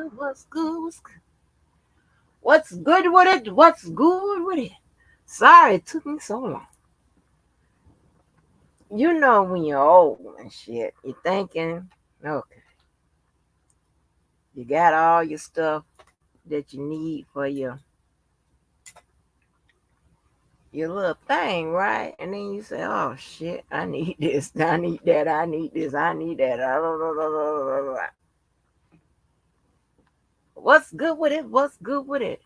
good? What's good? What's good? What's good with it? What's good with it? Sorry it took me so long. You know when you're old and shit, you're thinking, okay, you got all your stuff that you need for your little thing, right? And then you say, oh shit, I need this, I need that, I need this, I need that. What's good with it? What's good with it?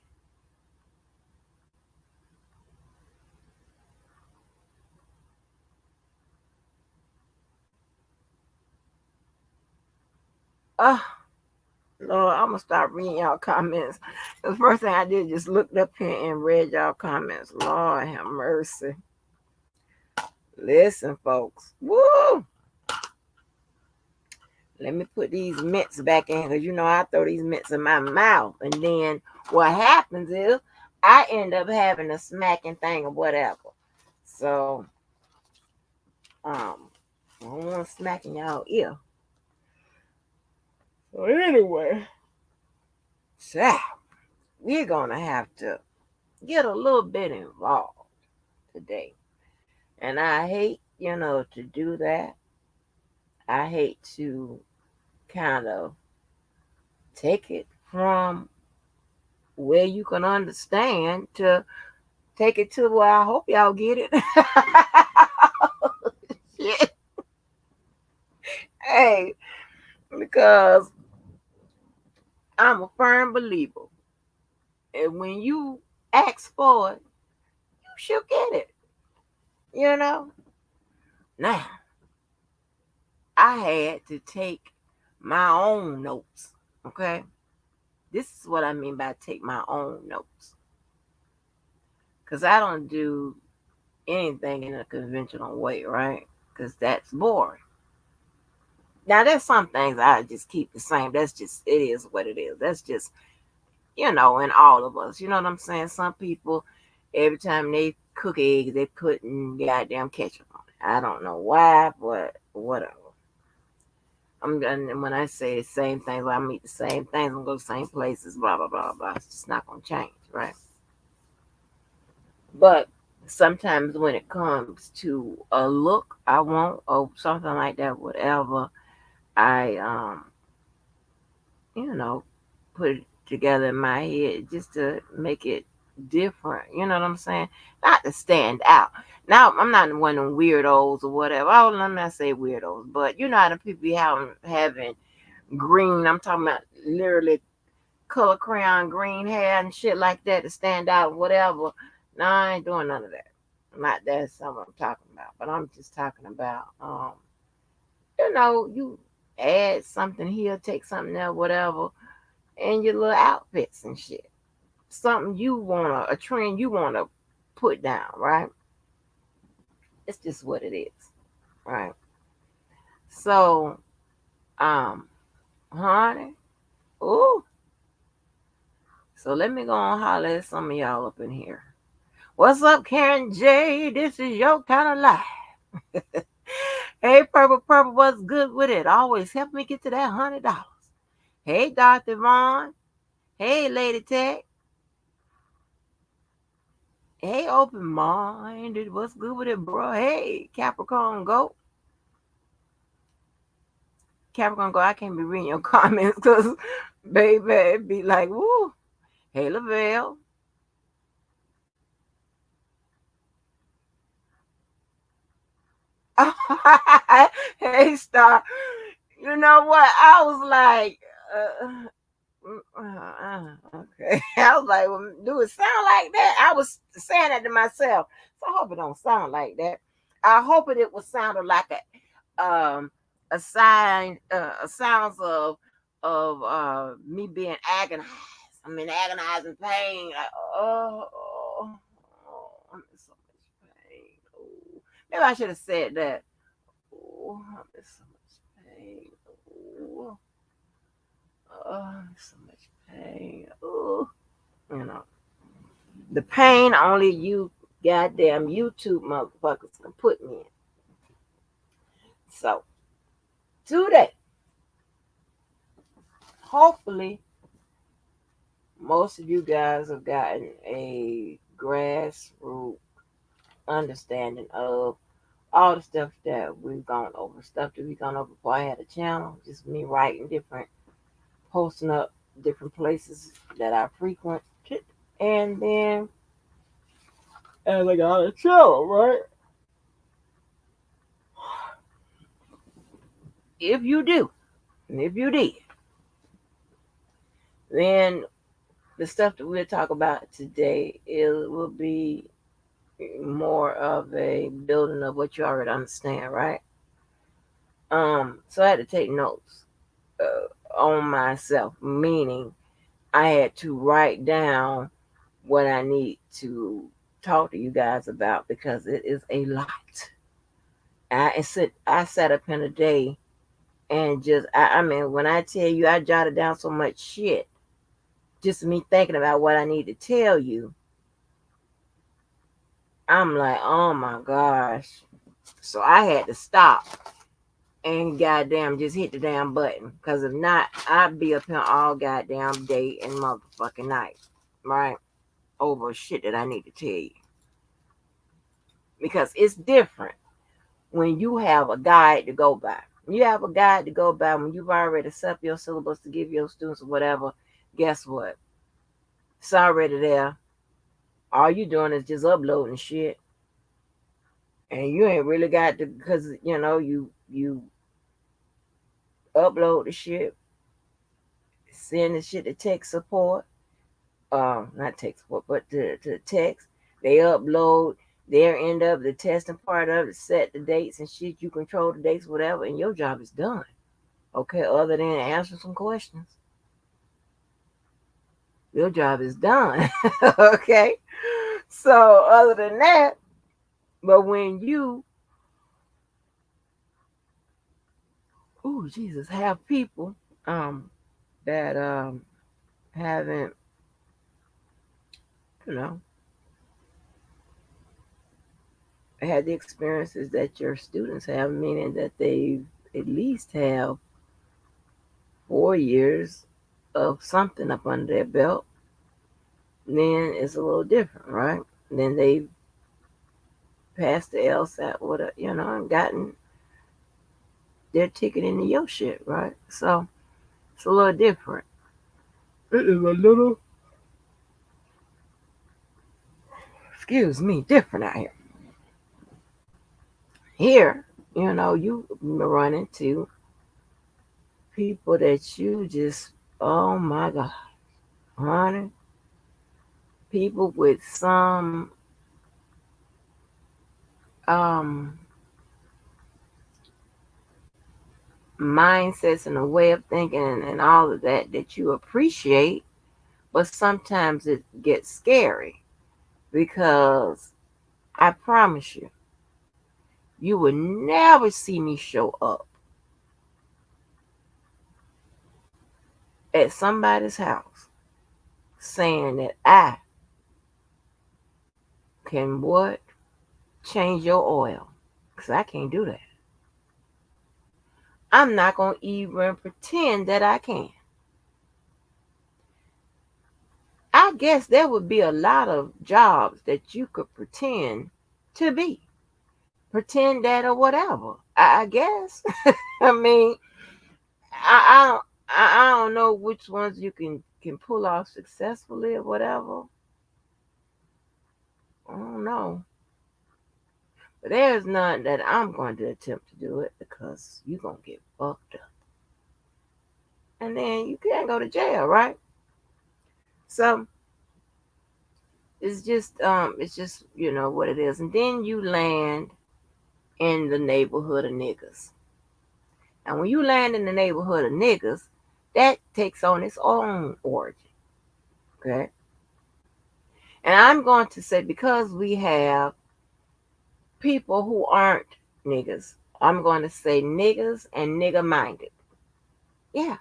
Oh, Lord, I'm gonna start reading y'all comments. The first thing I did just looked up here and read y'all comments. Lord have mercy. Listen, folks. Woo! Let me put these mints back in because you know I throw these mints in my mouth. And then what happens is I end up having a smacking thing or whatever. So I don't want to smack in y'all ear. So anyway, so we're gonna have to get a little bit involved today. And I hate, to do that. I hate to kind of take it from where you can understand to take it to where I hope y'all get it. Shit. Hey, because I'm a firm believer. And when you ask for it, you should get it. You know? Now, I had to take my own notes. Okay? This is what I mean by take my own notes. Because I don't do anything in a conventional way, right? Because that's boring. Now, there's some things I just keep the same. That's just, it is what it is. That's just, in all of us. You know what I'm saying? Some people, every time they cook eggs, they put goddamn ketchup on it. I don't know why, but whatever. And when I say the same things, I meet the same things, I'm going to the same places, blah, blah, blah, blah. It's just not going to change, right? But sometimes when it comes to a look I want or something like that, whatever, I you know, put it together in my head just to make it different. You know what I'm saying? Not to stand out. Now I'm not one of them weirdos or whatever. Oh, let me not say weirdos, but you know how the people be having green. I'm talking about literally color crayon green hair and shit like that to stand out, whatever. No, I ain't doing none of that. Not that's not what I'm talking about. But I'm just talking about you add something here, take something there, whatever, and your little outfits and shit. Something a trend you wanna put down, right? It's just what it is, right? So, um, honey, ooh. So let me go and holler at some of y'all up in here. What's up, Karen J? This is your kind of life. Hey, Purple Purple, what's good with it? Always help me get to that $100. Hey, Dr. Vaughn. Hey, Lady Tech. Hey, Open Minded. What's good with it, bro? Hey, Capricorn Go. Capricorn Go, I can't be reading your comments because, baby, it'd be like, woo. Hey, Lavelle. Hey, Star. You know what? I was like, okay. I was like, well, do it sound like that? I was saying that to myself. So I hope it don't sound like that. I hope it was sounded like a sign, a sounds of me being agonized. I'm in agonizing pain. Like, I'm in so much pain. Oh, maybe I should have said that. Oh, I'm in so much pain. Oh, I'm in so much pain. Oh, you know, the pain only you goddamn YouTube motherfuckers can put me in. So today, hopefully, most of you guys have gotten a grassroots understanding of all the stuff that we've gone over, stuff that we've gone over before I had a channel, just me writing different, posting up different places that I frequent. And then as I got a channel, right? If you do, and if you did, then the stuff that we'll talk about today will be more of a building of what you already understand, right? So I had to take notes on myself, meaning I had to write down what I need to talk to you guys about because it is a lot. I sat up in a day and I mean when I tell you I jotted down so much shit, just me thinking about what I need to tell you, I'm like, oh my gosh. So I had to stop and goddamn just hit the damn button. Because if not, I'd be up here all goddamn day and motherfucking night. Right? Over shit that I need to tell you. Because it's different when you have a guide to go by. You have a guide to go by when you've already set up your syllabus to give your students or whatever. Guess what? It's already there. All you doing is just uploading shit. And you ain't really got to, because you upload the shit, send the shit to tech support, not tech support, but to text. They upload, they'll end up the testing part of it, set the dates and shit. You control the dates, whatever, and your job is done. Okay, other than answer some questions, your job is done. Okay, so other than that, but when you, oh Jesus, have people that haven't, you know, had the experiences that your students have, meaning that they at least have 4 years of something up under their belt, then it's a little different, right? Then they passed the LSAT with and gotten their ticket into your shit, right? So it's a little different. It is a little, excuse me, different out here. Here, you run into people that you just, oh my God, honey, people with some um mindsets and a way of thinking and all of that you appreciate, but sometimes it gets scary because I promise you will never see me show up at somebody's house saying that I can what? Change your oil. Because I can't do that. I'm not going to even pretend that I can. I guess there would be a lot of jobs that you could pretend to be. Pretend that or whatever. I guess. I mean, I don't know which ones you can pull off successfully or whatever. I don't know. But there's none that I'm going to attempt to do it because you're going to get fucked up. And then you can't go to jail, right? So it's just what it is. And then you land in the neighborhood of niggas. And when you land in the neighborhood of niggas, that takes on its own origin. Okay? And I'm going to say because we have people who aren't niggas, I'm going to say niggas and nigga minded. Yeah,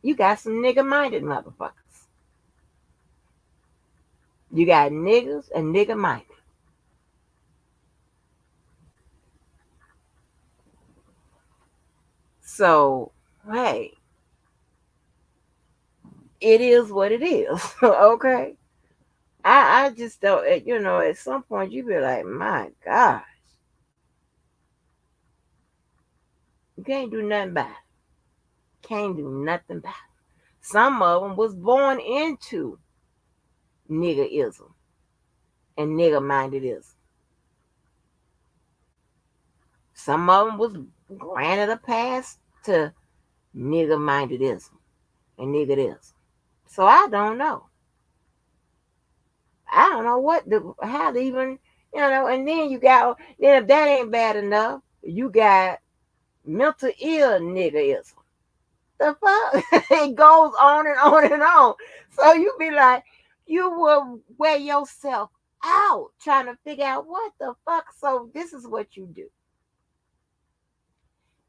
you got some nigga minded motherfuckers. You got niggas and nigga minded. So, hey, it is what it is. Okay. I just don't, at some point you be like, my God, you can't do nothing about it. Can't do nothing about it. Some of them was born into niggerism and nigger mindedism. Some of them was granted a pass to nigger mindedism and niggerism. So I don't know. I don't know how to even, and then then if that ain't bad enough, you got mental ill niggerism. The fuck? It goes on and on and on. So you be like, you will wear yourself out trying to figure out what the fuck. So this is what you do.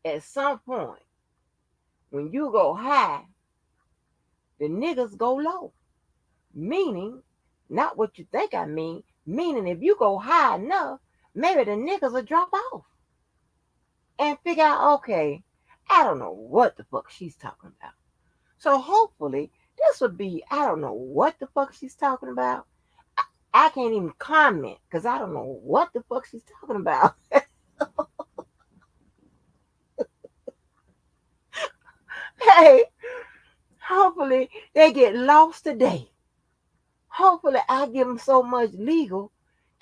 At some point, when you go high, the niggas go low. Meaning, not what you think I mean, meaning if you go high enough, maybe the niggas will drop off and figure out, okay, I don't know what the fuck she's talking about. So hopefully, this would be, I don't know what the fuck she's talking about. I can't even comment because I don't know what the fuck she's talking about. Hey, hopefully they get lost today. Hopefully I give them so much legal,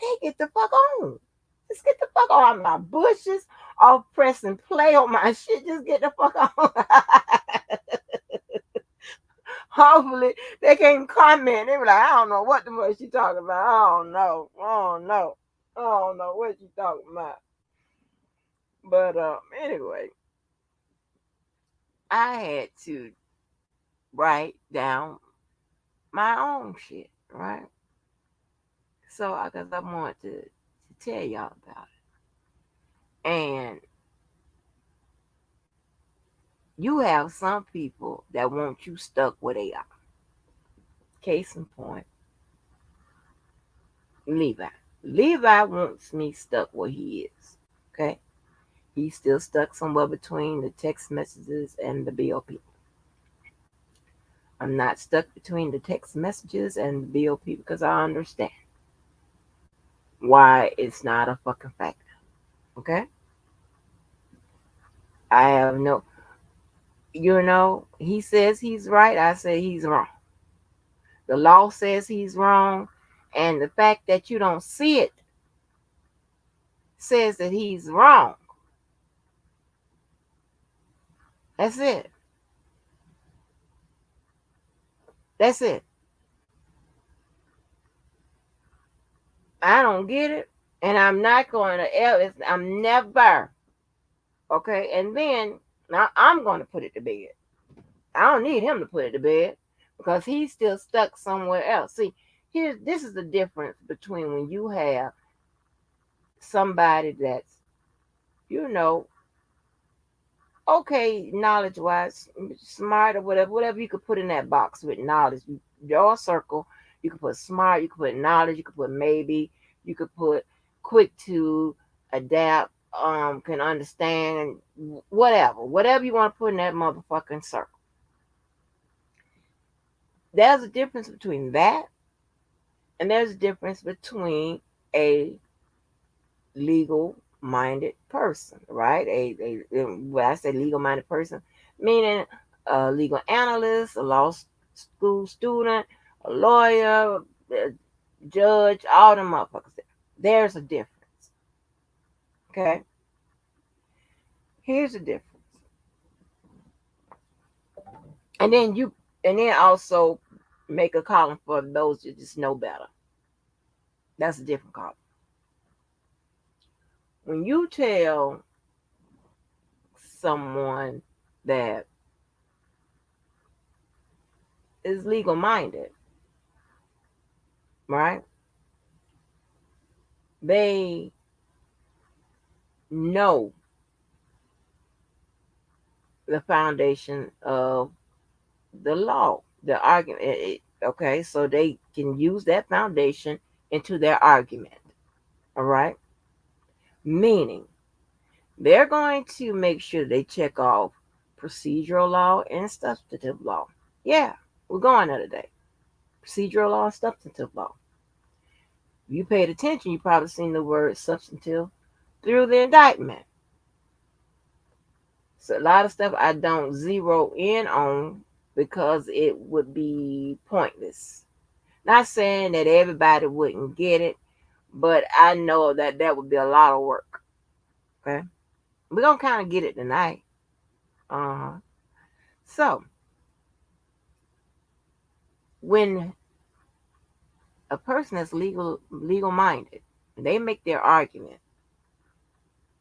they get the fuck on. Just get the fuck on my bushes, off pressing play on my shit. Just get the fuck on. Hopefully they can't comment. They be like, I don't know what the fuck she talking about. I don't know. I don't know. I don't know what she talking about. But anyway, I had to write down my own shit, right? So because I wanted to tell y'all about it. And you have some people that want you stuck where they are. Case in point, Levi. Levi wants me stuck where he is. Okay? He's still stuck somewhere between the text messages and the BOP. I'm not stuck between the text messages and the BOP because I understand why it's not a fucking factor. Okay? I have no, he says he's right. I say he's wrong. The law says he's wrong. And the fact that you don't see it says that he's wrong. That's it. That's it. I don't get it. And I'm not going to, I'm never. Okay. And then now I'm going to put it to bed. I don't need him to put it to bed because he's still stuck somewhere else. See, this is the difference between when you have somebody that's, you know, okay, knowledge wise, smart or whatever you could put in that box with knowledge. Your circle, you could put smart, you could put knowledge, you could put maybe, you could put quick to adapt, can understand, whatever you want to put in that motherfucking circle. There's a difference between that, and there's a difference between a legal minded person, right? When I say legal minded person, meaning a legal analyst, a law school student, a lawyer, a judge, all them motherfuckers. There's a difference. Okay? Here's the difference. And then also make a column for those that just know better. That's a different column. When you tell someone that is legal minded, right? They know the foundation of the law, the argument. Okay, so they can use that foundation into their argument. All right, meaning they're going to make sure they check off procedural law and substantive law. Yeah, We're going there today. Procedural law and substantive law. If you paid attention, you probably seen the word substantive through the indictment. So a lot of stuff I don't zero in on because it would be pointless. Not saying that everybody wouldn't get it, but I know that that would be a lot of work. Okay, we're gonna kind of get it tonight. Uh-huh. So when a person is legal minded, they make their argument.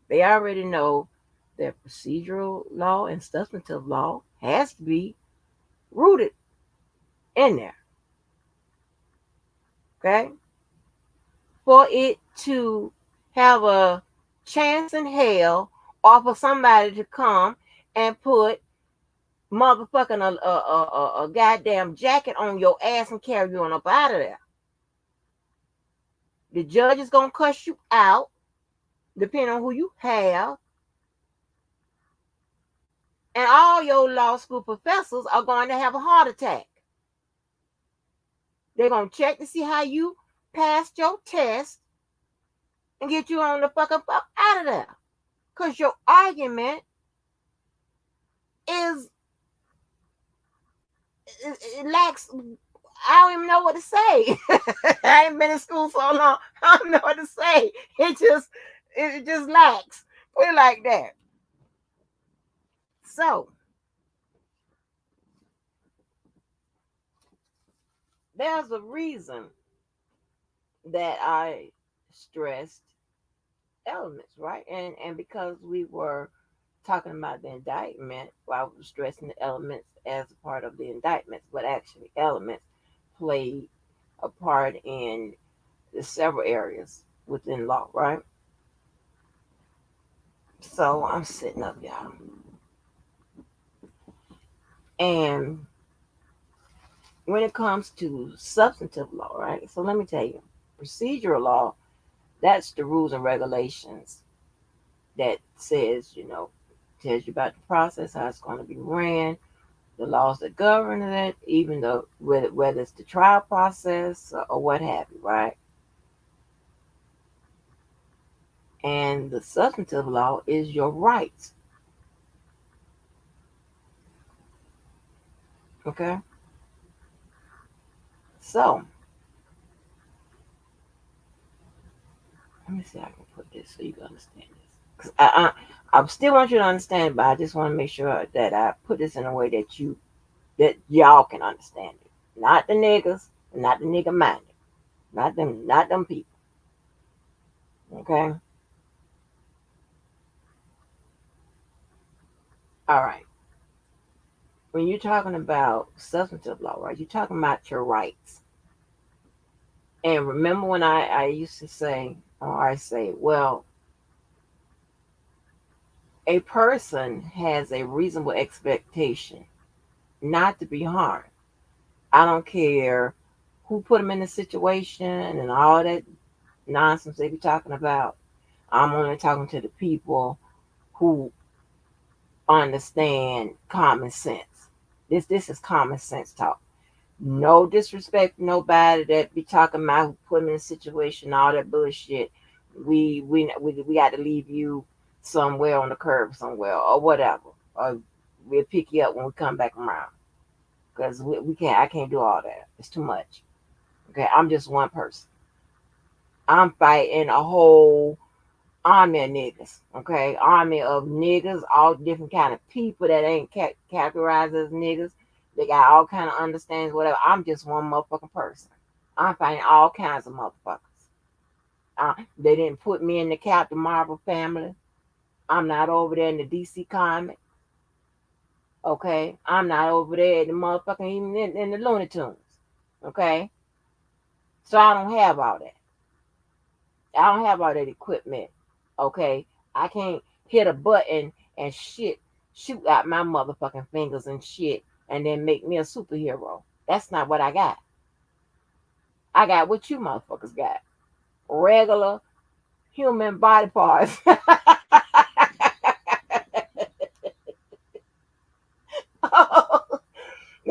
They already know that procedural law and substantive law has to be rooted in there. Okay, for it to have a chance in hell, or for somebody to come and put motherfucking a goddamn jacket on your ass and carry you on up out of there. The judge is gonna cuss you out, depending on who you have, and all your law school professors are going to have a heart attack. They're gonna check to see how you passed your test and get you on the fucking fuck out of there. Cause your argument is it lacks. I don't even know what to say. I ain't been in school so long. I don't know what to say. It just lacks. Put it like that. So there's a reason that I stressed elements, right? And because we were talking about the indictment, well, I was stressing the elements as a part of the indictments, but actually elements played a part in the several areas within law, right? So I'm sitting up, y'all. And when it comes to substantive law, right? So let me tell you, procedural law, that's the rules and regulations that says, tells you about the process, how it's going to be ran, the laws that govern it, even though whether it's the trial process or what have you, right? And the substantive law is your rights. Okay? So, let me see how I can put this so you can understand this. Because I still want you to understand, but I just want to make sure that I put this in a way that y'all can understand it. Not the niggas, not the nigga minded. Not them people. Okay? All right. When you're talking about substantive law, right, you're talking about your rights. And remember when I used to say, or I say, well, a person has a reasonable expectation not to be harmed. I don't care who put them in the situation and all that nonsense they be talking about. I'm only talking to the people who understand common sense. This is common sense talk. No disrespect to nobody that be talking about who put them in a situation, all that bullshit. We got to leave you somewhere on the curb somewhere or whatever. Or we'll pick you up when we come back around. Because we can't I can't do all that. It's too much. Okay, I'm just one person. I'm fighting a whole army of niggas. Okay, army of niggas, all different kind of people that ain't categorized as niggas. They got all kind of understandings, whatever. I'm just one motherfucking person. I'm fighting all kinds of motherfuckers. They didn't put me in the Captain Marvel family. I'm not over there in the DC comic. Okay, I'm not over there in the motherfucking even in the Looney Tunes. Okay, so I don't have all that. I don't have all that equipment. Okay, I can't hit a button and shit shoot out my motherfucking fingers and shit and then make me a superhero. That's not what I got. I got what you motherfuckers got. Regular human body parts.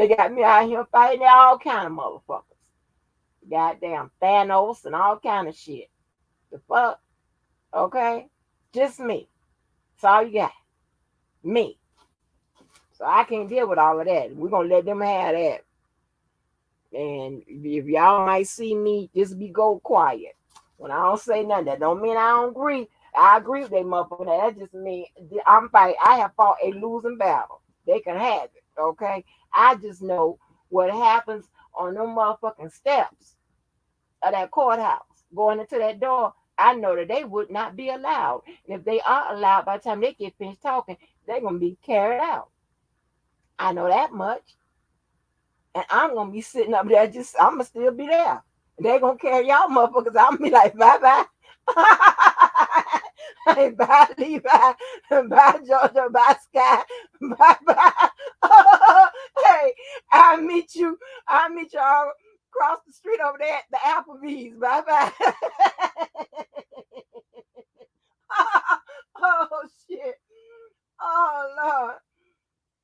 They got me out here fighting all kind of motherfuckers. Goddamn Thanos and all kind of shit. The fuck? Okay? Just me. That's all you got. Me. So I can't deal with all of that. We're gonna let them have that. And if y'all might see me, just be go quiet. When I don't say nothing, that don't mean I don't agree. I agree with that motherfucker. That just mean I'm fighting. I have fought a losing battle. They can have it, okay? I just know what happens on them motherfucking steps of that courthouse. Going into that door, I know that they would not be allowed. And if they are allowed, by the time they get finished talking, they're gonna be carried out. I know that much. And I'm gonna be sitting up there just I'm gonna still be there. They gonna carry y'all motherfuckers. I'm gonna be like, bye bye. Hey, bye Levi, bye Georgia, bye Sky, bye bye. Hey, I'll meet you all across the street over there at the Applebee's. Bye bye. Oh shit. Oh Lord.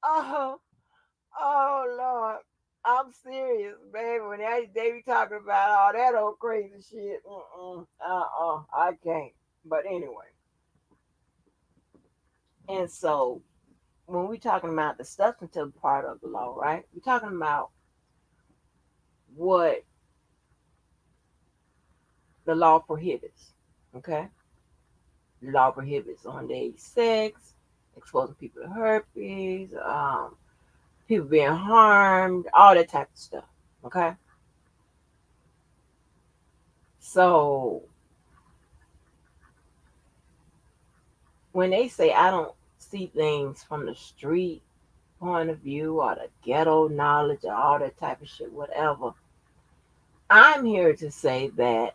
Oh. Oh Lord, I'm serious, baby. When they be talking about all that old crazy shit, I can't. But anyway, and so when we talking about the substantive part of the law, right? We're talking about what the law prohibits. Okay, the law prohibits underage sex, exposing people to herpes, people being harmed, all that type of stuff. Okay, so when they say I don't see things from the street point of view or the ghetto knowledge or all that type of shit, whatever, I'm here to say that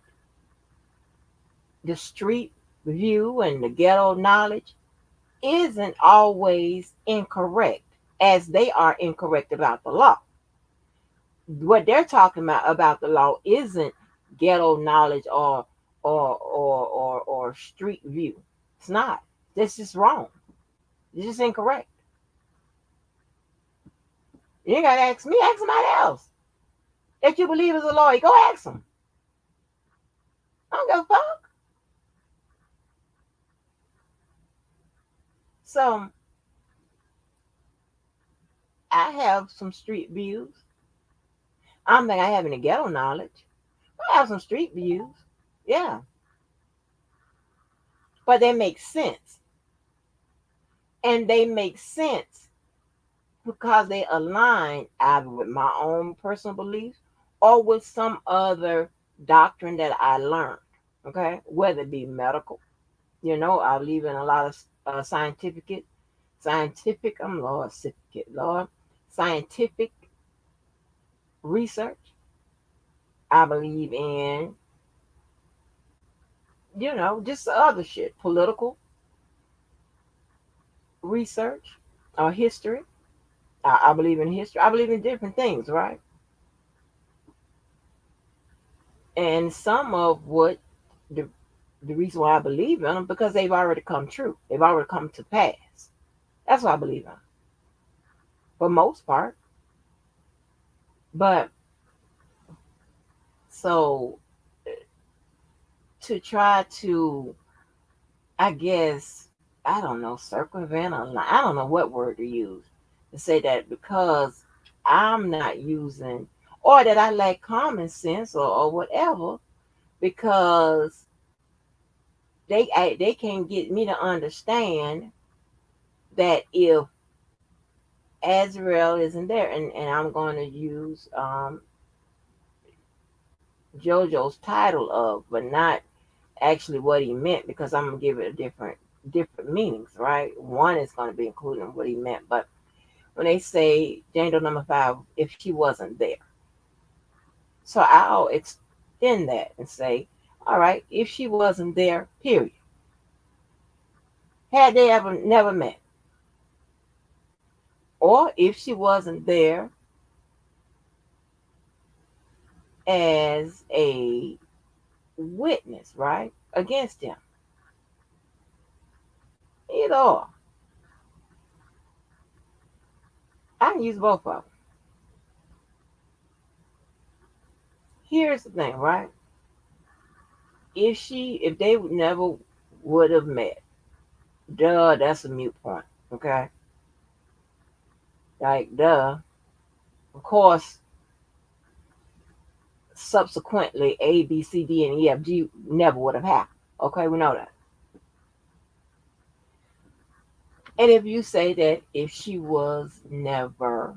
the street view and the ghetto knowledge isn't always incorrect, as they are incorrect about the law. What they're talking about the law isn't ghetto knowledge or street view. It's not. This is wrong. It's just incorrect. You ain't gotta ask me, ask somebody else. If you believe as a lawyer, go ask them. I don't give a fuck. So I have some street views. I don't think I have any ghetto knowledge. I have some street views. Yeah. But they make sense. And they make sense because they align either with my own personal beliefs or with some other doctrine that I learned. Okay. Whether it be medical, I believe in a lot of scientific research. I believe in, just other shit, political research or history. I believe in history. I believe in different things, right? And some of what the the reason why I believe in them because they've already come true. They've already come to pass. That's what I believe in, for most part. But so to try to, I guess, I don't know, circumvent or I don't know what word to use to say that because I'm not using or that I lack common sense or whatever because they can't get me to understand that if Azrael isn't there, and I'm going to use JoJo's title of, but not actually what he meant because I'm gonna give it a different meanings, right? One is going to be including what he meant, but when they say Jane Doe number 5, if she wasn't there, so I'll extend that and say, all right, if she wasn't there, period. Had they ever never met, or if she wasn't there as a witness, right, against him, either or, I can use both of them. Here's the thing, right? If they never would have met, duh, that's a mute point. Okay, like duh. Of course, subsequently, A, B, C, D, and E, F, G never would have happened. Okay, we know that. And if you say that if she was never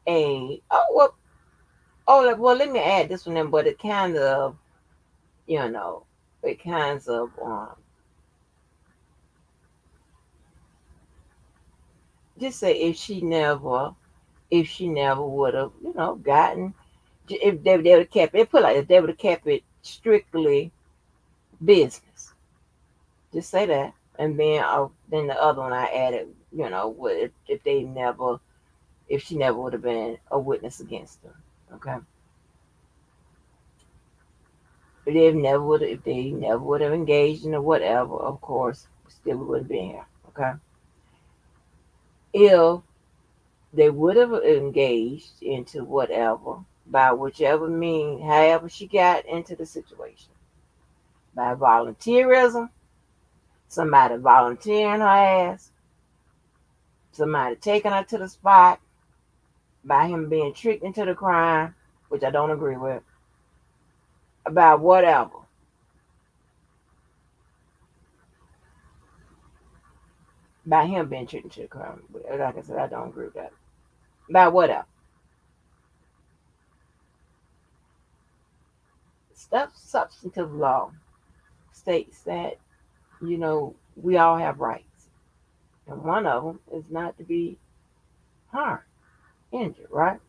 a well, let me add this one in, but it kind of you know it kinds of just say if she never would have gotten if they would have kept it put like if they would have kept it strictly business. Just say that, and then the other one I added, if they never, if she never would have been a witness against them. Okay, if they never would have engaged in or whatever, of course, still would have been here. Okay, if they would have engaged into whatever by whichever mean, however she got into the situation, by volunteerism, somebody volunteering her ass, somebody taking her to the spot, by him being tricked into the crime, which I don't agree with, about whatever, by him being tricked into the crime. Like I said, I don't agree with that. About whatever. Stuff substantive law states that, we all have rights. And one of them is not to be harmed, injured, right?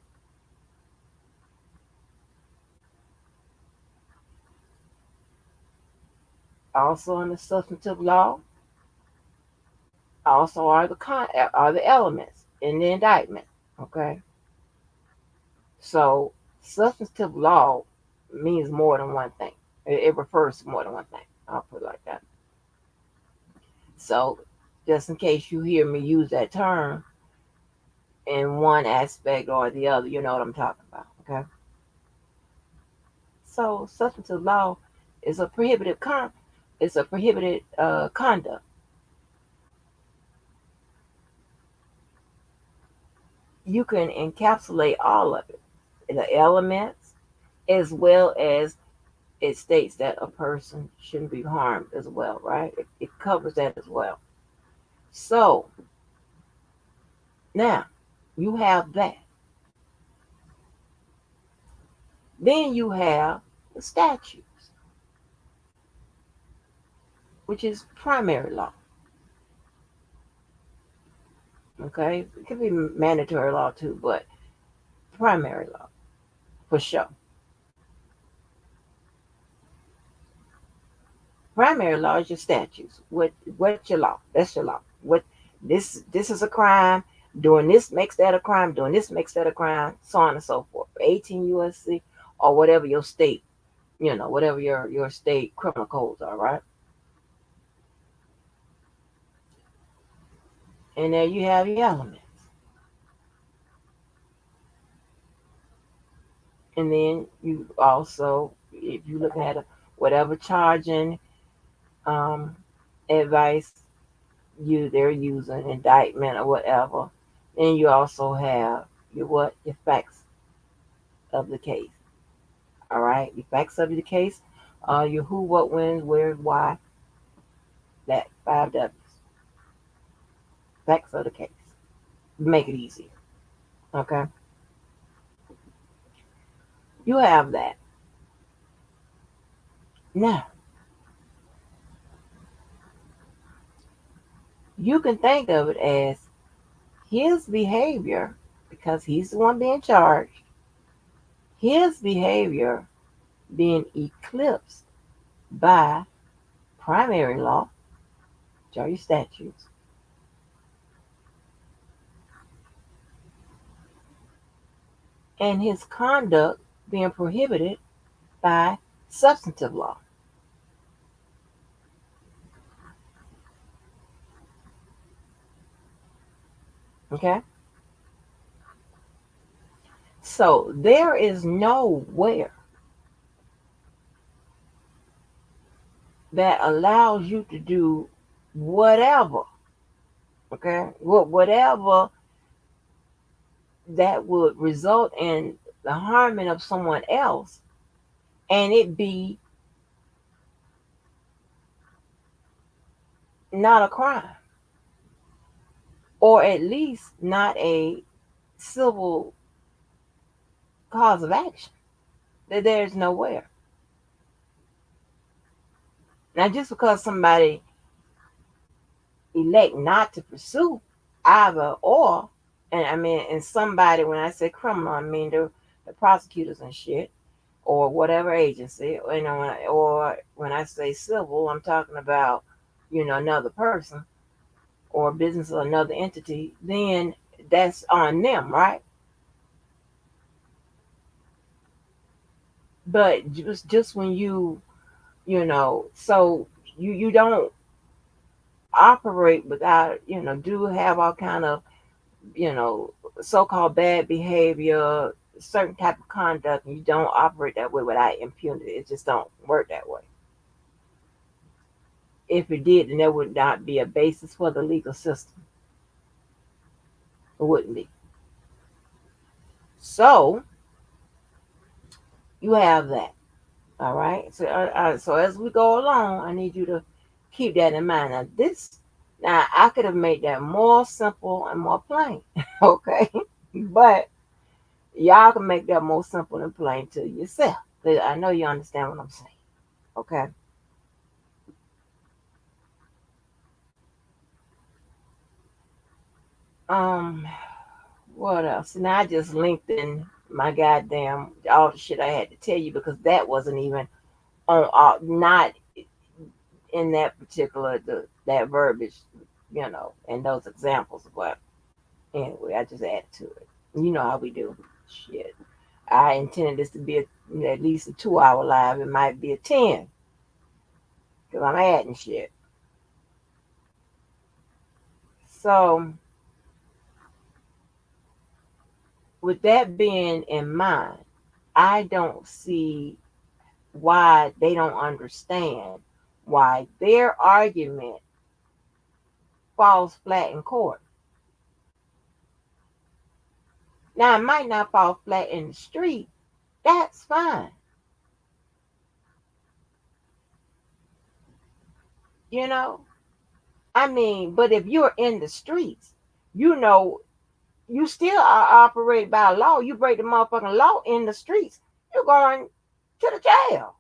Also in the substantive law, also are the elements in the indictment. Okay, so substantive law means more than one thing. It refers to more than one thing. I'll put it like that. So just in case you hear me use that term in one aspect or the other, you know what I'm talking about. Okay. So substantive law is a prohibited conduct. You can encapsulate all of it, the elements, as well as it states that a person shouldn't be harmed as well, right? It covers that as well. So now you have that. Then you have the statutes, which is primary law. Okay, it could be mandatory law too, but primary law for sure. Primary law is your statutes. What's your law? That's your law. What this is a crime. Doing this makes that a crime. Doing this makes that a crime. So on and so forth. 18 USC or whatever your state, whatever your state criminal codes are, right? And there you have your elements. And then you also, if you're looking at whatever charging um, advice they're using, indictment or whatever, then you also have your facts of the case. All right, your facts of the case, your who, what, when, where, why, that five W's. Facts of the case. Make it easy. Okay, you have that. Now you can think of it as his behavior, because he's the one being charged, his behavior being eclipsed by primary law, which are your statutes, and his conduct being prohibited by substantive law. Okay? So there is nowhere that allows you to do whatever, okay, whatever that would result in the harming of someone else, and it be not a crime, or at least not a civil cause of action. That there's nowhere. Now, just because somebody elect not to pursue either or, and I mean, and somebody, when I say criminal, I mean the prosecutors and shit, or whatever agency, or when I say civil, I'm talking about, another person or business or another entity, then that's on them, right? But just when so you don't operate without, do have all kind of, you know, so-called bad behavior, certain type of conduct, and you don't operate that way without impunity. It just don't work that way. If it did, then there would not be a basis for the legal system. It wouldn't be. So you have that. All right. So as we go along, I need you to keep that in mind. Now I could have made that more simple and more plain. Okay. But y'all can make that more simple and plain to yourself. I know you understand what I'm saying. Okay. Um, what else? Now I just linked in my goddamn all the shit I had to tell you because that wasn't even on not in that particular that verbiage, and those examples. But anyway, I just added to it. You know how we do. Shit. I intended this to be at least a 2 hour live. It might be a 10 because I'm adding shit. So with that being in mind, I don't see why they don't understand why their argument falls flat in court. Now, it might not fall flat in the street. That's fine. You know, I mean, but if you're in the streets, you know, you still are operate by law. You break the motherfucking law in the streets, you're going to the jail.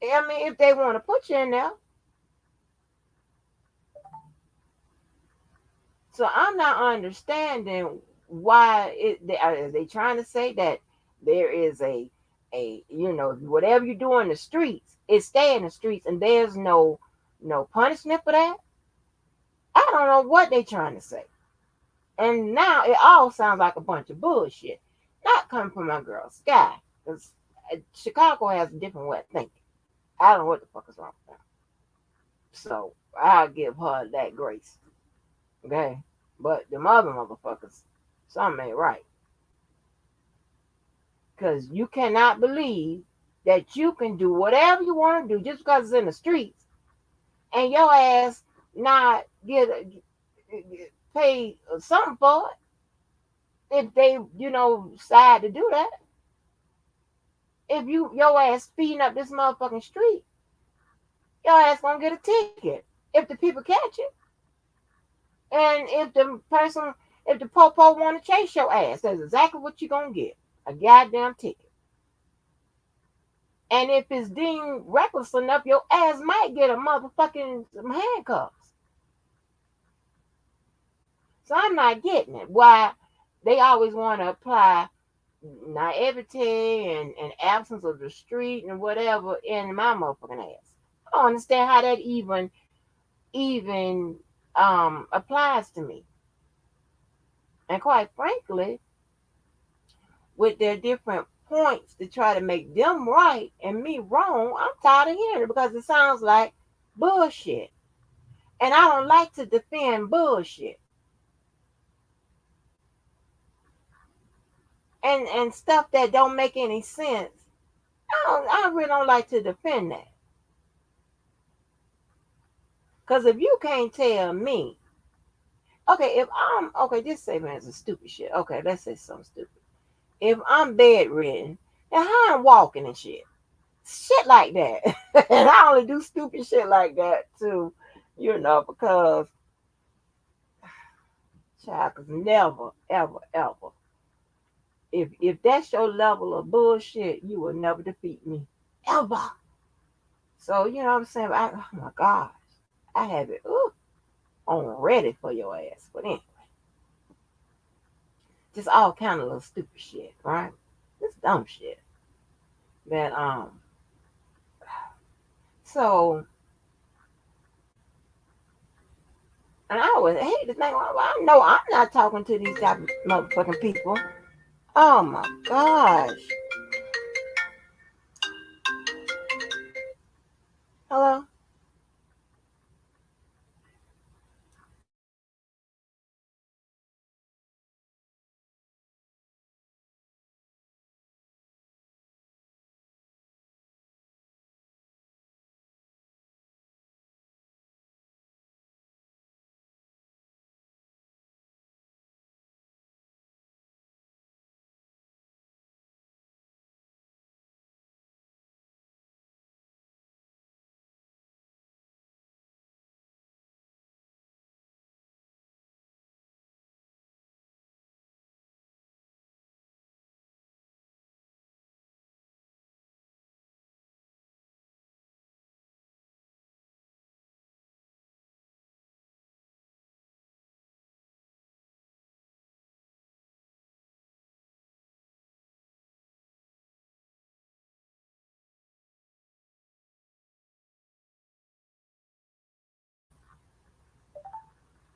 I mean, if they want to put you in there. So I'm not understanding why are they trying to say that there is a whatever you do in the streets, it stay in the streets and there's no punishment for that. I don't know what they're trying to say. And now it all sounds like a bunch of bullshit. Not coming from my girl Sky, because Chicago has a different way of thinking. I don't know what the fuck is wrong with them. So I'll give her that grace. Okay? But the other motherfuckers, something ain't right. Because you cannot believe that you can do whatever you want to do just because it's in the streets and your ass not pay something for it if they, decide to do that. If your ass speeding up this motherfucking street, your ass gonna get a ticket if the people catch it. And if the popo want to chase your ass, that's exactly what you're gonna get, a goddamn ticket. And if it's deemed reckless enough, your ass might get a motherfucking some handcuffs. So I'm not getting it. Why they always want to apply naivety and absence of the street and whatever in my motherfucking ass. I don't understand how that even applies to me. And quite frankly, with their different points to try to make them right and me wrong, I'm tired of hearing it because it sounds like bullshit. And I don't like to defend bullshit. and stuff that don't make any sense. I really don't like to defend that. Cause if you can't tell me, okay, if I'm okay, just say man, it's a stupid shit. Okay, let's say something stupid. If I'm bedridden, and how I'm walking and shit like that. And I only do stupid shit like that too, because child, cause never, ever, ever. If that's your level of bullshit, you will never defeat me. Ever. So you know what I'm saying? Oh my gosh. I have it on ready for your ass. But anyway, just all kind of little stupid shit, right? This dumb shit. That so and I always hate to think, well, I know I'm not talking to these type of motherfucking people. Oh my gosh. Hello?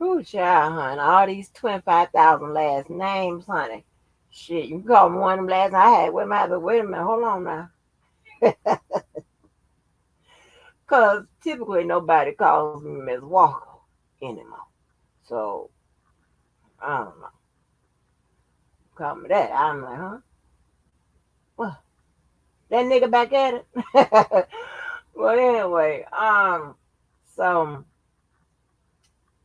Ooh, child, honey. All these 25,000 last names, honey. Shit, you can call me one of them last I had. Wait a minute, hold on now. Because typically nobody calls me Miss Walker anymore. So, I don't know. Call me that. I'm like, huh? Well, that nigga back at it. Well, anyway, so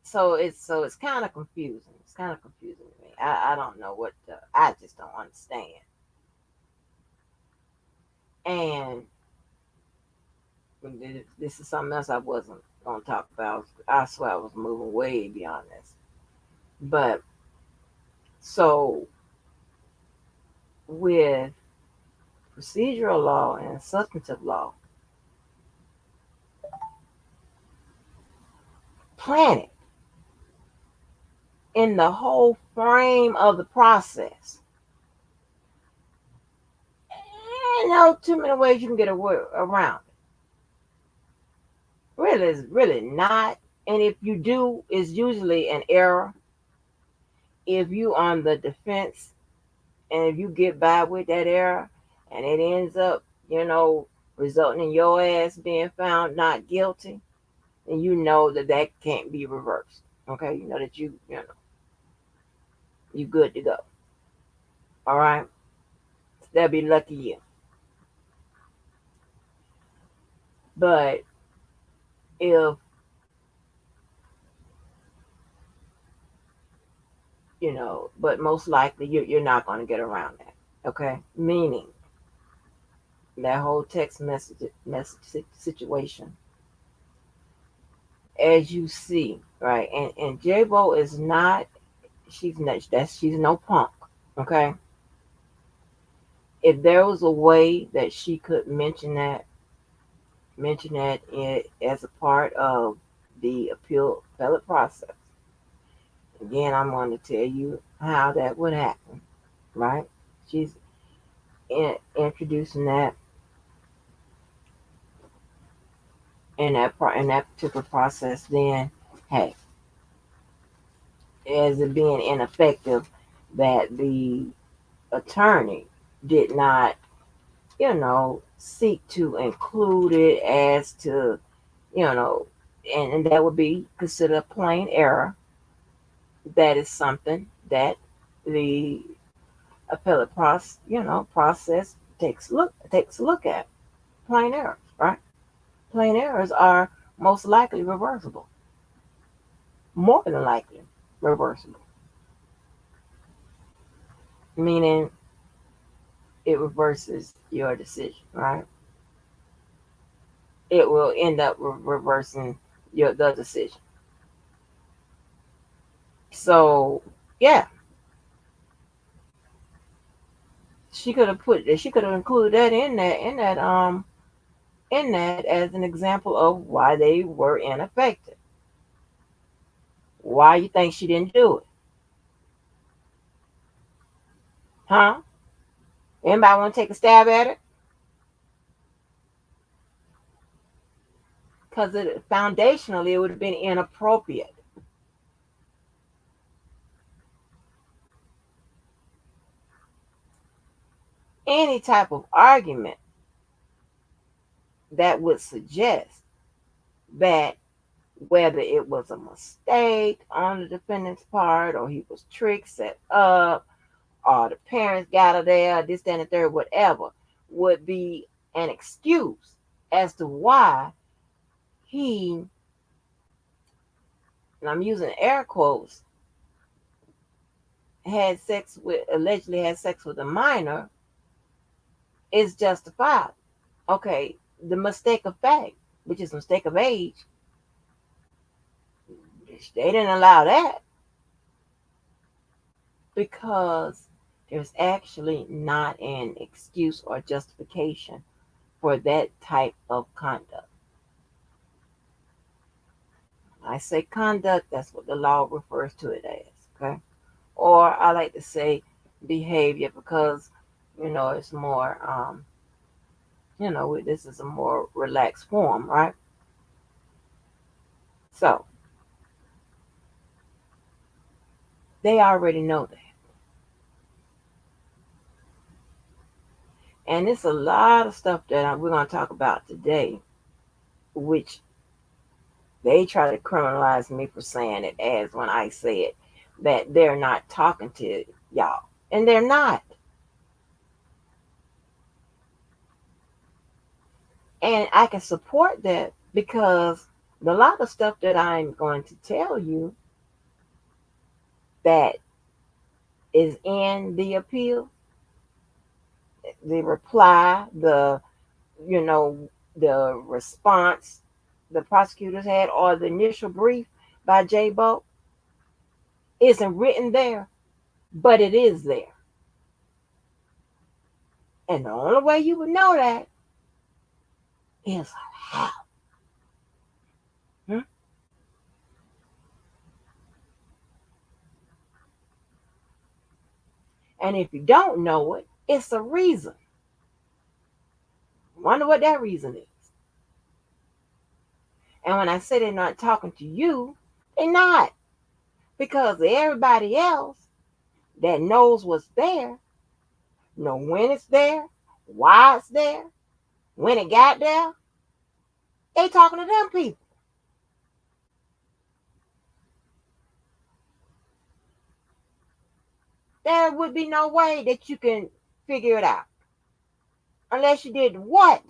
so it's kind of confusing. It's kind of confusing to me. I don't know I just don't understand. And this is something else I wasn't gonna talk about. I swear I was moving way beyond this. But so with procedural law and substantive law, planet in the whole frame of the process. Ain't no too many ways you can get around it. Really, is really not. And if you do, it's usually an error. If you on the defense and if you get by with that error and it ends up, resulting in your ass being found not guilty, then you know that can't be reversed. Okay, you know that you good to go. All right, so that'd be lucky you. But if but most likely you're not going to get around that. Okay, meaning that whole text message situation, as you see, right? And J-Bo is not. She's no punk. Okay, if there was a way that she could mention that as a part of the appellate process. Again, I'm going to tell you how that would happen, right? She's introducing that in that particular process. Then, hey, as it being ineffective, that the attorney did not, seek to include it as to, you know, and that would be considered a plain error. That is something that the appellate process takes a look at plain errors, right? Plain errors are most likely reversible, more than likely reversible, meaning it reverses your decision, right? It will end up reversing the decision. So yeah, she could have included that in that as an example of why they were ineffective. Why you think she didn't do it? Huh? Anybody want to take a stab at it? Because foundationally it would have been inappropriate. Any type of argument that would suggest that whether it was a mistake on the defendant's part or he was tricked, set up, or the parents got her there, this, that, and the third, whatever, would be an excuse as to why he, and I'm using air quotes, allegedly had sex with a minor is justified. Okay, the mistake of fact, which is mistake of age, they didn't allow that because there's actually not an excuse or justification for that type of conduct. I say conduct, that's what the law refers to it as, okay? Or I like to say behavior because, it's more, this is a more relaxed form, right? So they already know that. And it's a lot of stuff that we're going to talk about today, which they try to criminalize me for saying it as when I said that they're not talking to y'all. And they're not. And I can support that because a lot of stuff that I'm going to tell you that is in the appeal, the reply, the response the prosecutors had, or the initial brief by J. Bo, isn't written there, but it is there. And the only way you would know that is how. Hmm? And if you don't know it, it's a reason. Wonder what that reason is. And when I say they're not talking to you, they're not. Because everybody else that knows what's there, know when it's there, why it's there, when it got there, they talking to them people. There would be no way that you can figure it out. Unless you did what?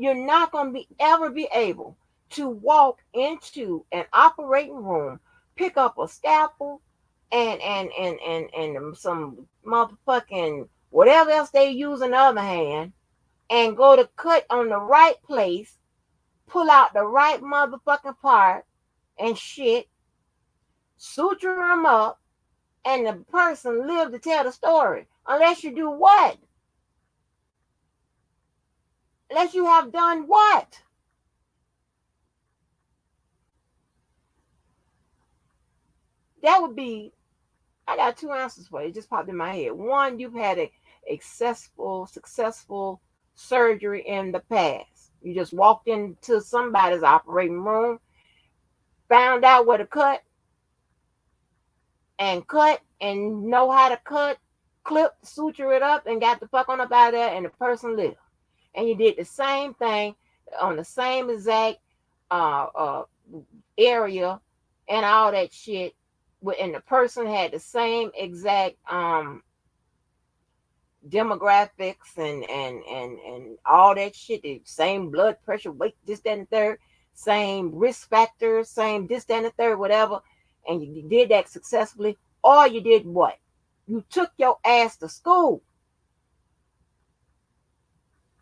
You're not going to ever be able to walk into an operating room, pick up a scalpel and some motherfucking whatever else they use in the other hand, and go to cut on the right place, pull out the right motherfucking part and shit, suture them up, and the person live to tell the story. Unless you do what? Unless you have done what? That would be, I got two answers for you. It just popped in my head. One, you've had a successful surgery in the past. You just walked into somebody's operating room, found out where to cut and know how to cut, clip, suture it up, and got the fuck on up out of there, and the person lived. And you did the same thing on the same exact area and all that shit, and the person had the same exact demographics and all that shit, the same blood pressure, weight, this, that, and the third, same risk factors, same this, that, and the third, whatever, and you did that successfully, or you did what? You took your ass to school.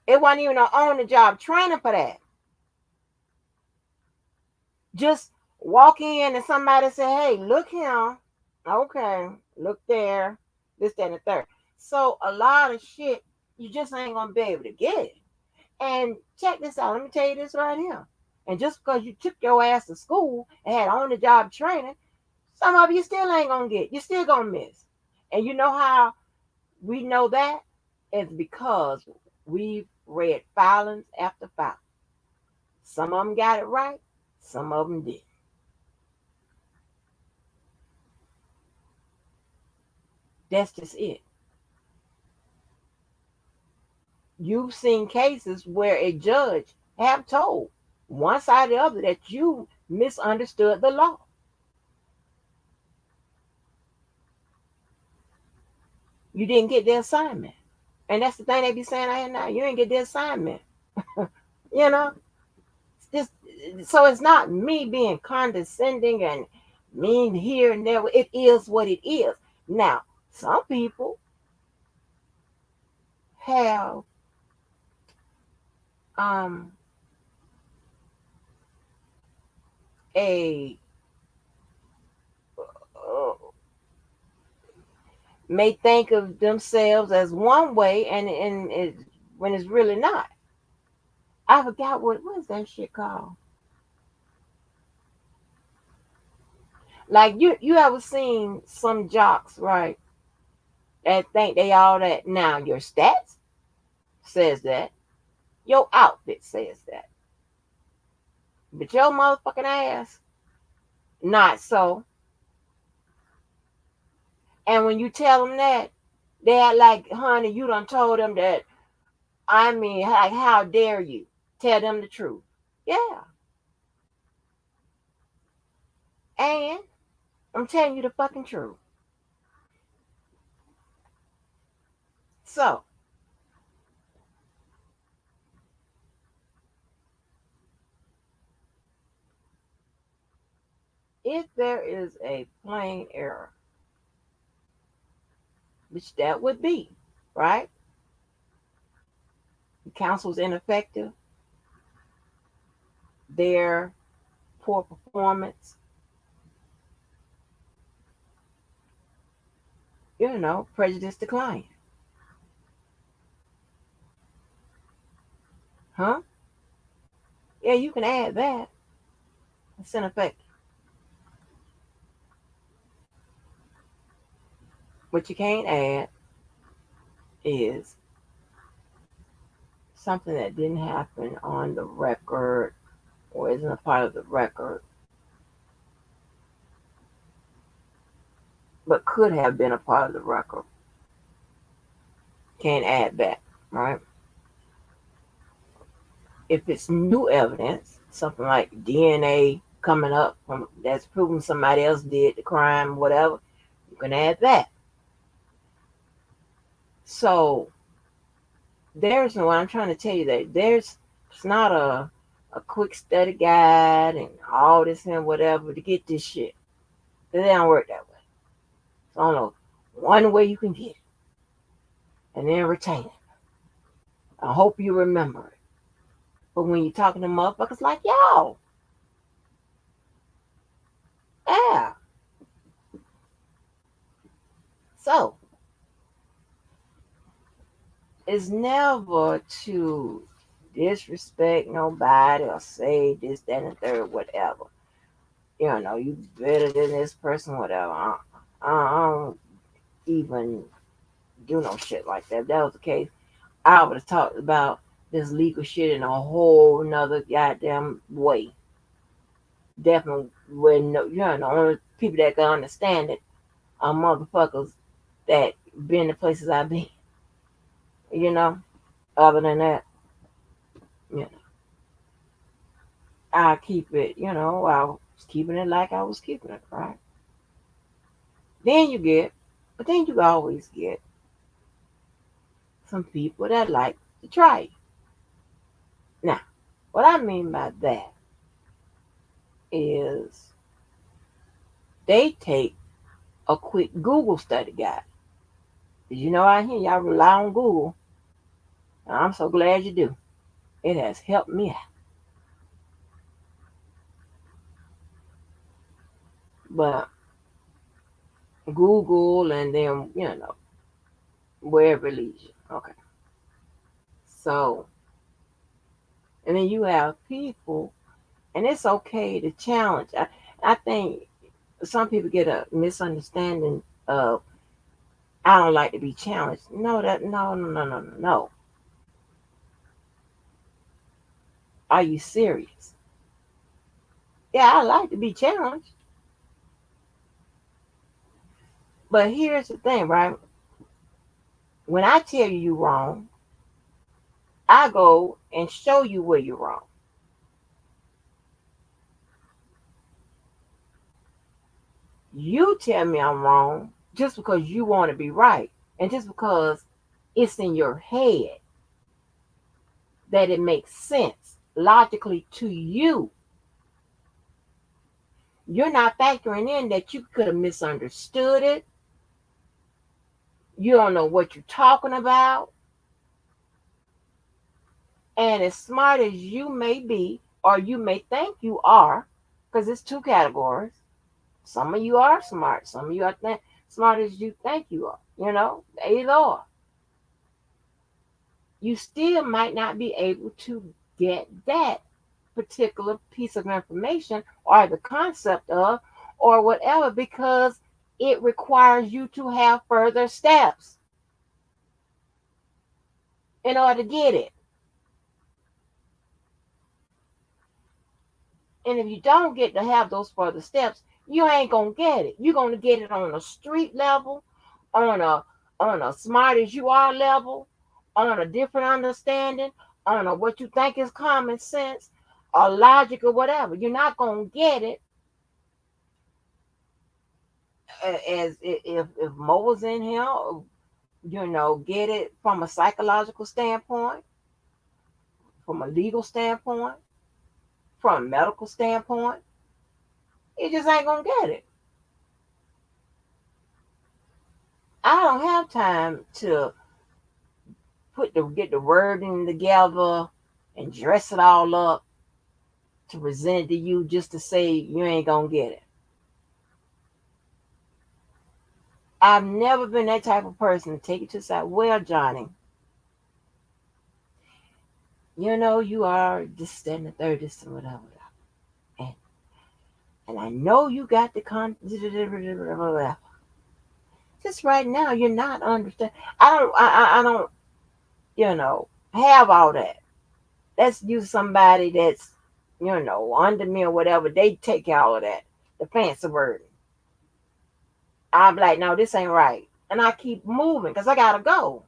It wasn't even an on the job training for that. Just walk in and somebody say, hey, look here. Okay, look there. This, that, and the third. So a lot of shit, you just ain't gonna be able to get it. And check this out. Let me tell you this right here. And just because you took your ass to school and had on the job training, some of you still ain't gonna get. You still gonna miss. And you know how we know that? It's because we've read filings after filings. Some of them got it right, some of them didn't. That's just it. You've seen cases where a judge have told one side or the other that you misunderstood the law. You didn't get the assignment. And that's the thing they be saying out here now. You didn't get the assignment. You know? It's just, so it's not me being condescending and mean here and there. It is what it is. Now, some people have um a uh, may think of themselves as one way and it, when it's really not. I forgot what is that shit called? Like you ever seen some jocks, right? That think they all that. Now your stats says that. Your outfit says that. But your motherfucking ass, not so. And when you tell them that, they act like, honey, you done told them that. I mean, like, how dare you tell them the truth? Yeah. And I'm telling you the fucking truth. So, if there is a plain error, which that would be, right? The counsel's ineffective, their poor performance, prejudice the client. Huh? Yeah, you can add that. It's ineffective. What you can't add is something that didn't happen on the record or isn't a part of the record, but could have been a part of the record. Can't add that, right? If it's new evidence, something like DNA coming up from that's proving somebody else did the crime, whatever, you can add that. So there's no. I'm trying to tell you that it's not a quick study guide and all this and whatever to get this shit. It don't work that way. It's only one way you can get it, and then retain it. I hope you remember it. But when you're talking to motherfuckers like y'all, yeah. So it's never to disrespect nobody or say this, that, and the third, whatever. You better than this person, whatever. I don't even do no shit like that. If that was the case, I would have talked about this legal shit in a whole nother goddamn way. Definitely wouldn't know. The only people that can understand it are motherfuckers that been the places I've been. You know. Other than that, you know, I keep it, I was keeping it like I was keeping it, right? Then you get, but then you always get some people that like to try it. Now, what I mean by that is they take a quick Google study guide. Did you know out here y'all rely on Google? I'm so glad you do. It has helped me out. But Google and then, wherever it leads you. Okay. So, and then you have people, and it's okay to challenge. I think some people get a misunderstanding of I don't like to be challenged. No. Are you serious? Yeah, I like to be challenged. But here's the thing, right? When I tell you you're wrong, I go and show you where you're wrong. You tell me I'm wrong just because you want to be right. And just because it's in your head that it makes sense logically to you. You're not factoring in that you could have misunderstood it. You don't know what you're talking about. And as smart as you may be, or you may think you are, because it's two categories. Some of you are smart. Some of you are smart as you think you are. Either or. You still might not be able to get that particular piece of information or the concept of or whatever because it requires you to have further steps in order to get it. And if you don't get to have those further steps, you ain't gonna get it. You're gonna get it on a street level, on a smart as you are level, on a different understanding, on a what you think is common sense or logic or whatever. You're not gonna get it as if Mo was in here, get it from a psychological standpoint, from a legal standpoint, from a medical standpoint. You just ain't gonna get it. I don't have time to get the wording together and dress it all up to present it to you just to say you ain't gonna get it. I've never been that type of person to take it to the side. Well, Johnny, you are this, that, and the third, this, and whatever. And, and I know you got the just right now you're not understanding. I don't have all that. Let's use somebody that's under me or whatever. They take all of that, the fancy word. I'm like, no, this ain't right, and I keep moving because I gotta go.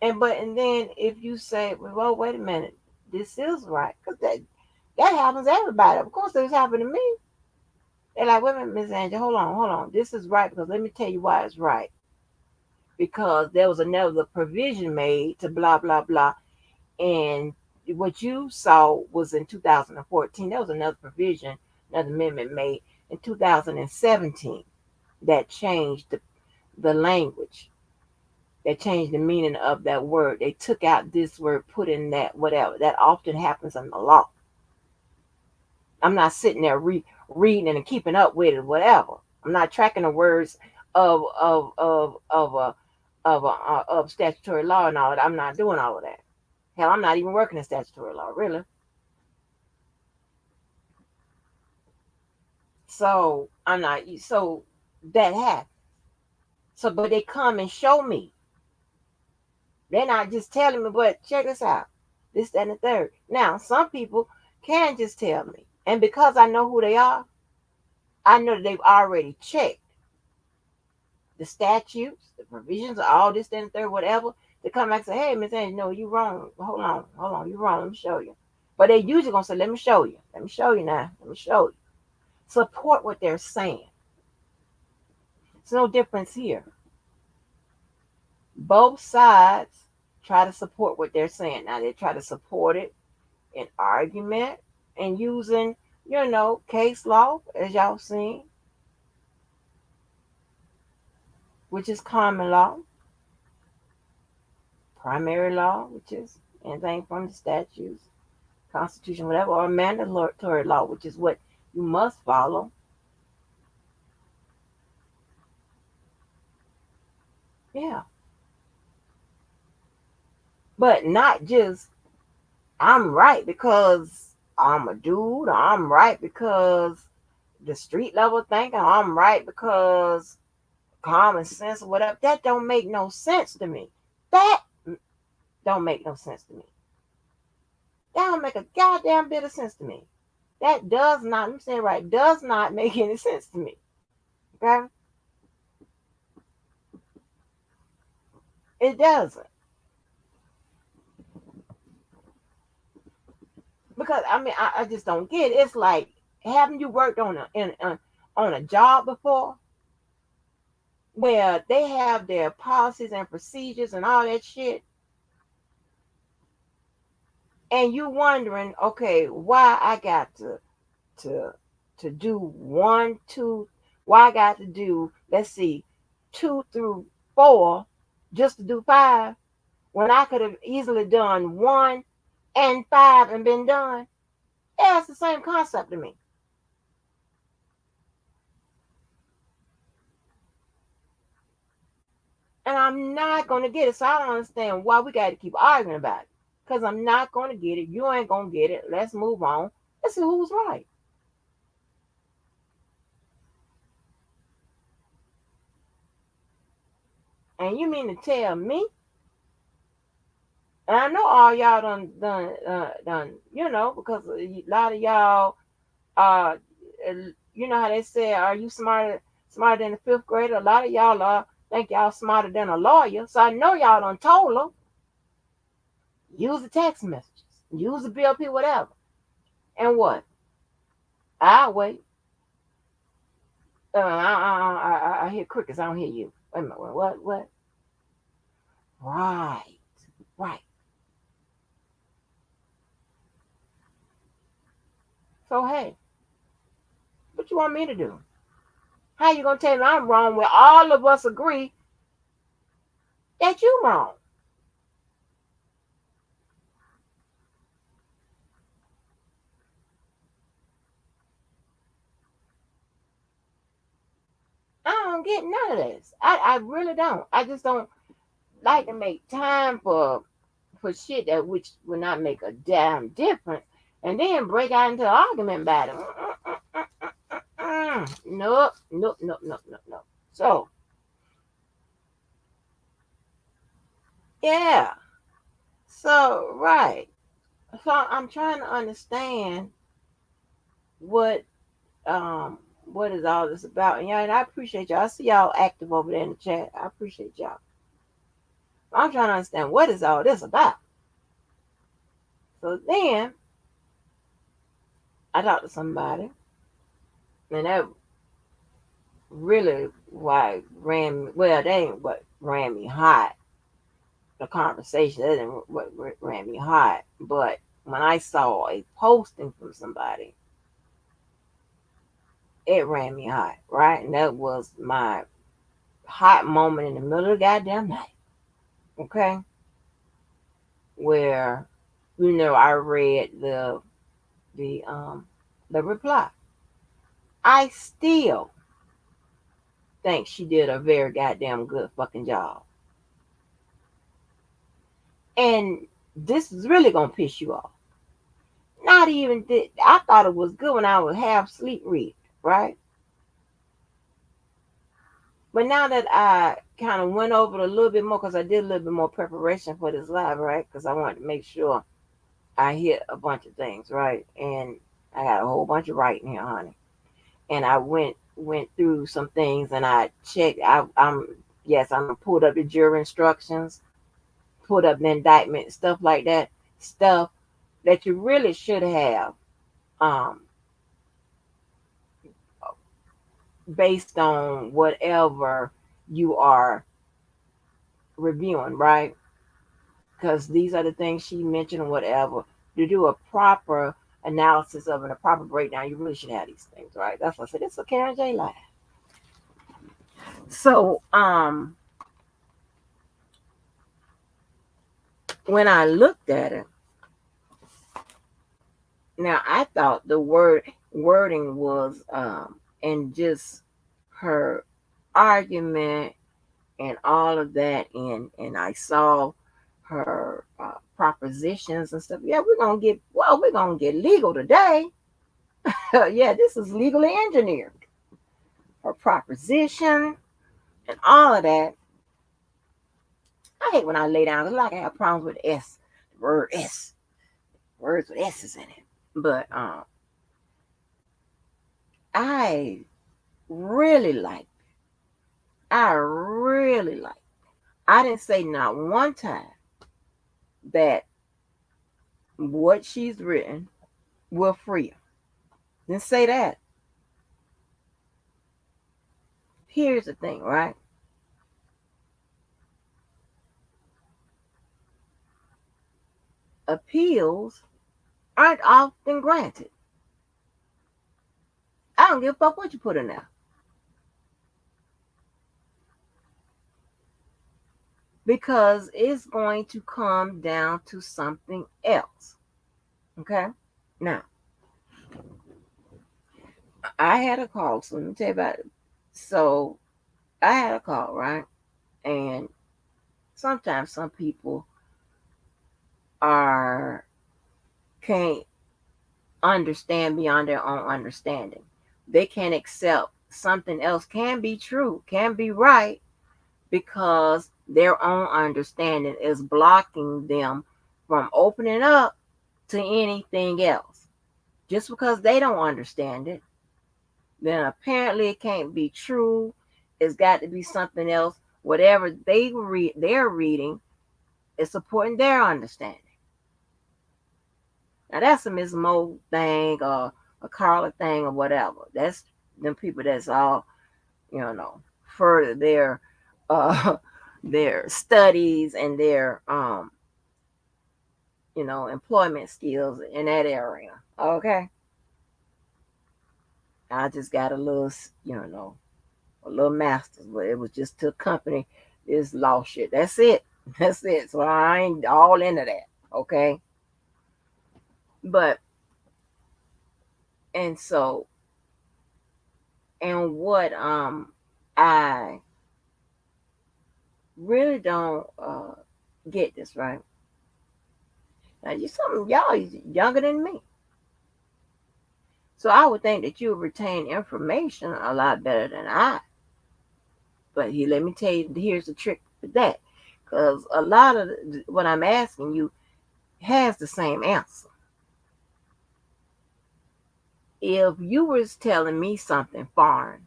And then if you say, well, wait a minute, this is right, because that happens to everybody. Of course, it's happened to me. They're like, wait a minute, Miss Angel, hold on. This is right because let me tell you why it's right. Because there was another provision made to blah blah blah, and what you saw was in 2014. There was another provision, another amendment made in 2017 that changed the language, that changed the meaning of that word. They took out this word, put in that whatever. That often happens in the law. I'm not sitting there reading and keeping up with it, whatever. I'm not tracking the words of statutory law and all that. I'm not doing all of that. Hell, I'm not even working in statutory law, really. So I'm not. So that happens. So, but they come and show me. They're not just telling me, but check this out, this, that, and the third. Now, some people can just tell me, and because I know who they are, I know that they've already checked the statutes, the provisions, all this, that, and the third, whatever, to come back and say, hey, Miss Angie, no, you wrong. Hold on, you wrong. Let me show you. But they usually gonna say, let me show you. Let me show you now. Let me show you. Support what they're saying. There's no difference here. Both sides try to support what they're saying. Now they try to support it in argument and using, case law, as y'all seen, which is common law, primary law, which is anything from the statutes, constitution, whatever, or mandatory law, which is what you must follow. Yeah. But not just I'm right because I'm a dude, or I'm right because the street level thinking, or I'm right because common sense or whatever. That don't make no sense to me. That don't make no sense to me. That don't make a goddamn bit of sense to me. That does not, I'm saying right, does not make any sense to me. Okay? It doesn't. Because I mean I just don't get it. It's like, haven't you worked on a job before where they have their policies and procedures and all that shit, and you wondering, okay, why I got to to do one, two, why I got to do, let's see, 2 through 4 just to do 5 when I could have easily done 1 and 5 and been done. Yeah, it's the same concept to me. And I'm not gonna get it. So I don't understand why we gotta keep arguing about it. Because I'm not gonna get it. You ain't gonna get it. Let's move on. Let's see who's right. And you mean to tell me? And I know all y'all done, because a lot of y'all, uh, you know how they say, are you smarter than a fifth grader? A lot of y'all think y'all smarter than a lawyer. So I know y'all done told them, use the text messages, use the BLP, whatever. And what? I'll wait. I hear crickets. I don't hear you. Wait a minute. What? What? Right. Right. So hey, what you want me to do? How you gonna tell me I'm wrong when all of us agree that you wrong? I don't get none of this. I really don't. I just don't like to make time for shit that which will not make a damn difference, and then break out into an argument about it. Nope, nope, nope, nope, nope, nope. So yeah, so right. So I'm trying to understand what what is all this about. And yeah, and I appreciate y'all. I see y'all active over there in the chat. I appreciate y'all. I'm trying to understand what is all this about. So then I talked to somebody, and that really why ran me, well, they ain't what ran me hot. The conversation, that didn't what ran me hot. But when I saw a posting from somebody, it ran me hot, right? And that was my hot moment in the middle of the goddamn night. Okay? Where, I read the the reply. I still think she did a very goddamn good fucking job. And this is really gonna piss you off. Not even did I thought it was good when I was half sleep read, right? But now that I kind of went over it a little bit more, because I did a little bit more preparation for this live, right? Because I wanted to make sure I hit a bunch of things, right? And I got a whole bunch of writing here, honey. And I went through some things, and I checked. I'm pulled up the jury instructions, put up an indictment, stuff like that, stuff that you really should have um, based on whatever you are reviewing, right? Because these are the things she mentioned, or whatever. To do a proper analysis of it, a proper breakdown, you really should have these things, right? That's what I said. It's a Karen J live. So, when I looked at it, now I thought the wording was and just her argument and all of that, and I saw her propositions and stuff. Yeah, we're gonna get legal today. Yeah, this is legally engineered. Her proposition and all of that. I hate when I lay down. It's like I have problems with S, the word S, words with S's in it. But I really like. I really like. I didn't say not one time that what she's written will free her. Didn't say that. Here's the thing, right? Appeals aren't often granted. I don't give a fuck what you put in there. Because it's going to come down to something else. Okay? Now, I had a call, so let me tell you about it. So, I had a call, right? And sometimes some people are can't understand beyond their own understanding. They can't accept something else can be true, can be right, because their own understanding is blocking them from opening up to anything else. Just because they don't understand it, then apparently it can't be true. It's got to be something else. Whatever they're reading is supporting their understanding. Now that's a Miss Mo thing or a Carla thing or whatever. That's them people that's all, further uh their studies and their employment skills in that area. Okay. I just got a little master's, but it was just to accompany this law shit. That's it. That's it. So I ain't all into that. Okay. But and so and what I really don't get this right. Now you some of y'all is younger than me. So I would think that you would retain information a lot better than I. But let me tell you, here's the trick with that. Because a lot of what I'm asking you has the same answer. If you was telling me something foreign,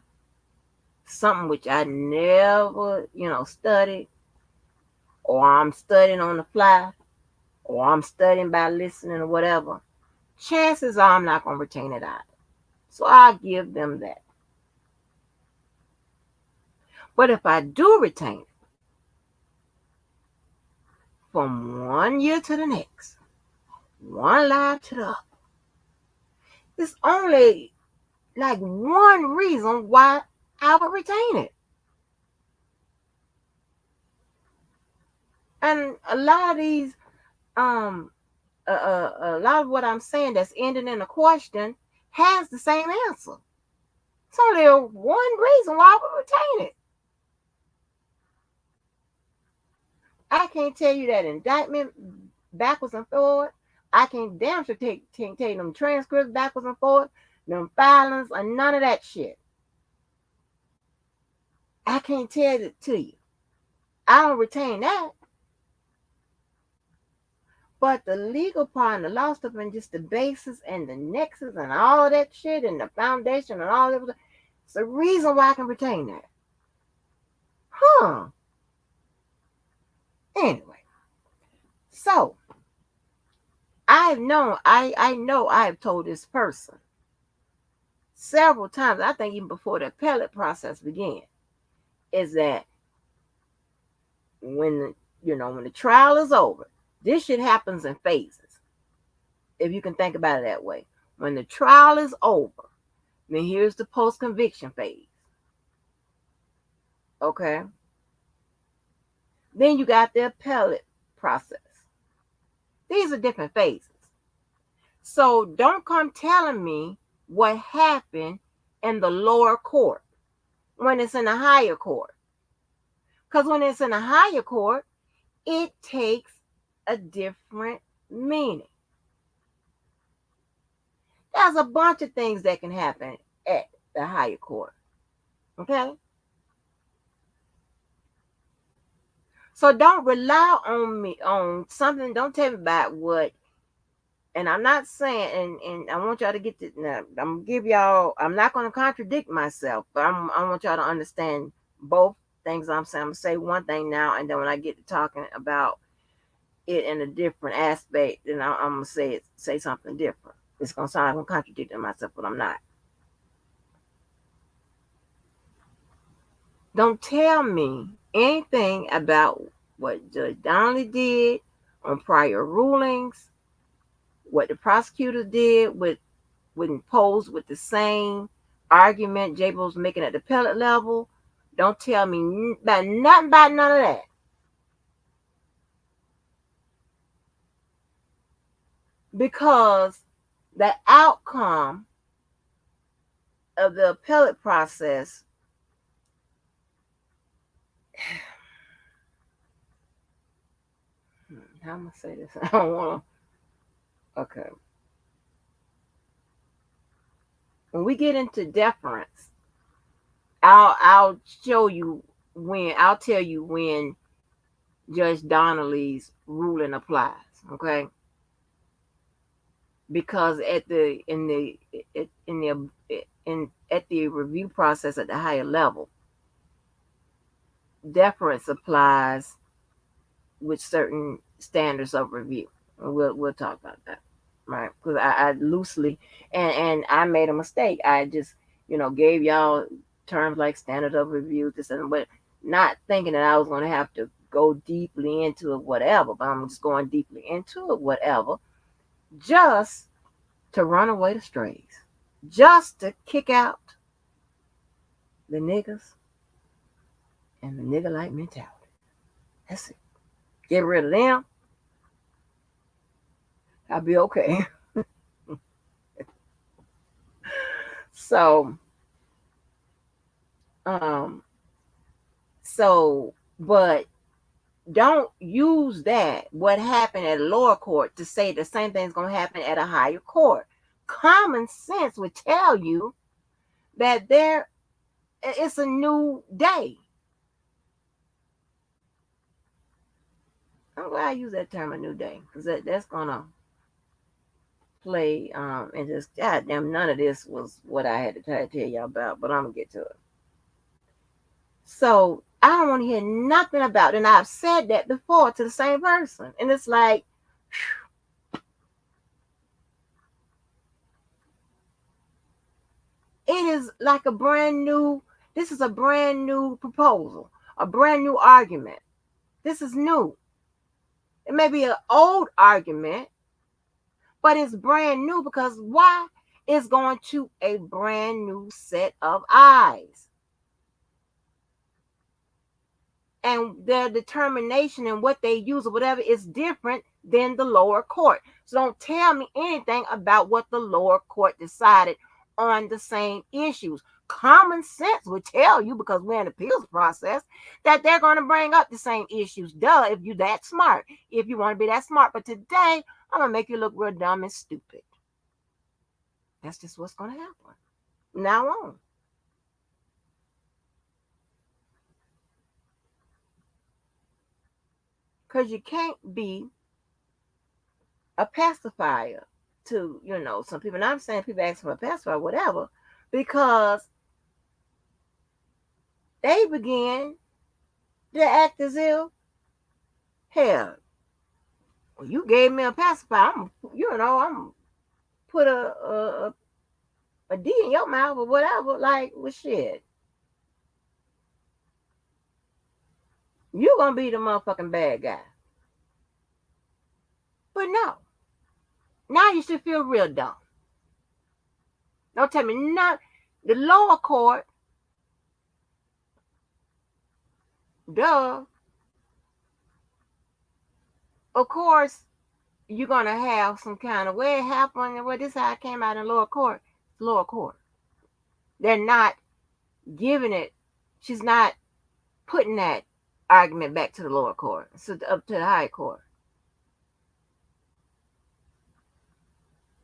something which I never, studied, or I'm studying on the fly, or I'm studying by listening or whatever, chances are I'm not going to retain it either. So I'll give them that. But if I do retain it from 1 year to the next, one life to the other, it's only like one reason why I would retain it. And a lot of these, a lot of what I'm saying that's ending in a question has the same answer. It's only one reason why I would retain it. I can't tell you that indictment backwards and forward. I can't damn sure take them transcripts backwards and forward, them filings, or none of that shit. I can't tell it to you. I don't retain that. But the legal part and the law stuff and just the basis and the nexus and all that shit and the foundation and all that, it's the reason why I can retain that. Huh. Anyway, So I know I have told this person several times, I think even before the appellate process began, is that when when the trial is over, this shit happens in phases. If you can think about it that way. When the trial is over, then here's the post conviction phase. Okay. Then you got the appellate process. These are different phases. So don't come telling me what happened in the lower court when it's in the higher court. Because when it's in the higher court, it takes a different meaning. There's a bunch of things that can happen at the higher court. Okay? So don't rely on me on something. Don't tell me about what. And I'm not saying, and I want y'all to get this. Now, I'm gonna give y'all. I'm not gonna contradict myself, but I want y'all to understand both things I'm saying. I'm gonna say one thing now, and then when I get to talking about it in a different aspect, then I'm gonna say something different. It's gonna sound like I'm contradicting myself, but I'm not. Don't tell me anything about what Judge Donnelly did on prior rulings, what the prosecutor did with when posed with the same argument Jay was making at the appellate level. Don't tell me about nothing about none of that. Because the outcome of the appellate process, how am I say this? I don't want to. Okay. When we get into deference, I'll show you when. I'll tell you when Judge Donnelly's ruling applies. Okay. Because at the at the review process at the higher level, deference applies with certain standards of review. And we'll talk about that, right? Because I loosely and I made a mistake. I just gave y'all terms like standard of review, this and but not thinking that I was going to have to go deeply into it, whatever. But I'm just going deeply into it, whatever, just to run away the strays, just to kick out the niggas and the nigga like mentality. That's it. Get rid of them. I'll be okay. So, um, but don't use that what happened at a lower court to say the same thing's gonna happen at a higher court. Common sense would tell you that it's a new day. I'm glad I use that term, a new day, because that's gonna play and just goddamn none of this was what I had to tell y'all about, but I'm gonna get to it. So I don't want to hear nothing about it. And I've said that before to the same person. And it's like, it is like this is a brand new proposal, a brand new argument. This is new. It may be an old argument, but it's brand new because why? It's going to a brand new set of eyes. And their determination and what they use or whatever is different than the lower court. So don't tell me anything about what the lower court decided on the same issues. Common sense would tell you, because we're in the appeals process, that they're going to bring up the same issues. Duh, if you're that smart, if you want to be that smart. But today, I'm going to make you look real dumb and stupid. That's just what's going to happen. Now on. Because you can't be a pacifier to some people. And I'm saying people ask for a pacifier, whatever, because they begin to act as if, hell, Well, you gave me a pacifier. I'm put a D in your mouth or whatever. Like, well, shit, you gonna be the motherfucking bad guy. But no, now you should feel real dumb. Don't tell me not the lower court, duh. Of course, you're gonna have some kind of way it happened. Well, this is how it came out in lower court. Lower court. They're not giving it. She's not putting that argument back to the lower court, so up to the high court.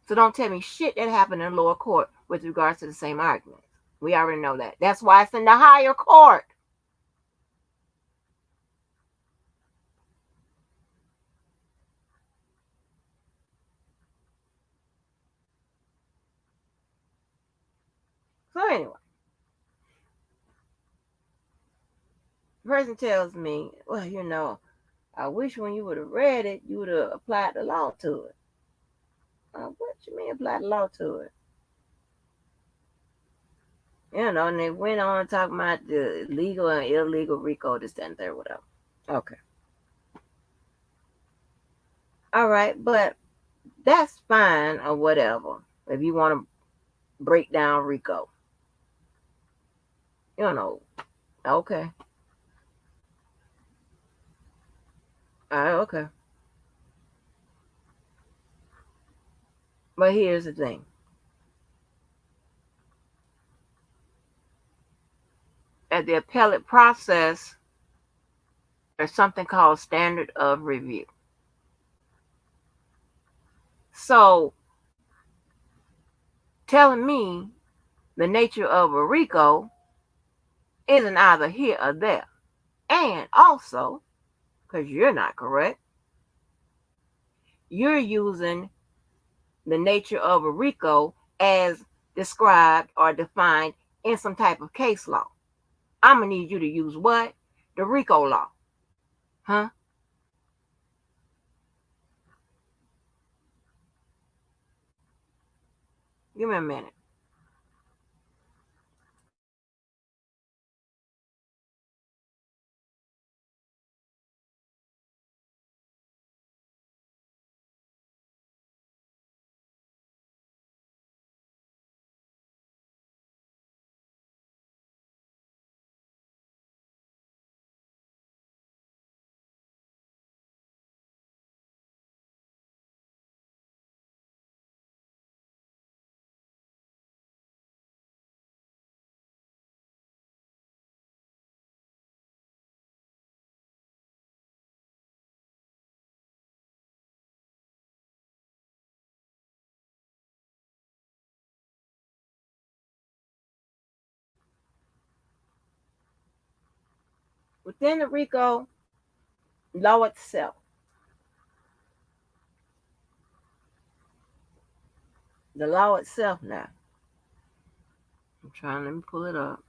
So don't tell me shit that happened in the lower court with regards to the same argument. We already know that. That's why it's in the higher court. So anyway, the person tells me, well, I wish when you would have read it, you would have applied the law to it. What you mean apply the law to it? And they went on talking about the legal and illegal RICO, this, that, and there, whatever. Okay. All right, but that's fine or whatever. If you want to break down RICO. Okay. All right, okay. But here's the thing. At the appellate process, there's something called standard of review. So, telling me the nature of a RICO isn't either here or there. And also, because you're not correct, you're using the nature of a RICO as described or defined in some type of case law. I'm going to need you to use what? The RICO law. Huh? Give me a minute. Within the RICO law itself, the law itself now, let me pull it up.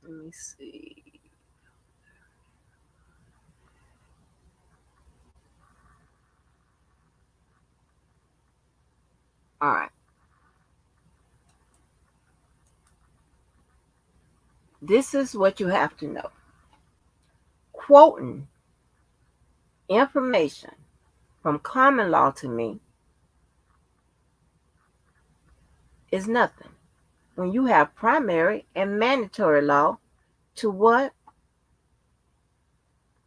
Let me see. All right. This is what you have to know. Quoting information from common law to me is nothing. When you have primary and mandatory law to what?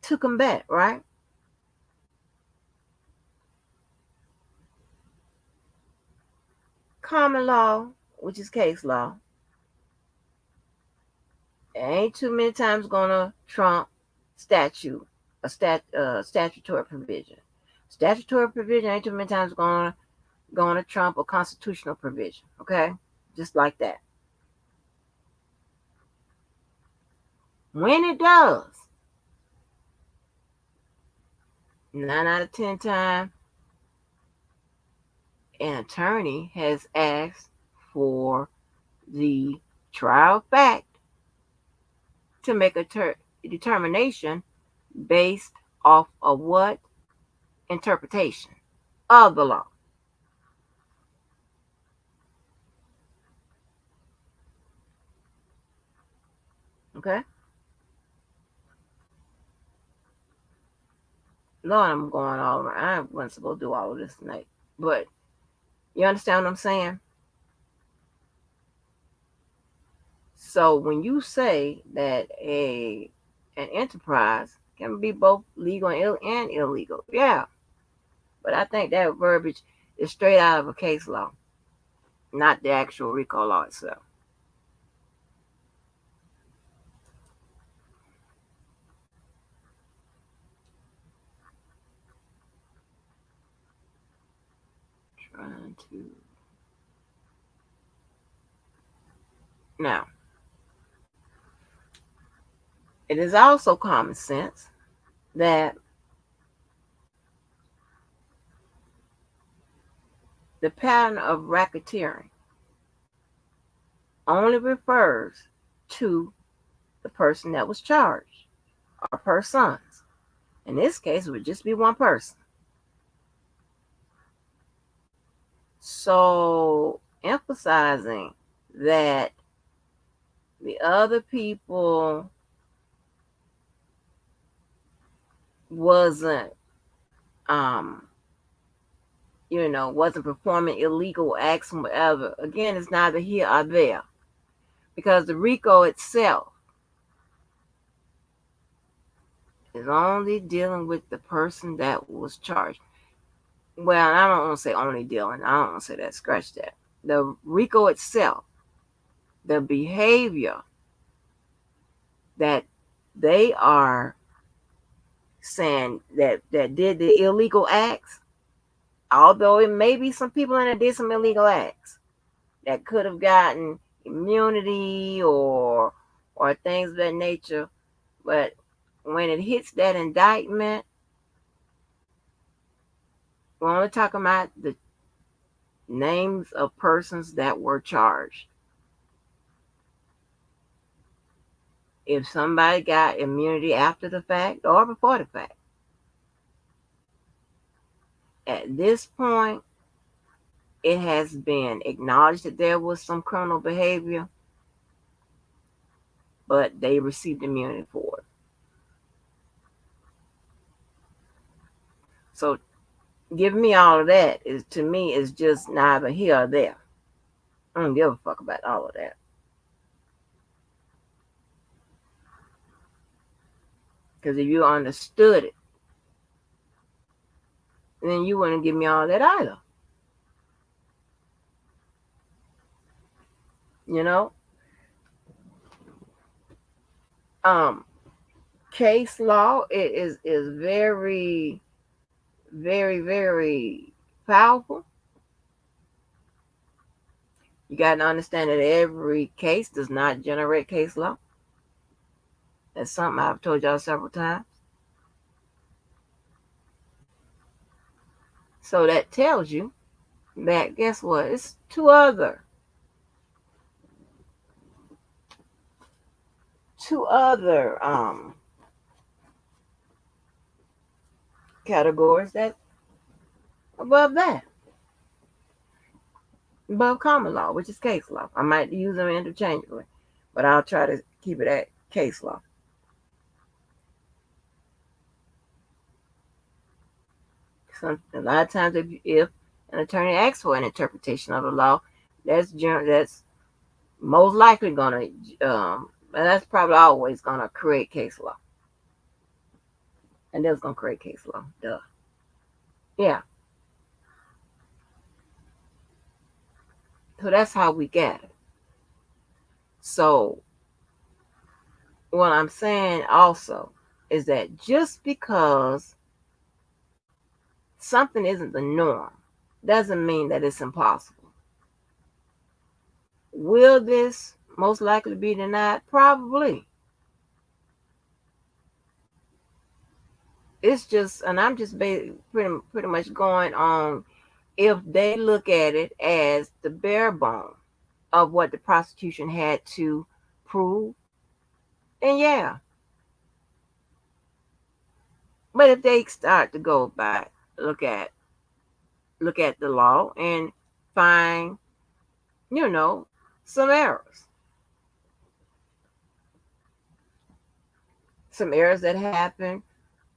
To combat, right? Common law, which is case law, ain't too many times gonna trump statutory provision. Statutory provision ain't too many times gonna going to trump a constitutional provision. Okay, just like that. When it does, 9 out of 10 times, an attorney has asked for the trial fact to make a determination based off of what? Interpretation of the law. Okay? Lord, I'm going all around. I wasn't supposed to do all of this tonight. But you understand what I'm saying? So when you say that an enterprise can be both legal and illegal, yeah. But I think that verbiage is straight out of a case law, not the actual RICO law itself. Trying to now, it is also common sense that the pattern of racketeering only refers to the person that was charged or persons. In this case, it would just be one person. So, emphasizing that the other people wasn't, um, wasn't performing illegal acts and whatever. Again, it's neither here or there because the RICO itself is only dealing with the person that was charged. Well, I don't want to say only dealing. I don't want to say that. Scratch that. The RICO itself, the behavior that they are saying that did the illegal acts, although it may be some people in there did some illegal acts that could have gotten immunity or things of that nature, but when it hits that indictment, we're only talking about the names of persons that were charged. If somebody got immunity after the fact or before the fact, at this point, it has been acknowledged that there was some criminal behavior, but they received immunity for it. So giving me all of that is, to me, is just neither here or there. I don't give a fuck about all of that. Because if you understood it, then you wouldn't give me all that either. You know? Case law is very, very, very powerful. You got to understand that every case does not generate case law. That's something I've told y'all several times. So that tells you that, guess what? It's two other categories that above that, above common law, which is case law. I might use them interchangeably, but I'll try to keep it at case law. So a lot of times, if an attorney asks for an interpretation of the law, that's most likely gonna, and that's probably always gonna create case law, and that's gonna create case law. Duh. Yeah. So that's how we get it. So what I'm saying also is that just because something isn't the norm doesn't mean that it's impossible. Will this most likely be denied? Probably. It's just, and I'm just pretty much going on if they look at it as the bare bone of what the prosecution had to prove, then yeah. But if they start to go back, look at look at the law and find, you know, some errors, some errors that happen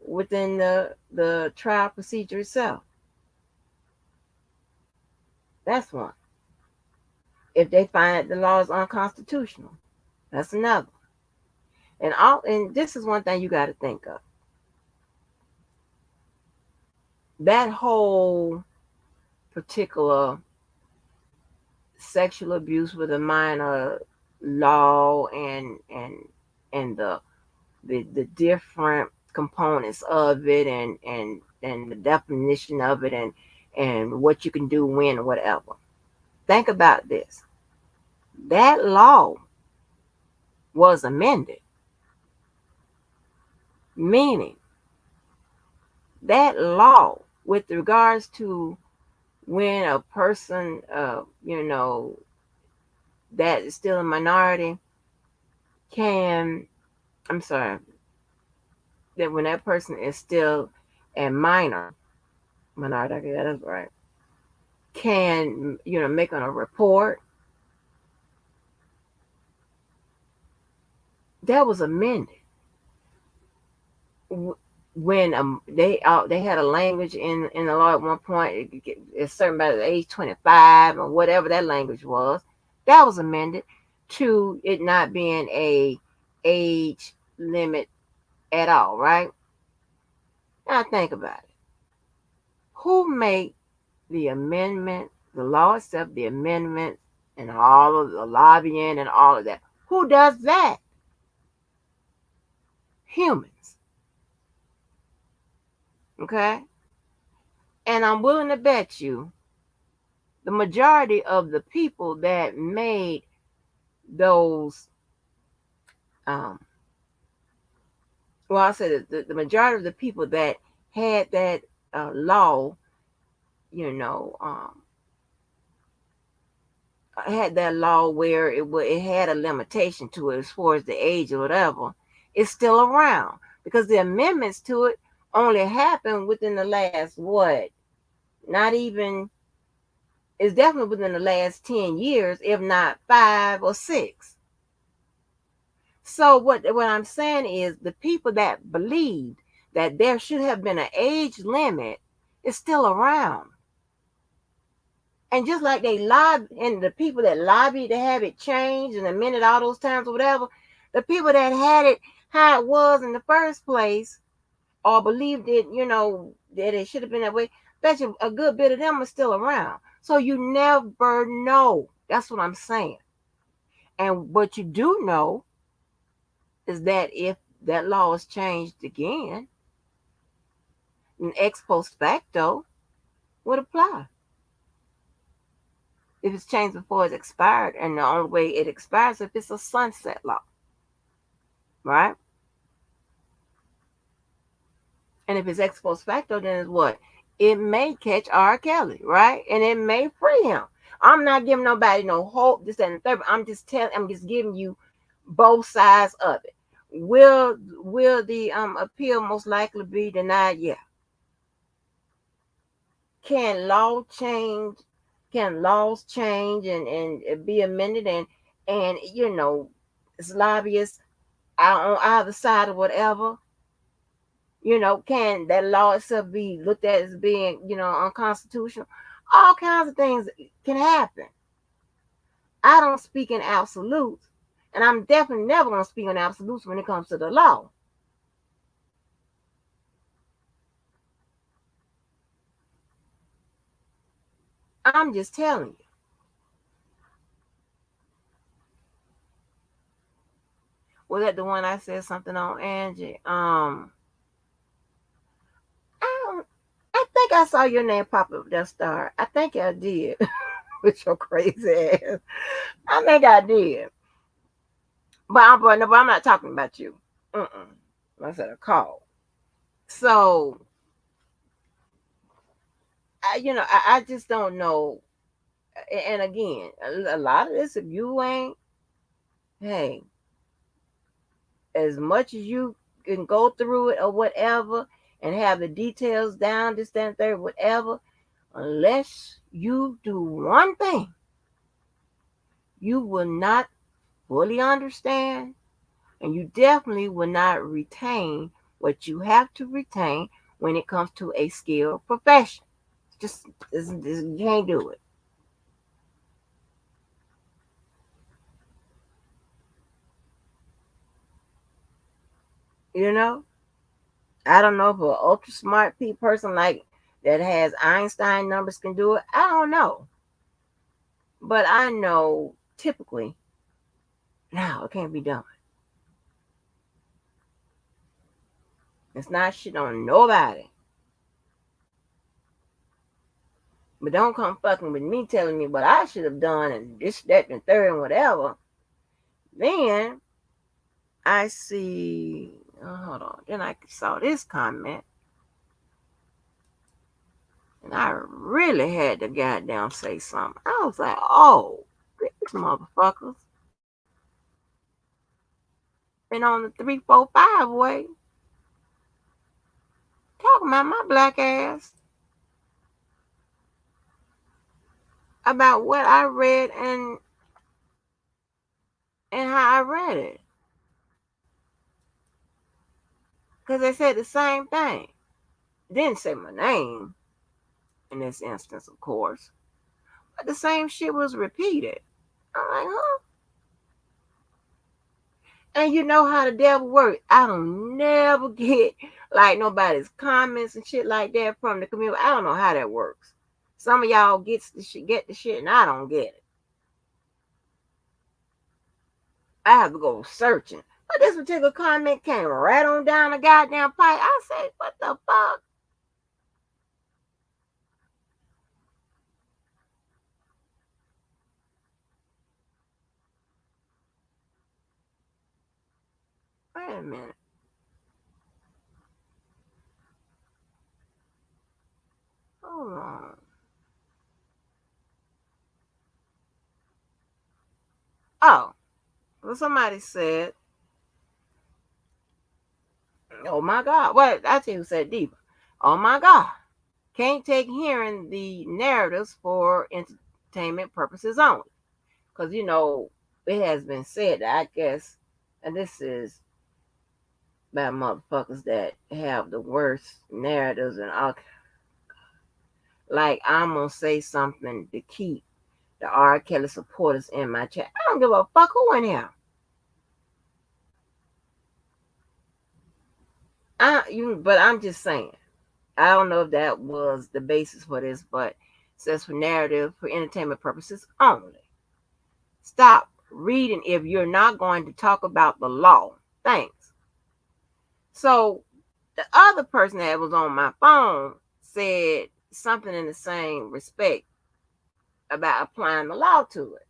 within the trial procedure itself. That's one. If they find the law is unconstitutional, that's another. And this is one thing you got to think of. That whole particular sexual abuse with a minor law and the different components of it and the definition of it and what you can do when or whatever. Think about this. That law was amended, meaning that law with regards to when a person, that is still a minority can, I'm sorry, that when that person is still a minority, okay, that is right, can, make on a report, that was amended. When they had a language in the law at one point, it's certain by the age 25 or whatever that language was, that was amended to it not being a age limit at all, right? Now think about it. Who made the amendment, the law itself, the amendment, and all of the lobbying and all of that? Who does that? Humans. Okay? And I'm willing to bet you the majority of the people that made those, um, well, I said the majority of the people that had that law, you know, had that law where it had a limitation to it as far as the age or whatever, it's still around because the amendments to it only happened within the last what? Not even, it's definitely within the last 10 years, if not 5 or 6. So what I'm saying is the people that believed that there should have been an age limit is still around. And just like they lobby, and the people that lobbied to have it changed and amended all those times or whatever, the people that had it how it was in the first place or believed it, that it should have been that way, bet you a good bit of them are still around. So you never know. That's what I'm saying. And what you do know is that if that law is changed again, an ex post facto would apply. If it's changed before it's expired, and the only way it expires if it's a sunset law, right? And if it's ex post facto, then it's what? It may catch R. Kelly, right? And it may free him. I'm not giving nobody no hope, this, that, and the third. I'm just giving you both sides of it. Will the appeal most likely be denied? Yeah. Can law change? Can laws change and be amended and as lobbyists out on either side or whatever? Can that law itself be looked at as being, unconstitutional? All kinds of things can happen. I don't speak in absolutes, and I'm definitely never going to speak in absolutes when it comes to the law. I'm just telling you. Was that the one I said something on, Angie? I don't. I think I saw your name pop up there, Star. I think I did. With your crazy ass. I think I did. But no, but I'm not talking about you. Mm-mm. I said a call. So, I just don't know. And again, a lot of this, if you ain't, hey, as much as you can go through it or whatever and have the details down, this, that, and third, whatever, unless you do one thing, you will not fully understand and you definitely will not retain what you have to retain when it comes to a skilled profession. Just you can't do it. You know, I don't know if an ultra smart person like that has Einstein numbers can do it. I don't know, but I know typically no, it can't be done. It's not shit on nobody. But don't come fucking with me telling me what I should have done and this, that, and third, and whatever. Then I see. Oh, hold on. Then I saw this comment, and I really had to goddamn say something. I was like, "Oh, these motherfuckers!" And on the 345 way, talking about my black ass about what I read and how I read it, because they said the same thing. Didn't say my name in this instance, of course, but the same shit was repeated. I'm like, huh? And you know how the devil works. I don't never get like nobody's comments and shit like that from the community. I don't know how that works. Some of y'all get the shit, and I don't get it. I have to go searching. But this particular comment came right on down the goddamn pipe. I said, what the fuck? Wait a minute. Hold on. Oh, well, somebody said, oh my God. Well, I tell you who said deeper. Oh my God. Can't take hearing the narratives for entertainment purposes only. Because, it has been said that I guess, and this is by motherfuckers that have the worst narratives and all. Like, I'm going to say something to keep the R. Kelly supporters in my chat. I don't give a fuck who in here. But I'm just saying. I don't know if that was the basis for this, but it says for narrative for entertainment purposes only. Stop reading if you're not going to talk about the law. Thanks. So the other person that was on my phone said something in the same respect about applying the law to it.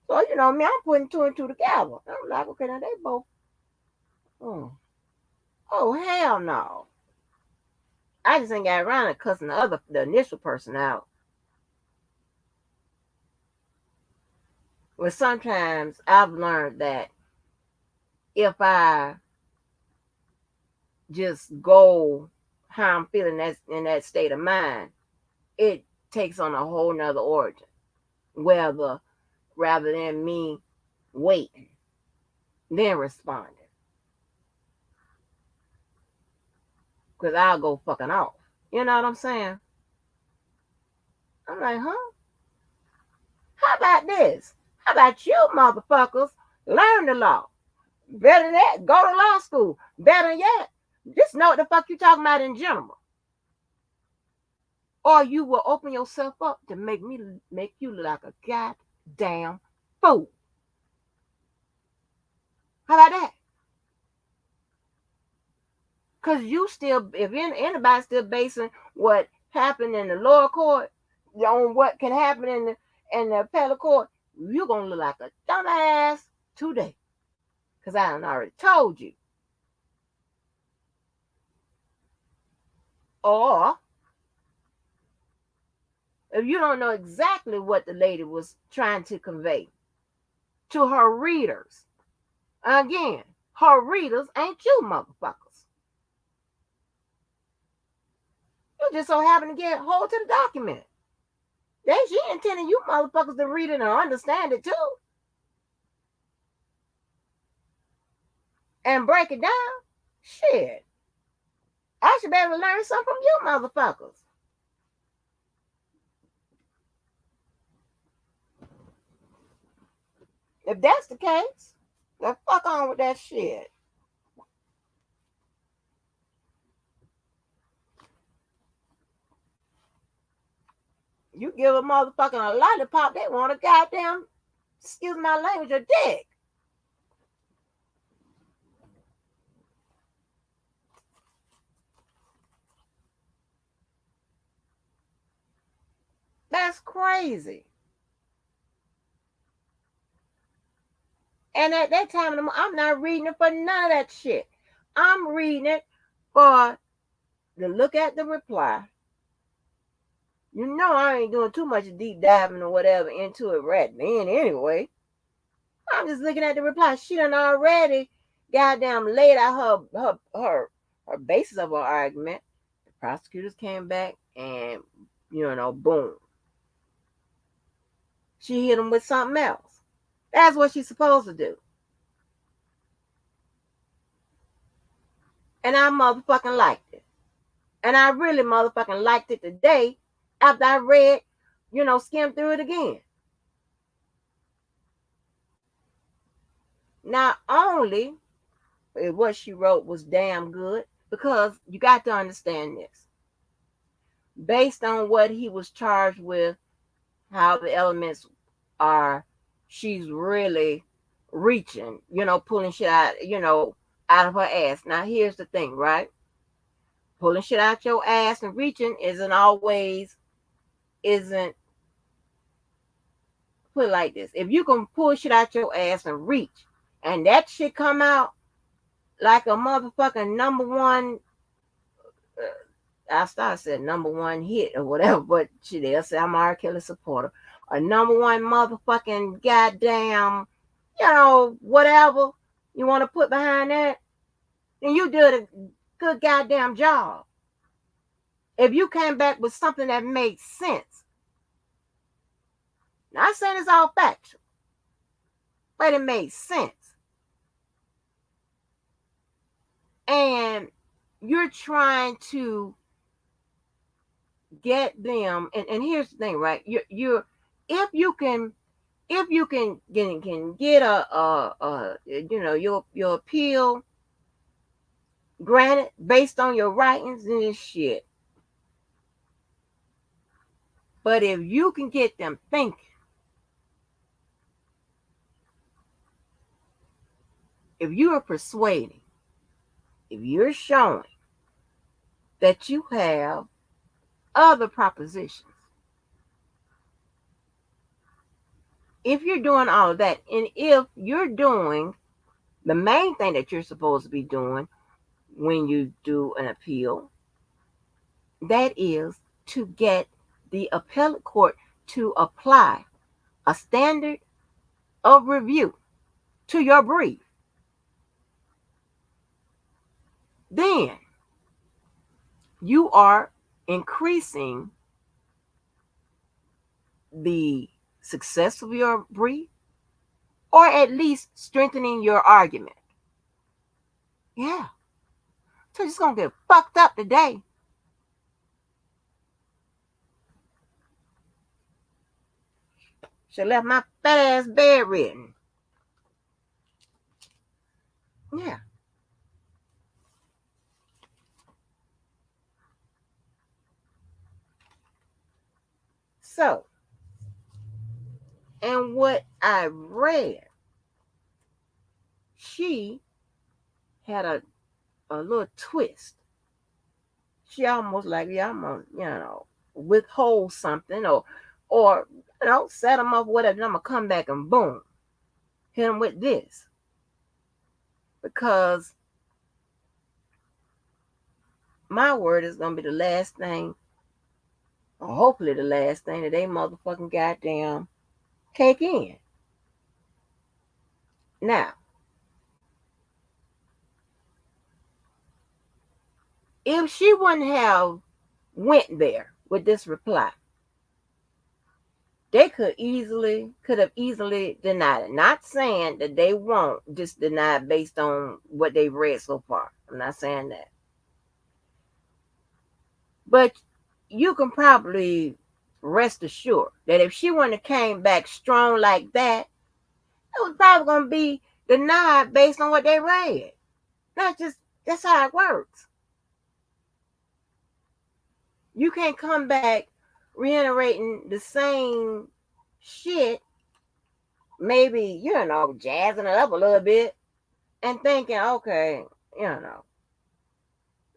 So, me, I'm putting two and two together. I'm like, okay, now they both, oh, oh hell no. I just ain't got around to cussing the initial person out. Well, sometimes I've learned that if I just go how I'm feeling in that state of mind, it takes on a whole nother origin. Whether rather than me waiting, then responding. Because I'll go fucking off. You know what I'm saying? I'm like, huh? How about this? How about you motherfuckers learn the law? Better than that, go to law school. Better yet, just know what the fuck you talking about in general. Or you will open yourself up to make you look like a goddamn fool. How about that? Because you still, if anybody's still basing what happen in the lower court, on what can happen in the appellate court, you're gonna look like a dumbass today. Cause I done already told you. Or if you don't know exactly what the lady was trying to convey to her readers, again, her readers ain't you motherfuckers. You just so happen to get hold to the document. She intending you motherfuckers to read it and understand it too. And break it down. Shit. I should be able to learn something from you motherfuckers. If that's the case, then fuck on with that shit. You give a motherfucking a lollipop, they want a goddamn, excuse my language, a dick. That's crazy. And at that time, I'm not reading it for none of that shit. I'm reading it for to look at the reply. You know I ain't doing too much deep diving or whatever into it right then anyway. I'm just looking at the reply. She done already goddamn laid out her basis of her argument. The prosecutors came back and, boom. She hit him with something else. That's what she's supposed to do. And I motherfucking liked it. And I really motherfucking liked it today after I read, skimmed through it again. Not only what she wrote was damn good, because you got to understand this. Based on what he was charged with, how the elements are, she's really reaching, pulling shit out, out of her ass. Now, here's the thing, right? Pulling shit out your ass and reaching isn't put it like this. If you can pull shit out your ass and reach, and that shit come out like a motherfucking number one, I started saying number one hit or whatever, but shit, they'll say I'm R. Kelly supporter. A number one motherfucking goddamn, whatever you want to put behind that, then you did a good goddamn job. If you came back with something that made sense, not saying it's all factual, but it made sense. And you're trying to get them, and here's the thing, right? You're if you can get your appeal granted based on your writings and this shit. But if you can get them thinking, if you are persuading, if you're showing that you have other propositions, if you're doing all of that, and if you're doing the main thing that you're supposed to be doing when you do an appeal, that is to get the appellate court to apply a standard of review to your brief, then you are increasing the success of your brief, or at least strengthening your argument. Yeah. So just gonna get fucked up today. Should left my fat ass bedridden. Yeah. So, and what I read, she had a little twist. She almost like, yeah, I'm gonna, withhold something or set them up, whatever. And I'm gonna come back and boom, hit them with this because my word is gonna be the last thing, or hopefully the last thing that they motherfucking goddamn take in. Now, if she wouldn't have went there with this reply, they could have easily denied it. Not saying that they won't just deny it based on what they've read so far. I'm not saying that. But you can probably rest assured that if she wouldn't have came back strong like that, it was probably gonna be denied based on what they read. Not just that's how it works. You can't come back reiterating the same shit, maybe, jazzing it up a little bit and thinking, okay, you know.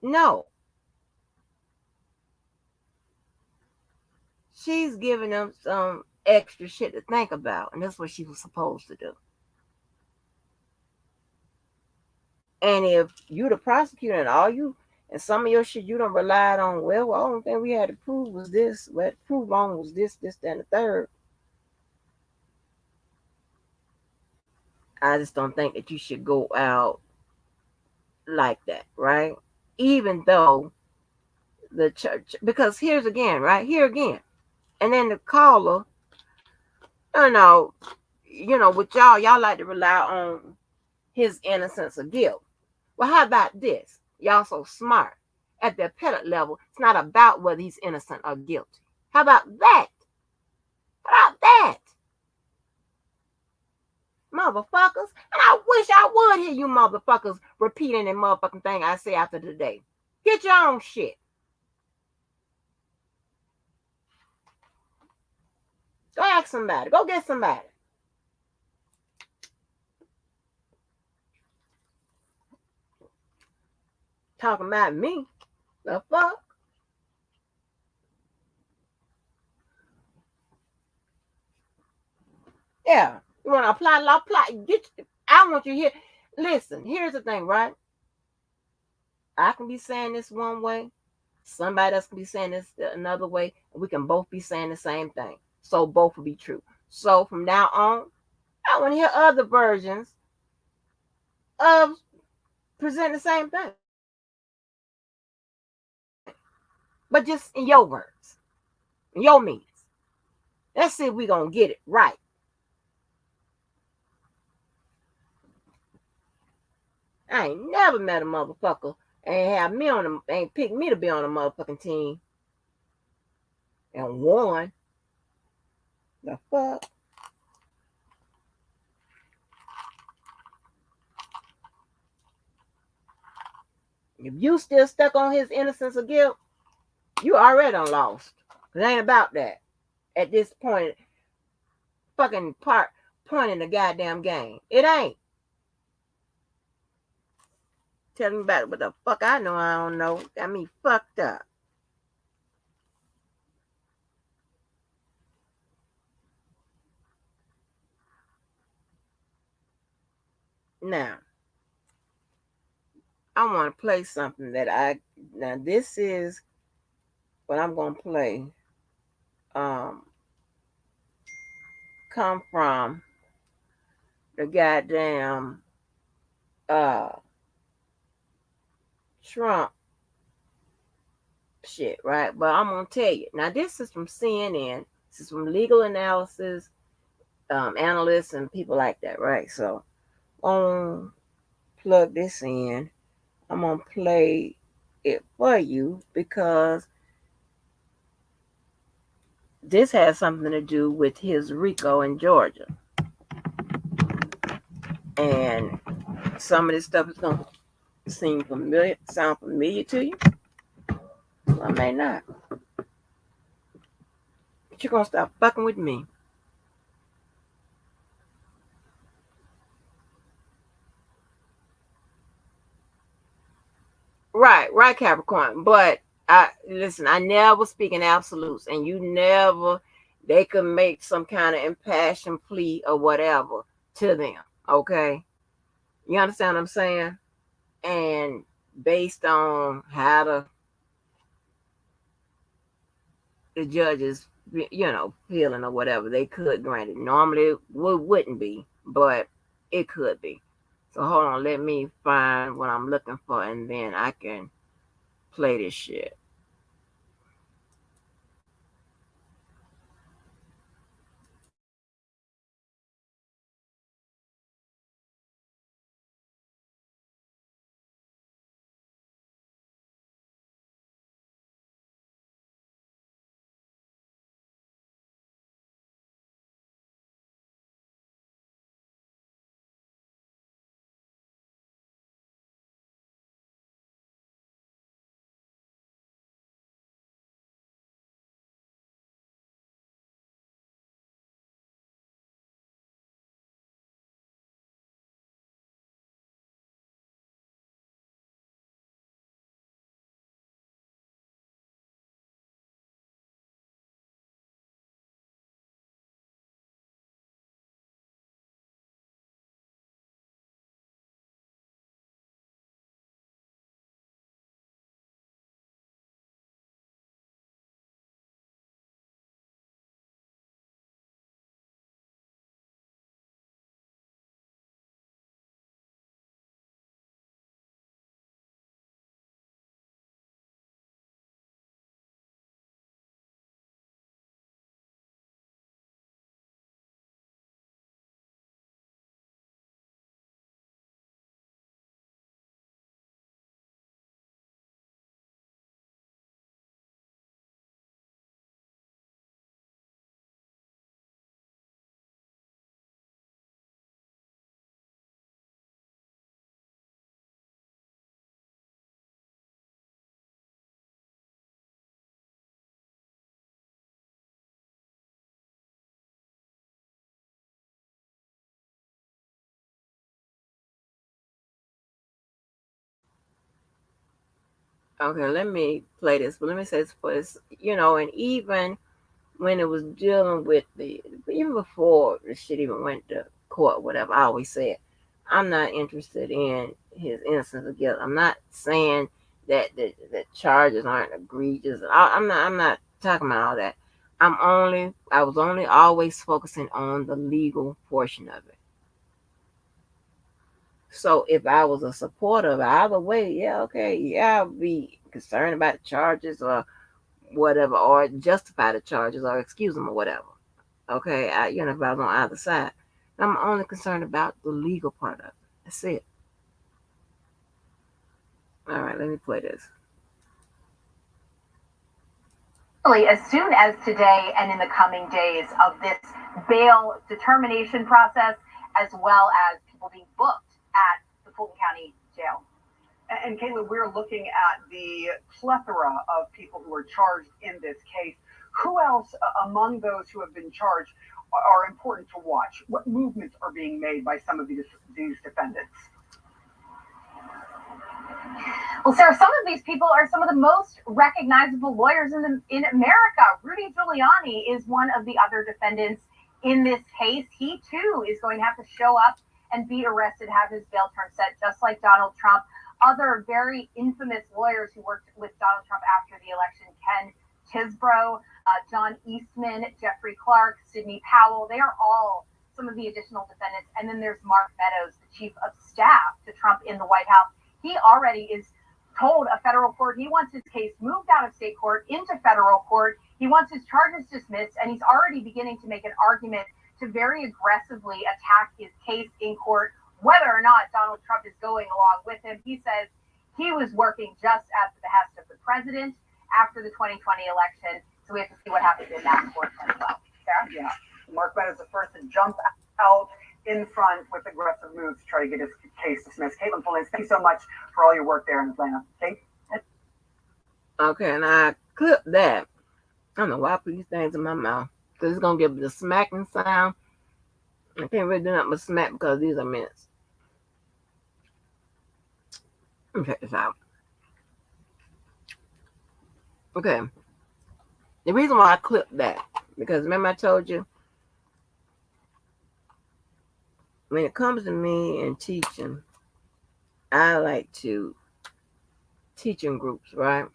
No. She's giving them some extra shit to think about, and that's what she was supposed to do. And if you the prosecutor and some of your shit you don't relied on, well, the only thing we had to prove was this. What proved wrong was this, that, and the third. I just don't think that you should go out like that, right? Even though the church, because here's again, right? Here again. And then the caller, you know, with y'all like to rely on his innocence or guilt. Well, how about this? Y'all so smart. At the appellate level, it's not about whether he's innocent or guilty. How about that? How about that? Motherfuckers. And I wish I would hear you motherfuckers repeating the motherfucking thing I say after today. Get your own shit. Go ask somebody. Go get somebody. Talking about me. The fuck? Yeah. You want to apply law? I want you here. Listen, here's the thing, right? I can be saying this one way. Somebody else can be saying this another way. And we can both be saying the same thing. So both will be true. So from now on, I want to hear other versions of presenting the same thing. But just in your words, in your means. Let's see if we're going to get it right. I ain't never met a motherfucker ain't picked me to be on a motherfucking team and won. The fuck? If you still stuck on his innocence or guilt, you already done lost. It ain't about that. At this point, point in the goddamn game. It ain't. Tell me about it. What the fuck I know I don't know. Got me fucked up. Now, I want to play something now this is what I'm going to play. Um, come from the goddamn uh Trump shit, right? But I'm gonna tell you. Now this is from CNN. This is from legal analysis, analysts and people like that, right? So I'm plug this in. I'm gonna play it for you because this has something to do with his RICO in Georgia. And some of this stuff is gonna sound familiar to you. I may not. But you're gonna stop fucking with me. Right, Capricorn. But I listen. I never speak in absolutes, and you never. They could make some kind of impassioned plea or whatever to them. Okay, you understand what I'm saying? And based on how the judges, feeling or whatever, they could grant it. Normally, it wouldn't be, but it could be. So hold on, let me find what I'm looking for, and then I can play this shit. Okay, let me play this, but let me say this for this, and even when it was dealing with even before the shit even went to court, whatever, I always said, I'm not interested in his innocence or guilt. I'm not saying that the charges aren't egregious. I'm not talking about all that. I was only always focusing on the legal portion of it. So if I was a supporter of either way, yeah, okay, yeah, I'll be concerned about the charges or whatever, or justify the charges or excuse them or whatever. Okay, if I was on either side, I'm only concerned about the legal part of it. That's it. All right, let me play this. Really, as soon as today and in the coming days of this bail determination process, as well as people being booked at the Fulton County Jail. And Kayla, we're looking at the plethora of people who are charged in this case. Who else among those who have been charged are important to watch? What movements are being made by some of these defendants? Well, Sarah, some of these people are some of the most recognizable lawyers in America. Rudy Giuliani is one of the other defendants in this case. He too is going to have to show up and be arrested, have his bail term set, just like Donald Trump. Other very infamous lawyers who worked with Donald Trump after the election, Ken Tisbro, John Eastman, Jeffrey Clark, Sidney Powell, they are all some of the additional defendants. And then there's Mark Meadows, the chief of staff to Trump in the White House. He already is told a federal court he wants his case moved out of state court into federal court. He wants his charges dismissed, and he's already beginning to make an argument to very aggressively attack his case in court, whether or not Donald Trump is going along with him. He says he was working just at the behest of the president after the 2020 election. So we have to see what happens in that court as well. Sarah? Yeah. Mark Meadows is the first to jump out in front with aggressive moves to try to get his case dismissed. Caitlin Pullins, thank you so much for all your work there in Atlanta. Kate? Okay, and I clip that. I don't know why I put these things in my mouth. Because it's going to give the smacking sound. I can't really do nothing but smack because these are mints. Let me check this out. Okay, the reason why I clipped that, because remember I told you, when it comes to me and teaching, I like to teach in groups, right?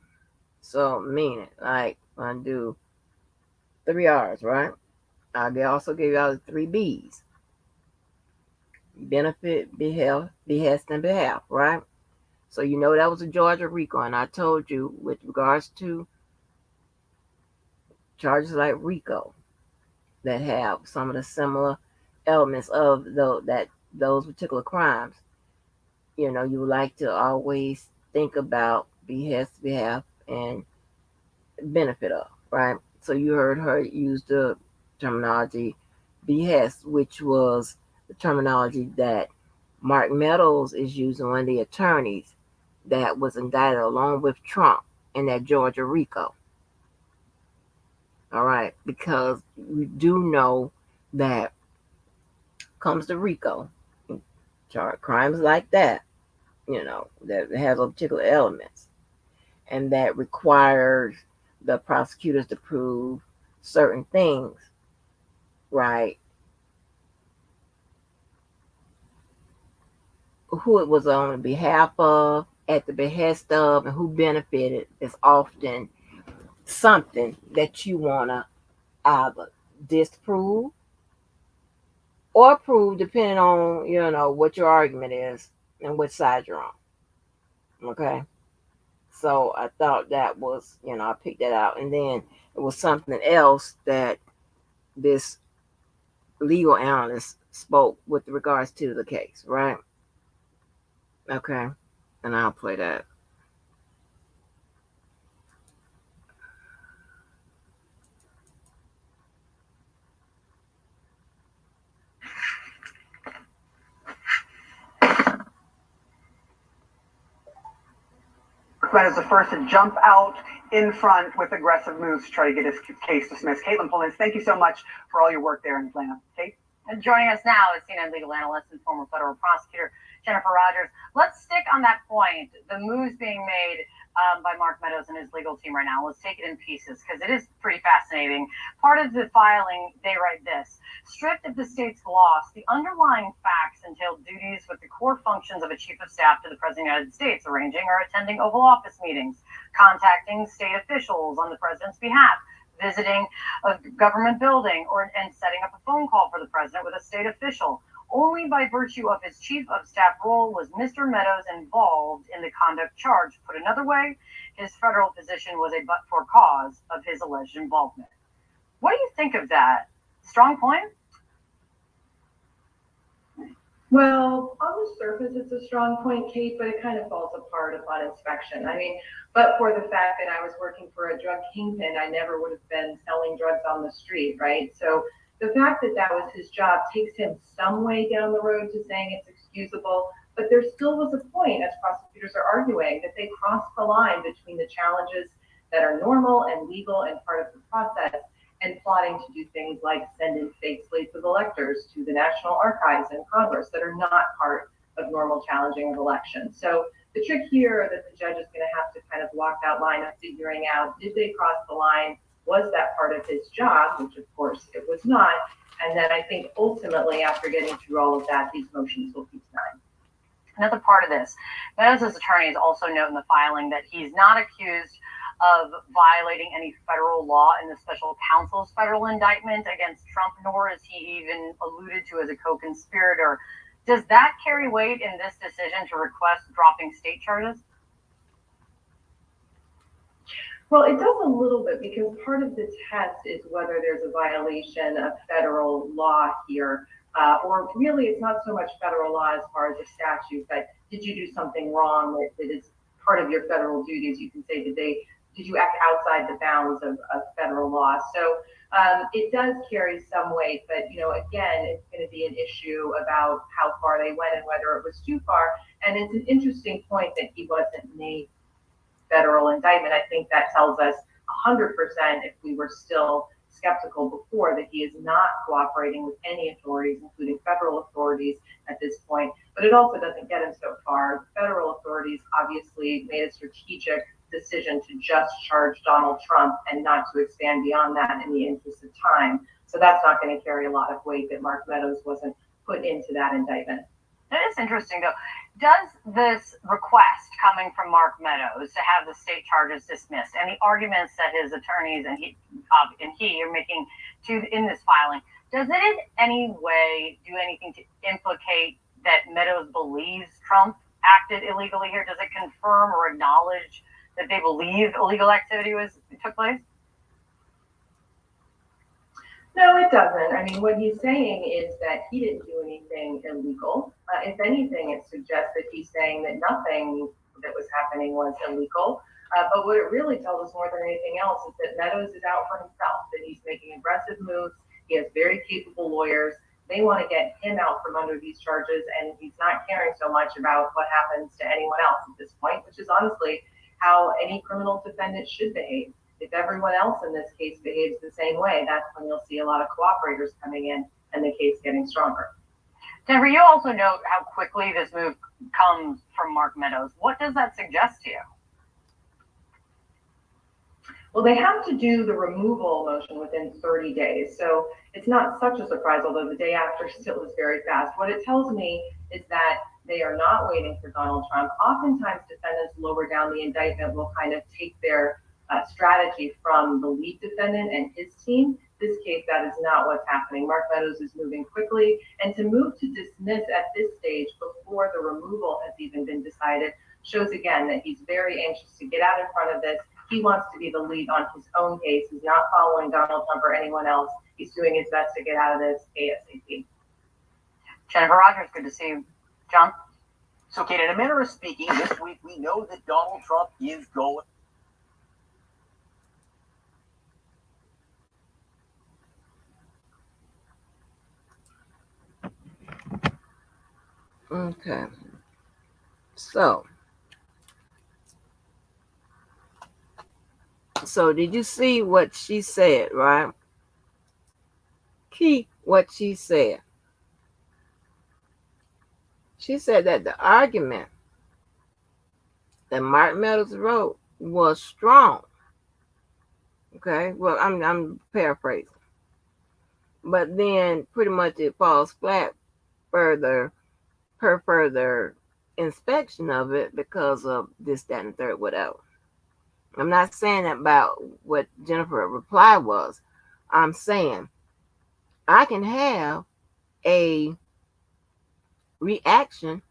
So meaning, like when I do 3 R's, right? They also give you all the 3 B's: benefit, behest, and behalf, right? So you know that was a Georgia RICO, and I told you with regards to charges like RICO that have some of the similar elements of those particular crimes. You would like to always think about behest, behalf, and benefit of, right? So you heard her use the terminology behest, which was the terminology that Mark Meadows is using, one of the attorneys that was indicted along with Trump in that Georgia RICO. All right, because we do know that comes to RICO, crimes like that, that has a particular elements and that requires the prosecutors to prove certain things, right? Who it was on behalf of, at the behest of, and who benefited is often something that you want to either disprove or prove, depending on what your argument is and which side you're on. Okay, so I thought that was, I picked that out, and then it was something else that this legal analyst spoke with regards to the case, right? Okay, and I'll play that. That is the first to jump out in front with aggressive moves to try to get his case dismissed. Caitlin Pullins, thank you so much for all your work there in Atlanta. Kate? And joining us now is CNN legal analyst and former federal prosecutor Jennifer Rogers. Let's stick on that point, the moves being made by Mark Meadows and his legal team right now. Let's take it in pieces because it is pretty fascinating. Part of the filing, they write this: stripped of the state's gloss, the underlying facts entail duties with the core functions of a chief of staff to the President of the United States, arranging or attending Oval Office meetings, contacting state officials on the President's behalf, visiting a government building, and setting up a phone call for the president with a state official. Only by virtue of his chief of staff role was Mr. Meadows involved in the conduct charge. Put another way, his federal position was a but for cause of his alleged involvement. What do you think of that? Strong point? Well, on the surface, it's a strong point, Kate, but it kind of falls apart upon inspection. I mean, but for the fact that I was working for a drug kingpin, I never would have been selling drugs on the street, right? So the fact that that was his job takes him some way down the road to saying it's excusable, but there still was a point, as prosecutors are arguing, that they crossed the line between the challenges that are normal and legal and part of the process and plotting to do things like send in fake slates of electors to the National Archives and Congress that are not part of normal challenging of elections. So the trick here that the judge is going to have to kind of walk that line of figuring out, did they cross the line? Was that part of his job? Which of course it was not. And then I think ultimately, after getting through all of that, these motions will be denied. Another part of this, Meadows' attorneys also note in the filing that he's not accused of violating any federal law in the special counsel's federal indictment against Trump, nor is he even alluded to as a co-conspirator. Does that carry weight in this decision to request dropping state charges? Well, it does a little bit because part of the test is whether there's a violation of federal law here, or really it's not so much federal law as far as a statute, but did you do something wrong that is part of your federal duties? You can say, did you act outside the bounds of federal law? So it does carry some weight, but again, it's going to be an issue about how far they went and whether it was too far. And it's an interesting point that he wasn't named federal indictment. I think that tells us 100% if we were still skeptical before that he is not cooperating with any authorities, including federal authorities at this point. But it also doesn't get him so far. Federal authorities obviously made a strategic decision to just charge Donald Trump and not to expand beyond that in the interest of time. So that's not going to carry a lot of weight that Mark Meadows wasn't put into that indictment. That is interesting, though. Does this request coming from Mark Meadows to have the state charges dismissed and the arguments that his attorneys and he are making in this filing, does it in any way do anything to implicate that Meadows believes Trump acted illegally here? Does it confirm or acknowledge that they believe illegal activity took place? No, it doesn't. I mean, what he's saying is that he didn't do anything illegal. If anything, it suggests that he's saying that nothing that was happening was illegal. But what it really tells us more than anything else is that Meadows is out for himself, that he's making aggressive moves. He has very capable lawyers. They want to get him out from under these charges, and he's not caring so much about what happens to anyone else at this point, which is honestly how any criminal defendant should behave. If everyone else in this case behaves the same way, that's when you'll see a lot of cooperators coming in and the case getting stronger. Jennifer, you also note how quickly this move comes from Mark Meadows. What does that suggest to you? Well, they have to do the removal motion within 30 days. So it's not such a surprise, although the day after still is very fast. What it tells me is that they are not waiting for Donald Trump. Oftentimes, defendants lower down the indictment will kind of take their strategy from the lead defendant and his team. This case, that is not what's happening. Mark Meadows is moving quickly, and to move to dismiss at this stage before the removal has even been decided shows again that he's very anxious to get out in front of this. He wants to be the lead on his own case. He's not following Donald Trump or anyone else. He's doing his best to get out of this ASAP. Jennifer Rogers, good to see you. John? So, Kate, in a manner of speaking, this week we know that Donald Trump is going. Okay. So did you see what she said, right? Key what she said. She said that the argument that Mark Meadows wrote was strong. Okay, well, I'm paraphrasing, but then pretty much it falls flat further inspection of it because of this, that, and the third, whatever. I'm not saying that about what Jennifer's reply was. I'm saying I can have a reaction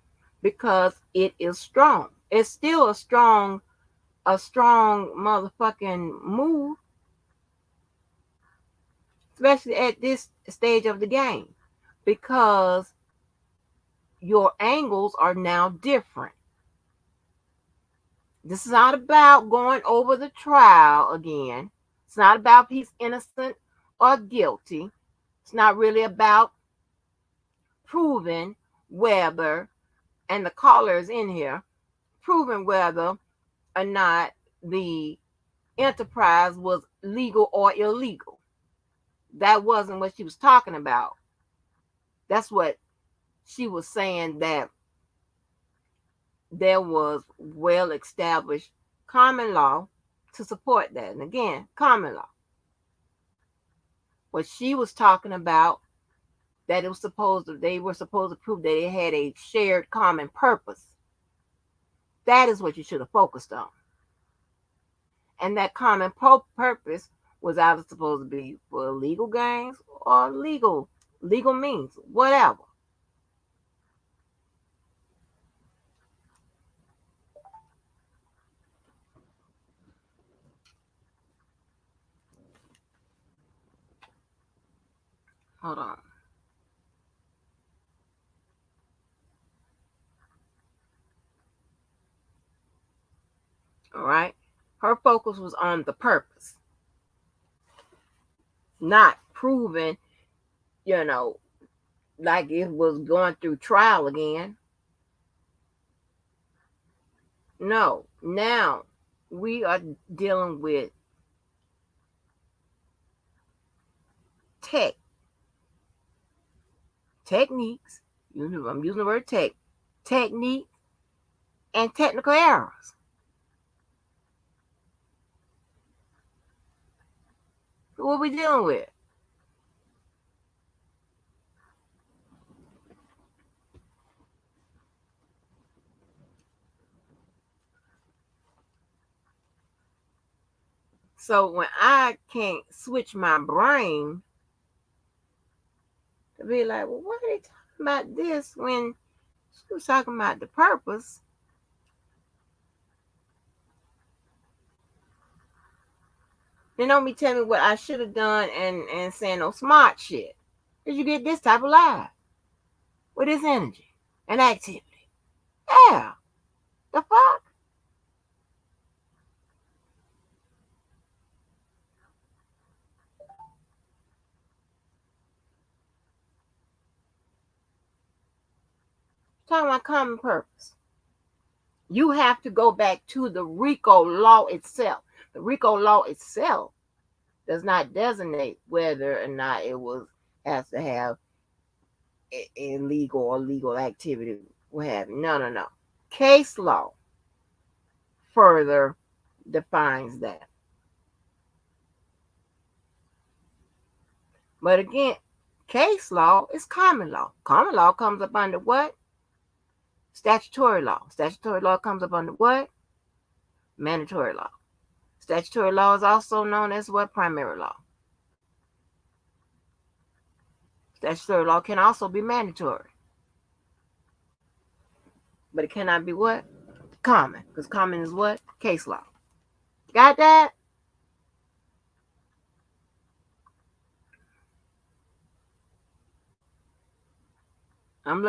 because it is strong. It's still a strong motherfucking move, especially at this stage of the game, because your angles are now different. This is not about going over the trial again. It's not about if he's innocent or guilty. It's not really about proving whether, and the caller is in here, proving whether or not the enterprise was legal or illegal. That wasn't what she was talking about. That's what she was saying, that there was well-established common law to support that. And again, common law. What she was talking about, that they were supposed to prove that they had a shared common purpose. That is what you should have focused on. And that common purpose was either supposed to be for illegal gains or legal means, whatever. Hold on. All right. Her focus was on the purpose, not proving, like it was going through trial again. No, now we are dealing with techniques. I'm using the word technique and technical errors. What we dealing with? So when I can't switch my brain to be like, well, what are they talking about this when she was talking about the purpose? They don't be telling me what I should have done and saying no smart shit. Cause you get this type of life with this energy and activity. Yeah, the fuck. Talking about common purpose. You have to go back to the RICO law itself. The RICO law itself does not designate whether or not it was has to have illegal or legal activity. What have you? No, no, no. Case law further defines that. But again, case law is common law. Common law comes up under what? Statutory law. Statutory law comes up under what? Mandatory law. Statutory law is also known as what? Primary law. Statutory law can also be mandatory. But it cannot be what? Common. Because common is what? Case law. Got that? I'm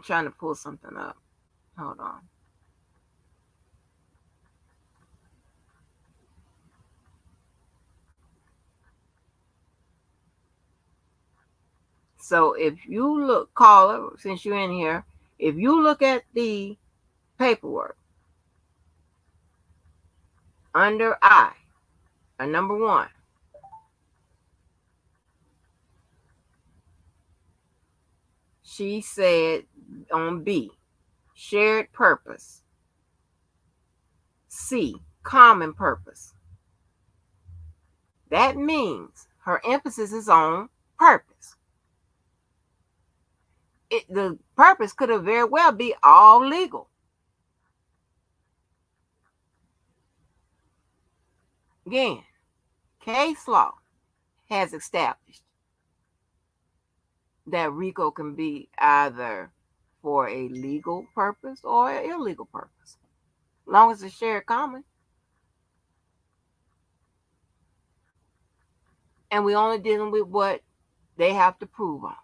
trying to pull something up. Hold on. So if you look, caller, since you're in here, if you look at the paperwork under I, number 1, she said on B, shared purpose. C, common purpose. That means her emphasis is on purpose. The purpose could have very well be all legal. Again, case law has established that RICO can be either for a legal purpose or an illegal purpose, as long as it's shared common. And we're only dealing with what they have to prove on.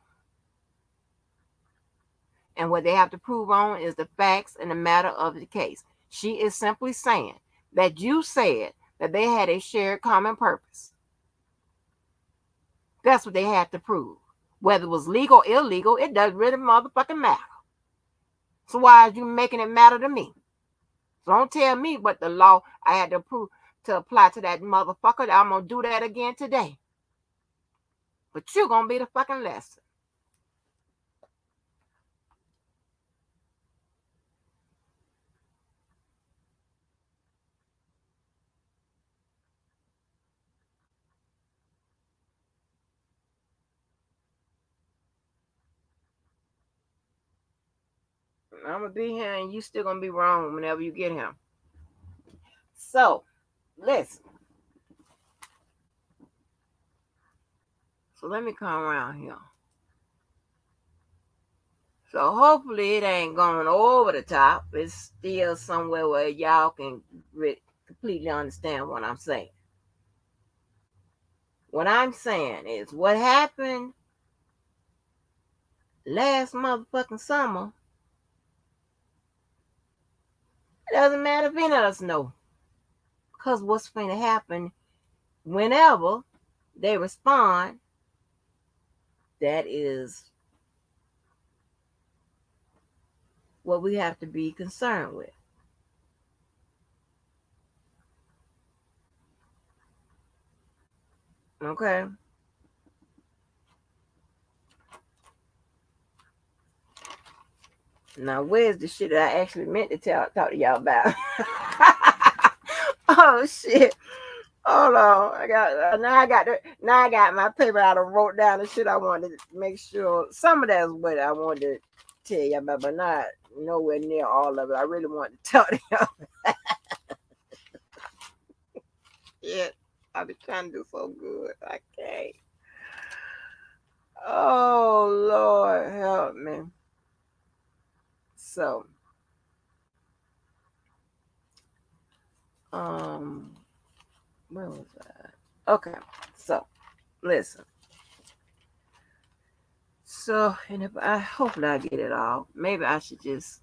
And what they have to prove on is the facts and the matter of the case. She is simply saying that you said that they had a shared common purpose. That's what they had to prove. Whether it was legal or illegal, it doesn't really motherfucking matter. So why are you making it matter to me? So don't tell me what the law I had to prove to apply to that motherfucker. I'm going to do that again today. But you're going to be the fucking lesson. I'm going to be here and you still going to be wrong whenever you get here. So, listen. So let me come around here. So hopefully it ain't going over the top. It's still somewhere where y'all can completely understand what I'm saying. What I'm saying is what happened last motherfucking summer. It doesn't matter if any of us know. Because what's going to happen whenever they respond, that is what we have to be concerned with. Okay? Now, where's the shit that I actually meant to talk to y'all about? Oh, shit. Hold on, I got now I got my paper out and wrote down the shit I wanted to make sure. Some of that's what I wanted to tell you about, but not nowhere near all of it. I really want to tell you. Yeah, I've been trying to do so good. I can't. Oh Lord, help me. So, um, where was I? Okay, so listen. So, and if I hopefully I get it all. Maybe I should just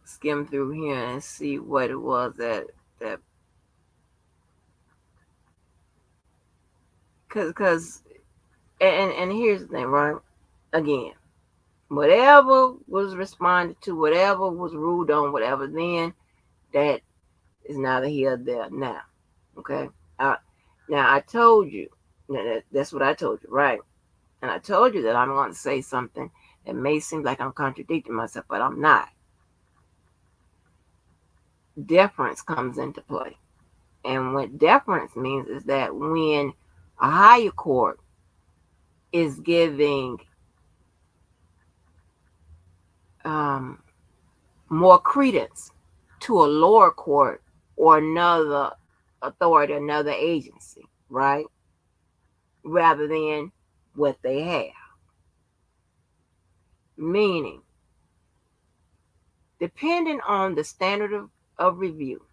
skim through here and see what it was that because and here's the thing, right? Again, whatever was responded to, whatever was ruled on, whatever then, that is neither here nor there now. Okay. Uh, Now I told you that's what I told you, right? And I told you that I'm going to say something that may seem like I'm contradicting myself, but I'm not. Deference comes into play. And what deference means is that when a higher court is giving um, more credence to a lower court or another authority, another agency, right? Rather than what they have. Meaning, depending on the standard of review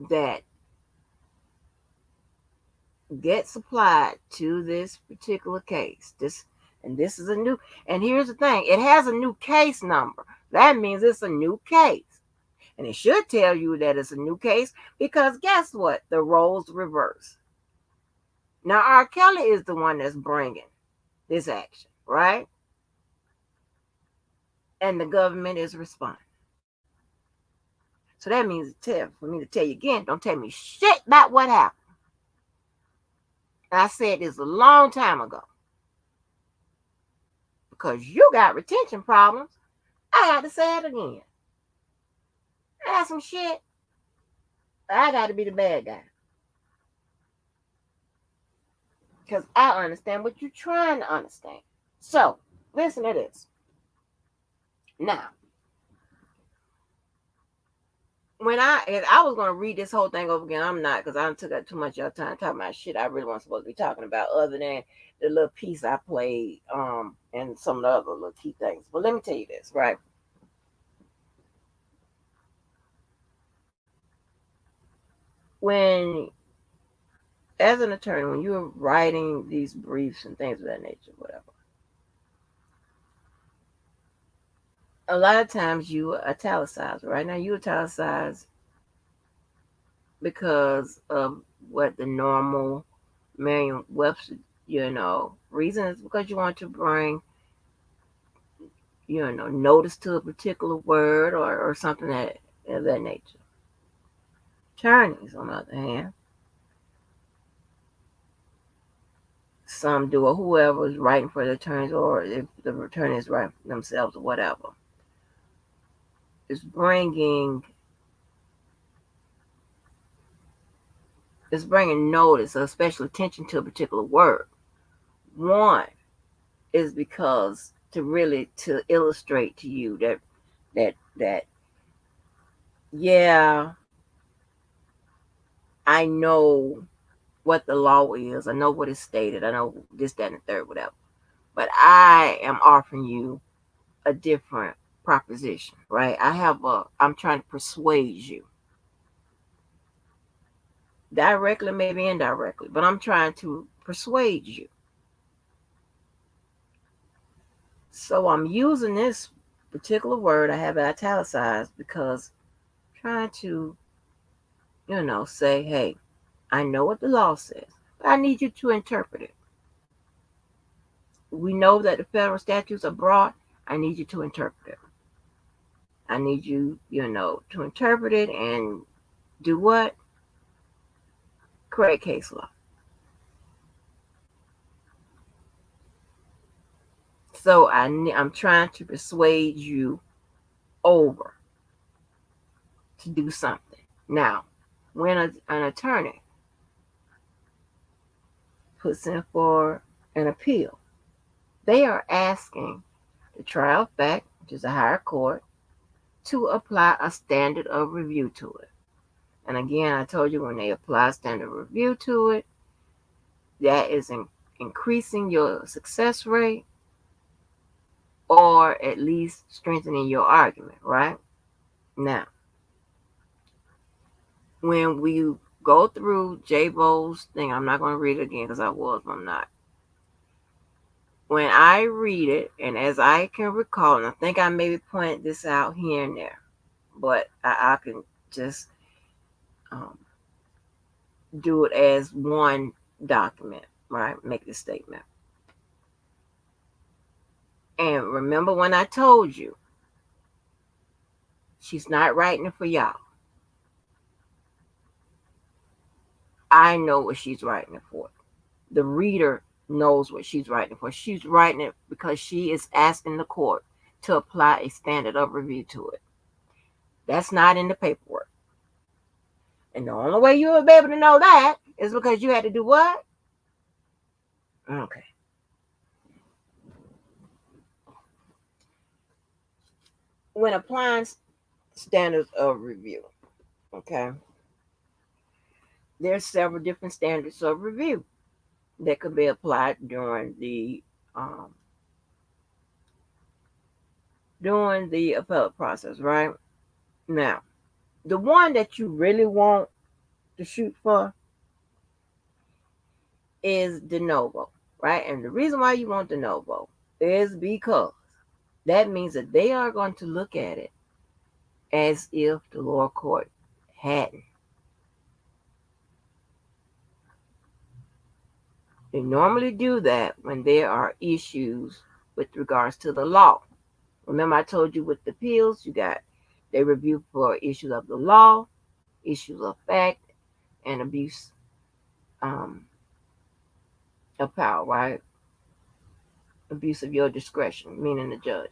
that gets applied to this particular case, this is a new, and here's the thing, it has a new case number. That means it's a new case. And it should tell you that it's a new case because guess what? The roles reverse. Now, R. Kelly is the one that's bringing this action, right? And the government is responding. So that means for me to tell you again, don't tell me shit about what happened. And I said this a long time ago. Because you got retention problems, I got to say it again. I got some shit. I got to be the bad guy. Because I understand what you're trying to understand. So, listen to this. Now, when I was gonna read this whole thing over again, I'm not because I took up too much of your time talking about shit I really wasn't supposed to be talking about, other than the little piece I played, and some of the other little key things. But let me tell you this, right? When, as an attorney, when you're writing these briefs and things of that nature, whatever, a lot of times you italicize. Right now, you italicize because of what the normal Merriam-Webster, reason is because you want to bring, notice to a particular word or something of that nature. Attorneys, on the other hand, some do, or whoever is writing for the attorneys, or if the attorney is writing for themselves or whatever, is bringing notice or special attention to a particular word. One is because to illustrate to you that yeah, I know what the law is. I know what is stated. I know this, that, and the third, whatever. But I am offering you a different proposition, right? I'm trying to persuade you. Directly, maybe indirectly, but I'm trying to persuade you. So I'm using this particular word, I have it italicized because I'm trying to, say, hey, I know what the law says, but I need you to interpret it. We know that the federal statutes are broad. I need you to interpret it. I need you, to interpret it and do what? Correct case law. So I'm trying to persuade you over. to do something. Now, when an attorney puts in for an appeal, they are asking the trial fact, which is a higher court, to apply a standard of review to it. And again, I told you when they apply standard review to it, that is increasing your success rate or at least strengthening your argument, right? Now, when we go through J. Bowles' thing, I'm not going to read it again because I was, but I'm not. When I read it, and as I can recall, and I think I maybe pointed this out here and there, but I can just um, do it as one document, right? Make the statement. And remember when I told you, she's not writing it for y'all. I know what she's writing it for. The reader knows what she's writing it for. She's writing it because she is asking the court to apply a standard of review to it. That's not in the paperwork. And the only way you will be able to know that is because you had to do what? Okay. When applying standards of review, okay, there's several different standards of review that could be applied um, during the appellate process, right? Now, the one that you really want to shoot for is de novo, right? And the reason why you want de novo is because that means that they are going to look at it as if the lower court hadn't. They normally do that when there are issues with regards to the law. Remember, I told you with the appeals, they review for issues of the law, issues of fact, and abuse um, of power, right? Abuse of your discretion, meaning the judge.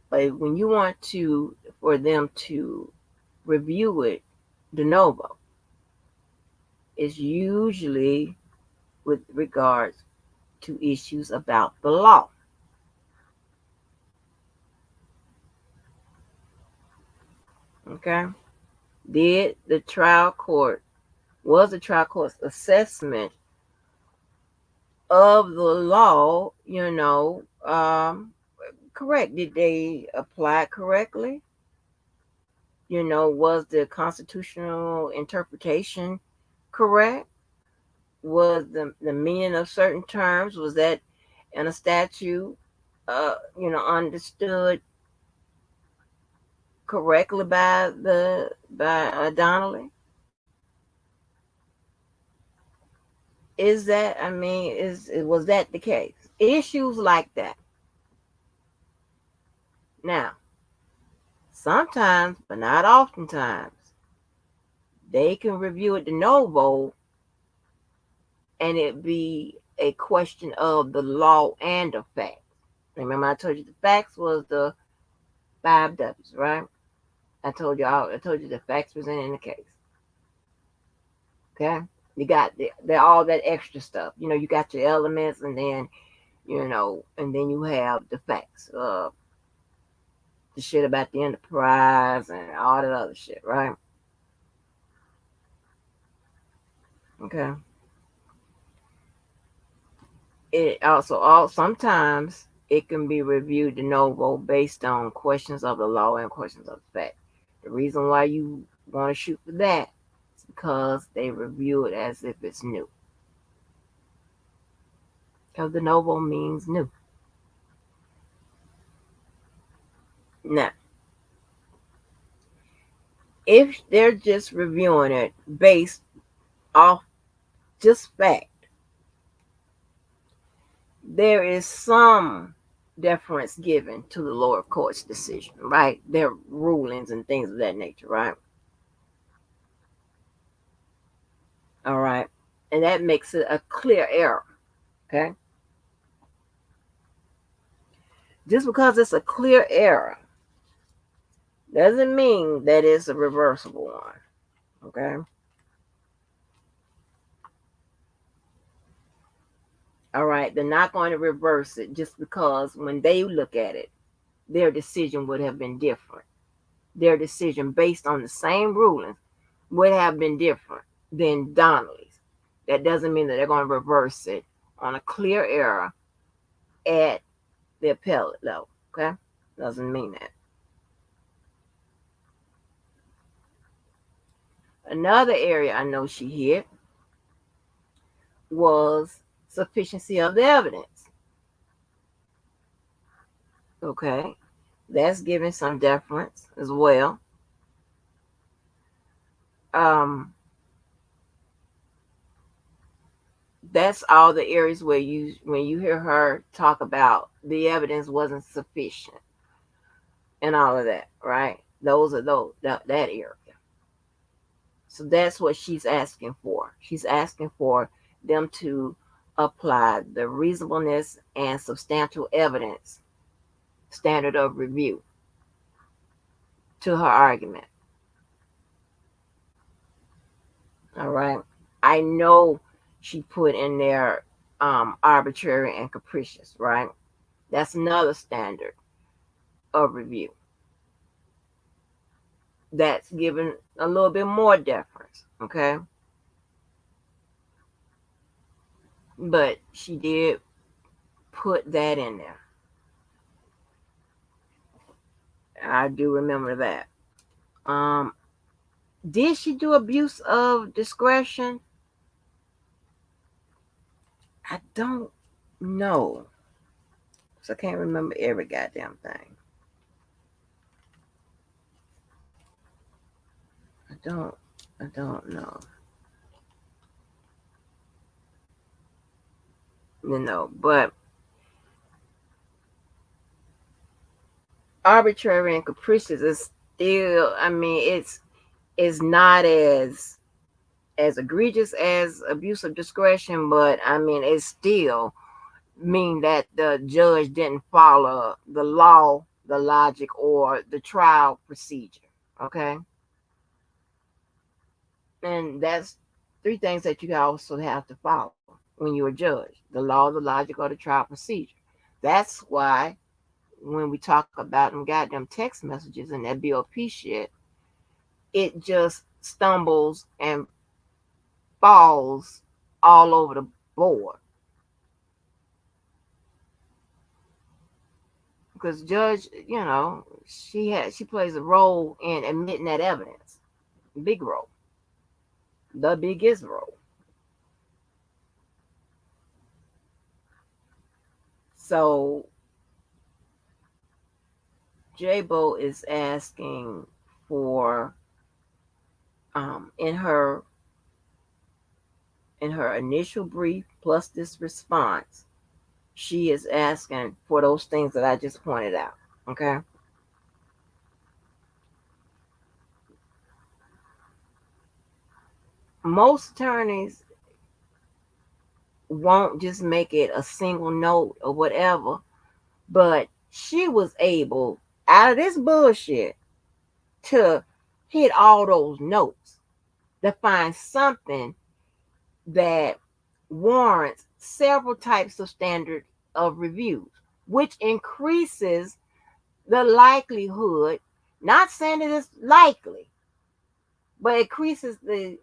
But when you want for them to review it de novo, it's usually with regards to issues about the law. Okay? Was the trial court's assessment of the law, correct? Did they apply it correctly? Was the constitutional interpretation correct? Was the meaning of certain terms, was that in a statute, understood correctly by Donnelly? Is that, I mean, was that the case? Issues like that. Now, sometimes, but not oftentimes, they can review it de novo and it be a question of the law and the facts. Remember, I told you the facts was the 5 W's, right? I told you the facts presented in the case. Okay? You got all that extra stuff. You got your elements and then, and then you have the facts. The shit about the enterprise and all that other shit, right? Okay. It also sometimes it can be reviewed de novo based on questions of the law and questions of the fact. The reason why you want to shoot for that is because they review it as if it's new. Because de novo means new. Now, if they're just reviewing it based off just fact, there is some deference given to the lower court's decision, right? Their rulings and things of that nature, right? All right. And that makes it a clear error, okay? Just because it's a clear error Doesn't mean that it's a reversible one. Okay. All right. They're not going to reverse it just because when they look at it, their decision would have been different. Their decision based on the same rulings would have been different than Donnelly's. That doesn't mean that they're going to reverse it on a clear error at the appellate level. Okay? Doesn't mean that. Another area I know she hit was sufficiency of the evidence. Okay? That's giving some deference as well. Um, that's all the areas where when you hear her talk about the evidence wasn't sufficient and all of that, right? Those are that area. So that's what she's asking for. She's asking for them to apply the reasonableness and substantial evidence standard of review to her argument. All right. I know she put in there arbitrary and capricious, right? That's another standard of review. That's given a little bit more deference, okay? But she did put that in there. I do remember that. Um, did she do abuse of discretion? I don't know. So I can't remember every goddamn thing. I don't. I don't know. But arbitrary and capricious is still. I mean, it's not as egregious as abuse of discretion, but I mean, it's still mean that the judge didn't follow the law, the logic, or the trial procedure. Okay, and that's three things that you also have to follow when you're a judge: the law, the logic, or the trial procedure. That's why when we talk about them goddamn text messages and that BOP shit, it just stumbles and falls all over the board because judge, she plays a role in admitting that evidence, big role, the biggest role. So J-Bo is asking for in her initial brief plus this response, she is asking for those things that I just pointed out. Okay. Most attorneys won't just make it a single note or whatever, but she was able out of this bullshit to hit all those notes to find something that warrants several types of standard of reviews, which increases the likelihood, not saying it is likely, but increases the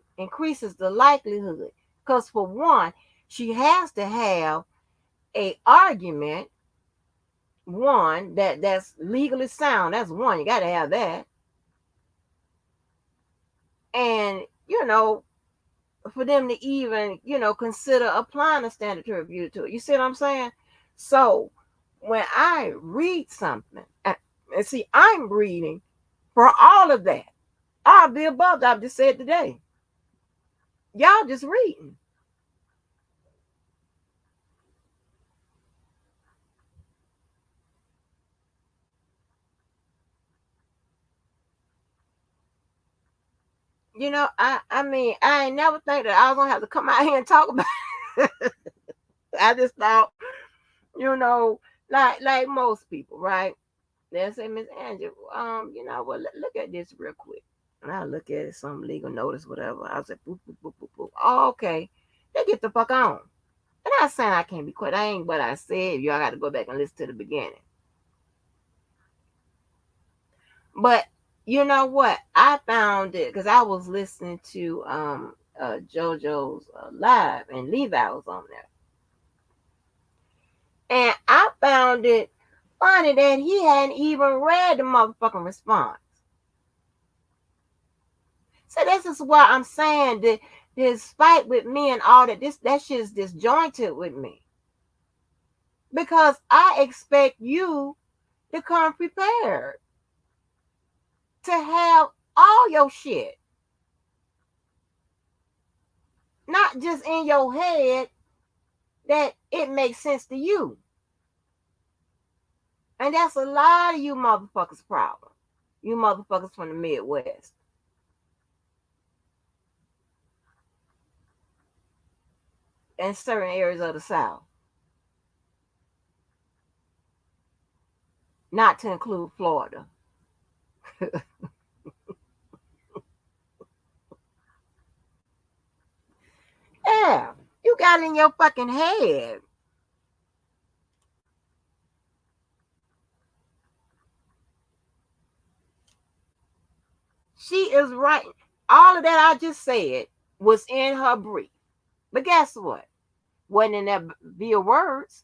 likelihood. Because for one, she has to have a argument, one that's legally sound. That's one. You got to have that. And for them to even consider applying a standard to review to it. You see what I'm saying? So when I read something, and see, I'm reading for all of that. I'll be above. I've just said today. Y'all just reading. I mean, I ain't never think that I was gonna have to come out here and talk about it. I just thought, like most people, right? They'll say, Miss Angela, you know what? Look at this real quick. And I look at it, some legal notice, whatever. I was like, boop, boop, boop, boop, boop. Oh, okay. They get the fuck on. And I saying I can't be quiet. I ain't what I said. Y'all got to go back and listen to the beginning. But you know what? I found it because I was listening to JoJo's live, and Levi was on there, and I found it funny that he hadn't even read the motherfucking response. So this is why I'm saying that this fight with me and all that, that shit is disjointed with me. Because I expect you to come prepared to have all your shit. Not just in your head that it makes sense to you. And that's a lot of you motherfuckers' problem. You motherfuckers from the Midwest. And certain areas of the South. Not to include Florida. Yeah, you got it in your fucking head. She is right. All of that I just said was in her brief. But guess what? Wasn't in that via words.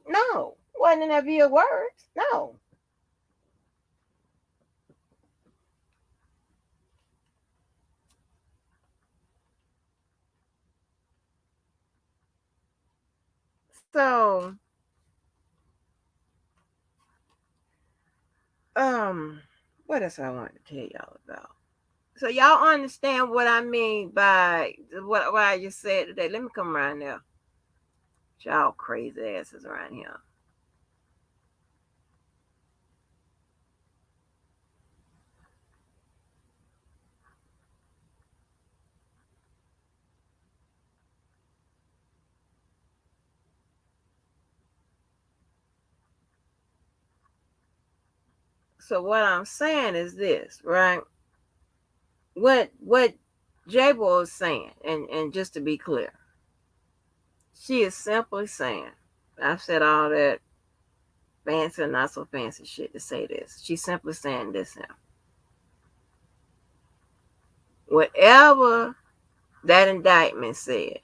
No. Wasn't in that via words. No. So, what else I wanted to tell y'all about? So y'all understand what I mean by what I just said today. Let me come around there. Y'all crazy asses around here. So what I'm saying is this, right? What J-Bo is saying, and just to be clear, she is simply saying, I've said all that fancy and not so fancy shit to say this. She's simply saying this now. Whatever that indictment said,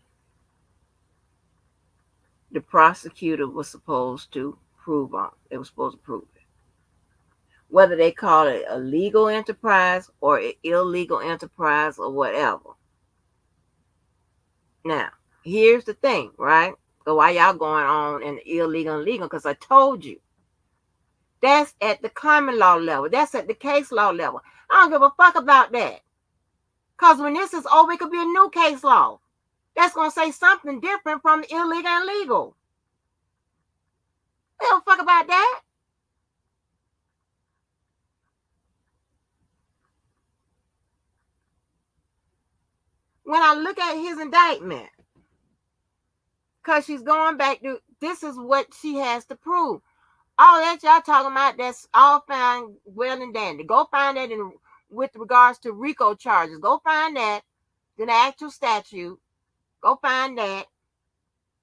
the prosecutor was supposed to prove on. They were supposed to prove it. Whether they call it a legal enterprise or an illegal enterprise or whatever. Now, here's the thing, right? So why y'all going on in the illegal and legal? Because I told you that's at the common law level. That's at the case law level. I don't give a fuck about that. Because when this is over, it could be a new case law. That's going to say something different from illegal and legal. I don't fuck about that. When I look at his indictment, because she's going back to, this is what she has to prove. All that y'all talking about, that's all fine, well and dandy. Go find that in with regards to RICO charges. Go find that in the actual statute. Go find that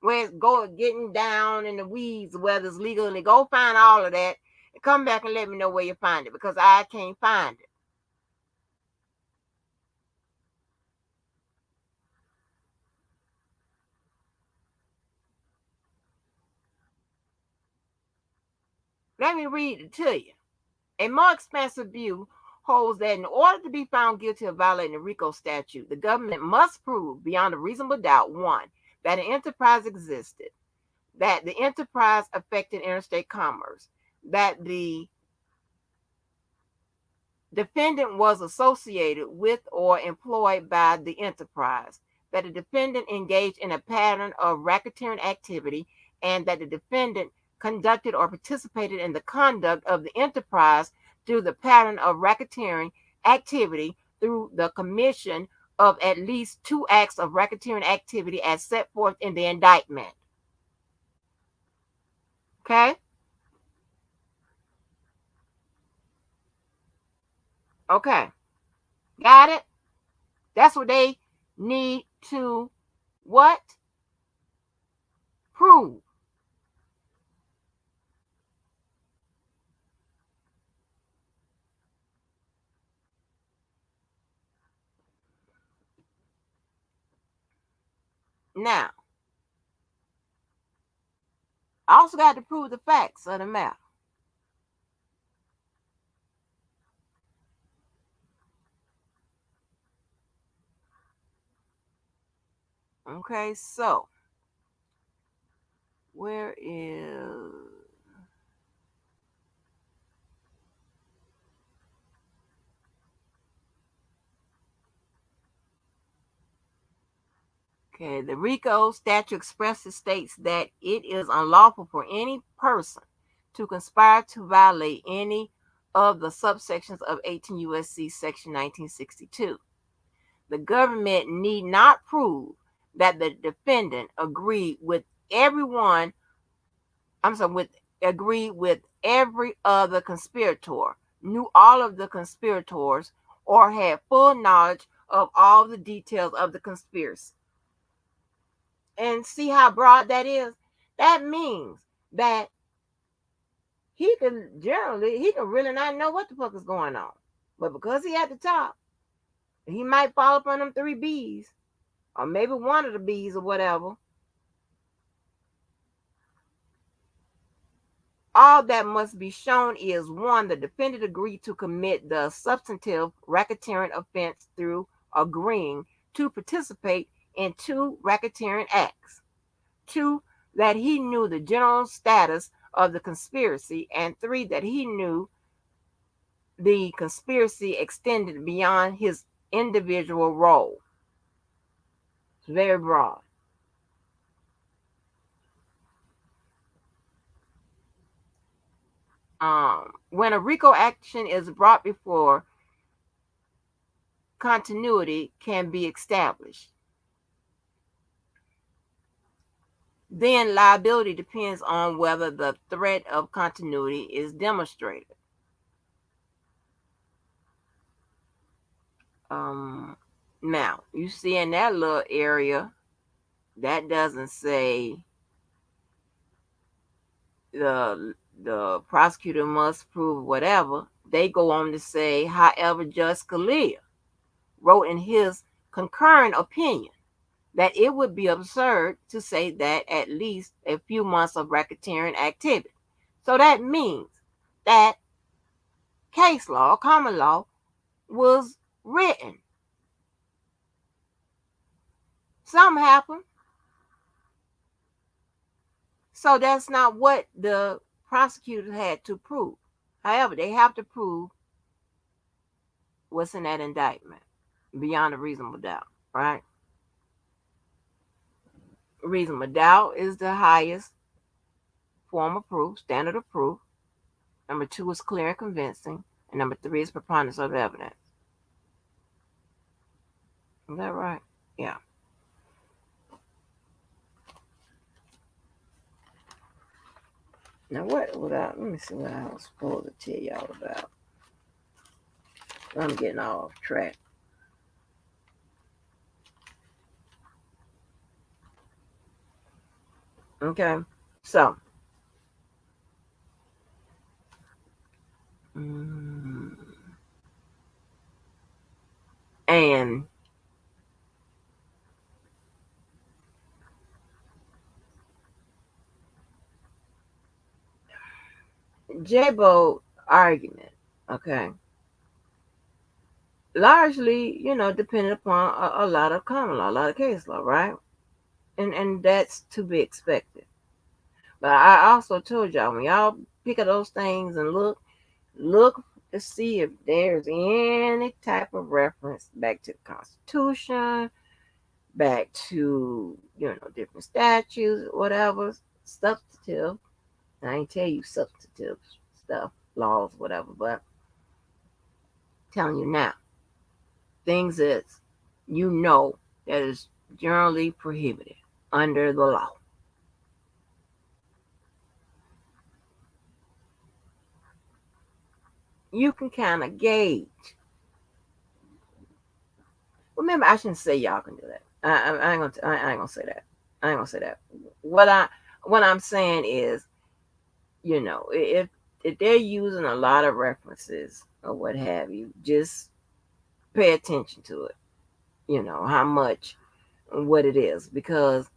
where it's go getting down in the weeds, whether it's legal. And go find all of that and come back and let me know where you find it because I can't find it. Let me read it to you. A more expansive view holds that in order to be found guilty of violating the RICO statute, the government must prove beyond a reasonable doubt, one, that an enterprise existed, that the enterprise affected interstate commerce, that the defendant was associated with or employed by the enterprise, that the defendant engaged in a pattern of racketeering activity, and that the defendant conducted or participated in the conduct of the enterprise through the pattern of racketeering activity through the commission of at least 2 acts of racketeering activity as set forth in the indictment. Okay? Okay. Got it? That's what they need to what? Prove. Now, I also got to prove the facts of the matter. Okay, so where is okay, the RICO statute expressly states that it is unlawful for any person to conspire to violate any of the subsections of 18 U.S.C. Section 1962. The government need not prove that the defendant agreed with everyone, agreed with every other conspirator, knew all of the conspirators, or had full knowledge of all the details of the conspiracy. And see how broad that is? That means that he can really not know what the fuck is going on. But because he at the top, he might fall upon them 3 B's, or maybe one of the B's or whatever. All that must be shown is one, the defendant agreed to commit the substantive racketeering offense through agreeing to participate in 2 racketeering acts. 2, that he knew the general status of the conspiracy. And 3, that he knew the conspiracy extended beyond his individual role. It's very broad. When a RICO action is brought before, continuity can be established. Then liability depends on whether the threat of continuity is demonstrated. Now, you see in that little area, that doesn't say the prosecutor must prove whatever. They go on to say, however, Judge Scalia wrote in his concurring opinion that it would be absurd to say that at least a few months of racketeering activity. So that means that case law, common law, was written. Something happened. So that's not what the prosecutors had to prove. However, they have to prove what's in that indictment beyond a reasonable doubt, right? Reasonable doubt is the highest form of proof, standard of proof. Number 2 is clear and convincing. And number 3 is preponderance of evidence. Is that right? Yeah. Now let me see what I was supposed to tell y'all about. I'm getting off track. Okay, so and J-Bo argument, okay, largely, dependent upon a lot of common law, a lot of case law, right? And that's to be expected. But I also told y'all, when y'all pick up those things and look to see if there's any type of reference back to the Constitution, back to different statutes, whatever, substantive. I ain't tell you substantive stuff, laws, whatever, but I'm telling you now, things is you know that is generally prohibited under the law. You can kind of gauge. Remember, I shouldn't say y'all can do that. I ain't gonna say that. I ain't gonna say that. What I what I'm saying is, if they're using a lot of references or what have you, just pay attention to it. How much, what it is, because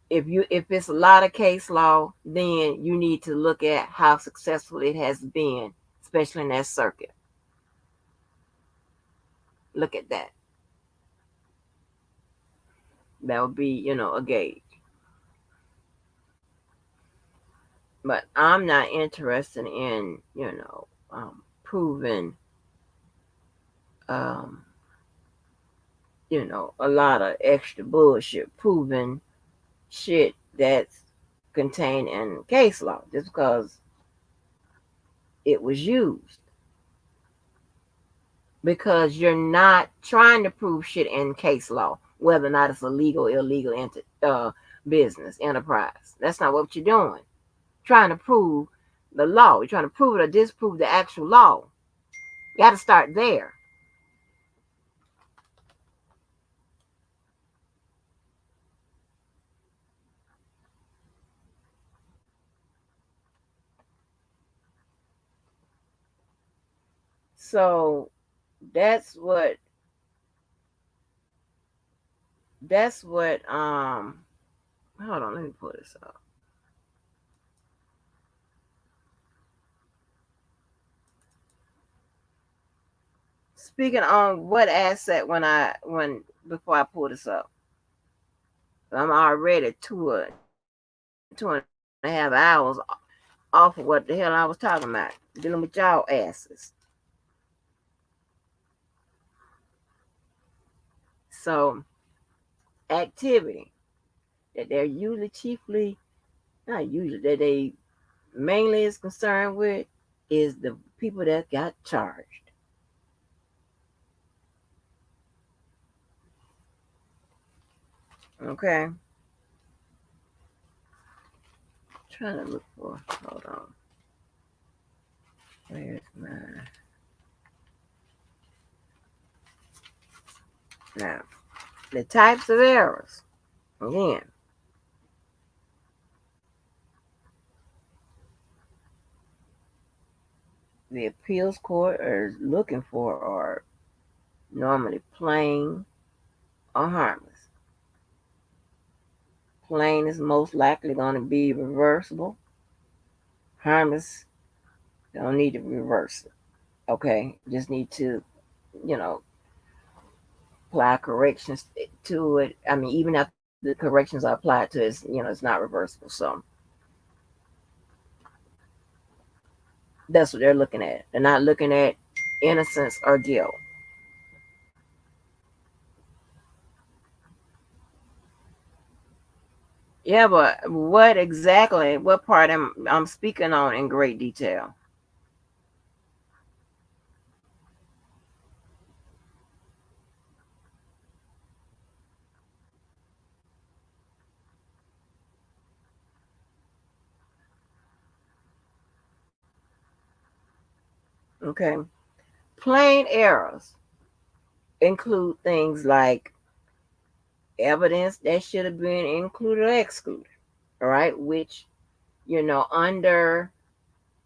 if it's a lot of case law, then you need to look at how successful it has been, especially in that circuit. Look at that. That would be, a gauge. But I'm not interested in, proving, um, a lot of extra bullshit, proving shit that's contained in case law just because it was used. Because you're not trying to prove shit in case law, whether or not it's a legal, illegal business, enterprise. That's not what you're doing. Trying to prove the law. You're trying to prove it or disprove the actual law. You got to start there. So that's what hold on, let me pull this up. Speaking on what asset when before I pull this up. I'm already 2.5 hours off of what the hell I was talking about. Dealing with y'all asses. So activity that they're usually chiefly not usually that they mainly is concerned with is the people that got charged. Okay. Trying to look for hold on. Where's my now the types of errors. Again, the appeals court are looking for are normally plain or harmless. Plain is most likely going to be reversible. Harmless don't need to reverse it. Okay, just need to, you know, apply corrections to it. I mean, even after the corrections are applied to it, it's not reversible. So that's what they're looking at. They're not looking at innocence or guilt. Yeah, but what part I'm speaking on in great detail? Okay. Plain errors include things like evidence that should have been included or excluded. All right, which, under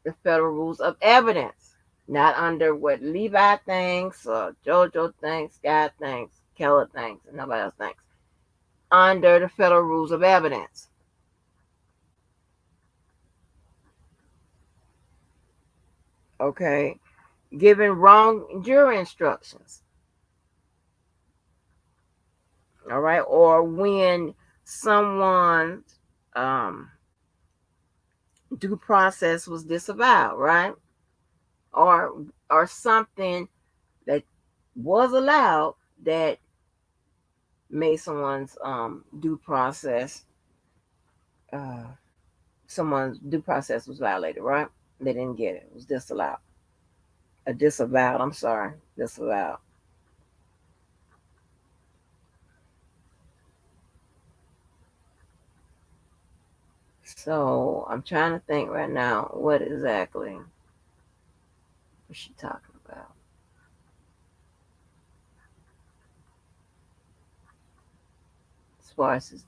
the federal rules of evidence, not under what Levi thinks or JoJo thinks, Scott thinks, Keller thinks, and nobody else thinks. Under the federal rules of evidence. Okay. Giving wrong jury instructions. All right. Or when someone's um, due process was disavowed, right? Or or something that was allowed that made uh, someone's due process was violated, right? They didn't get it. It was disallowed. Disavowed, I'm sorry. Disavowed. So I'm trying to think right now what exactly was she talking about as far as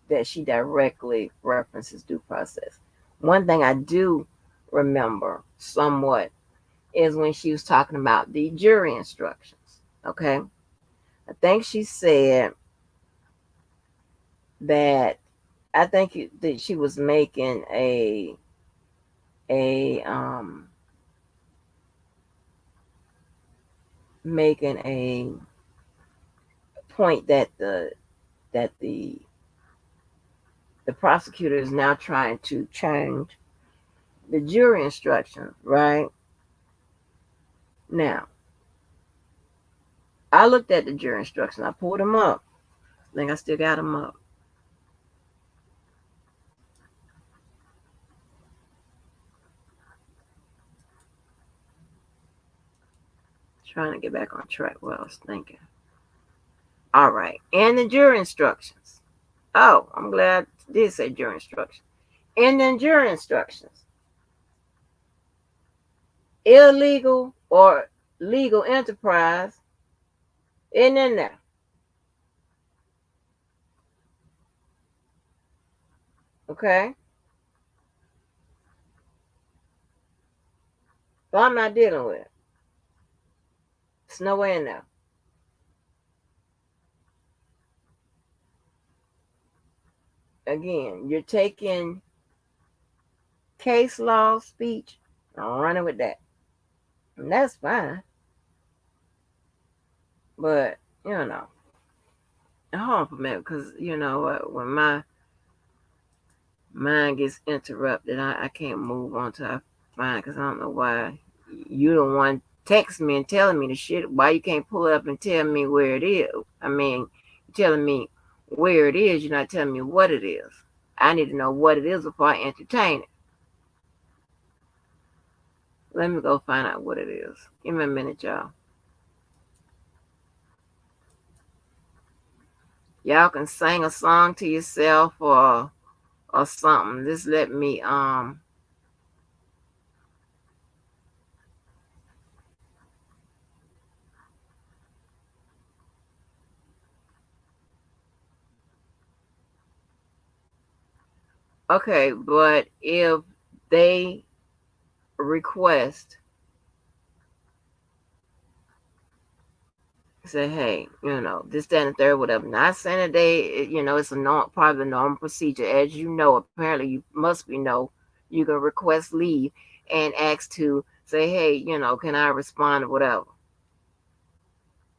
that she directly references due process. One thing I do remember somewhat is when she was talking about the jury instructions. Okay. I think she said that that she was a making a point that the prosecutor is now trying to change the jury instructions, right? Now, I looked at the jury instructions. I pulled them up. I think I still got them up. Trying to get back on track what I was thinking. All right. And the jury instructions. Oh, I'm glad I did say jury instructions. And then jury instructions. Illegal or legal enterprise isn't in there. Okay? So I'm not dealing with it. It's nowhere in there. Again, you're taking case law speech and running with that. And that's fine. But, hold on for a minute, because, when my mind gets interrupted, I can't move on to I find, because I don't know why you the one text me and telling me the shit. Why you can't pull it up and tell me where it is? I mean, you're telling me where it is, you're not telling me what it is. I need to know what it is before I entertain it. Let me go find out what it is. Give me a minute, y'all. Y'all can sing a song to yourself or something. Just let me okay, but if they request, say, hey, this, that, and the third, whatever. Not saying that it's a part of the normal procedure. As you know, apparently you must be you can request leave and ask to say, hey, can I respond or whatever.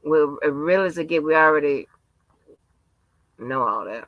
Well, really to get, we already know all that.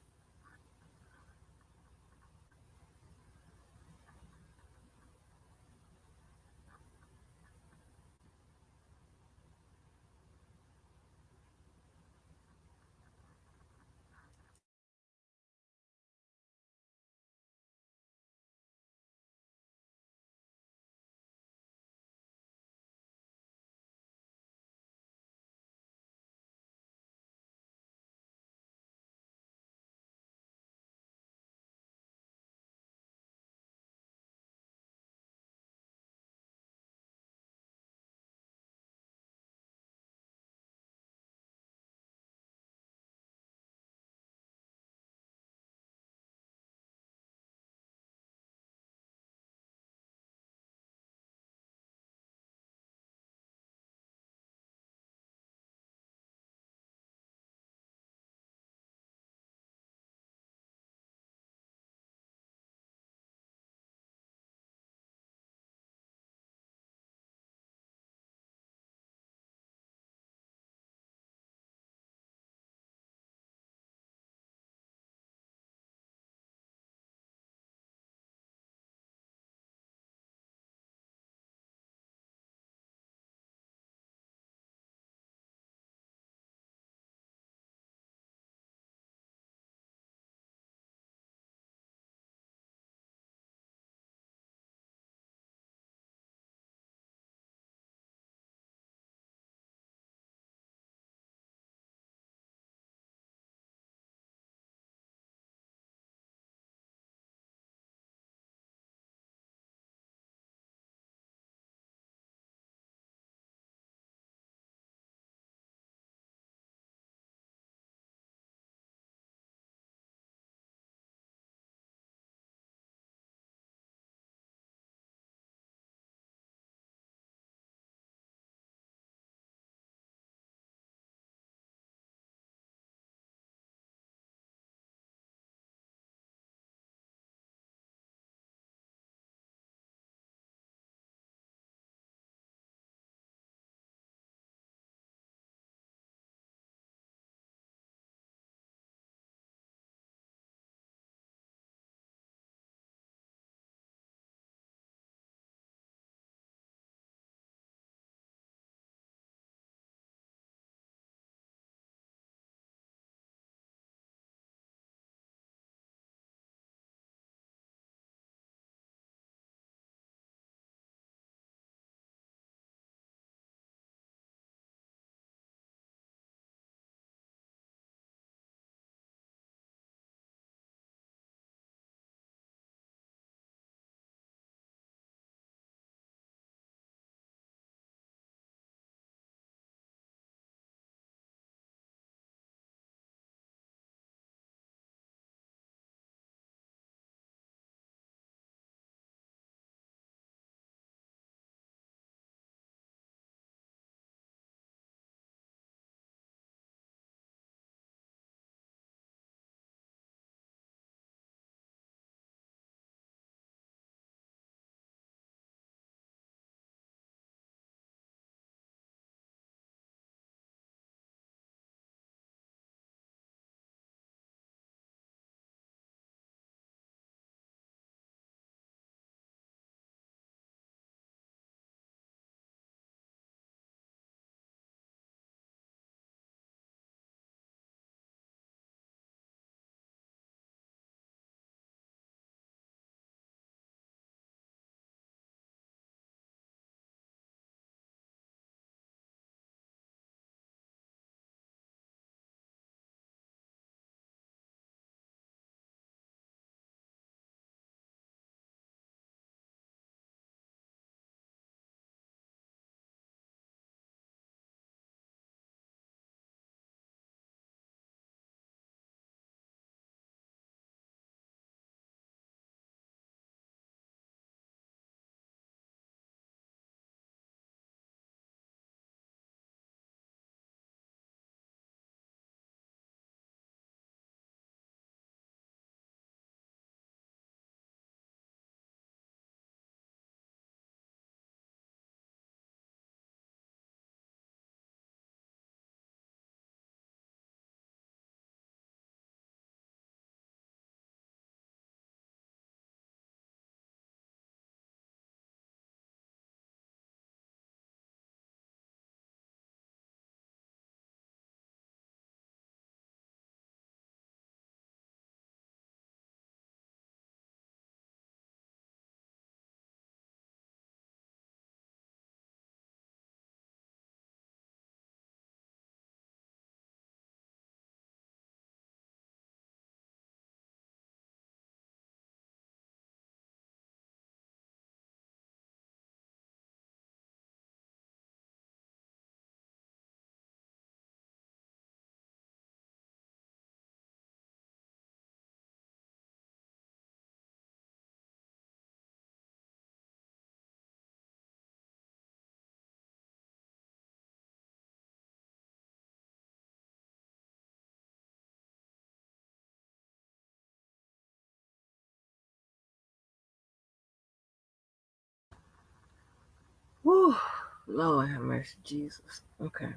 Whew, Lord have mercy, Jesus. Okay,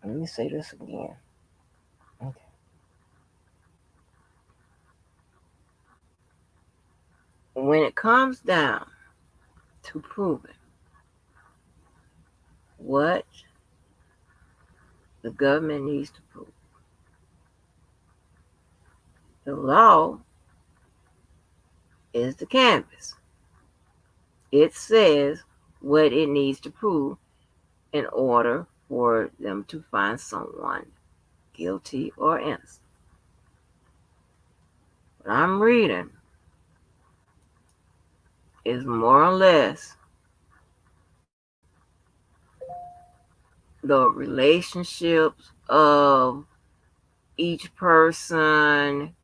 let me say this again. Okay. When it comes down to proving what the government needs to prove, the law is the canvas. It says what it needs to prove in order for them to find someone guilty or innocent. What I'm reading is more or less the relationships of each person.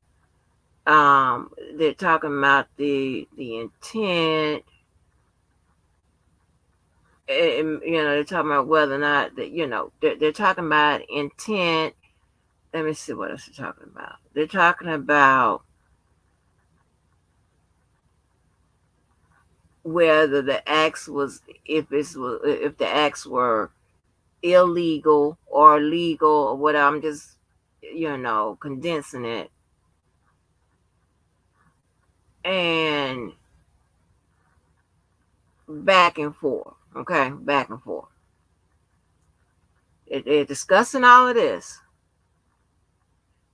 They're talking about the intent, and they're talking about whether or not that they're talking about intent. Let me see what else they're talking about. They're talking about whether the acts was if the acts were illegal or legal or what. I'm just condensing it, and back and forth. Okay, back and forth. They're discussing all of this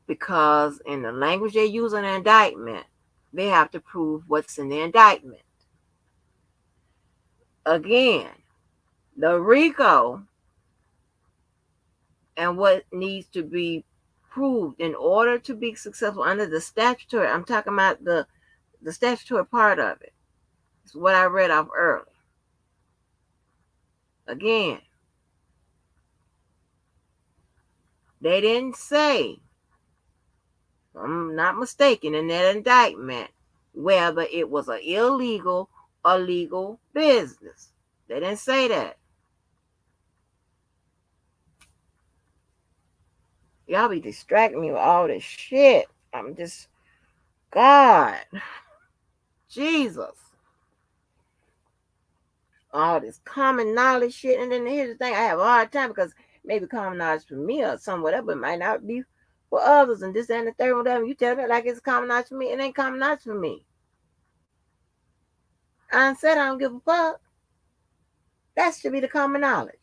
because in the language they use in the indictment, they have to prove what's in the indictment. Again, the RICO and what needs to be proved in order to be successful under the statutory. I'm talking about the statutory part of it. It's what I read off earlier. Again, they didn't say, if I'm not mistaken, in that indictment whether it was an illegal or legal business. They didn't say that. Y'all be distracting me with all this shit. I'm just, God, Jesus. All this common knowledge shit. And then here's the thing, I have a hard time because maybe common knowledge for me or some whatever, it might not be for others. And this and the third, whatever. You tell me like it's common knowledge for me, it ain't common knowledge for me. I said I don't give a fuck. That should be the common knowledge.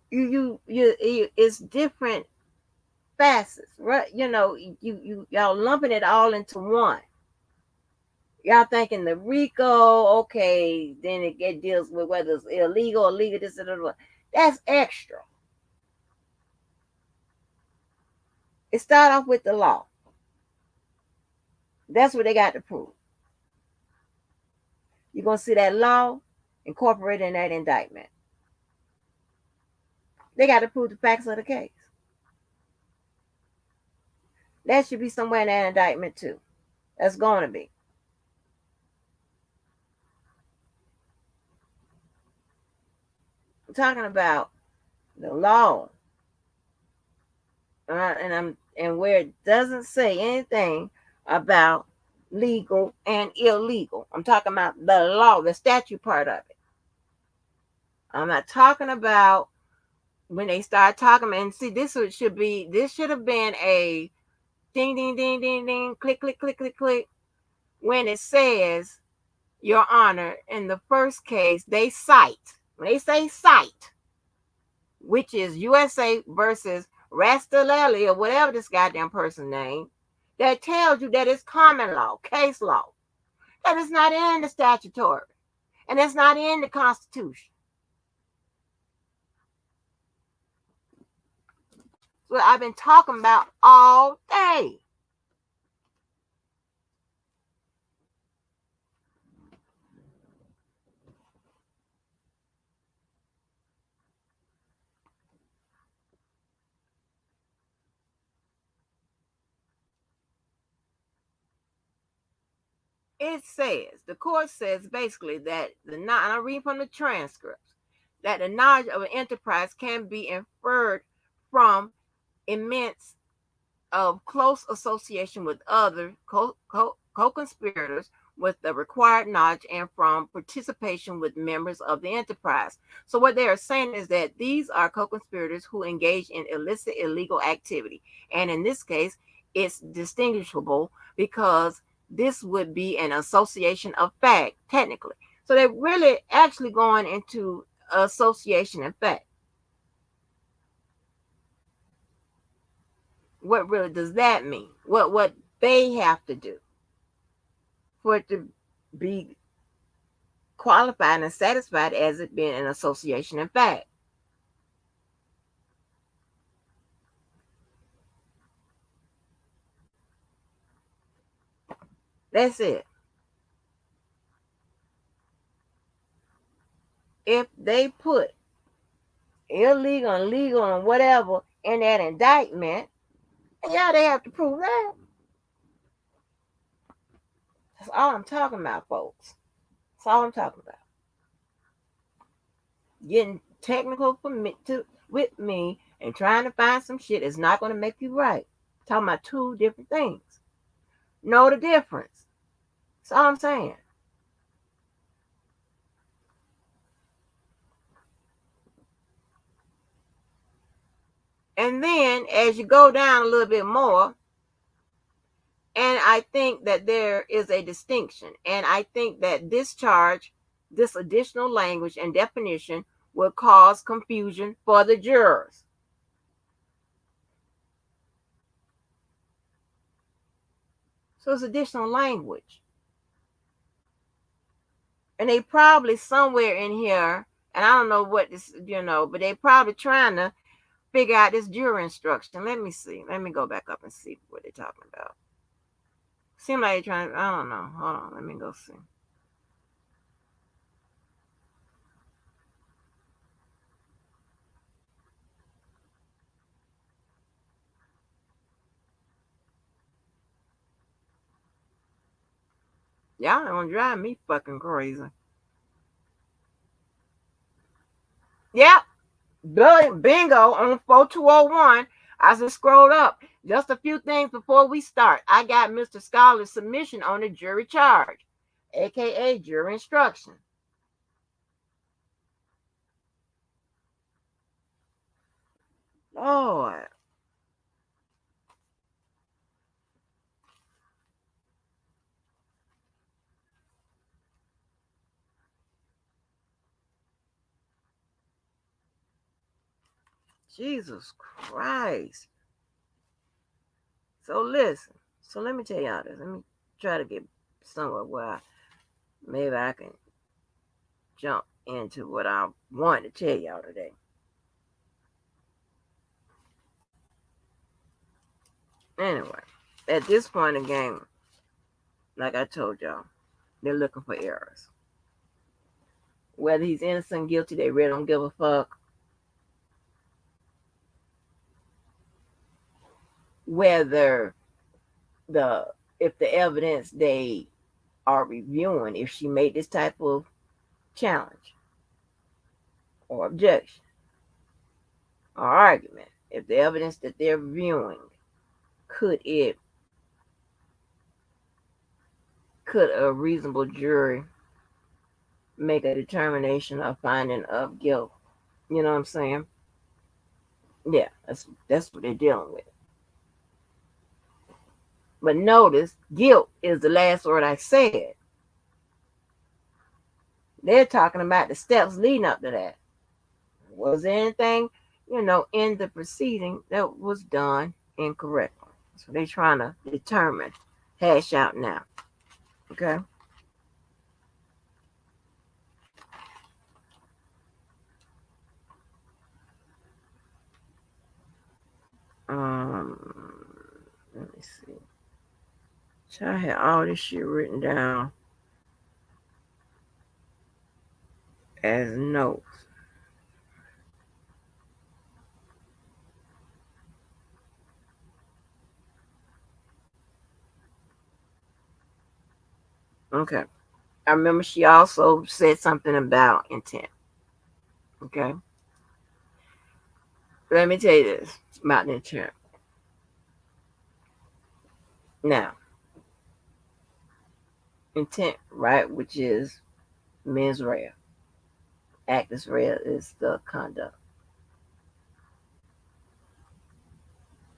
It's different facets, right? Y'all lumping it all into one. Y'all thinking the RICO, okay, then it deals with whether it's illegal or legal, this and that. That's extra. It start off with the law. That's what they got to prove. You're going to see that law incorporated in that indictment. They got to prove the facts of the case. That should be somewhere in that indictment too. That's going to be. I'm talking about the law. And where it doesn't say anything about legal and illegal. I'm talking about the law, the statute part of it. I'm not talking about when they start talking. And see, this should have been a ding, ding, ding, ding, ding, click, click, click, click, click. When it says, Your Honor, in the first case, they cite. When they say cite, which is USA versus Rastellelli or whatever this goddamn person's name, that tells you that it's common law, case law, that it's not in the statutory, and it's not in the Constitution. So I've been talking about all day. It says, the court says basically that I read from the transcripts, that the knowledge of an enterprise can be inferred from immense of close association with other co-conspirators with the required knowledge and from participation with members of the enterprise. So, what they are saying is that these are co conspirators who engage in illicit, illegal activity. And in this case, it's distinguishable because this would be an association of fact, technically. So, they're really actually going into association of fact. What really does that mean? What they have to do for it to be qualified and satisfied as it being an association in fact. That's it. If they put illegal and legal and whatever in that indictment, yeah, they have to prove that. That's all I'm talking about, folks. That's all I'm talking about. Getting technical for me with me and trying to find some shit is not going to make you right. Talking about two different things. Know the difference. That's all I'm saying. And then as you go down a little bit more, and I think that there is a distinction. And I think that this charge, this additional language and definition will cause confusion for the jurors. So it's additional language. And they probably somewhere in here, and I don't know what this, but they probably trying to figure out this jury instruction. Let me see. Let me go back up and see what they're talking about. Seem like they're trying, I don't know. Hold on, let me go see. Y'all don't drive me fucking crazy. Yep. Bingo on 4201. I just scrolled up. Just a few things before we start. I got Mr. Scholar's submission on the jury charge, aka jury instruction. Lord. Jesus Christ. So listen. So let me tell y'all this. Let me try to get somewhere where maybe I can jump into what I want to tell y'all today. Anyway, at this point in the game, like I told y'all, they're looking for errors. Whether he's innocent, guilty, they really don't give a fuck. Whether if the evidence they are reviewing, if she made this type of challenge or objection or argument, if the evidence that they're reviewing could a reasonable jury make a determination of finding of guilt? You know what I'm saying? Yeah, that's what they're dealing with. But notice, guilt is the last word I said. They're talking about the steps leading up to that. Was there anything, in the proceeding that was done incorrectly? So they're trying to determine, hash out now. Okay. Let me see. So I had all this shit written down as notes. Okay. I remember she also said something about intent. Okay. Let me tell you this about the intent. Now, intent, right, which is mens rea. Actus rea is the conduct.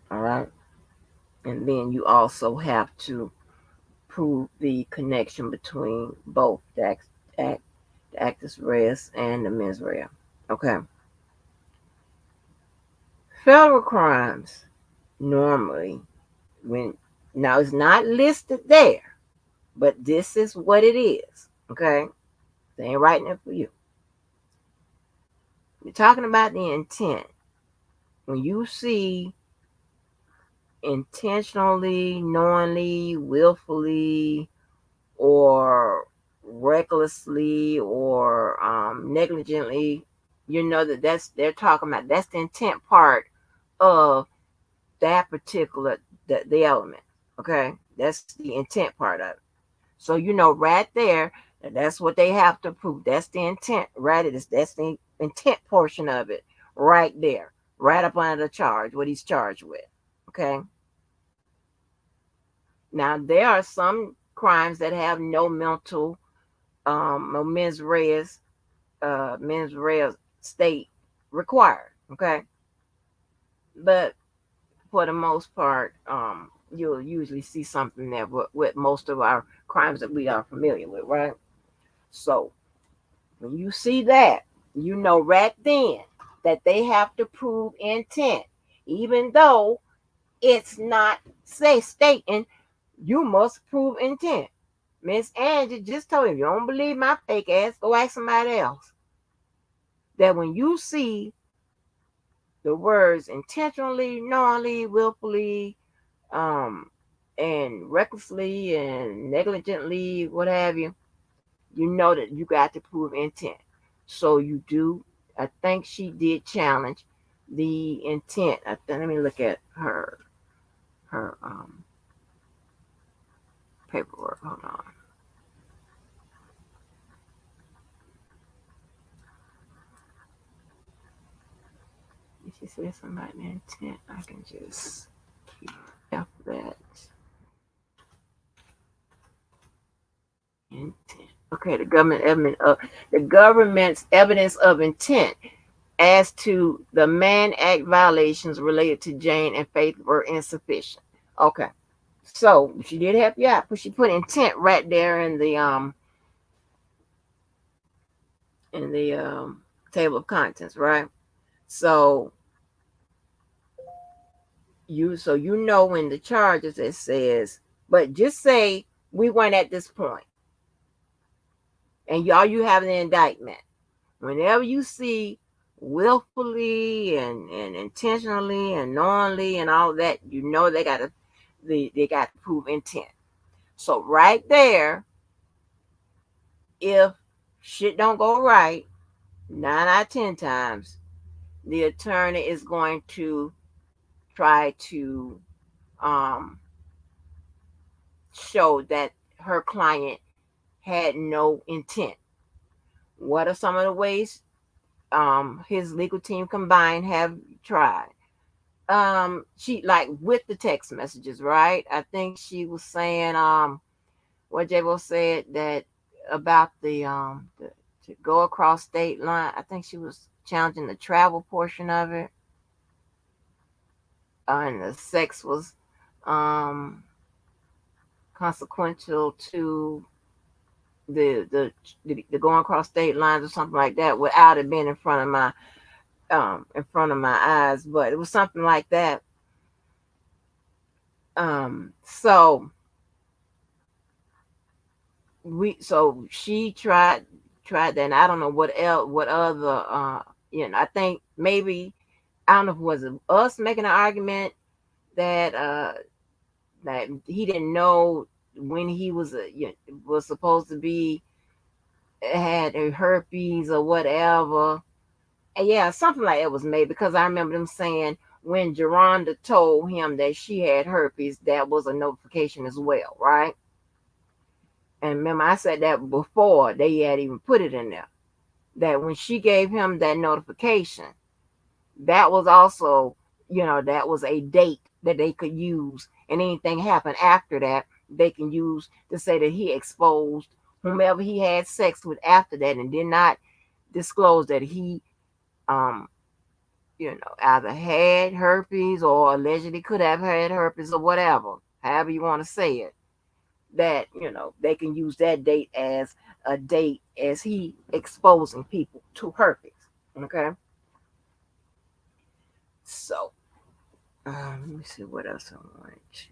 All right. And then you also have to prove the connection between both act, the actus reus and the mens rea. Okay. Federal crimes normally, when now it's not listed there, but this is what it is. Okay. They ain't writing it for you. You're talking about the intent. When you see intentionally, knowingly, willfully, or recklessly, or negligently, you know that's they're talking about. That's the intent part of that particular the element. Okay, that's the intent part of it. So you know right there that that's what they have to prove. That's the intent, right? That's the intent portion of it, right there, right up under the charge, what he's charged with. Okay. Now there are some crimes that have no mental, no mens res state required. Okay, but for the most part, you'll usually see something there with most of our crimes that we are familiar with, right? So when you see that, you know right then that they have to prove intent, even though it's not say stating you must prove intent. Miss Angie just told you don't believe my fake ass, go ask somebody else. That when you see the words intentionally, knowingly, willfully, um, and recklessly and negligently, what have you know that you got to prove intent. So you do. I think she did challenge the intent. Let me look at her paperwork. Hold on. If she says something about intent, I can just keep after that intent. Okay, the government's evidence of intent as to the Mann Act violations related to Jane and Faith were insufficient. Okay, so she did help you out, but she put intent right there in the table of contents, right? So you know in the charges it says, but just say we weren't at this point, and y'all you have the indictment. Whenever you see willfully and intentionally and knowingly and all that, you know they got to prove intent. So right there, if shit don't go right, 9 out of 10 times, the attorney is going to try to um, show that her client had no intent. What are some of the ways his legal team combined have tried? She like with the text messages, right? I think she was saying what Jabo said that about the to go across state line. I think she was challenging the travel portion of it, and the sex was um consequential to the going across state lines or something like that without it being in front of my eyes, but it was something like that. So she tried that, and I don't know what else, what other, I think maybe I don't know if it was us making an argument that that he didn't know when he was was supposed to be had a herpes or whatever. And yeah, something like that was made because I remember them saying when Geronda told him that she had herpes, that was a notification as well, right? And remember, I said that before they had even put it in there. That when she gave him that notification, that was also, that was a date that they could use. And anything happened after that, they can use to say that he exposed whomever he had sex with after that and did not disclose that he um either had herpes or allegedly could have had herpes or whatever, however you want to say it, that, they can use that date as a date as he exposing people to herpes. Okay. So, let me see what else I want to.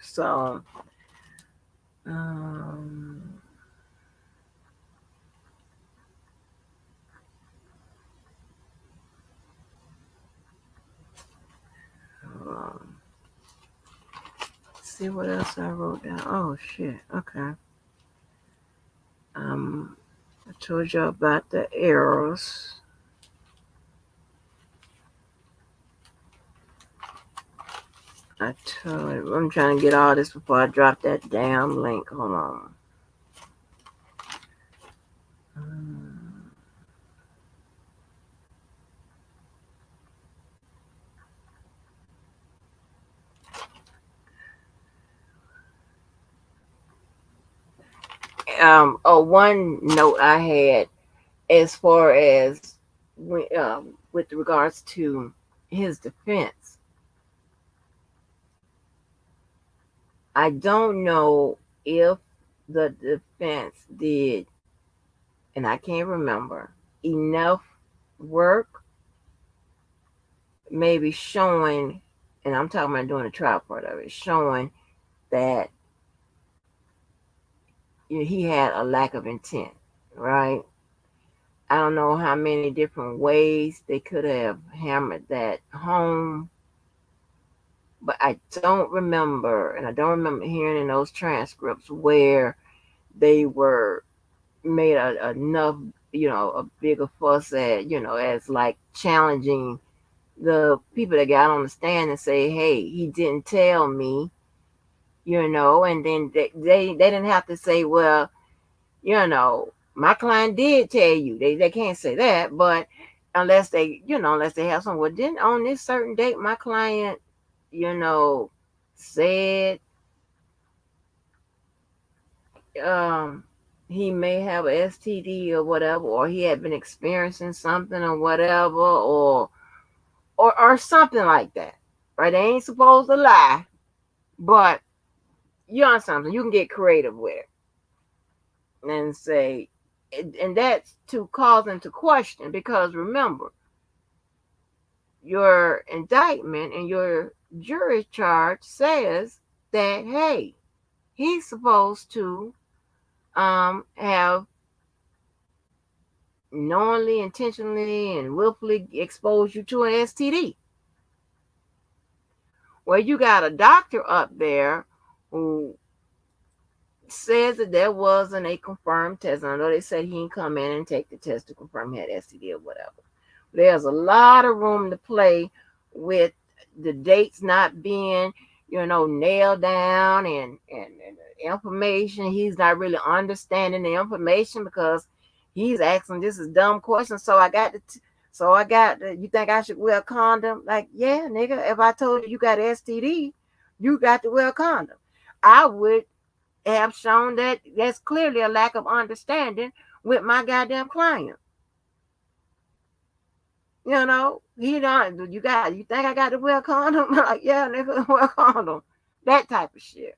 So, um, um, see what else I wrote down. Oh shit. Okay. Um, I told you about the arrows. I told you, I'm trying to get all this before I drop that damn link. Hold on. One note I had as far as with regards to his defense. I don't know if the defense did, and I can't remember, enough work, maybe showing, and I'm talking about doing the trial part of it, showing that he had a lack of intent, right? I don't know how many different ways they could have hammered that home, but I don't remember, and I don't remember hearing in those transcripts where they were made enough, a bigger fuss at, as like challenging the people that got on the stand and say, hey, he didn't tell me, and then they didn't have to say, well, my client did tell you. They can't say that, but unless they have some, well, didn't on this certain date my client, said um he may have a STD or whatever, or he had been experiencing something or whatever, or something like that. Right? They ain't supposed to lie, but you know something, you can get creative with it and say, and that's to cause them to question, because remember, your indictment and your jury charge says that, hey, he's supposed to have knowingly, intentionally, and willfully exposed you to an STD. Well, you got a doctor up there who says that there wasn't a confirmed test. I know they said he didn't come in and take the test to confirm he had STD or whatever. There's a lot of room to play with the dates not being, nailed down, and the information. He's not really understanding the information because he's asking this is dumb question. You think I should wear a condom? Like, yeah, nigga, if I told you got STD, you got to wear a condom. I would have shown that there's clearly a lack of understanding with my goddamn client. He don't. You think I got to wear a condom? Like, yeah, nigga, wear a condom. That type of shit.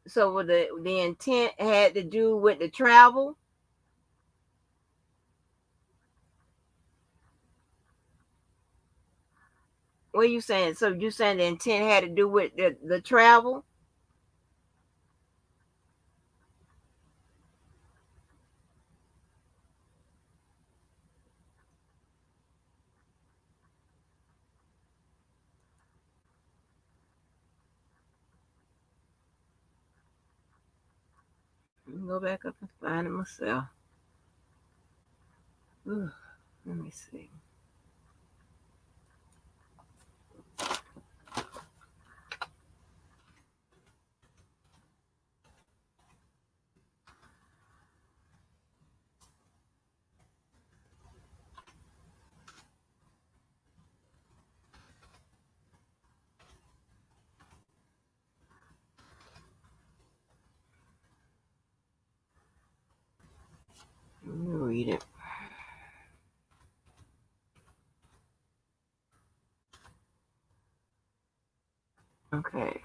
So the intent had to do with the travel. What are you saying? So you saying the intent had to do with the travel? Let me go back up and find it myself. Ooh, let me see. Let me read it. Okay.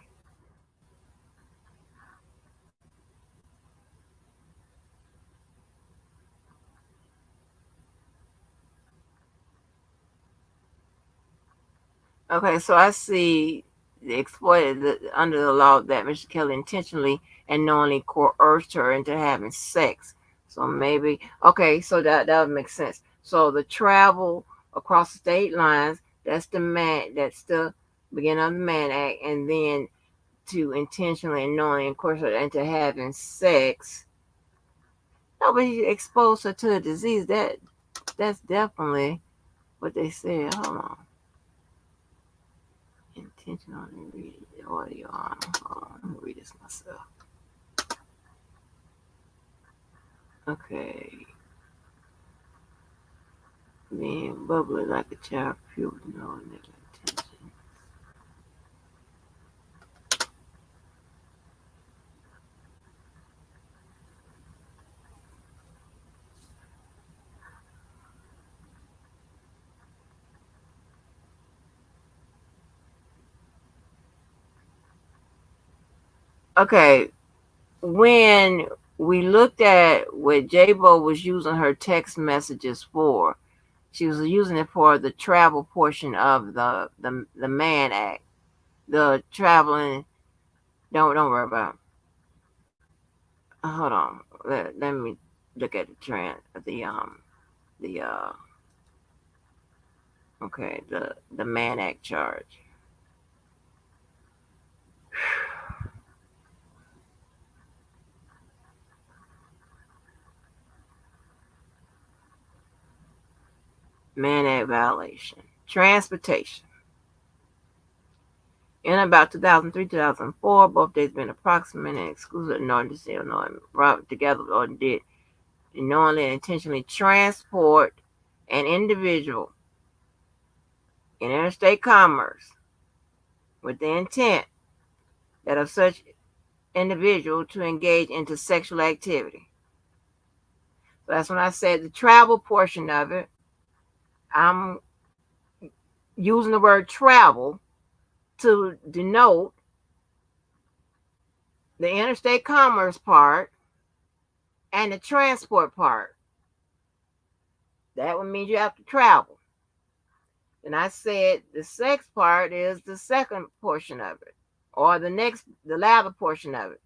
Okay, so I see the exploited under the law that Mr. Kelly intentionally and knowingly coerced her into having sex. So maybe okay, so that would make sense. So the travel across the state lines, that's the beginning of the Man Act, and then to intentionally and knowingly coerce her into having sex. Nobody exposed her to a disease. That's definitely what they said. Hold on. Intentionally read the audio on. Hold on, let me read this myself. Okay. Being bubbly like a child, pure, no negative intention. Okay, when we looked at what J-Bo was using her text messages for, she was using it for the travel portion of the Man Act. The traveling, don't worry about it. Hold on. Let me look at the trend the okay, the Man Act charge. Man Act violation. Transportation. In about 2003, 2004, both days been approximate and exclusive knowing to knowing brought together or did knowingly and intentionally transport an individual in interstate commerce with the intent that of such individual to engage into sexual activity. So that's when I said the travel portion of it. I'm using the word travel to denote the interstate commerce part and the transport part. That would mean you have to travel. And I said the sex part is the second portion of it, or the latter portion of it.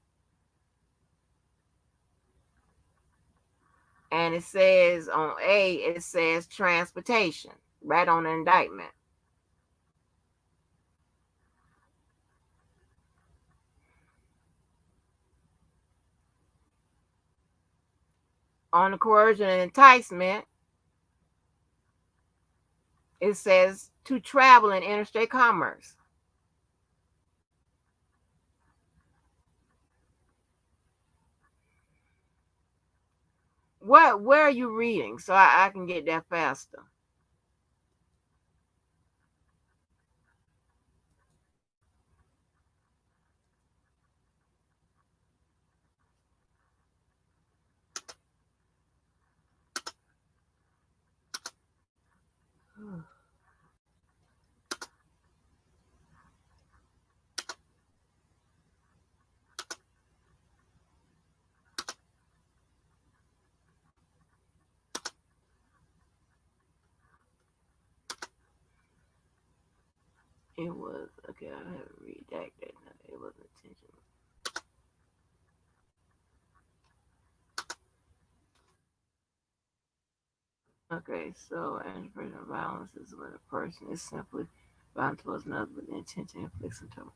And it says on A, it says transportation, right on the indictment. On the coercion and enticement, it says to travel in interstate commerce. Where are you reading so I can get that faster? It was okay. I haven't redacted. It was intentional. Okay, so interpersonal violence is when a person is simply violent towards another with the intention of inflicting harm.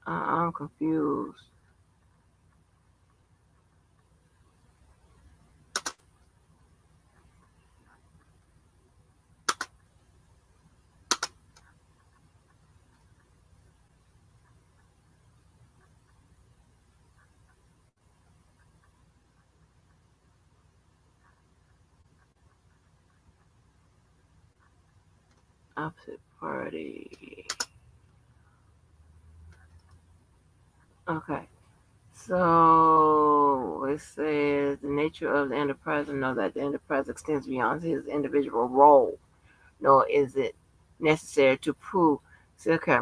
I'm confused. Opposite party. Okay. So it says the nature of the enterprise, and know that the enterprise extends beyond his individual role, nor is it necessary to prove. So, okay,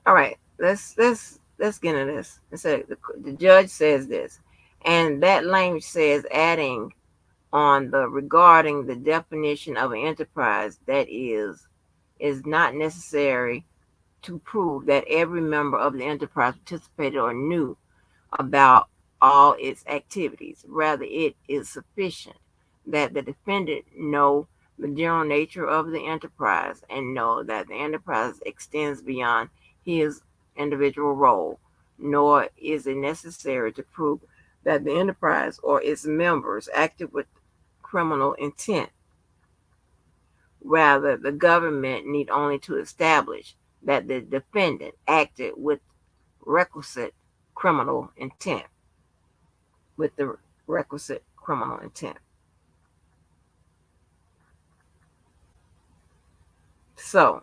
all right. Let's get into this. It said the judge says this, and that language says adding on the regarding the definition of an enterprise that is not necessary to prove that every member of the enterprise participated or knew about all its activities. Rather, it is sufficient that the defendant know the general nature of the enterprise and know that the enterprise extends beyond his individual role, nor is it necessary to prove that the enterprise or its members acted with criminal intent. Rather, the government need only to establish that the defendant acted with requisite criminal intent. With the requisite criminal intent. So,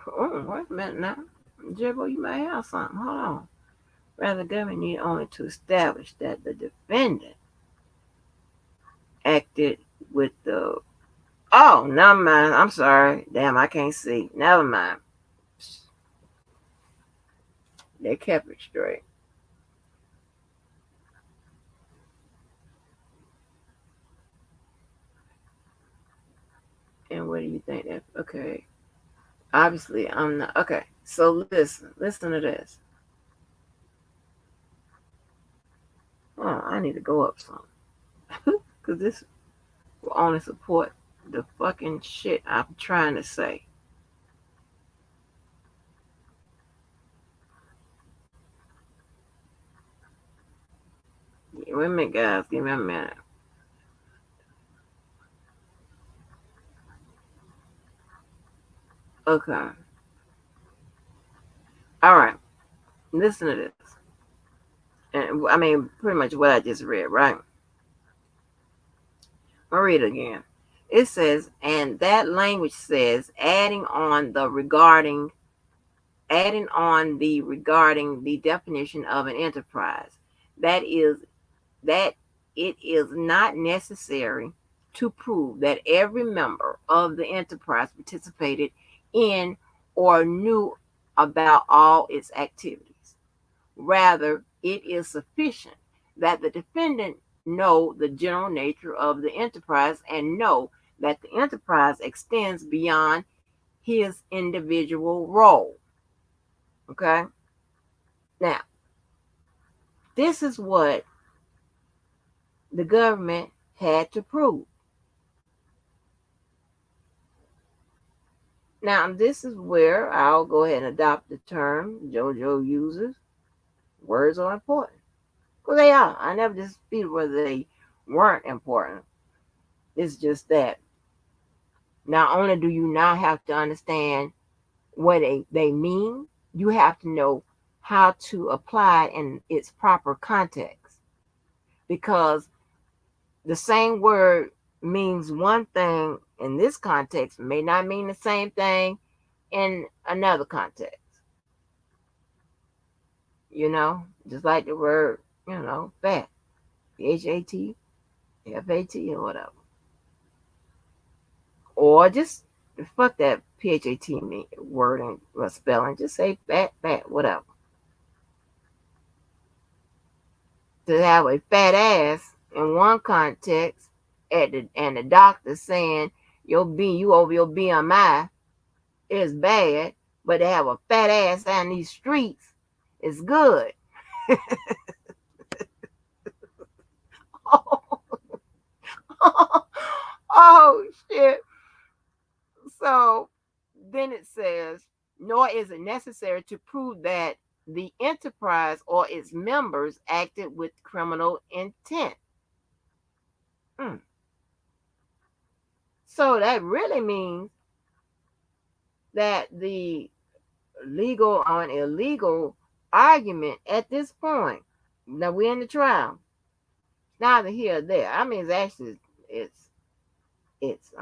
wait a minute now. Jibbo, you may have something. Hold on. Rather, the government need only to establish that the defendant acted with the. Oh, never mind. I'm sorry. Damn, I can't see. Never mind. They kept it straight. And what do you think that? Okay. Obviously, I'm not. Okay. So listen to this. Oh, I need to go up some. Because this will only support the fucking shit I'm trying to say. Wait a minute, guys. Give me a minute. Okay. All right. Listen to this. And I mean, pretty much what I just read, right? I'll read it again. It says, and that language says, adding on the regarding the definition of an enterprise. That is that it is not necessary to prove that every member of the enterprise participated in or knew about all its activities. Rather, it is sufficient that the defendant know the general nature of the enterprise and know that the enterprise extends beyond his individual role. Okay? Now, this is what the government had to prove. Now, this is where I'll go ahead and adopt the term JoJo uses. Words are important. Well, they are. I never disputed whether they weren't important. It's just that not only do you now have to understand what they mean, you have to know how to apply it in its proper context. Because the same word means one thing in this context may not mean the same thing in another context. Just like the word, fat, PHAT, FAT, or whatever. Or just fuck that PHAT word and spelling. Just say fat, whatever. To have a fat ass in one context and the doctor saying you over your BMI is bad, but to have a fat ass down these streets is good. Oh shit. So then it says, nor is it necessary to prove that the enterprise or its members acted with criminal intent. Mm. So that really means that the legal or illegal argument at this point, now we're in the trial, neither here or there. I mean, it's it's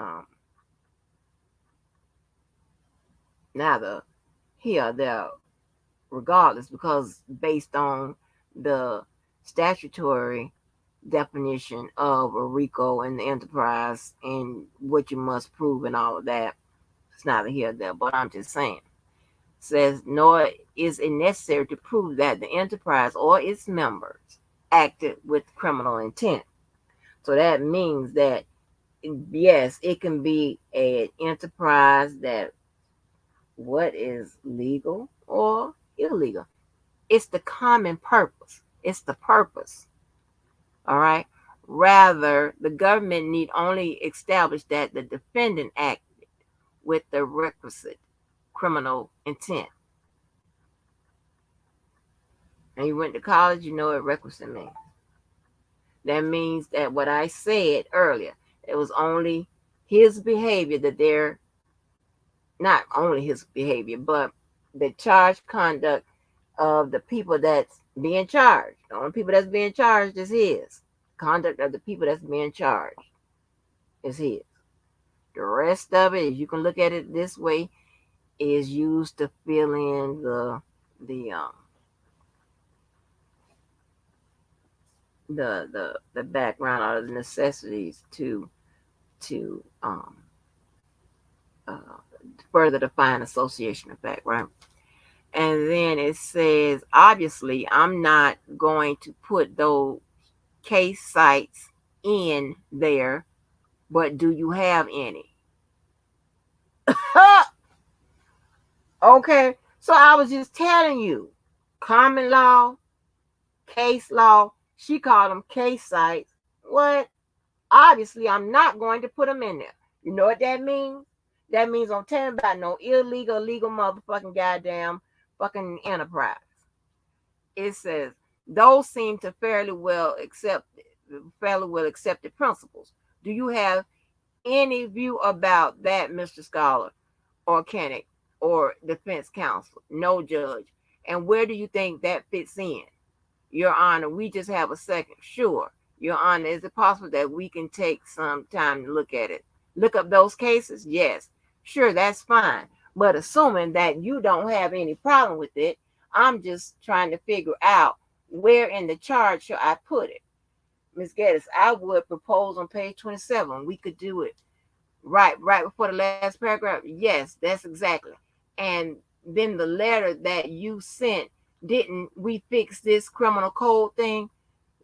neither here or there, regardless, because based on the statutory definition of a RICO and the enterprise and what you must prove and all of that, it's neither here or there. But I'm just saying, says, nor is it necessary to prove that the enterprise or its members acted with criminal intent. So that means that yes, it can be an enterprise that what is legal or illegal. It's the common purpose. It's the purpose. All right. Rather, the government need only establish that the defendant acted with the requisite criminal intent. And you went to college, you know what requisite means. That means that what I said earlier, it was only his behavior that they're not only his behavior, but the charged conduct of the people that's being charged. The only people that's being charged is his. Conduct of the people that's being charged is his. The rest of it, you can look at it this way, is used to fill in the um the background or the necessities to uh, further define association effect, right? And then it says, obviously, I'm not going to put those case sites in there, but do you have any? Okay, so I was just telling you, common law, case law, she called them case sites. What? Obviously, I'm not going to put them in there. You know what that means? That means I'm telling about no illegal, legal motherfucking goddamn fucking enterprise. It says those seem to fairly well accepted principles. Do you have any view about that, Mr. Scholar or Kennick or defense counsel? No, judge. And where do you think that fits in? Your Honor, we just have a second. Sure. Your Honor, is it possible that we can take some time to look at it? Look up those cases? Yes. Sure, that's fine. But assuming that you don't have any problem with it, I'm just trying to figure out where in the charge should I put it. Ms. Geddes, I would propose on page 27. We could do it right before the last paragraph. Yes, that's exactly. And then the letter that you sent, didn't we fix this criminal code thing?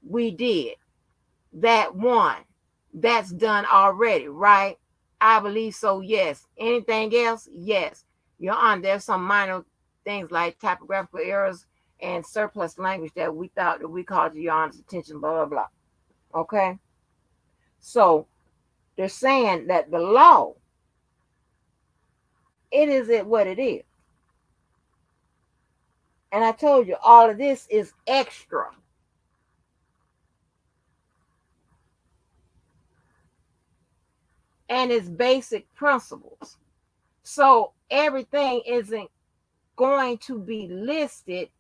We did. That one, that's done already, right? I believe so, yes. Anything else? Yes. Your Honor, there's some minor things like typographical errors and surplus language that we thought that we called to Your Honor's attention, blah, blah, blah. Okay? So they're saying that the law, it is what it is. And I told you, all of this is extra. And it's basic principles. So everything isn't going to be listed,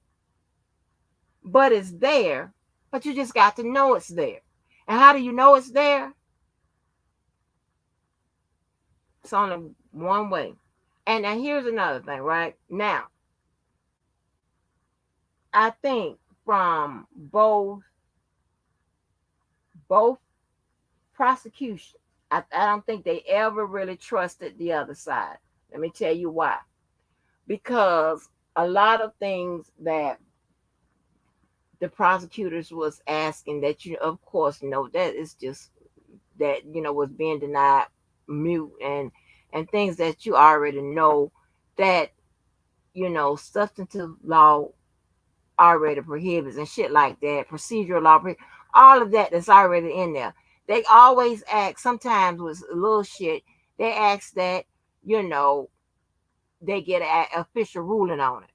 but it's there. But you just got to know it's there. And how do you know it's there? It's only one way. And now here's another thing, right? Now, I think from both prosecutions, I don't think they ever really trusted the other side. Let me tell you why. Because a lot of things that the prosecutors was asking that you of course know that is just that was being denied mute, and things that you already know that substantive law already prohibits and shit like that, procedural law, all of that that's already in there. They always ask, sometimes with a little shit, they ask that, you know, they get an official ruling on it.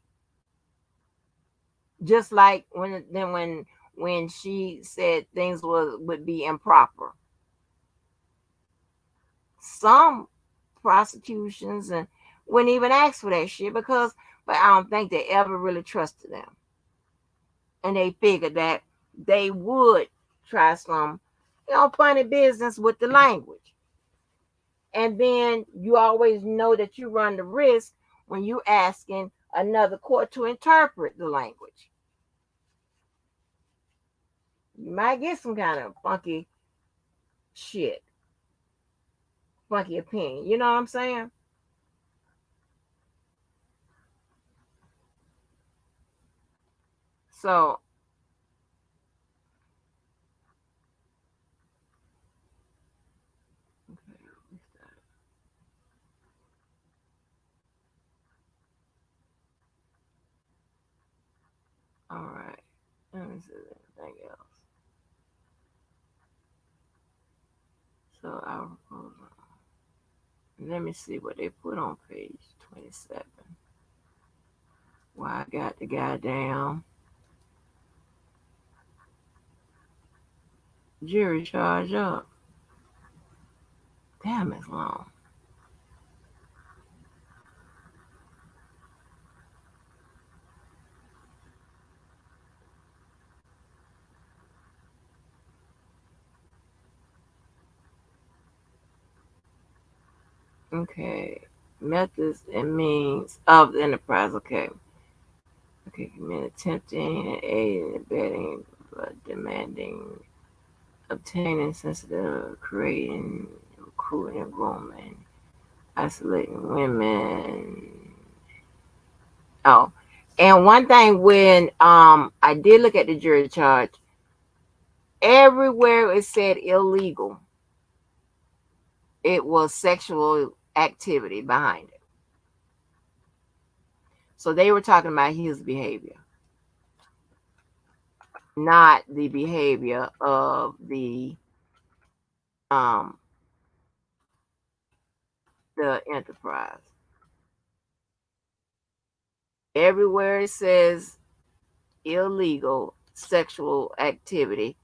Just like when she said things would be improper. Some prosecutions and wouldn't even ask for that shit because, but I don't think they ever really trusted them, and they figured that they would try some, funny business with the language. And then you always know that you run the risk when you asking another court to interpret the language. You might get some kind of funky shit, funky opinion. You know what I'm saying? So, all right. Let me see anything else. So our proposal. Let me see what they put on page 27. Well, I got the goddamn jury charge up. Damn, it's long. Okay. Methods and means of the enterprise. Okay. Okay, commit attempting, aiding, abetting, demanding, obtaining, sensitive, creating, recruiting, grooming, isolating women. Oh, and one thing when I did look at the jury charge, everywhere it said illegal, it was sexual activity behind it. So they were talking about his behavior, not the behavior of um the enterprise. Everywhere it says illegal sexual activity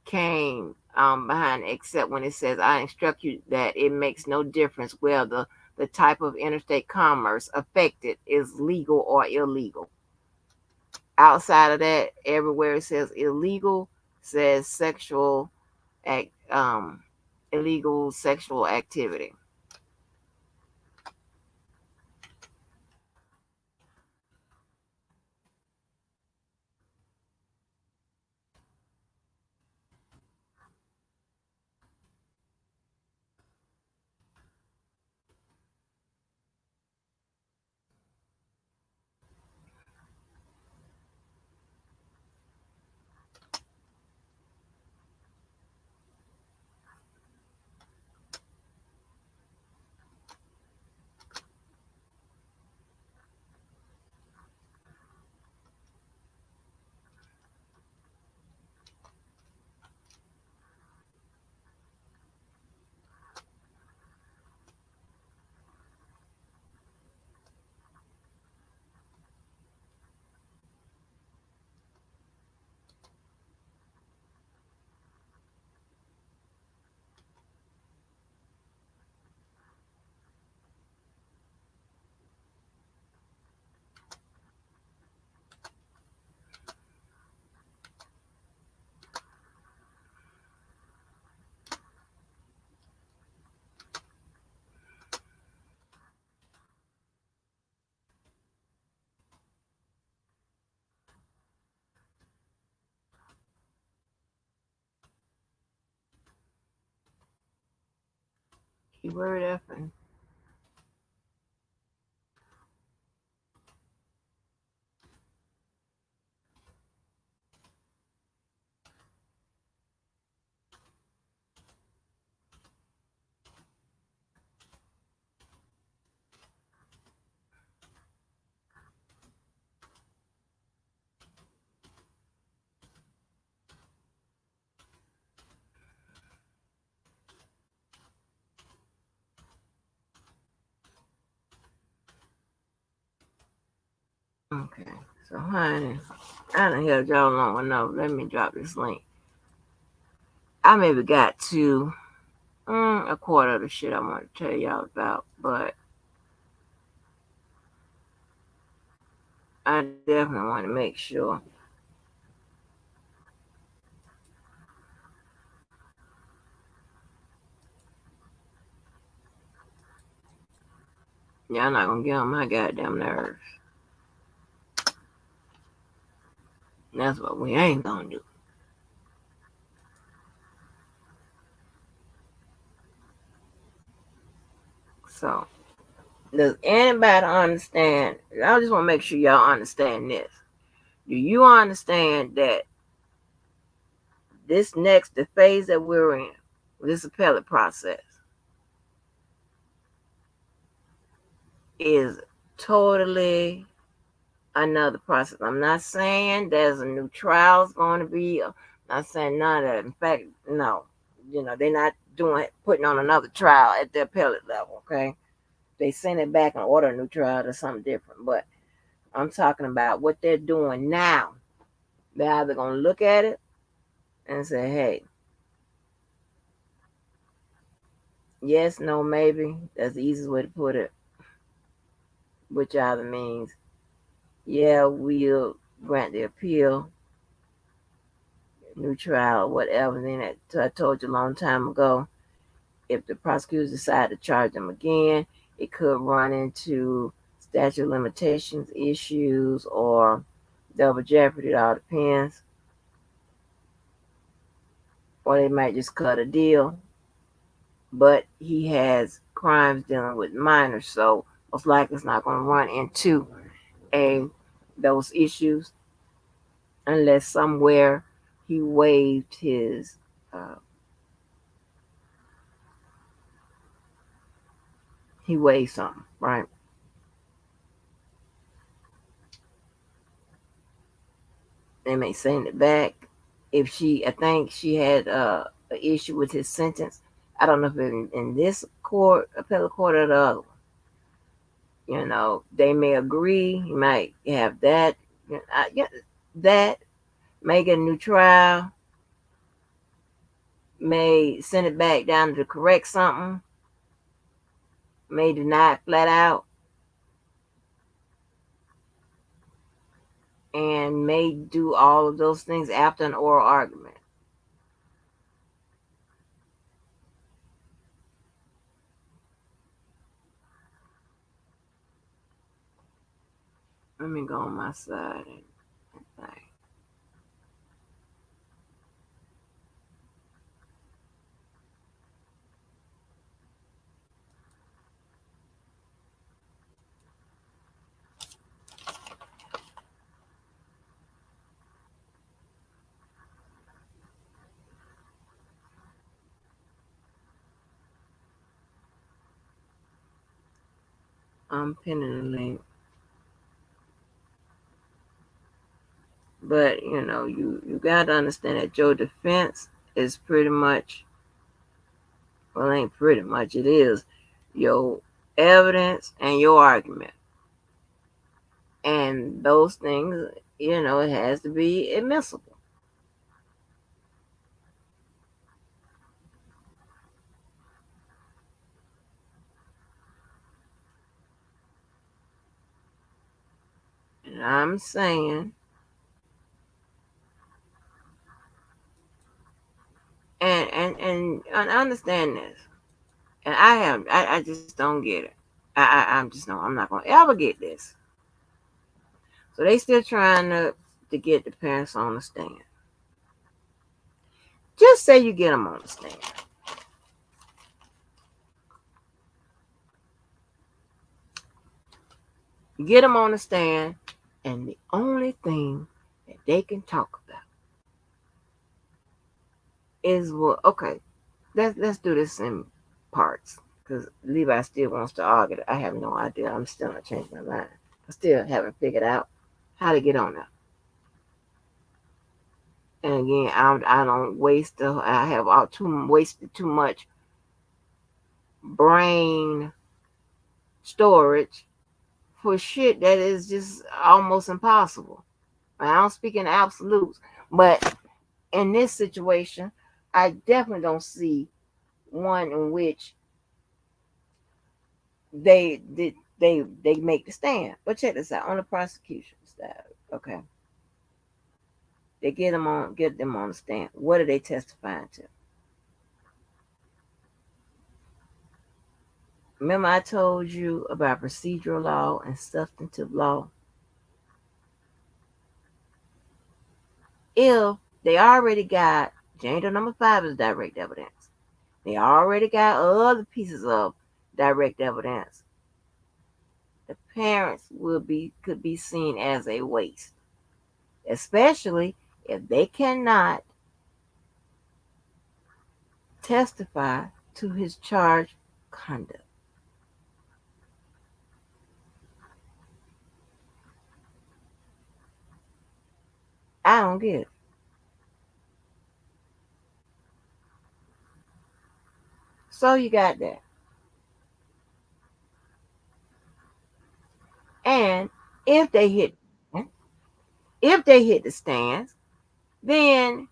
came behind it, except when it says, I instruct you that it makes no difference whether the type of interstate commerce affected is legal or illegal. Outside of that, everywhere it says illegal, says sexual act, illegal sexual activity. Keyword effing. Okay. So, honey, I done held y'all long enough. Let me drop this link. I maybe got to a quarter of the shit I want to tell y'all about, but I definitely want to make sure. Y'all not gonna get on my goddamn nerves. That's what we ain't gonna do. So, does anybody understand? I just want to make sure y'all understand this. Do you understand that the phase that we're in, this appellate process, is totally another process? I'm not saying there's a new trial's going to be. I'm not saying none of that. In fact, no. They're not putting on another trial at the appellate level, okay? They send it back and order a new trial or something different. But I'm talking about what they're doing now. They're either going to look at it and say, hey, yes, no, maybe. That's the easiest way to put it. Which either means, yeah, we'll grant the appeal, new trial, whatever. Then I told you a long time ago, if the prosecutors decide to charge them again, it could run into statute of limitations issues or double jeopardy. It all depends. Or they might just cut a deal. But he has crimes dealing with minors, so most likely it's not going to run into a those issues unless somewhere he waived his uh, he waived something, right? They may send it back. If I think she had an issue with his sentence. I don't know if in this court, appellate court, or the other one. They may agree. He might have that. That may get a new trial. May send it back down to correct something. May deny it flat out. And may do all of those things after an oral argument. Let me go on my side and think. I'm pinning the link. But you gotta understand that your defense is pretty much, well, ain't pretty much, it is your evidence and your argument. And those things, it has to be admissible. And I'm saying, and understand this. And I just don't get it. I'm just no, I'm not gonna ever get this. So they still trying to get the parents on the stand. Just say you get them on the stand. You get them on the stand, and the only thing that they can talk about is, well, okay, let's do this in parts, because Levi still wants to argue. I have no idea. I'm still not changing my mind. I still haven't figured out how to get on there. And again, I don't waste. I have wasted too much brain storage for shit that is just almost impossible. I don't speak in absolutes, but in this situation, I definitely don't see one in which they make the stand. But check this out on the prosecution side. Okay, they get them on the stand. What are they testifying to? Remember I told you about procedural law and substantive law. If they already got Jane number 5 is direct evidence, they already got other pieces of direct evidence, the parents could be seen as a waste, especially if they cannot testify to his charged conduct. I don't get it. So you got that. And if they hit if they hit the stands, then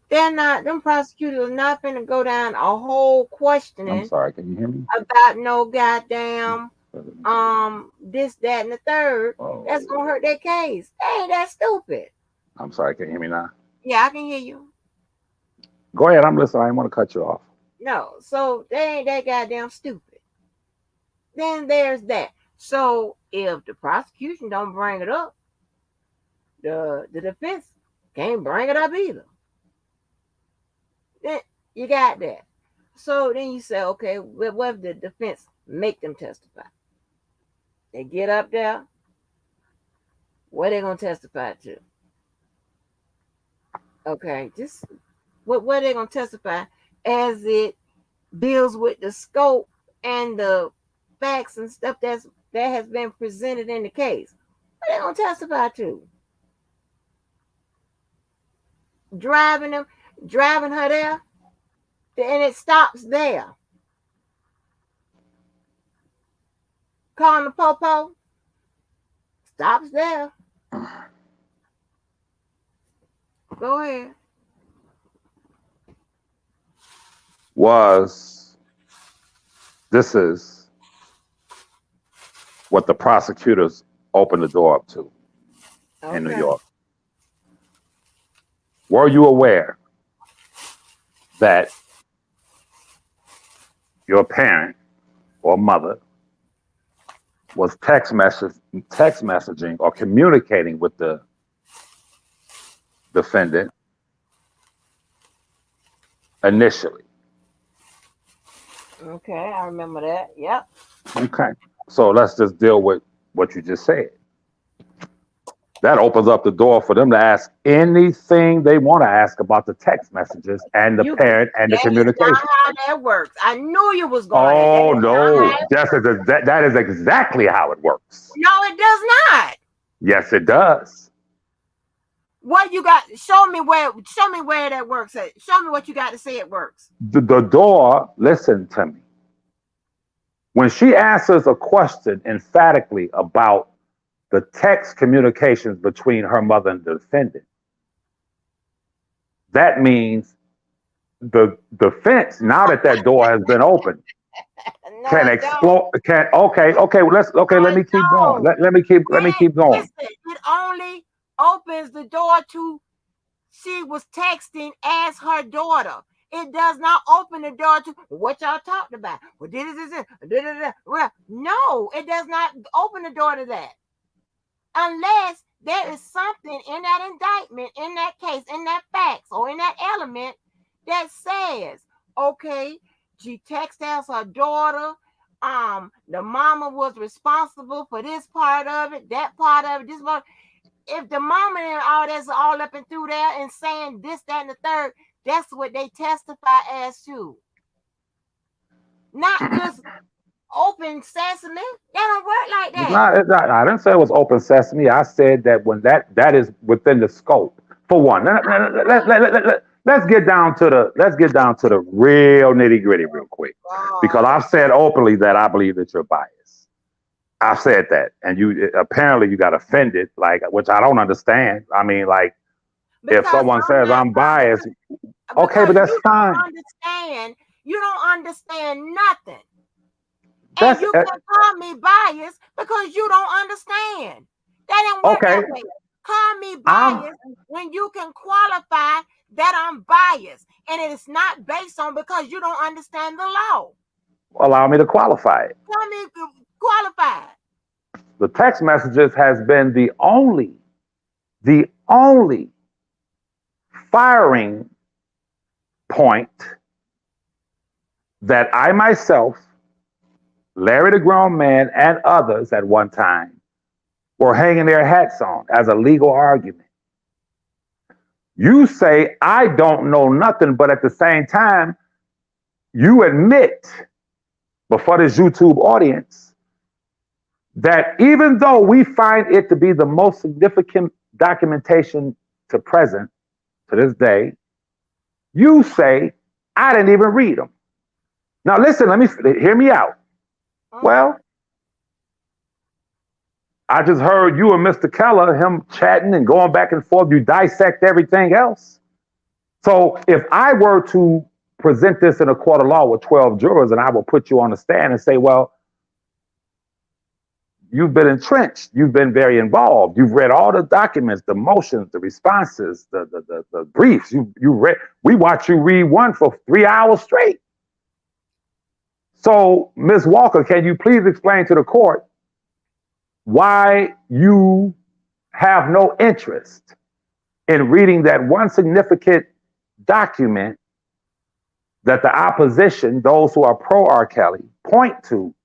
they're not them prosecutors are not gonna go down a whole I'm questioning sorry, can you hear me? about no goddamn this, that, and the third. Oh, That's gonna hurt their case. They ain't that stupid. I'm sorry, can you hear me now? Yeah, I can hear you. Go ahead, I'm listening. I didn't want to cut you off. No, so they ain't that goddamn stupid. Then there's that. So if the prosecution don't bring it up, the defense can't bring it up either. Then you got that. So then you say, okay, what if the defense make them testify? They get up there. What they gonna testify to? Okay, just what they gonna testify as it deals with the scope and the facts and stuff that has been presented in the case. What they gonna testify to? Driving her there, and it stops there. Calling the popo, stops there. Go ahead. This is what the prosecutors opened the door up to in New Okay. York. Were you aware that your parent or mother was text messaging or communicating with the defendant initially? Okay, I remember that. Yep. Okay. So let's just deal with what you just said. That opens up the door for them to ask anything they want to ask about the text messages and the parent and the That is communication. not how that works. I knew you was going Oh, there. no. That is exactly how it works. No, it does not. Yes, it does. What you got? Show me where that works at. Show me what you got to say it works. The door, listen to me. When she answers a question emphatically about the text communications between her mother and the defendant, that means the defense, now that door has been opened, No, can it explode. Let me keep going. Let me keep going. Listen, it only opens the door to she was texting as her daughter. It does not open the door to what y'all talked about. Well, no, it does not open the door to that. Unless there is something in that indictment, in that case, in that facts, or in that element that says, okay, she texted as her daughter. The mama was responsible for this part of it, that part of it, this part. If the mama and all that's all up and through there and saying this, that, and the third, that's what they testify as to. Not just open sesame. That don't work like that. I didn't say it was open sesame. I said that when that is within the scope. For one, let's get down to the real nitty gritty real quick, because I've said openly that I believe that you're biased. I said that, and you apparently you got offended, like, which I don't understand. I mean, like, if because someone I'm says not I'm biased, okay, but because that's you fine. don't understand. You don't understand nothing. And That's you can call me biased because you don't understand. That didn't work okay. that way. Call me I'm biased when you can qualify that I'm biased. And it is not based on because you don't understand the law. allow me to qualify it. Call me qualified. The text messages has been the only firing point that I myself, Larry the Grown Man, and others at one time were hanging their hats on as a legal argument. You say I don't know nothing, but at the same time, you admit before this YouTube audience that even though we find it to be the most significant documentation to present to this day, you say I didn't even read them. Now listen, let me hear me out. Well, I just heard you and Mr. Keller, him chatting and going back and forth. You dissect everything else. So if I were to present this in a court of law with 12 jurors and I will put you on the stand and say, well, you've been entrenched. You've been very involved. You've read all the documents, the motions, the responses, the briefs. You read. We watched you read one for 3 hours straight. So, Ms. Walker, can you please explain to the court why you have no interest in reading that one significant document that the opposition, those who are pro R. Kelly, point to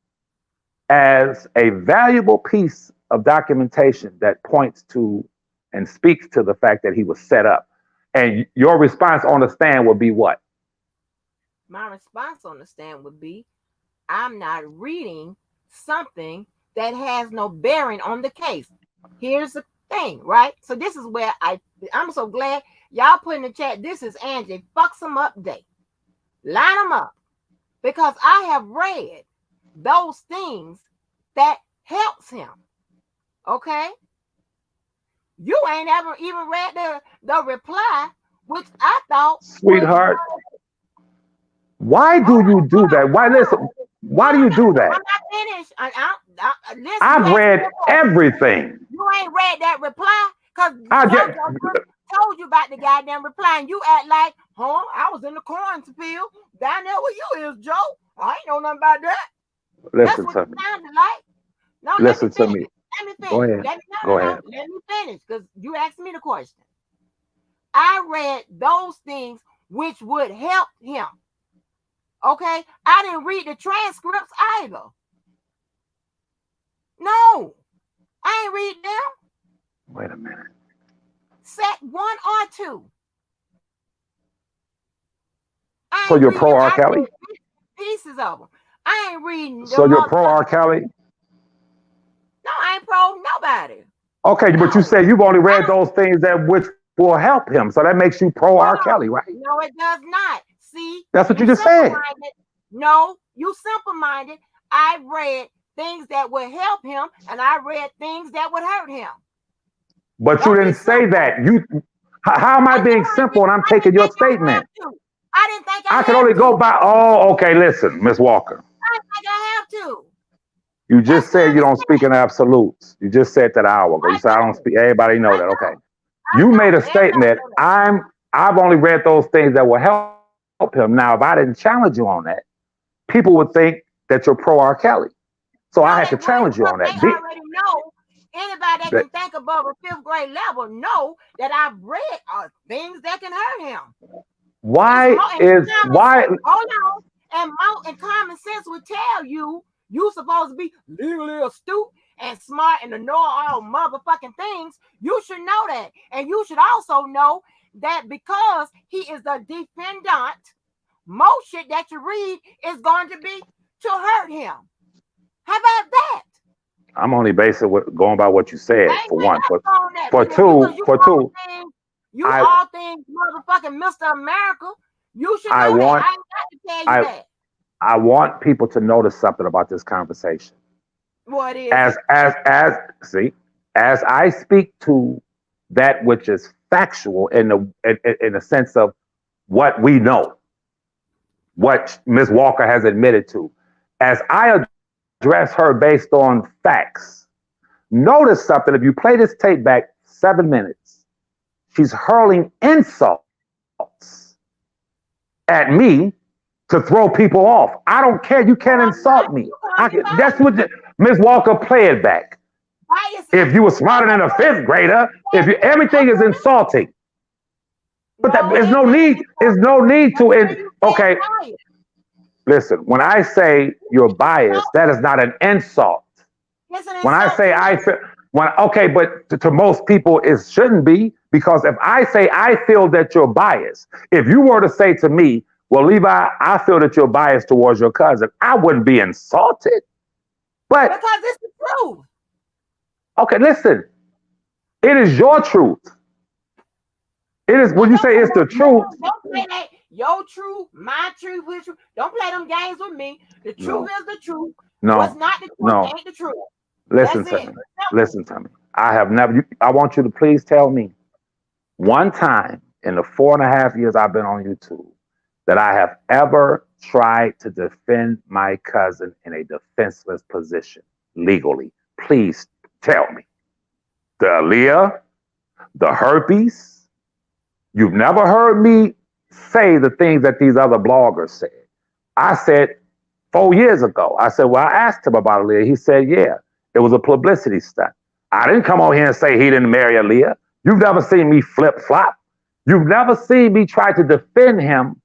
as a valuable piece of documentation that points to and speaks to the fact that he was set up? And your response on the stand would be what? My response on the stand would be, I'm not reading something that has no bearing on the case. Here's the thing, right? So this is where I'm so glad y'all put in the chat, this is Angie, fucks them up day. Line them up. Because I have read those things that helps him. Okay? You ain't ever even read the reply, which I thought, sweetheart, why do you do that? Why listen? Why do you do that? I'm not finished. Listen, I've read everything. You ain't read that reply because I just told you about the goddamn reply, and you act like, I was in the cornfield down there with you is, Joe. I ain't know nothing about that. Listen That's to what me. it sounded like. No, listen to me. Let me finish. Go ahead. Go ahead. Let me finish because you asked me the question. I read those things which would help him. Okay? I didn't read the transcripts either. No, I ain't read them. Wait a minute. Set 1 or 2. So you're pro R. Kelly? Pieces of them. I ain't reading. So you're pro R. Kelly? No, I ain't pro nobody. Okay, no. But you say you've only read those things that which will help him. So that makes you pro R. Kelly, right? No, it does not. See? That's what you just said. No, you simple-minded. I read things that would help him, and I read things that would hurt him. But you didn't say that. How am I being simple and I'm taking your statement? I didn't think I can only go by. Oh, okay. Listen, Miss Walker. I didn't think I have to. You just said you don't speak in absolutes. You just said that an hour ago. You said I don't speak. Everybody know that. Okay. You made a statement. I've only read those things that will help him. Now, if I didn't challenge you on that, people would think that you're pro R. Kelly. So I had to challenge you on that. They already know. Anybody that can think above a 5th grade level know that I've read things that can hurt him. Why? Hold on. And common sense would tell you supposed to be legally astute and smart and to know all motherfucking things. You should know that. And you should also know that because he is the defendant, most shit that you read is going to be to hurt him. How about that? I'm only basing going by what you said, for one. For two, all things motherfucking Mr. America. You should know I ain't got to tell you that. I want people to notice something about this conversation. What is As it? see, as I speak to that which is factual in the sense of what we know, what Ms. Walker has admitted to, as I address her based on facts, notice something. If you play this tape back 7 minutes, she's hurling insults at me to throw people off. I don't care. You can't No, insult I'm me. not. You call me That's what biased. Ms. Walker, play it back. Biased. If you were Wait, smarter than wait, a wait. fifth grader, if Wait, you everything is okay. insulting. But that, No, there's that's no not need. There's insulting. no need to. That's when you say I'm Okay, biased. listen. When I say you're It's biased, that is insulting. not an insult. It's an When I insult say to I me. feel, when okay, but to most people it shouldn't be because if I say I feel that you're biased, if you were to say to me, "Well, Levi, I feel that you're biased towards your cousin," I wouldn't be insulted. But Because it's the truth. okay, listen, it is your truth. It is Now when you say it's the truth. don't play that your truth, my truth, his truth. Don't play them games with me. The truth No, is the truth. What's no, not the truth no. ain't the truth. Listen That's to it. me. Simple. Listen to me. I have never. I want you to please tell me one time in the 4.5 years I've been on YouTube that I have ever tried to defend my cousin in a defenseless position legally. Please tell me. The Aaliyah, the herpes. You've never heard me say the things that these other bloggers said. I said 4 years ago, I said, well, I asked him about Aaliyah. He said, yeah, it was a publicity stunt. I didn't come on here and say he didn't marry Aaliyah. You've never seen me flip flop. You've never seen me try to defend him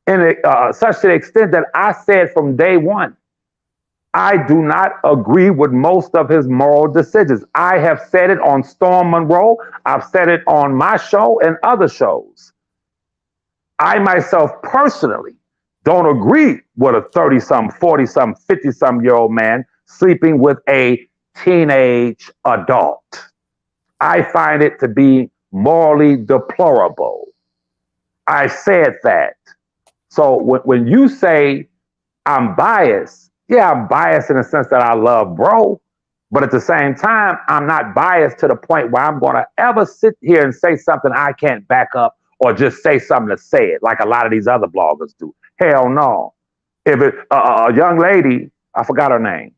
such to the extent that I said from day one, I do not agree with most of his moral decisions. I have said it on Storm Monroe. I've said it on my show and other shows. I myself personally don't agree with a 30 some, 40 some, 50 some year old man sleeping with a teenage adult. I find it to be morally deplorable. I said that. So when you say I'm biased, yeah, I'm biased in the sense that I love bro, but at the same time, I'm not biased to the point where I'm going to ever sit here and say something I can't back up or just say something to say it like a lot of these other bloggers do. Hell no. If a young lady, I forgot her name,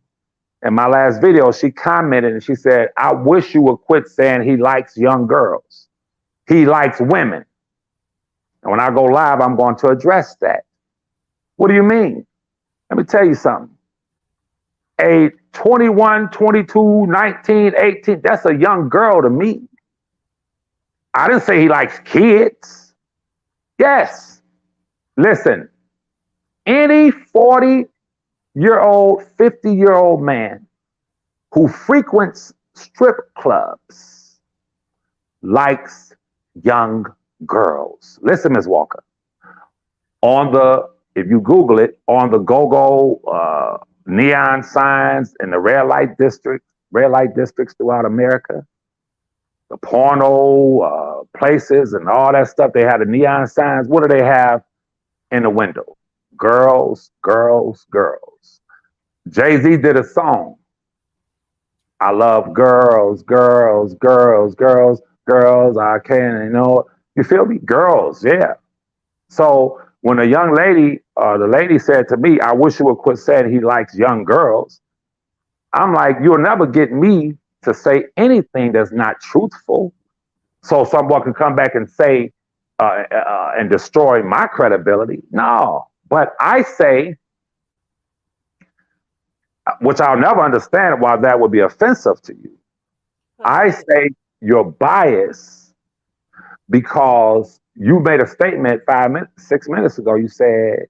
in my last video, she commented and she said, I wish you would quit saying he likes young girls. He likes women. And when I go live, I'm going to address that. What do you mean? Let me tell you something. A 21, 22, 19, 18, that's a young girl to me. I didn't say he likes kids. Yes. Listen, any 40-year-old, 50-year-old man who frequents strip clubs likes young girls. Listen, Ms. Walker, if you Google it, on the go-go neon signs in the red light districts throughout America, the porno places and all that stuff, they have the neon signs. What do they have in the window? Girls, girls, girls. Jay-Z did a song. I love girls, girls, girls, girls, girls. I can't, you feel me? Girls, yeah. So when a young lady, the lady said to me, I wish you would quit saying he likes young girls. I'm like, you'll never get me to say anything that's not truthful. So someone can come back and say, and destroy my credibility. No. But I say, which I'll never understand why that would be offensive to you. I say you're biased because you made a statement 5 minutes, 6 minutes ago. You said,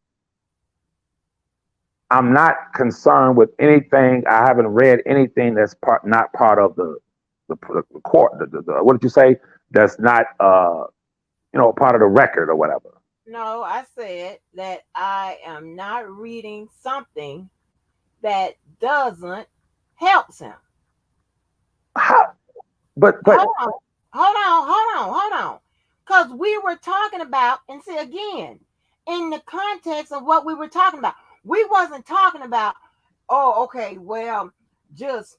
I'm not concerned with anything. I haven't read anything that's not part of the court. What did you say? That's not part of the record or whatever. No, I said that I am not reading something that doesn't help him. How? But Hold on, hold on. Because we were talking about, and see again, in the context of what we were talking about, we wasn't talking about, oh, okay, well, just,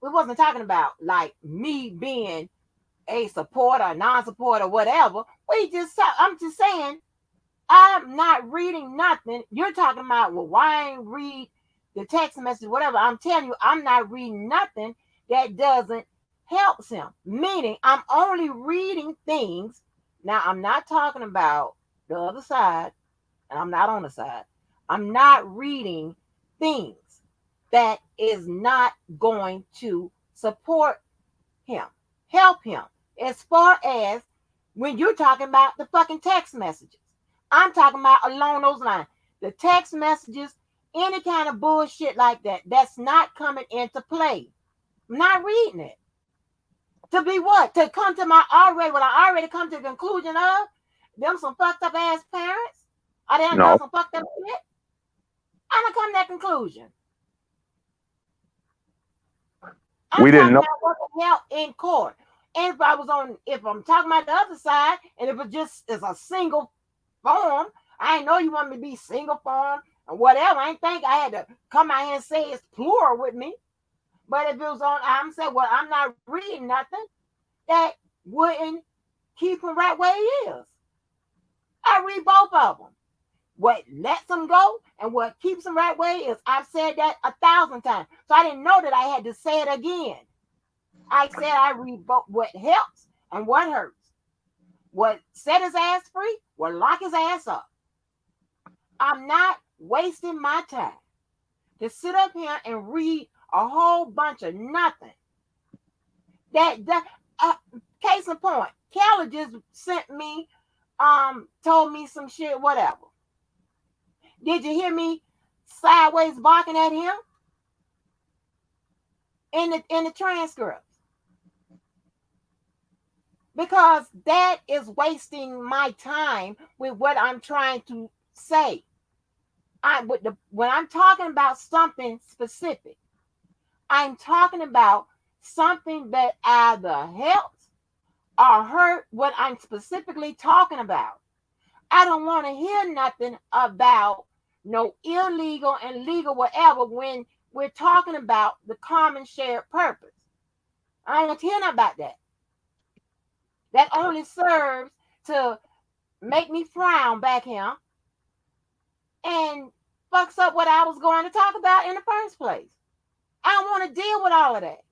we wasn't talking about like me being a supporter, non-supporter, whatever. I'm just saying, I'm not reading nothing. You're talking about, well, why ain't read the text message, whatever. I'm telling you, I'm not reading nothing that doesn't help him. Meaning, I'm only reading things. Now, I'm not talking about the other side, and I'm not on the side. I'm not reading things that is not going to support him, help him. As far as when you're talking about the fucking text messages, I'm talking about along those lines. The text messages, any kind of bullshit like that, that's not coming into play. I'm not reading it. To be what? To come to what I already come to the conclusion of? Them some fucked up ass parents? Are they done No, some fucked up shit? I done come to that conclusion. I'm we didn't talking know. about what can help in court. And if I'm talking about the other side, and if it just is a single form, I ain't know you want me to be single form or whatever. I ain't think I had to come out here and say it's plural with me. But if it was on, I'm saying, well, I'm not reading nothing that wouldn't keep him right where he is. I read both of them. What lets them go and what keeps them right where he is. I've said that 1,000 times. So I didn't know that I had to say it again. I said I read both what helps and what hurts. What set his ass free, what lock his ass up. I'm not wasting my time to sit up here and read a whole bunch of nothing. Case in point, Kelly just sent me, told me some shit, whatever. Did you hear me sideways barking at him in the transcripts? Because that is wasting my time with what I'm trying to say. When I'm talking about something specific, I'm talking about something that either helps or hurt what I'm specifically talking about. I don't want to hear nothing about no illegal and legal whatever when we're talking about the common shared purpose. I don't want to hear nothing about that. That only serves to make me frown back here and fucks up what I was going to talk about in the first place. I don't want to deal with all of that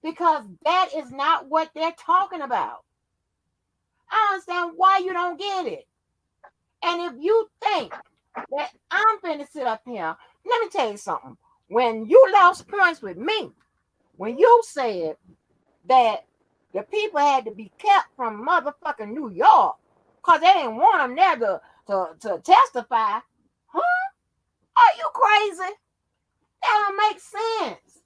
because that is not what they're talking about. I understand why you don't get it. And if you think that I'm finna sit up here, let me tell you something. When you lost points with me, when you said that the people had to be kept from motherfucking New York because they didn't want them there to testify, huh? Are you crazy? That don't make sense.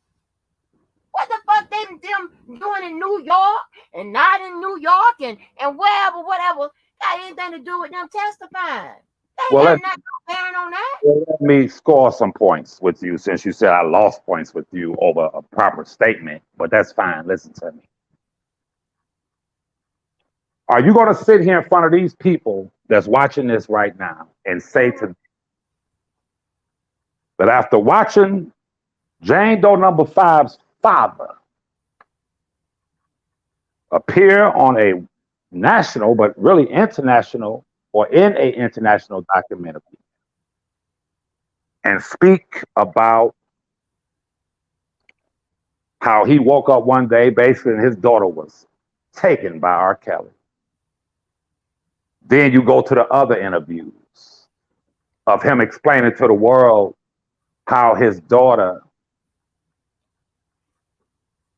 What the fuck them doing in New York and not in New York and wherever, whatever, got anything to do with them testifying? They Well, ain't got nothing bearing on that. let me score some points with you since you said I lost points with you over a proper statement, but that's fine. Listen to me. Are you going to sit here in front of these people that's watching this right now and say to them that after watching Jane Doe number five's father appear on a national, but really international, or in a international documentary and speak about how he woke up one day basically and his daughter was taken by R. Kelly. Then you go to the other interviews of him explaining to the world how his daughter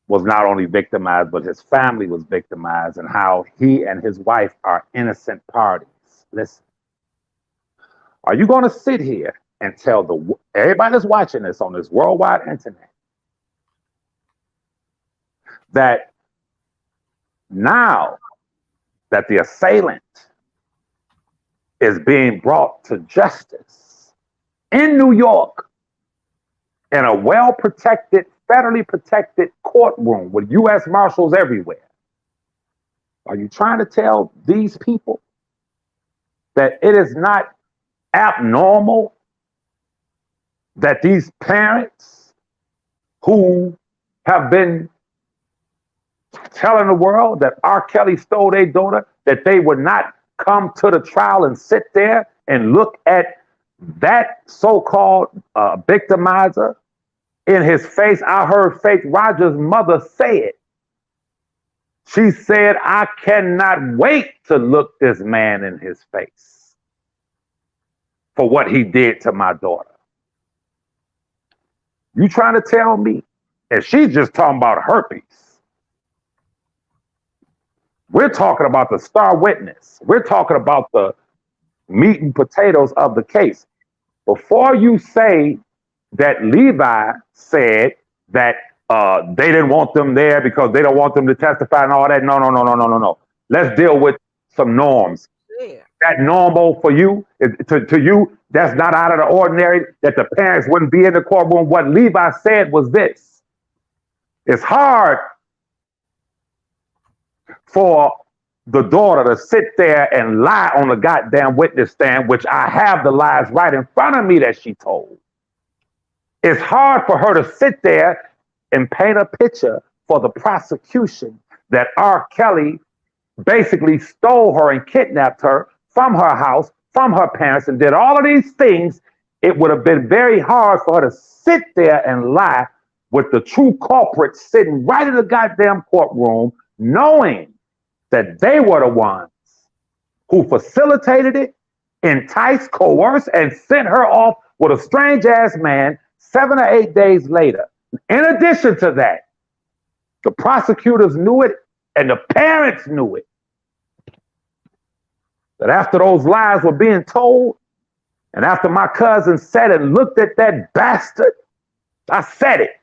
was not only victimized, but his family was victimized, and how he and his wife are innocent parties. Listen, are you going to sit here and tell everybody that's watching this on this worldwide internet that now that the assailant is being brought to justice in New York in a well protected, federally protected courtroom with U.S. Marshals everywhere? Are you trying to tell these people that it is not abnormal that these parents who have been telling the world that R. Kelly stole their daughter, that they would not come to the trial and sit there and look at that so-called victimizer in his face. I heard Faith Rogers' mother say it. She said, I cannot wait to look this man in his face for what he did to my daughter. You trying to tell me? And she's just talking about herpes. We're talking about the star witness. We're talking about the meat and potatoes of the case. Before you say that Levi said that they didn't want them there because they don't want them to testify and all that. No. Let's deal with some norms. Yeah. That normal for you, to you, that's not out of the ordinary, that the parents wouldn't be in the courtroom. What Levi said was this. It's hard for the daughter to sit there and lie on the goddamn witness stand, which I have the lies right in front of me that she told. It's hard for her to sit there and paint a picture for the prosecution that R. Kelly basically stole her and kidnapped her from her house, from her parents, and did all of these things. It would have been very hard for her to sit there and lie with the true culprit sitting right in the goddamn courtroom, knowing that they were the ones who facilitated it, enticed, coerced, and sent her off with a strange ass man 7 or 8 days later. In addition to that, the prosecutors knew it and the parents knew it. That after those lies were being told, and after my cousin sat and looked at that bastard, I said it.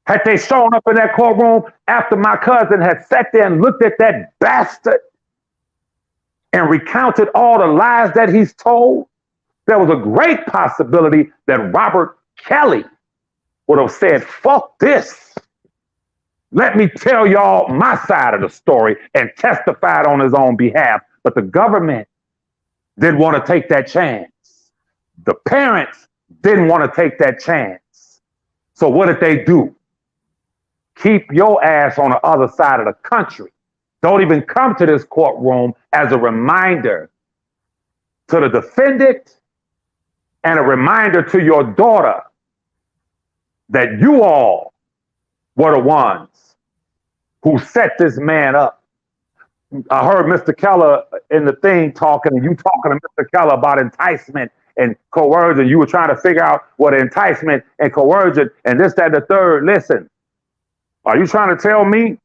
Had they shown up in that courtroom after my cousin had sat there and looked at that bastard and recounted all the lies that he's told, there was a great possibility that Robert Kelly would have said, fuck this. Let me tell y'all my side of the story, and testified on his own behalf. But the government didn't want to take that chance. The parents didn't want to take that chance. So what did they do? Keep your ass on the other side of the country. Don't even come to this courtroom, as a reminder to the defendant and a reminder to your daughter that you all were the ones who set this man up. I heard Mr. Keller in the thing talking, and you talking to Mr. Keller about enticement and coercion. You were trying to figure out what enticement and coercion and this, that, and the third. Listen, are you trying to tell me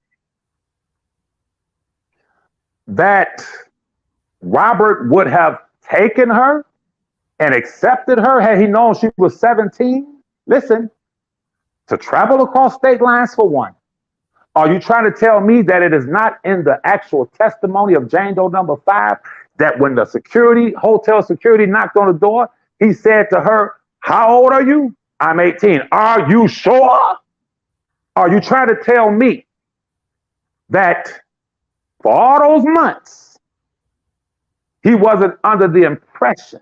that Robert would have taken her and accepted her had he known she was 17? Listen, to travel across state lines, for one. Are you trying to tell me that it is not in the actual testimony of Jane Doe number 5 that when the hotel security knocked on the door, he said to her, how old are you? I'm 18. Are you sure? Are you trying to tell me that for all those months, he wasn't under the impression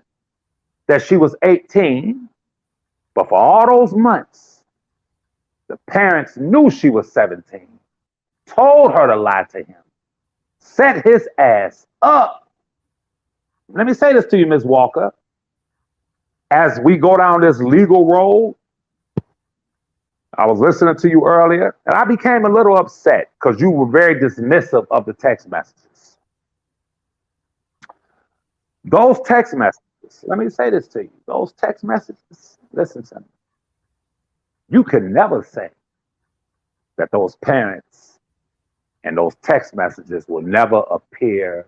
that she was 18, but for all those months, the parents knew she was 17, told her to lie to him, set his ass up. Let me say this to you, Ms. Walker. As we go down this legal road, I was listening to you earlier, and I became a little upset because you were very dismissive of the text messages. Those text messages, let me say this to you. Those text messages, listen to me. You can never say that those parents and those text messages will never appear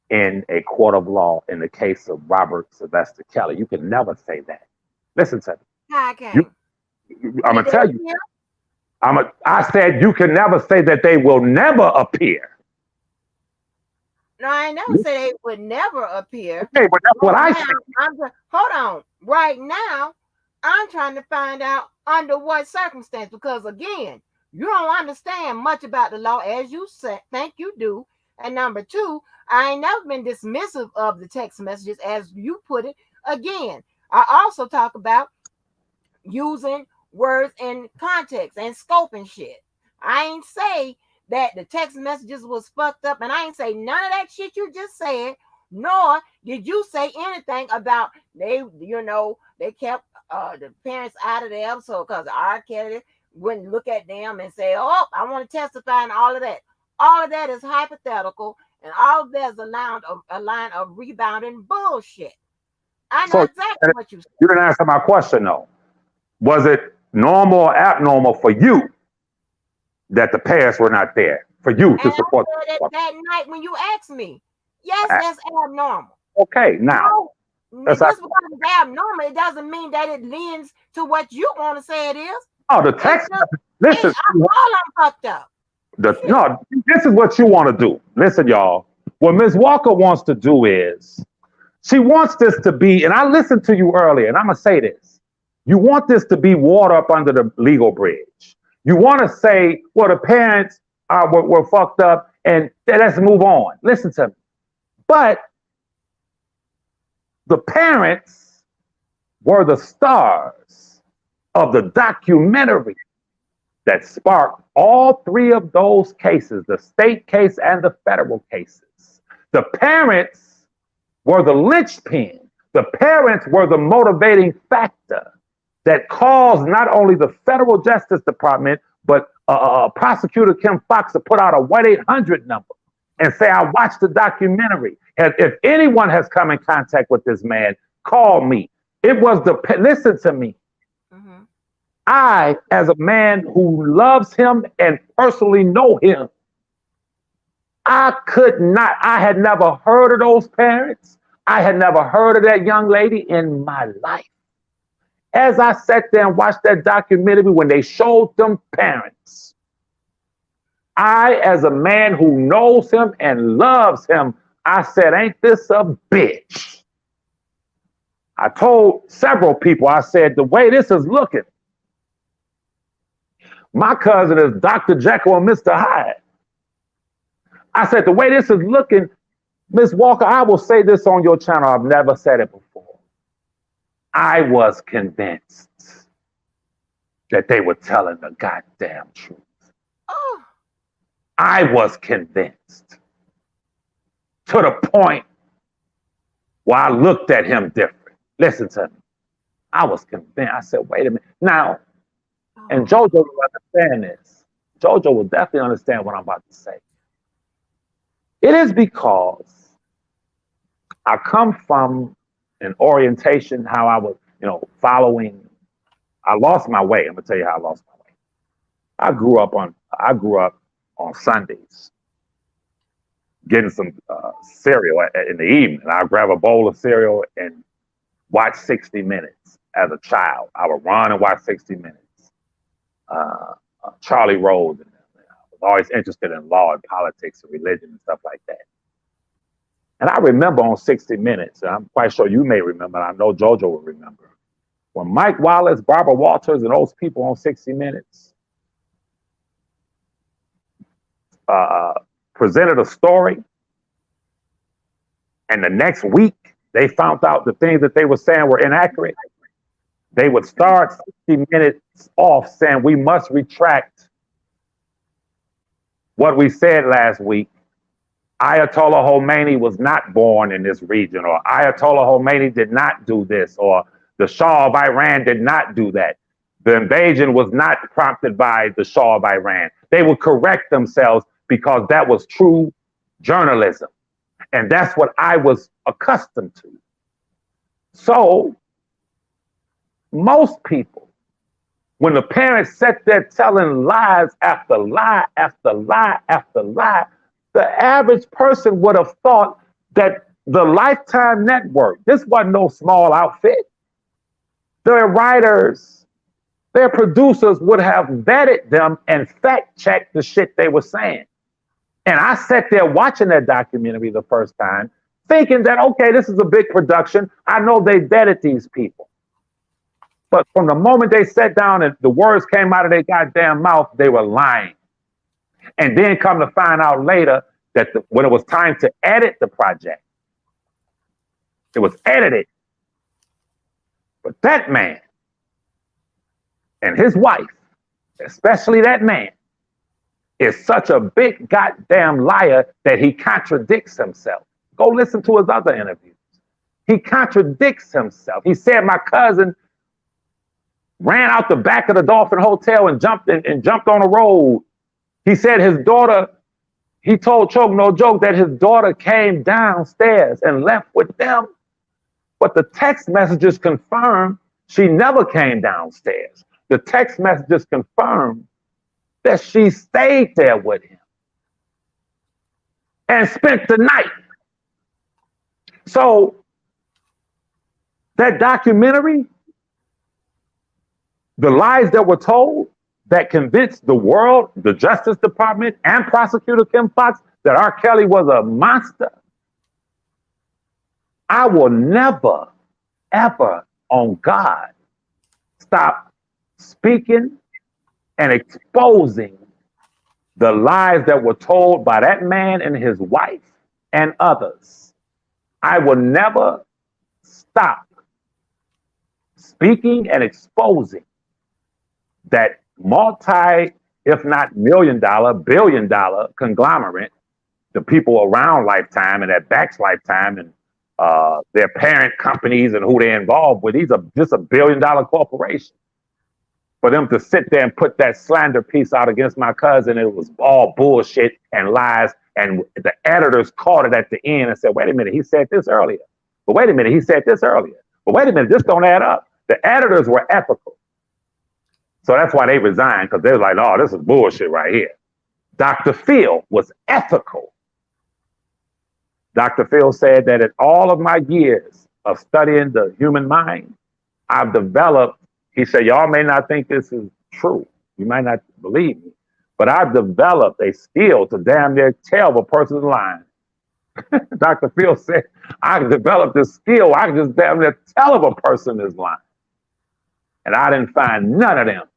in a court of law in the case of Robert Sylvester Kelly. You can never say that. Listen to me. Okay. I'm going to tell you. I said you can never say that they will never appear. No, I ain't never said they would never appear. Okay, but that's what I said. Hold on. Right now, I'm trying to find out under what circumstance, because again, you don't understand much about the law as you think you do. And number two, I ain't never been dismissive of the text messages as you put it. Again, I also talk about using words in context and scope and shit. I ain't say that the text messages was fucked up, and I ain't say none of that shit you just said. Nor did you say anything about they kept the parents out of the episode because R. Kelly wouldn't look at them and say, "Oh, I want to testify," and all of that. All of that is hypothetical, and all of that is a line of rebounding bullshit. I know So exactly what you said. you didn't answer my question though. Was it normal or abnormal for you that the parents were not there for you to And support? I said that night when you asked me, yes, that's abnormal. Okay, now No, that's just because it's abnormal, it doesn't mean that it lends to what you want to say it is. the text. Listen, All I'm fucked up. no, this is what you want to do. Listen, y'all. What Ms. Walker wants to do is she wants this to be, and I listened to you earlier, and I'm gonna say this. You want this to be water up under the legal bridge. You want to say, well, the parents were fucked up, and let's move on. Listen to me. But the parents were the stars of the documentary that sparked all three of those cases, the state case and the federal cases. The parents were the linchpin. The parents were the motivating factor that caused not only the federal Justice Department, but prosecutor Kim Foxx to put out a 1-800 number and say, I watched the documentary. If anyone has come in contact with this man, call me. It was listen to me. Mm-hmm. I, as a man who loves him and personally know him, I had never heard of those parents. I had never heard of that young lady in my life. As I sat there and watched that documentary when they showed them parents, I, as a man who knows him and loves him, I said, ain't this a bitch? I told several people, I said, the way this is looking, my cousin is Dr. Jekyll and Mr. Hyde. I said, the way this is looking, Ms. Walker, I will say this on your channel. I've never said it before. I was convinced that they were telling the goddamn truth. Oh. I was convinced to the point where I looked at him different. Listen to me. I was convinced. I said, wait a minute. Now, and JoJo will understand this. JoJo will definitely understand what I'm about to say. It is because I come from an orientation, how I was, following. I lost my way. I'm gonna tell you how I lost my way. I grew up on Sundays, getting some cereal in the evening. I'd grab a bowl of cereal and watch 60 Minutes as a child. I would run and watch 60 Minutes. Charlie Rose. And I was always interested in law and politics and religion and stuff like that. And I remember on 60 Minutes, and I'm quite sure you may remember, and I know JoJo will remember, when Mike Wallace, Barbara Walters, and those people on 60 Minutes presented a story, and the next week they found out the things that they were saying were inaccurate, they would start 60 Minutes off saying, we must retract what we said last week. Ayatollah Khomeini was not born in this region, or Ayatollah Khomeini did not do this, or the Shah of Iran did not do that. The invasion was not prompted by the Shah of Iran. They would correct themselves because that was true journalism. And that's what I was accustomed to. So most people, when the parents sat there telling lies after lie after lie after lie, the average person would have thought that the Lifetime Network, this wasn't no small outfit. Their writers, their producers would have vetted them and fact-checked the shit they were saying. And I sat there watching that documentary the first time, thinking that, okay, this is a big production. I know they vetted these people. But from the moment they sat down and the words came out of their goddamn mouth, they were lying. And then come to find out later that when it was time to edit the project, it was edited. But that man and his wife, especially that man, is such a big goddamn liar that he contradicts himself. Go listen to his other interviews. He contradicts himself. He said my cousin ran out the back of the Dolphin Hotel and jumped on a road. He said his daughter, he told Choke No Joke that his daughter came downstairs and left with them. But the text messages confirm she never came downstairs. The text messages confirm that she stayed there with him and spent the night. So that documentary, the lies that were told that convinced the world, the Justice Department, and prosecutor Kim Foxx that R. Kelly was a monster, I will never, ever, on God, stop speaking and exposing the lies that were told by that man and his wife and others. I will never stop speaking and exposing that multi, if not $1 million, $1 billion conglomerate, the people around Lifetime and that backs Lifetime and their parent companies and who they're involved with. These are just $1 billion corporation. For them to sit there and put that slander piece out against my cousin, it was all bullshit and lies. And the editors caught it at the end and said, wait a minute, he said this earlier. But wait a minute, he said this earlier. But wait a minute, this don't add up. The editors were ethical. So that's why they resigned, because they was like, oh, this is bullshit right here. Dr. Phil was ethical. Dr. Phil said that in all of my years of studying the human mind, I've developed, he said, y'all may not think this is true. You might not believe me, but I've developed a skill to damn near tell if a person's lying. Dr. Phil said, I've developed a skill. I can just damn near tell if a person is lying. And I didn't find none of them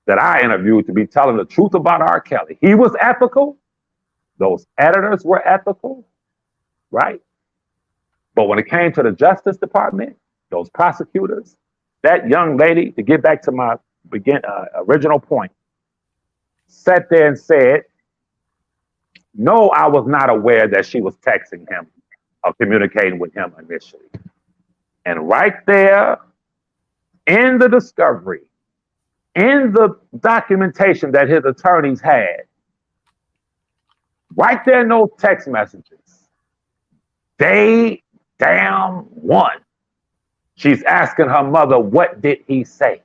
that I interviewed to be telling the truth about R. Kelly. He was ethical. Those editors were ethical, right? But when it came to the Justice Department, those prosecutors, that young lady, to get back to my original point, sat there and said, no, I was not aware that she was texting him or communicating with him initially. And right there in the discovery, in the documentation that his attorneys had, right there in those text messages, day damn one, she's asking her mother, what did he say?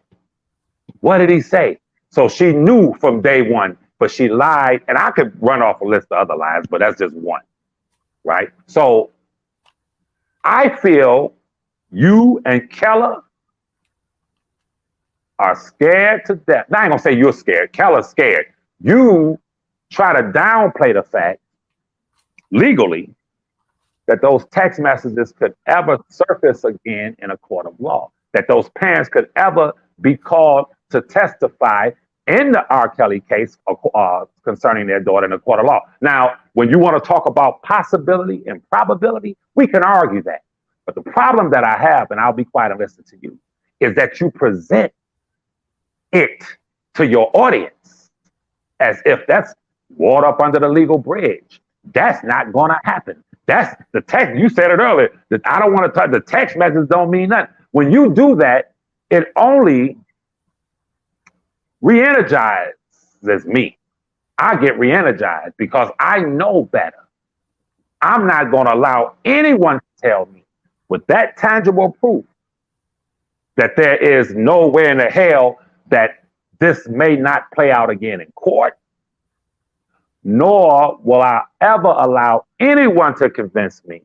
What did he say? So she knew from day one, but she lied. And I could run off a list of other lies, but that's just one, right? So I feel you and Keller are scared to death. Now, I ain't gonna say you're scared. Keller's scared. You try to downplay the fact, legally, that those text messages could ever surface again in a court of law, that those parents could ever be called to testify in the R. Kelly case concerning their daughter in a court of law. Now, when you want to talk about possibility and probability, we can argue that. But the problem that I have, and I'll be quiet and listen to you, is that you present it to your audience as if that's water up under the legal bridge. That's not going to happen. That's the text. You said it earlier that I don't want to touch the text messages. Don't mean nothing. When you do that, it only re-energizes me. I get re-energized because I know better. I'm not going to allow anyone to tell me with that tangible proof that there is nowhere in the hell that this may not play out again in court, nor will I ever allow anyone to convince me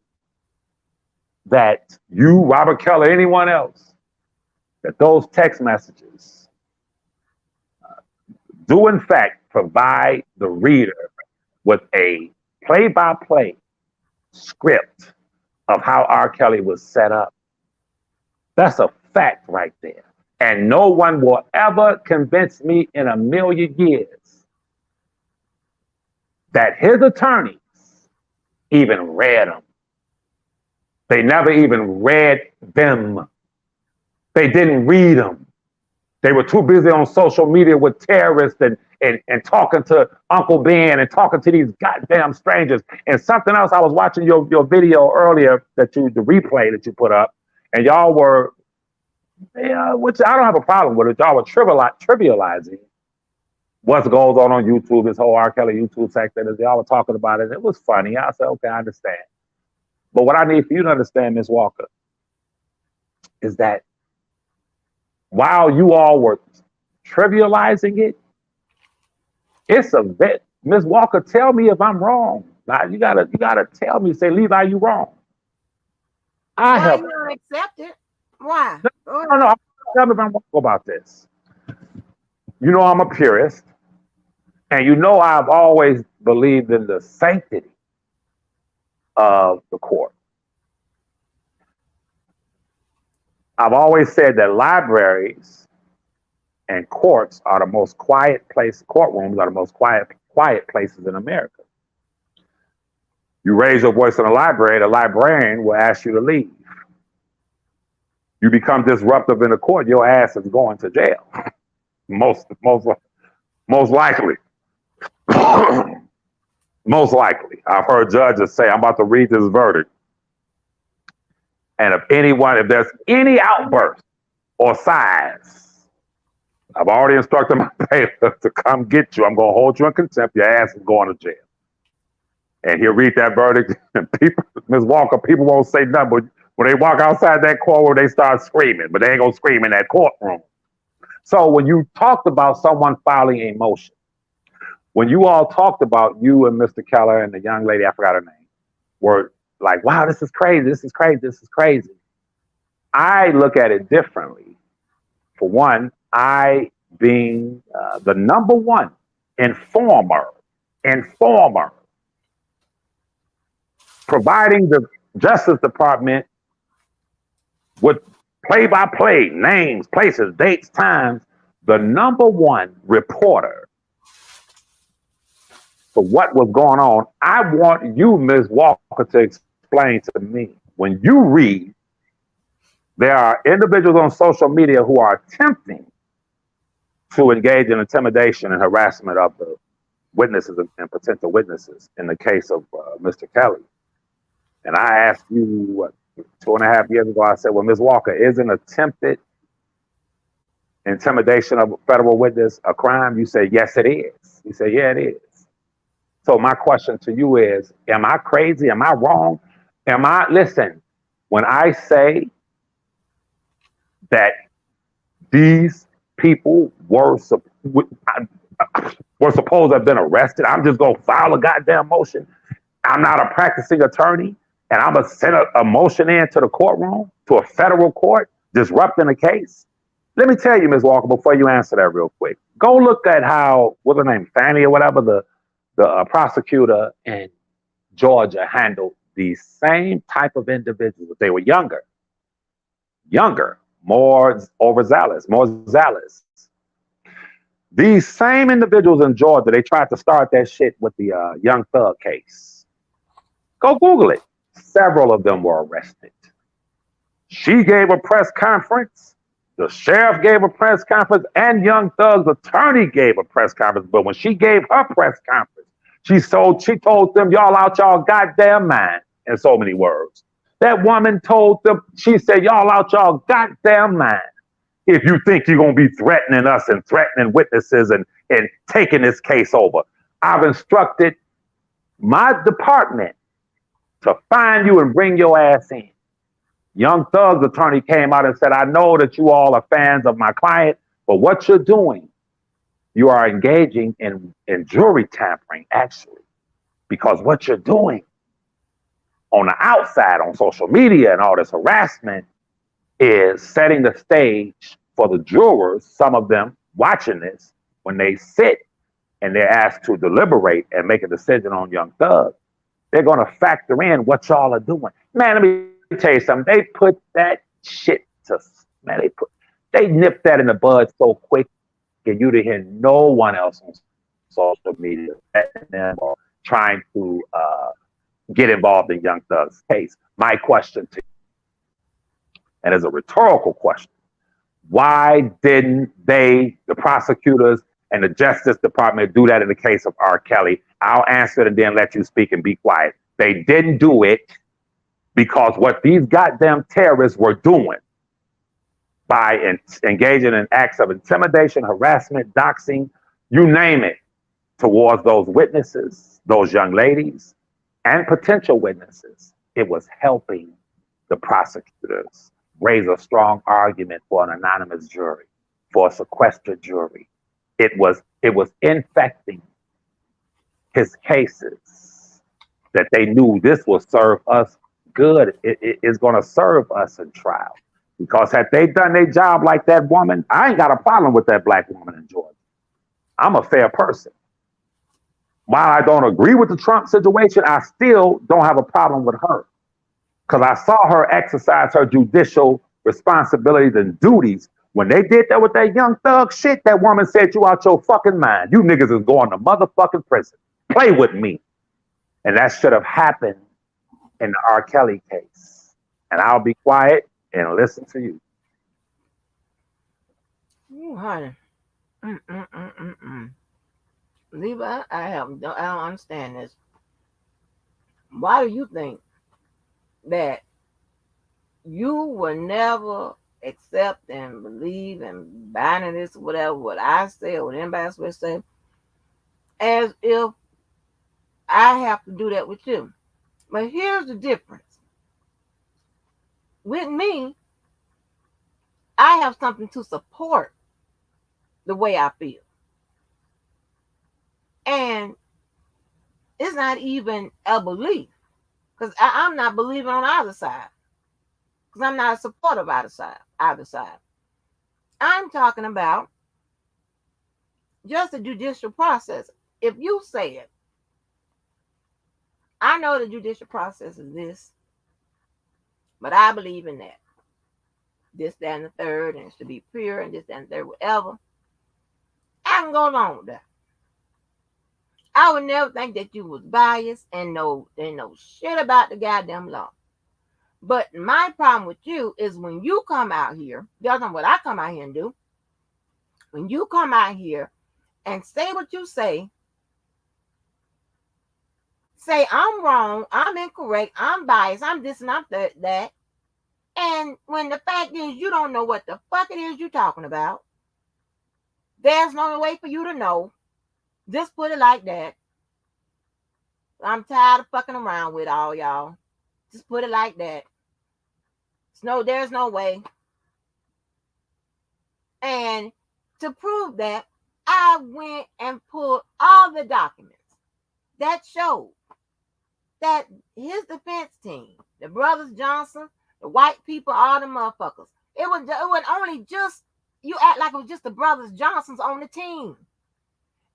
that you, Robert Keller, anyone else, that those text messages do in fact provide the reader with a play-by-play script of how R. Kelly was set up. That's a fact right there. And no one will ever convince me in a million years that his attorneys even read them. They never even read them. They didn't read them. They were too busy on social media with terrorists and talking to Uncle Ben and talking to these goddamn strangers. And something else, I was watching your video earlier, the replay that you put up, and y'all were, which I don't have a problem with it, y'all were trivializing what goes on YouTube, this whole R. Kelly YouTube sector, as y'all were talking about it. It was funny. I said, okay, I understand. But what I need for you to understand, Ms. Walker, is that while you all were trivializing it, it's a bit. Ms. Walker, tell me if I'm wrong. Now, you gotta tell me. Say, Levi, you wrong. Why you don't accept it? Why? No. Tell me if I'm wrong about this. You know I'm a purist, and you know I've always believed in the sanctity of the court. I've always said that libraries and courts are the most quiet place. Courtrooms are the most quiet places in America. You raise your voice in a library, the librarian will ask you to leave. You become disruptive in the court, your ass is going to jail. Most likely. Most likely. I've heard judges say, I'm about to read this verdict. And if there's any outburst or sighs, I've already instructed my bailiff to come get you. I'm going to hold you in contempt. Your ass is going to jail. And he'll read that verdict. And people, Ms. Walker, people won't say nothing. But when they walk outside that courtroom, they start screaming. But they ain't going to scream in that courtroom. So when you talked about someone filing a motion, when you all talked about you and Mr. Keller and the young lady, I forgot her name, were like, wow, this is crazy. This is crazy. This is crazy. I look at it differently. For one, I being the number one informer, providing the Justice Department with play-by-play names, places, dates, times, the number one reporter for what was going on. I want you, Ms. Walker, to explain to me, when you read, there are individuals on social media who are attempting to engage in intimidation and harassment of the witnesses and potential witnesses in the case of Mr. Kelly. And I asked you, 2.5 years ago, I said, well, Ms. Walker, isn't attempted intimidation of a federal witness a crime? You said, yes, it is. You said, yeah, it is. So my question to you is, am I crazy? Am I wrong? Listen, when I say that these people were supposed to have been arrested, I'm just going to file a goddamn motion. I'm not a practicing attorney, and I'm going to send a motion into the courtroom, to a federal court, disrupting the case. Let me tell you, Ms. Walker, before you answer that real quick, go look at how, what's her name, Fannie or whatever, the prosecutor in Georgia handled the same type of individuals. They were younger, more overzealous, more zealous. These same individuals in Georgia, they tried to start that shit with the Young Thug case. Go Google it. Several of them were arrested. She gave a press conference. The sheriff gave a press conference, and Young Thug's attorney gave a press conference. But when she gave her press conference, she told them, y'all out y'all goddamn mind, in so many words. That woman told them, she said, y'all out y'all goddamn mind if you think you're going to be threatening us and threatening witnesses and taking this case over. I've instructed my department to find you and bring your ass in. Young Thug's attorney came out and said, I know that you all are fans of my client, but what you're doing, you are engaging in jury tampering, actually, because what you're doing on the outside, on social media and all this harassment, is setting the stage for the jurors, some of them watching this, when they sit and they're asked to deliberate and make a decision on Young Thug, they're going to factor in what y'all are doing. Man, let me tell you something. They put that shit to, man, they nipped that in the bud so quick, and you didn't hear no one else on social media or trying to get involved in Young Thug's case. My question to you, and as a rhetorical question, Why didn't they, the prosecutors and the Justice Department, do that in the case of R. Kelly? I'll answer it and then let you speak and be quiet. They didn't do it because what these goddamn terrorists were doing by engaging in acts of intimidation, harassment, doxing, you name it, towards those witnesses, those young ladies, and potential witnesses, it was helping the prosecutors raise a strong argument for an anonymous jury, for a sequestered jury. It was infecting his cases that they knew this will serve us good. It is going to serve us in trial. Because had they done their job like that woman, I ain't got a problem with that black woman in Georgia. I'm a fair person. While I don't agree with the Trump situation, I still don't have a problem with her. Because I saw her exercise her judicial responsibilities and duties. When they did that with that young thug shit, that woman said, you out your fucking mind. You niggas is going to motherfucking prison. Play with me. And that should have happened in the R. Kelly case. And I'll be quiet and listen to you. Ooh, honey. Levi, I don't understand this. Why do you think that you will never accept and believe and buy into this, whatever, what I say or what anybody else will say, as if I have to do that with you? But here's the difference. With me, I have something to support the way I feel. And it's not even a belief, because I'm not believing on either side, because I'm not a supporter of either side. I'm talking about just the judicial process. If you say it, I know the judicial process is this, but I believe in that. This, that, and the third, and it should be pure, and this, that, and the third, whatever. I can go along with that. I would never think that you was biased and know shit about the goddamn law. But my problem with you is when you come out here, that's not what I come out here and do. When you come out here and say what you say I'm wrong, I'm incorrect, I'm biased, I'm this and I'm that. And when the fact is you don't know what the fuck it is you're talking about, there's no way for you to know. Just put it like that. I'm tired of fucking around with all y'all. Just put it like that. There's no way. And to prove that, I went and pulled all the documents that showed that his defense team, the brothers Johnson, the white people, all the motherfuckers, it was only just, you act like it was just the brothers Johnsons on the team.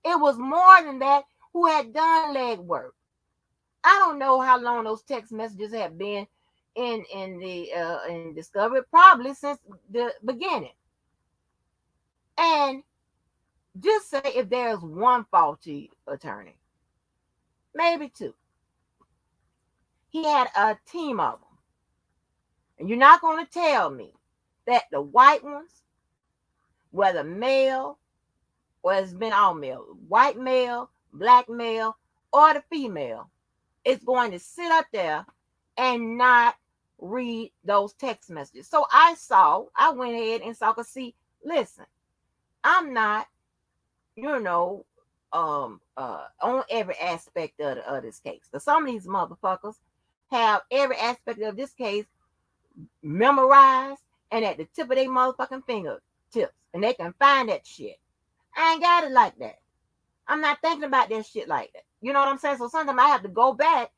It was more than that who had done leg work. I don't know how long those text messages have been in Discovery, probably since the beginning. And just say if there's one faulty attorney, maybe two. He had a team of them. And you're not going to tell me that the white ones, whether male or it's been all male, white male, black male, or the female, is going to sit up there and not read those text messages. So I went ahead and saw, because see, listen, I'm not, on every aspect of this case. Because some of these motherfuckers have every aspect of this case memorized and at the tip of their motherfucking fingertips. And they can find that shit. I ain't got it like that. I'm not thinking about that shit like that. You know what I'm saying? So sometimes I have to go back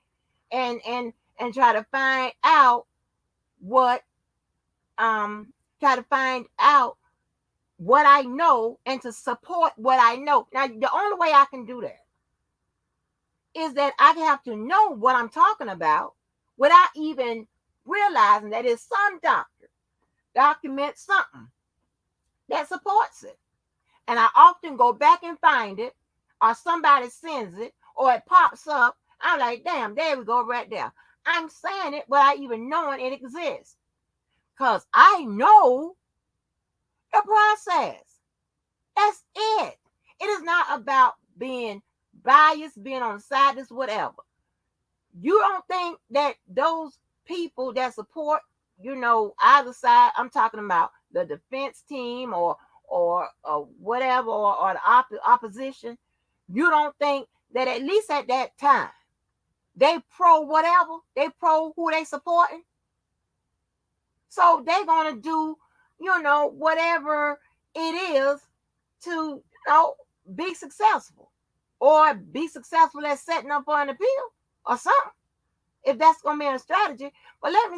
and try to find out what I know and to support what I know. Now, the only way I can do that is that I have to know what I'm talking about without even realizing that it's some document something that supports it. And I often go back and find it, or somebody sends it, or it pops up. I'm like, damn, there we go right there. I'm saying it without even knowing it exists. Because I know The process. That's it. It is not about being biased, being on the side, this whatever. You don't think that those people that support, either side, I'm talking about the defense team or whatever, or the opposition, you don't think that at least at that time they pro whatever, they pro who they supporting? So they're gonna do, whatever it is to, be successful, or be successful at setting up an appeal or something, if that's gonna be a strategy. But let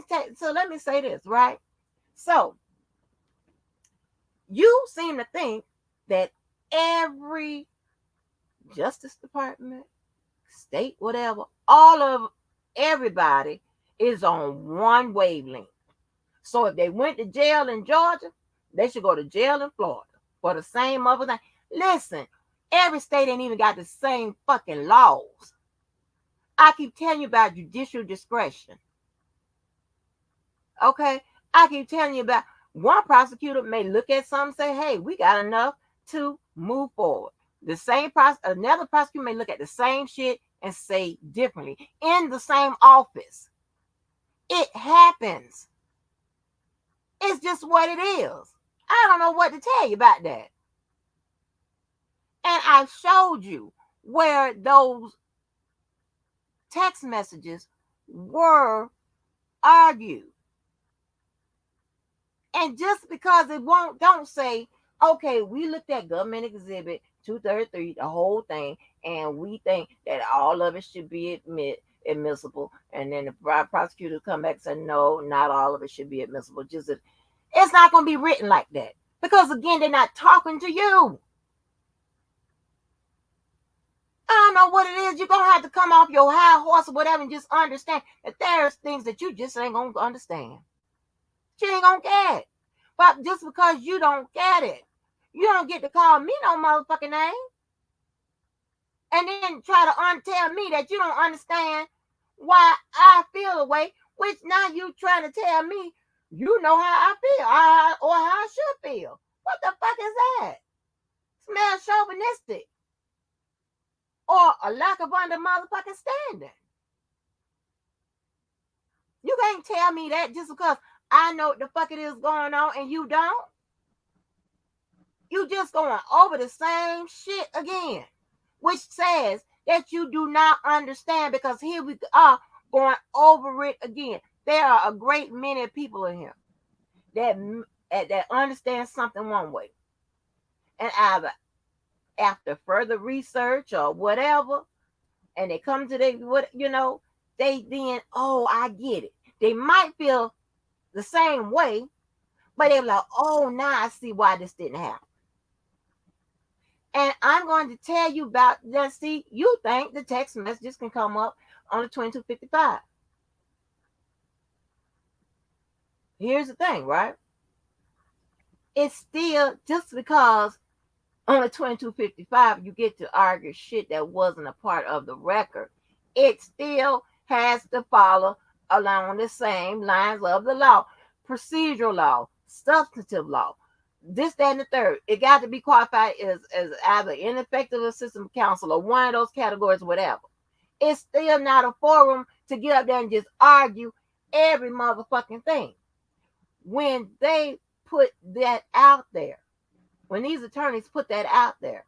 me say this, right? So you seem to think that every Justice Department, state, whatever, all of everybody is on one wavelength. So if they went to jail in Georgia, they should go to jail in Florida for the same other thing. Listen, every state ain't even got the same fucking laws. I keep telling you about judicial discretion. Okay? I keep telling you about one prosecutor may look at something and say, hey, we got enough to move forward. Another prosecutor may look at the same shit and say differently in the same office. It happens. It's just what it is. I don't know what to tell you about that. And I showed you where those text messages were argued. And just because it don't say, okay, we looked at government exhibit 233, the whole thing, and we think that all of it should be admissible. And then the prosecutor come back and say, no, not all of it should be admissible. It's not going to be written like that. Because again, they're not talking to you. I don't know what it is. You're going to have to come off your high horse or whatever and just understand that there's things that you just ain't going to understand. You ain't going to get it. But just because you don't get it, you don't get to call me no motherfucking name. And then try to tell me that you don't understand why I feel a way, which now you trying to tell me you know how I feel or how I should feel. What the fuck is that? Smells chauvinistic. Or a lack of under motherfucking standing. You can't tell me that just because I know what the fuck it is going on and you don't. You just going over the same shit again, which says that you do not understand, because here we are going over it again. There are a great many people in here that understand something one way, and either after further research or whatever, and they come to they then, oh, I get it. They might feel the same way, but they're like, oh, now I see why this didn't happen. And I'm going to tell you about that. See, you think the text messages can come up on the 2255. Here's the thing, right? It's still, just because on the 2255 you get to argue shit that wasn't a part of the record, it still has to follow along the same lines of the law. Procedural law, substantive law, this, that, and the third. It got to be qualified as either ineffective assistance of counsel or one of those categories, whatever. It's still not a forum to get up there and just argue every motherfucking thing. When they put that out there, when these attorneys put that out there,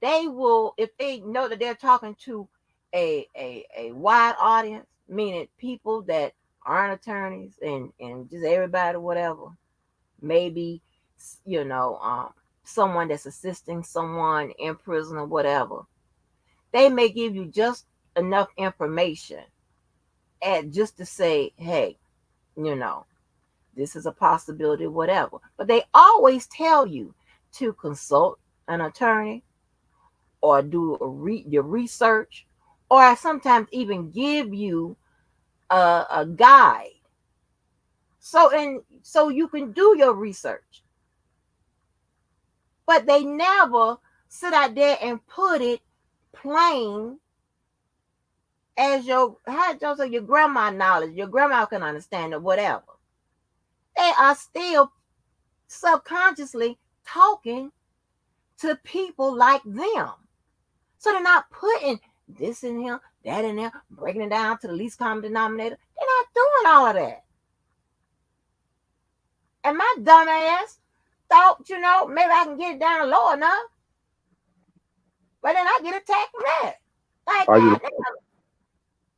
they will, if they know that they're talking to a wide audience, meaning people that aren't attorneys and just everybody, whatever, maybe, someone that's assisting someone in prison or whatever, they may give you just enough information just to say, hey, this is a possibility, whatever. But they always tell you to consult an attorney or do your research, or sometimes even give you a guide. So you can do your research. But they never sit out there and put it plain as your grandma knowledge. Your grandma can understand it, whatever. They are still subconsciously talking to people like them. So they're not putting this in here, that in there, breaking it down to the least common denominator. They're not doing all of that. And my dumb ass thought, maybe I can get it down low enough. But then I get attacked from that. Like, God damn.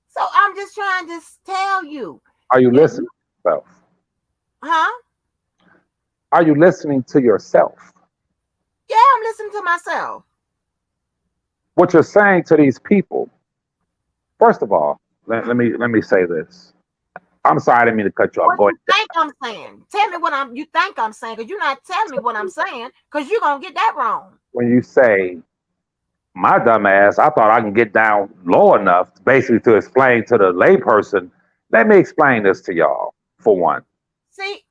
So I'm just trying to tell you. Are you listening to yourself? Huh? Are you listening to yourself? Yeah, I'm listening to myself. What you're saying to these people. First of all, let me say this. I'm sorry, I didn't mean to cut you off. What you think I'm saying? Tell me what you think I'm saying, because you're not telling me what I'm saying, because you're gonna get that wrong. When you say my dumb ass, I thought I can get down low enough basically to explain to the layperson. Let me explain this to y'all for one. See,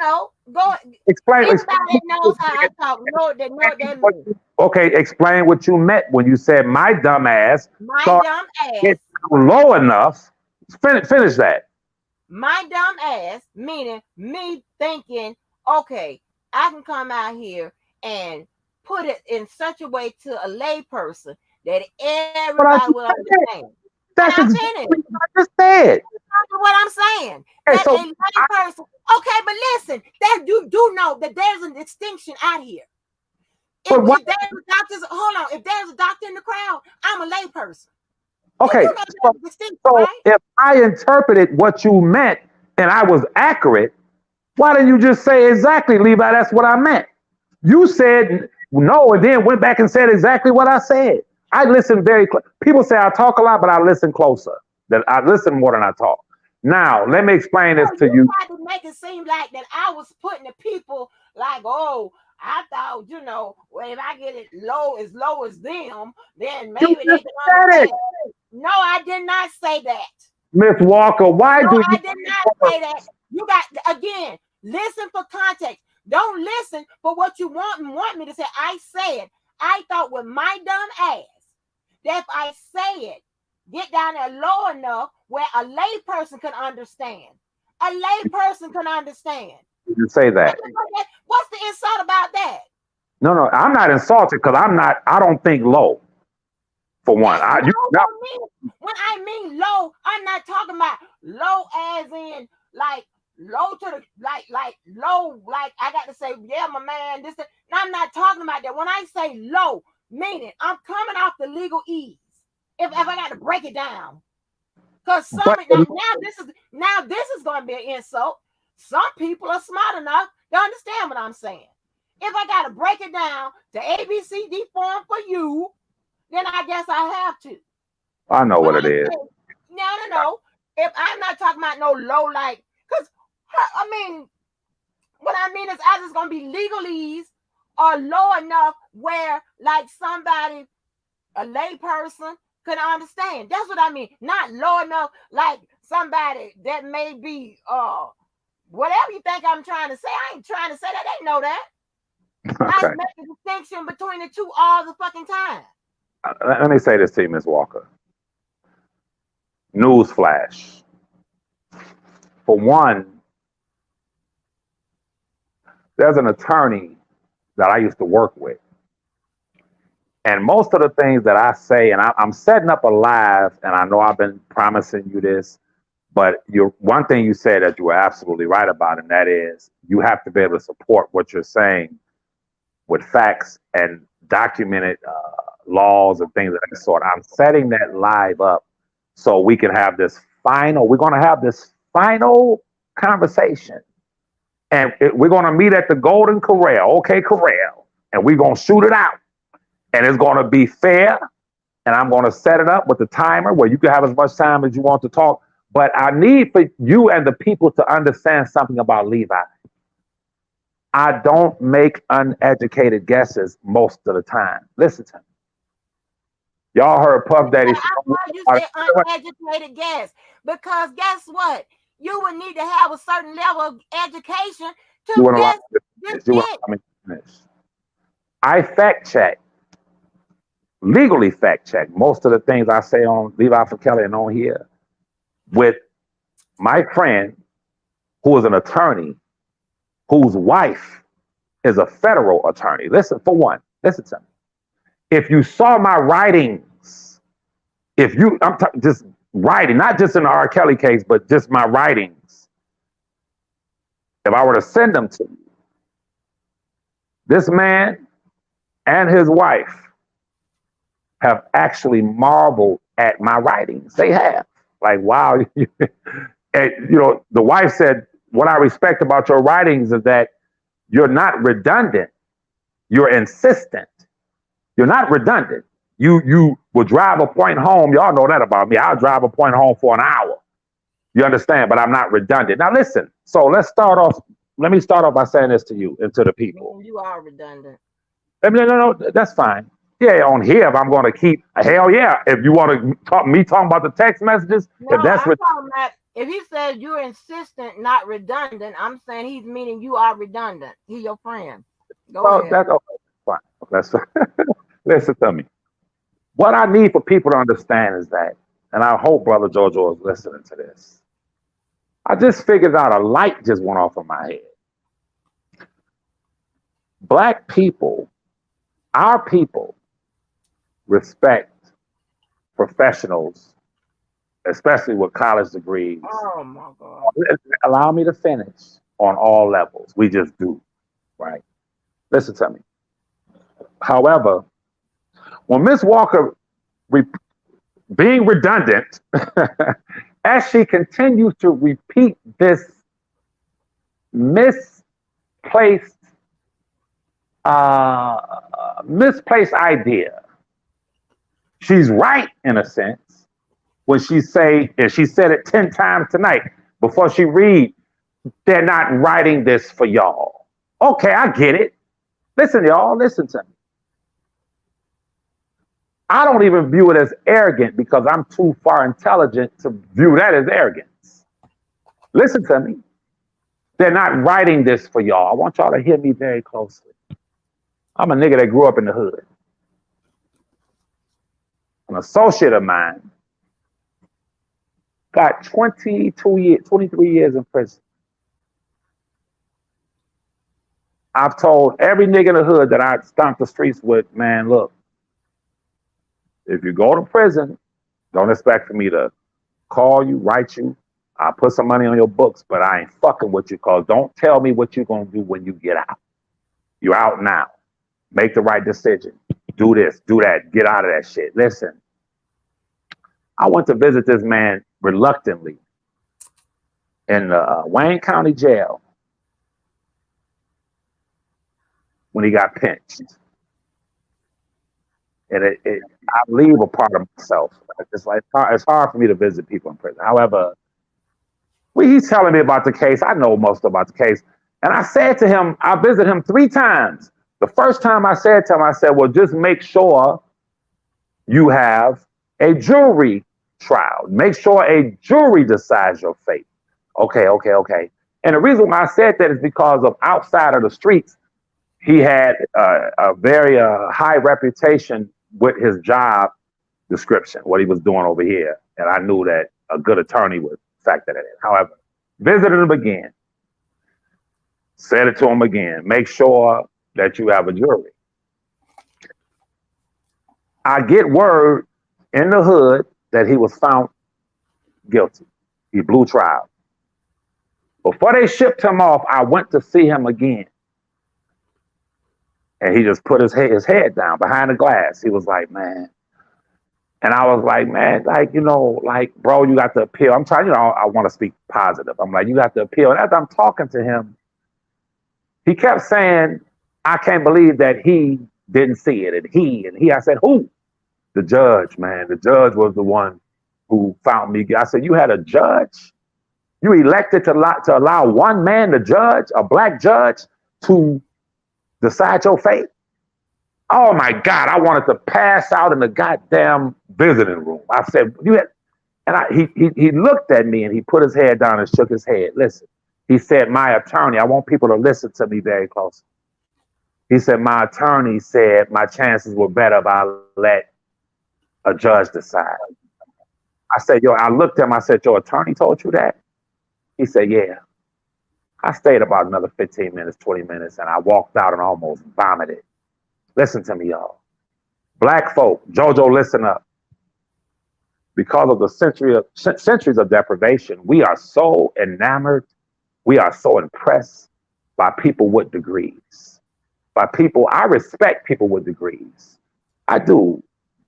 no. Go explain. Everybody knows how I talk. Know what that means. Okay, explain what you meant when you said my dumb ass. My dumb ass. Get low enough. Finish that. My dumb ass, meaning me thinking, okay, I can come out here and put it in such a way to a layperson that everybody will understand. That's exactly what I just said. That's what I'm saying. Okay, that a layperson. Okay, but listen, that you do know that there's a distinction out here. If there's a doctor, hold on. If there's a doctor in the crowd, I'm a layperson. Okay, so if I interpreted what you meant and I was accurate, why didn't you just say exactly, Levi, that's what I meant? You said no and then went back and said exactly what I said. I listen very close. People say I talk a lot, but I listen closer. That I listen more than I talk. Now, let me explain this to you. Tried to make it seem like that I was putting the people like, oh, I thought, well, if I get it low as them, then maybe they can understand. No, I did not say that. Miss Walker, why do you? I did not say that. You got, again, listen for context. Don't listen for what you want me to say. I said, I thought with my dumb ass, that if I say it, get down there low enough where a lay person can understand. A lay person can understand. You say that. What's the insult about that? No, I'm not insulted because I don't think low. For one, when I mean low, I'm not talking about low as in like low to the like low, like I got to say, yeah, my man, this. No, I'm not talking about that. When I say low, meaning I'm coming off the legal ease. If I got to break it down, because now this is going to be an insult. Some people are smart enough to understand what I'm saying. If I got to break it down to ABCD form for you, then I guess I have to. I know what it is. No. If I'm not talking about no low, like, because I mean, what I mean is I just gonna be legalese or low enough where like somebody, a lay person, could understand. That's what I mean. Not low enough like somebody that may be whatever you think I'm trying to say. I ain't trying to say that. They know that. Okay. I make the distinction between the two all the fucking time. Let me say this to you, Ms. Walker. Newsflash. For one, there's an attorney that I used to work with. And most of the things that I say, and I'm setting up a live, and I know I've been promising you this, but one thing you said that you were absolutely right about, and that is you have to be able to support what you're saying with facts and documented laws and things of that sort. I'm setting that live up so we can have we're going to have this final conversation. And we're going to meet at the Golden Corral, Corral, and we're going to shoot it out. And it's going to be fair. And I'm going to set it up with the timer where you can have as much time as you want to talk. But I need for you and the people to understand something about Levi. I don't make uneducated guesses most of the time. Listen to me. Y'all heard Puff Daddy. Why you say uneducated guess? Because guess what? You would need to have a certain level of education to guess this. I fact check, legally fact check most of the things I say on Levi for Kelly and on here with my friend who is an attorney whose wife is a federal attorney. Listen, for one, listen to me. If you saw my writings, just writing, not just in the R. Kelly case, but just my writings, if I were to send them to you, this man and his wife have actually marveled at my writings. They have. Like, wow. And, the wife said, what I respect about your writings is that you're not redundant. You're insistent. You're not redundant. You will drive a point home. Y'all know that about me. I'll drive a point home for an hour. You understand? But I'm not redundant. Now listen. So let me start off by saying this to you and to the people. You are redundant. No, that's fine. Yeah, on here, if I'm going to keep, hell yeah. If you want to talking about the text messages, No, if that's I'm talking about, if he said you're insistent, not redundant, I'm saying he's meaning you are redundant. He's your friend. Go ahead. That's okay. Fine. That's listen to me. What I need for people to understand is that, and I hope Brother Jojo is listening to this. I just figured out a light just went off in my head. Black people, our people, respect professionals, especially with college degrees. Oh my God. Allow me to finish on all levels. We just do, right? Listen to me. However, when Miss Walker, being redundant, as she continues to repeat this misplaced idea, she's right in a sense when she said it 10 times tonight before she read, they're not writing this for y'all. Okay, I get it. Listen, y'all, listen to me. I don't even view it as arrogant because I'm too far intelligent to view that as arrogance. Listen to me. They're not writing this for y'all. I want y'all to hear me very closely. I'm a nigga that grew up in the hood. An associate of mine got 23 years in prison. I've told every nigga in the hood that I stomped the streets with, man, look, if you go to prison, don't expect for me to call you, write you. I'll put some money on your books, but I ain't fucking with you because don't tell me what you're going to do when you get out. You're out now. Make the right decision. Do this, do that. Get out of that shit. Listen, I went to visit this man reluctantly in the Wayne County Jail when he got pinched. And I leave a part of myself. It's hard for me to visit people in prison. However, he's telling me about the case. I know most about the case. And I said to him, I visited him 3 times. The first time I said to him, I said, well, just make sure you have a jury trial. Make sure a jury decides your fate. Okay. And the reason why I said that is because of outside of the streets, he had a very high reputation with his job description, what he was doing over here. And I knew that a good attorney would factor that in. However, visited him again, said it to him again, make sure that you have a jury. I get word in the hood that he was found guilty. He blew trial. Before they shipped him off, I went to see him again. And he just put his head down behind the glass. He was like, man. And I was like, man, bro, you got to appeal. I'm trying, I want to speak positive. I'm like, you got to appeal. And as I'm talking to him, he kept saying, I can't believe that he didn't see it. And he, I said, who? The judge, man. The judge was the one who found me. I said, you had a judge? You elected to allow one man to judge, a black judge, to decide your fate? Oh my God, I wanted to pass out in the goddamn visiting room. I said, he looked at me and he put his head down and shook his head. Listen, he said, my attorney, I want people to listen to me very closely. He said, my attorney said my chances were better if I let a judge decide. I said, I looked at him, I said, your attorney told you that? He said, yeah. I stayed about another 15 minutes, 20 minutes, and I walked out and almost vomited. Listen to me, y'all. Black folk, JoJo, listen up. Because of the centuries of deprivation, we are so enamored, we are so impressed by people with degrees. By people, I respect people with degrees. I do,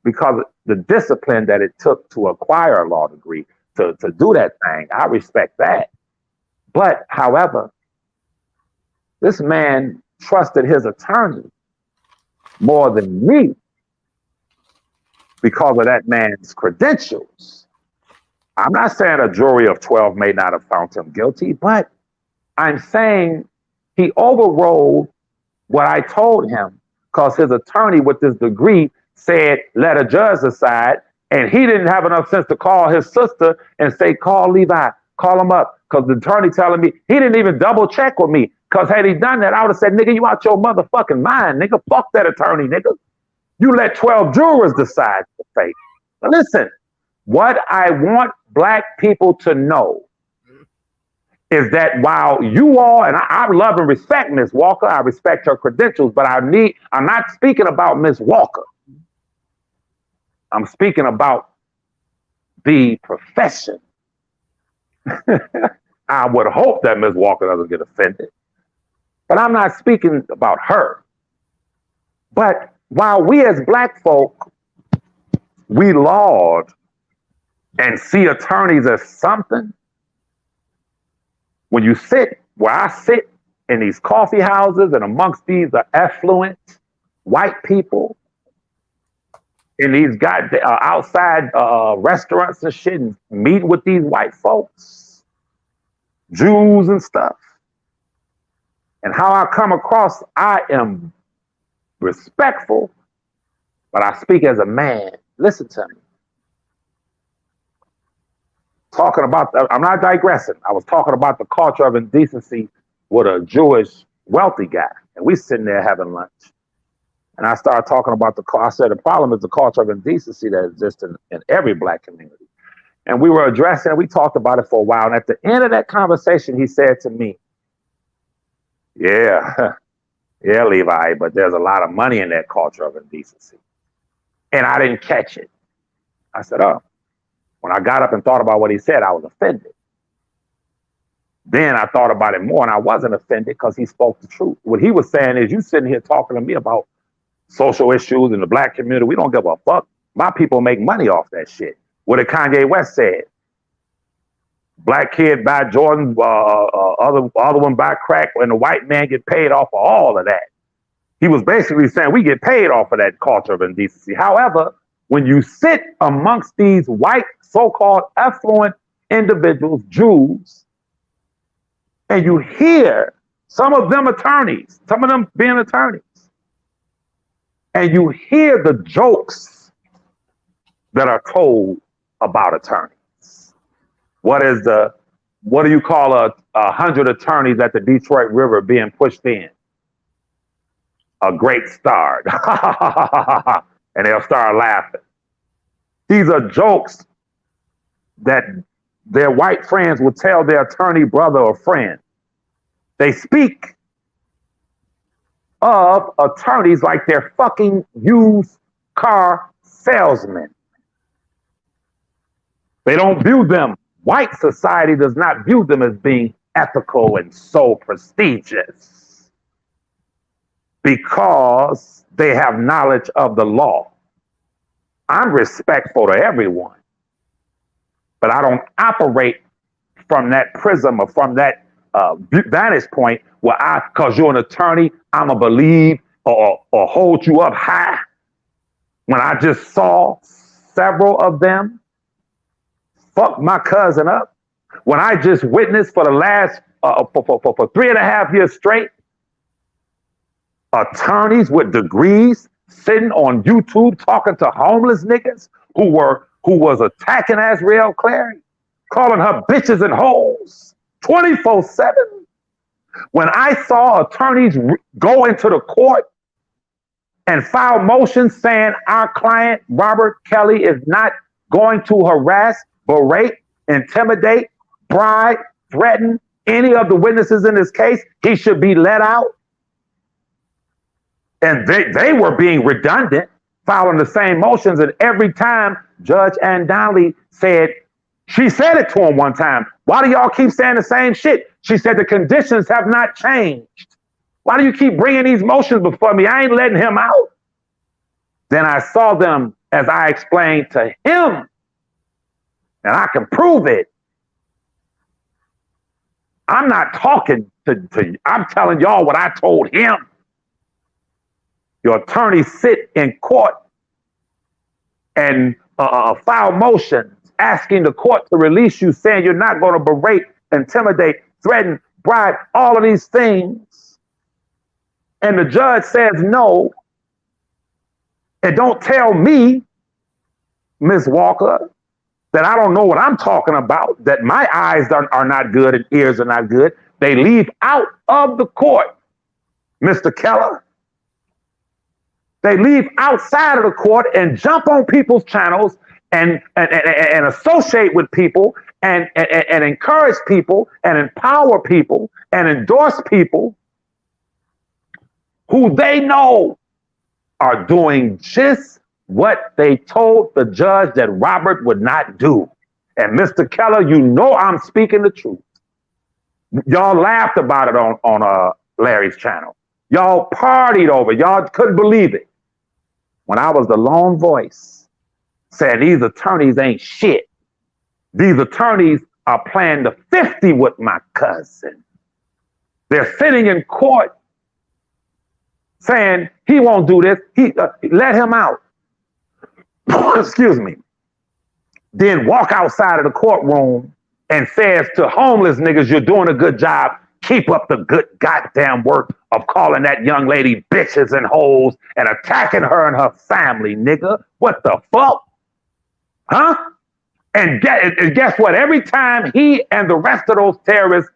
because the discipline that it took to acquire a law degree, to do that thing, I respect that. But, however, this man trusted his attorney more than me because of that man's credentials. I'm not saying a jury of 12 may not have found him guilty, but I'm saying he overrode what I told him because his attorney with this degree said, let a judge decide. And he didn't have enough sense to call his sister and say, call Levi, call him up. Because the attorney telling me, he didn't even double check with me. Because had he done that, I would have said, nigga, you out your motherfucking mind, nigga. Fuck that attorney, nigga. You let 12 jurors decide the fate. But listen, what I want black people to know is that while you all, and I love and respect Miss Walker, I respect her credentials, but I'm not speaking about Miss Walker. I'm speaking about the profession. I would hope that Ms. Walker doesn't get offended, but I'm not speaking about her. But while we as black folk, we laud and see attorneys as something, when you sit where I sit in these coffee houses and amongst these affluent white people, in these outside restaurants and shit, and meet with these white folks, Jews and stuff, and how I come across, I am respectful, but I speak as a man. Listen to me. I'm not digressing. I was talking about the culture of indecency with a Jewish wealthy guy, and we sitting there having lunch. And I started talking about I said the problem is the culture of indecency that exists in every black community. And we were addressing it, we talked about it for a while. And at the end of that conversation, he said to me, yeah, Levi, but there's a lot of money in that culture of indecency. And I didn't catch it. I said, oh. When I got up and thought about what he said, I was offended. Then I thought about it more and I wasn't offended because he spoke the truth. What he was saying is, you sitting here talking to me about social issues in the black community, we don't give a fuck. My people make money off that shit. What did Kanye West said? Black kid buy Jordan, other one buy crack, and the white man get paid off of all of that. He was basically saying we get paid off of that culture of indecency. However, when you sit amongst these white, so-called affluent individuals, Jews, and you hear some of them attorneys, some of them being attorneys, and you hear the jokes that are told about attorneys. What do you call 100 attorneys at the Detroit River being pushed in? A great start. And they'll start laughing. These are jokes that their white friends will tell their attorney brother or friend. They speak of attorneys like they're fucking used car salesmen. They don't view them. White society does not view them as being ethical and so prestigious because they have knowledge of the law. I'm respectful to everyone, but I don't operate from that prism or from that vantage point where because you're an attorney, I'm going to believe or hold you up high. When I just saw several of them fuck my cousin up, when I just witnessed for the last, for 3.5 years straight, attorneys with degrees sitting on YouTube talking to homeless niggas who was attacking Azriel Clary, calling her bitches and hoes 24/7. When I saw attorneys go into the court and file motions saying our client, Robert Kelly, is not going to harass, berate, intimidate, bribe, threaten, any of the witnesses in this case, he should be let out. And they were being redundant, following the same motions. And every time Judge Ann Donnelly said, she said it to him one time, why do y'all keep saying the same shit? She said, the conditions have not changed. Why do you keep bringing these motions before me? I ain't letting him out. Then I saw them as I explained to him, and I can prove it. I'm not talking to I'm telling y'all what I told him. Your attorneys sit in court and file motions asking the court to release you, saying you're not going to berate, intimidate, threaten, bribe, all of these things. And the judge says no. And don't tell me, Ms. Walker, that I don't know what I'm talking about, that my eyes are not good and ears are not good. They leave out of the court, Mr. Keller. They leave outside of the court and jump on people's channels and associate with people and encourage people and empower people and endorse people who they know are doing just what they told the judge that Robert would not do. And Mr. Keller, you know I'm speaking the truth. Y'all laughed about it on Larry's channel. Y'all partied over it. Y'all couldn't believe it. When I was the lone voice saying these attorneys ain't shit. These attorneys are playing the 50 with my cousin. They're sitting in court saying he won't do this. Let him out. Excuse me. Then walk outside of the courtroom and says to homeless niggas, you're doing a good job. Keep up the good goddamn work of calling that young lady bitches and hoes and attacking her and her family, nigga. What the fuck? Huh? And guess what? Every time he and the rest of those terrorists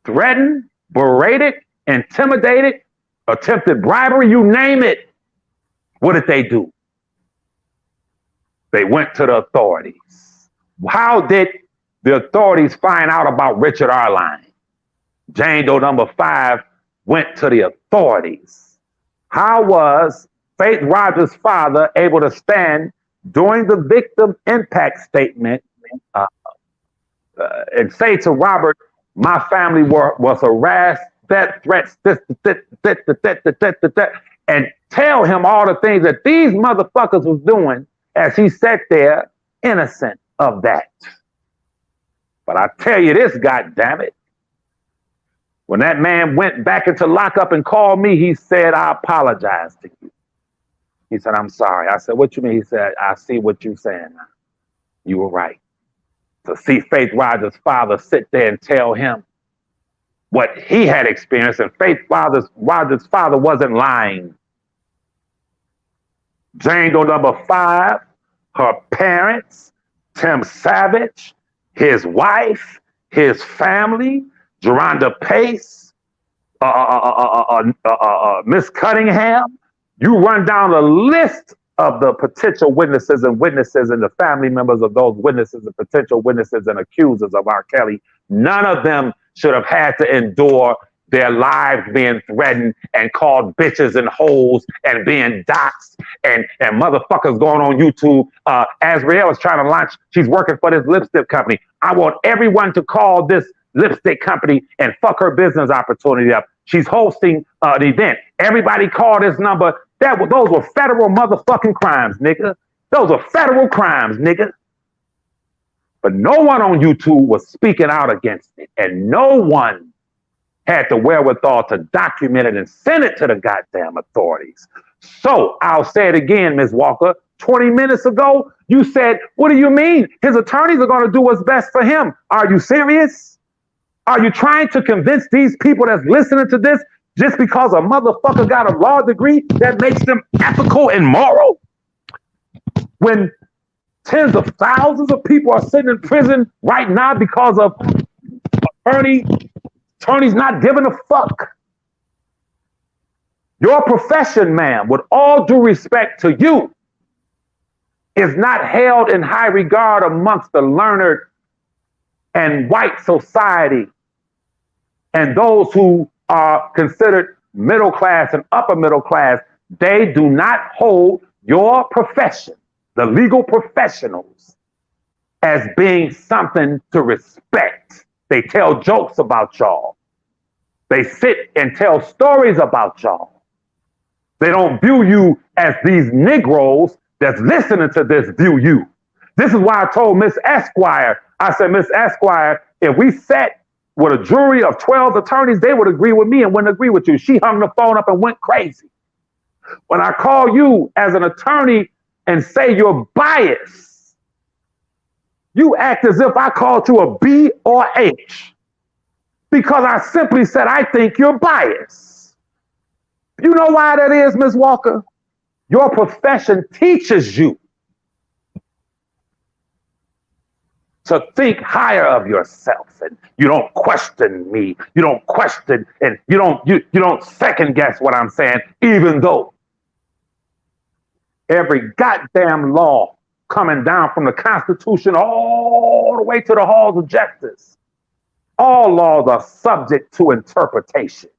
threatened, berated, intimidated, attempted bribery, you name it, what did they do? They went to the authorities. How did the authorities find out about Richard Arline? Jane Doe number 5 went to the authorities. How was Faith Rogers' father able to stand during the victim impact statement and say to Robert, my family was harassed, death threats, and tell him all the things that these motherfuckers was doing as he sat there innocent of that. But I tell you this, goddammit, when that man went back into lockup and called me, he said, I apologize to you. He said, I'm sorry. I said, what you mean? He said, I see what you're saying now. You were right. To see Faith Rogers' father sit there and tell him what he had experienced, and Faith Rogers' father wasn't lying. Jane Doe number 5, her parents, Tim Savage, his wife, his family, Geronda Pace, Miss Cunningham. You run down the list of the potential witnesses and the family members of those witnesses and potential witnesses and accusers of R. Kelly. None of them should have had to endure their lives being threatened and called bitches and hoes and being doxxed and motherfuckers going on YouTube. Azriel is trying to launch, she's working for this lipstick company. I want everyone to call this lipstick company and fuck her business opportunity up. She's hosting an event. Everybody call this number. Those were federal motherfucking crimes, nigga. Those are federal crimes, nigga. But no one on YouTube was speaking out against it. And no one had the wherewithal to document it and send it to the goddamn authorities. So I'll say it again, Ms. Walker. 20 minutes ago, you said, what do you mean? His attorneys are going to do what's best for him. Are you serious? Are you trying to convince these people that's listening to this just because a motherfucker got a law degree that makes them ethical and moral? When tens of thousands of people are sitting in prison right now because of attorneys not giving a fuck. Your profession, ma'am, with all due respect to you, is not held in high regard amongst the learned and white society and those who are considered middle class and upper middle class, they do not hold your profession, the legal professionals, as being something to respect. They tell jokes about y'all. They sit and tell stories about y'all. They don't view you as these Negroes that's listening to this view you. This is why I told Miss Esquire, I said, Miss Esquire, if we sat with a jury of 12 attorneys, they would agree with me and wouldn't agree with you. She hung the phone up and went crazy. When I call you as an attorney and say you're biased, you act as if I called you a B or H because I simply said I think you're biased. You know why that is, Ms. Walker? Your profession teaches you to think higher of yourself, and you don't question me. You don't question, and you don't second guess what I'm saying, even though every goddamn law coming down from the Constitution all the way to the halls of justice, all laws are subject to interpretation.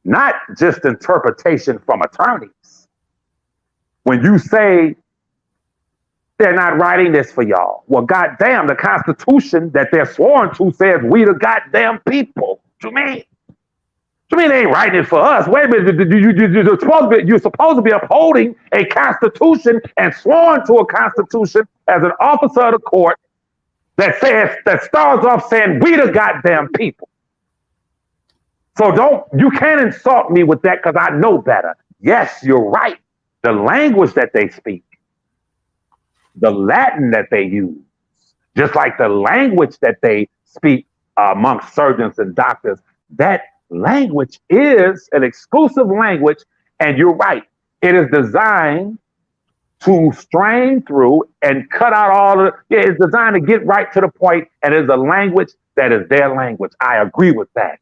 Not just interpretation from attorneys. When you say they're not writing this for y'all, well, goddamn, the Constitution that they're sworn to says we the goddamn people. What you mean? What you mean they ain't writing it for us? Wait a minute, you're supposed to be upholding a Constitution and sworn to a Constitution as an officer of the court that starts off saying we the goddamn people. So you can't insult me with that because I know better. Yes, you're right. The language that they speak, the Latin that they use, just like the language that they speak amongst surgeons and doctors, that language is an exclusive language. And you're right. It is designed to strain through and cut out it's designed to get right to the point, and it's a language that is their language. I agree with that.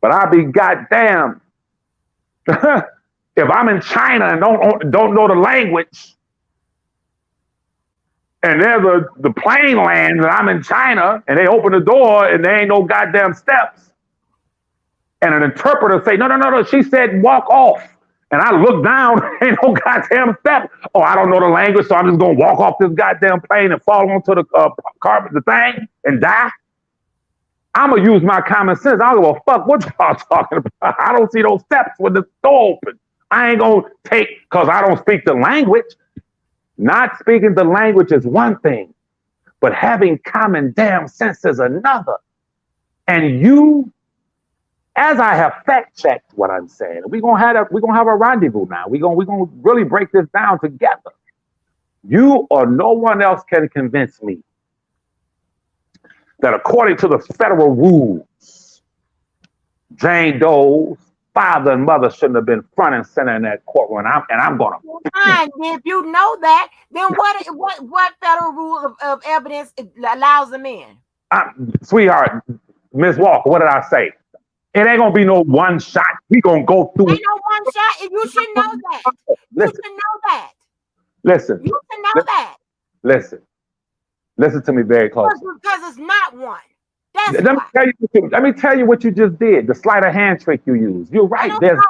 But I'll be goddamn if I'm in China and don't know the language, and there's the plane lands and I'm in China and they open the door and there ain't no goddamn steps, and an interpreter say, no, she said walk off, and I look down, ain't no goddamn steps. Oh, I don't know the language, so I'm just gonna walk off this goddamn plane and fall onto the carpet, the thing, and die. I'm gonna use my common sense. I don't give a fuck what y'all talking about. I don't see those steps when the door open. I ain't gonna take, because I don't speak the language. Not speaking the language is one thing, but having common damn sense is another. And you, as I have fact checked what I'm saying, we're gonna have a rendezvous now. We're gonna really break this down together. You or no one else can convince me that according to the federal rules, Jane Doe's father and mother shouldn't have been front and center in that courtroom. And I'm gonna. Fine. If you know that, then what federal rule of evidence allows them in? Sweetheart, Miss Walker, what did I say? It ain't gonna be no one shot. We gonna go through. Ain't no one shot. You should know that. You should know that. Listen. You should know that. Listen to me very closely. Because it's not one. That's let me tell you what you just did. The sleight of hand trick you used. You're right. There's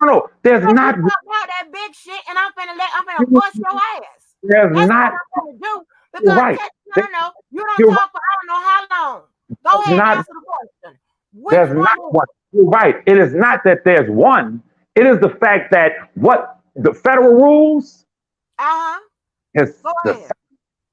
no. There's not. Talk about that big shit, and I'm finna bust your ass. There's That's not. what I'm gonna do. Because right. No, you don't talk for I don't know how long. Go ahead and answer the question. There's not one. You're right. It is not that there's one. It is the fact that what the federal rules.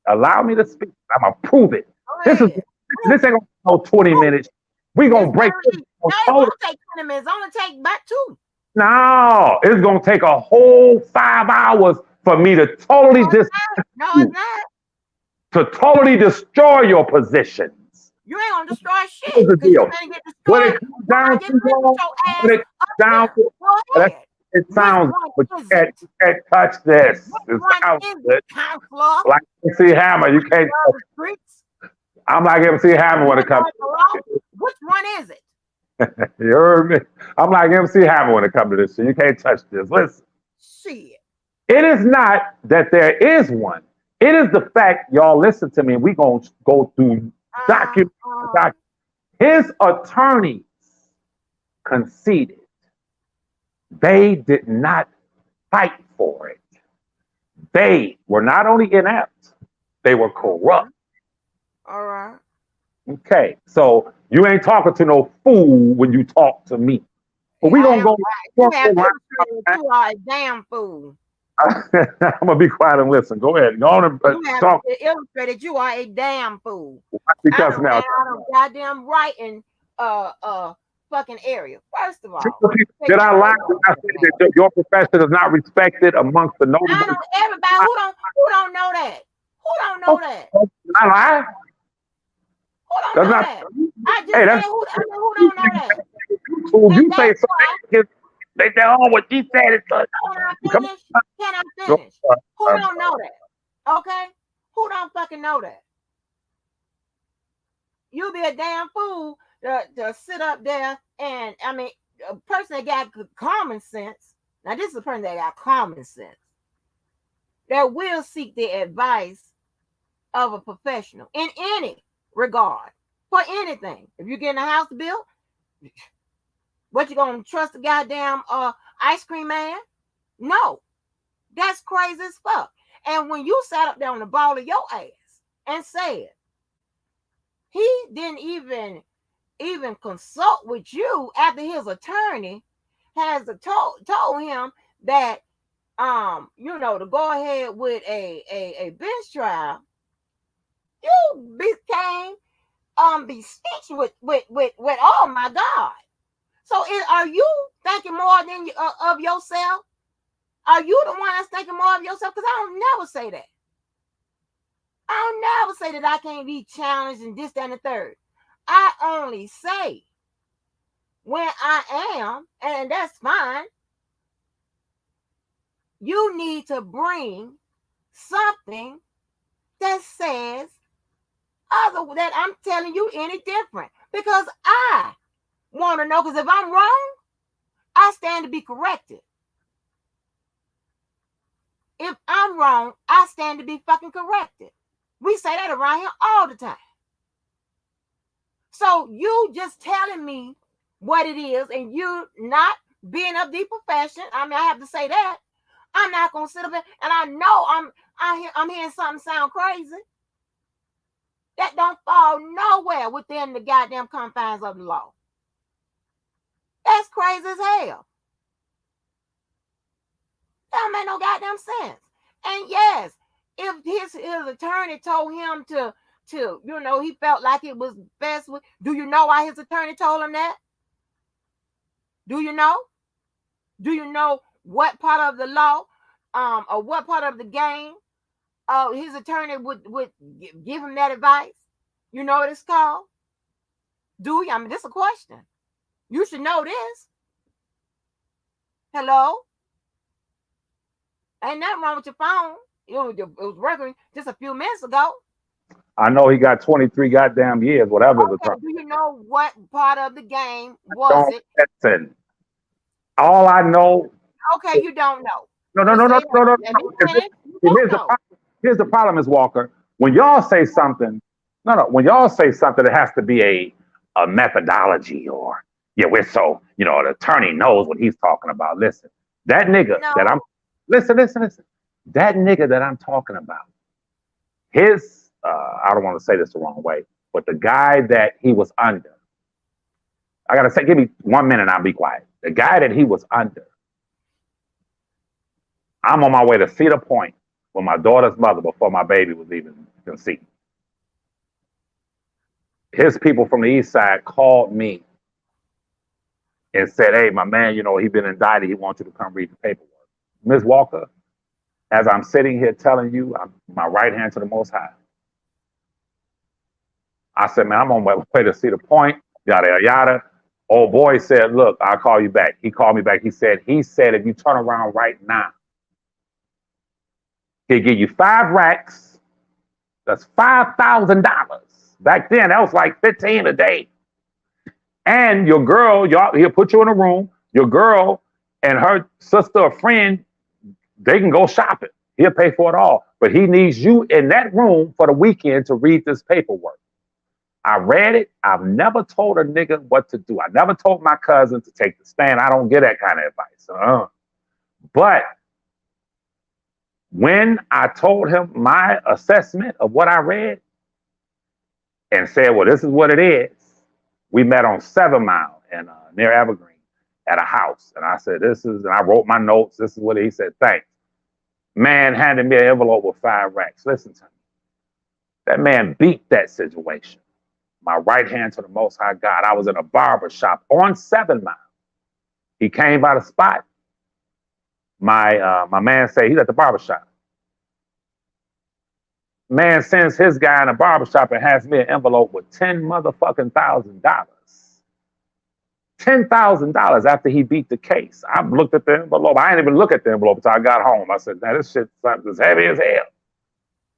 Allow me to speak. I'm gonna prove it. This ain't gonna go 20 minutes. We gonna break this. No, it won't take 20 minutes. It's only take about 2. No, it's gonna take a whole 5 hours for me to totally it's not. To totally destroy your positions. You ain't gonna destroy shit. Here's the deal. When it comes down to it sounds, but you can't touch this. It sounds good. Like MC Hammer, you can't. I'm like MC Hammer when it comes. Which one is it? You heard me? I'm like MC Hammer when it comes to this shit. You can't touch this. Listen. Shit. It is not that there is one. It is the fact, y'all listen to me, and we gonna go through document. His attorneys conceded. They did not fight for it. They were not only inept, they were corrupt. All right. Okay, so you ain't talking to no fool when you talk to me. But we I gonna am. go. You have illustrated that you are a damn fool. I'm gonna be quiet and listen. Go ahead. Go on and You have talk. illustrated you are a damn fool. I Because don't now, ran out of goddamn writing fucking area. First of all, did I lie when I said that your profession is not respected amongst the I notable? don't everybody who don't know that. Who don't know that? Did I lie? Who don't That's know not. that? I just Hey, said that's who don't know that? cool. And You say that's why something. They say, "Oh, what you said is good." can I Come finish? on. Can I Go finish? Who don't know that? Okay? Who don't fucking know that? You be a damn fool to sit up there and I mean a person that got common sense. Now this is a person that got common sense that will seek the advice of a professional in any regard for anything. If you're getting a house built, what you gonna trust the goddamn ice cream man? No, that's crazy as fuck. And when you sat up there on the ball of your ass and said he didn't even consult with you after his attorney has told him that to go ahead with a bench trial, you became beseeched with oh my God. So are you thinking more than of yourself? Are you the one that's thinking more of yourself? Because I don't never say that. I don't never say that I can't be challenged and this, that, and the third. I only say when I am, and that's fine, you need to bring something that says other that I'm telling you any different. Because I want to know, because if I'm wrong, I stand to be corrected. If I'm wrong, I stand to be fucking corrected. We say that around here all the time. So you just telling me what it is and you not being of the profession, I mean, I have to say that. I'm not gonna sit up there and I know I'm hearing something sound crazy. That don't fall nowhere within the goddamn confines of the law. That's crazy as hell. That don't make no goddamn sense. And yes, if his attorney told him to he felt like it was best with, do you know why his attorney told him that? Do you know? Do you know what part of the law or what part of the game his attorney would give him that advice? You know what it's called? Do you? I mean, this is a question. You should know this. Hello? Ain't nothing wrong with your phone. It was working just a few minutes ago. I know he got 23 goddamn years, whatever the Okay, term. do you know what part of the game was Don't it? listen. All I know. Okay, you don't know. No, no, Just no, say no, that. no, no, Let me no. finish. You don't know. Here's the problem, Ms. Walker. When y'all say something, no. When y'all say something, it has to be a methodology or yeah, we're so the attorney knows what he's talking about. Listen, that nigga No. that I'm listen. That nigga that I'm talking about, his I don't want to say this the wrong way, but the guy that he was under. I gotta say, give me 1 minute, I'll be quiet. The guy that he was under. I'm on my way to Cedar Point with my daughter's mother before my baby was even conceived. His people from the east side called me and said, "Hey, my man, he's been indicted. He wants you to come read the paperwork." Ms. Walker, as I'm sitting here telling you, I'm my right hand to the Most High. I said, "Man, I'm on my way to Cedar Point, yada, yada, yada." Old boy said, "Look, I'll call you back." He called me back. He said, if you turn around right now, he'll give you 5 racks. That's $5,000. Back then, that was like 15 a day. And your girl, he'll put you in a room. Your girl and her sister or friend, they can go shopping. He'll pay for it all. But he needs you in that room for the weekend to read this paperwork. I read it. I've never told a nigga what to do. I never told my cousin to take the stand. I don't get that kind of advice. But when I told him my assessment of what I read and said, well, this is what it is, we met on 7 Mile and near Evergreen at a house. And I said, and I wrote my notes. This is what he said. Thanks. Man handed me an envelope with 5 racks. Listen to me. That man beat that situation. My right hand to the Most High God. I was in a barber shop on 7 Mile. He came by the spot. My man said he's at the barber shop. Man sends his guy in a barber shop and hands me an envelope with $10,000. $10,000 after he beat the case. I looked at the envelope. I didn't even look at the envelope until I got home. I said, "Man, this shit is heavy as hell."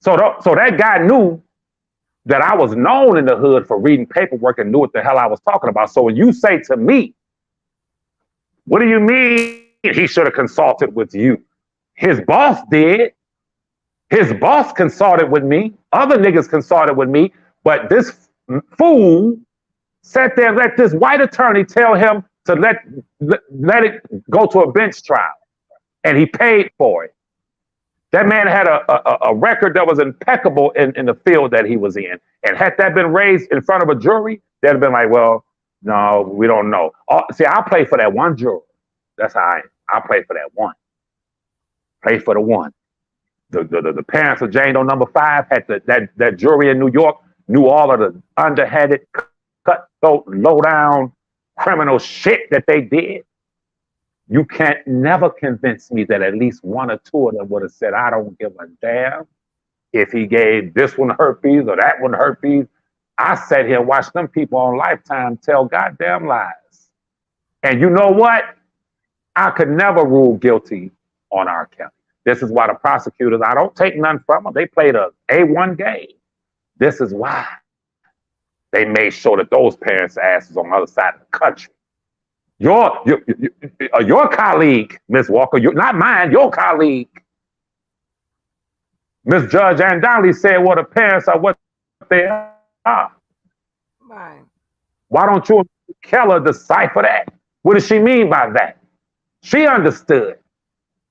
So that guy knew that I was known in the hood for reading paperwork and knew what the hell I was talking about. So when you say to me, what do you mean he should have consulted with you? His boss did. His boss consulted with me. Other niggas consulted with me. But this fool sat there and let this white attorney tell him to let it go to a bench trial. And he paid for it. That man had a record that was impeccable in the field that he was in. And had that been raised in front of a jury, they'd have been like, well, no, we don't know. See, I play for that one juror. That's how I play for that one. Play for the one. The parents of Jane Doe number 5 had that jury in New York knew all of the underhanded, cutthroat, low-down criminal shit that they did. You can't never convince me that at least 1 or 2 of them would have said, I don't give a damn if he gave this one herpes or that one herpes. I sat here and watched them people on Lifetime tell goddamn lies. And you know what? I could never rule guilty on R. Kelly. This is why the prosecutors, I don't take none from them. They played a A1 game. This is why they made sure that those parents' asses on the other side of the country. Your colleague, Miss Walker, not mine, your colleague, Miss Judge Ann Donnelly said, well, the parents are what they are. Right. Why don't you, Keller, decipher that? What does she mean by that? She understood.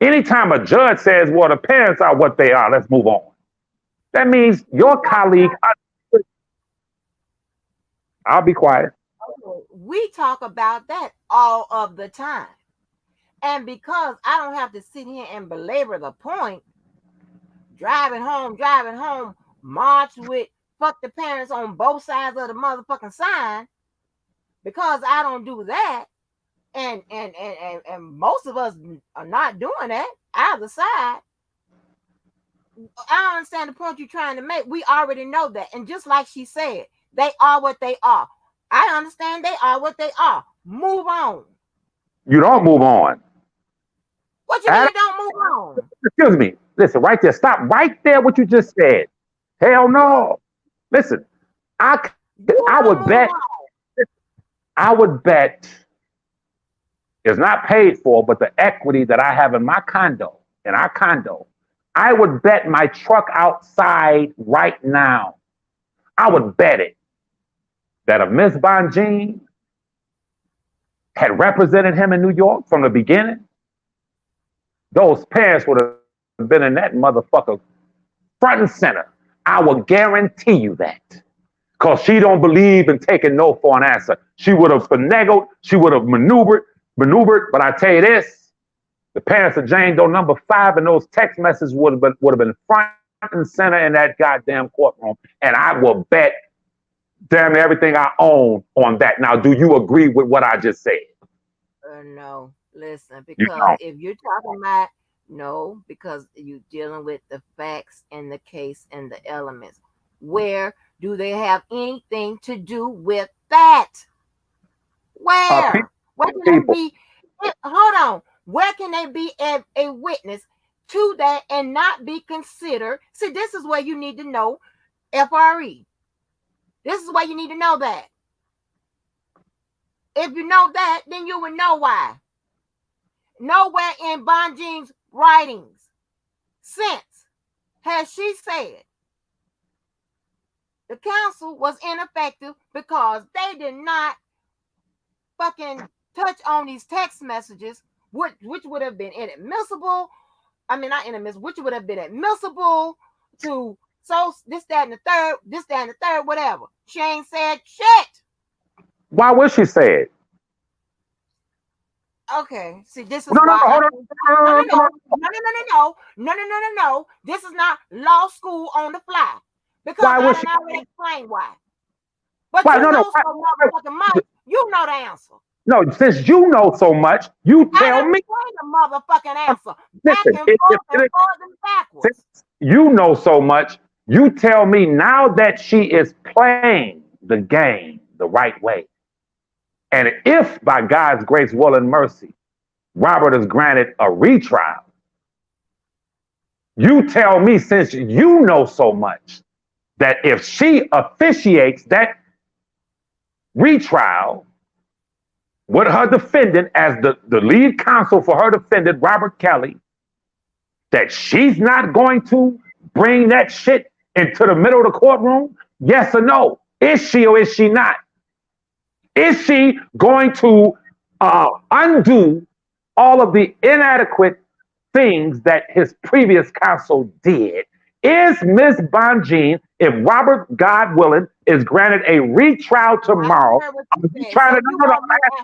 Anytime a judge says, well, the parents are what they are, let's move on. That means your colleague, I'll be quiet. We talk about that all of the time. And because I don't have to sit here and belabor the point, driving home, march with fuck the parents on both sides of the motherfucking sign, because I don't do that, and most of us are not doing that either side. I understand the point you're trying to make. We already know that. And just like she said, they are what they are. I understand they are what they are. Move on. You don't move on. What you mean you don't move on? Excuse me. Listen, right there. Stop right there what you just said. Hell no. Listen, I would bet it's not paid for, but the equity that I have in our condo, I would bet my truck outside right now. I would bet it that if Miss Bonjean had represented him in New York from the beginning, those parents would have been in that motherfucker front and center. I will guarantee you that. Because she don't believe in taking no for an answer. She would have finagled, she would have maneuvered, but I tell you this, the parents of Jane Doe number 5 and those text messages would have been front and center in that goddamn courtroom. And I will bet damn everything I own on that. Now, do you agree with what I just said? No, listen, because if you're talking about, no, because you're dealing with the facts and the case and the elements. Where do they have anything to do with that? Where? Where can they be? Hold on. Where can they be a witness to that and not be considered? See, this is where you need to know FRE. This is where you need to know that. If you know that, then you would know why. Nowhere in Bonjean's writings since has she said the council was ineffective because they did not fucking touch on these text messages, which would have been inadmissible. I mean, not inadmissible, which would have been admissible to this, that, and the third, whatever. She ain't said shit. Why would she say it? Okay, see, this is No, why. hold No. This is not law school on the fly. Because Why I would done she? already explained why. But Why? you No, know no. so motherfucking much, you know the answer. No, since you know so much, you I tell done me. explained the motherfucking answer. Back Listen, and forth and forth and backwards. since you know so much, you tell me now that she is playing the game the right way. And if by God's grace, will, and mercy, Robert is granted a retrial, you tell me, since you know so much, that if she officiates that retrial with her defendant as the lead counsel for her defendant, Robert Kelly, that she's not going to bring that shit into the middle of the courtroom? Yes or no? Is she or is she not? Is she going to undo all of the inadequate things that his previous counsel did? Is Ms. Bonjean, if Robert, God willing, is granted a retrial tomorrow, trying to know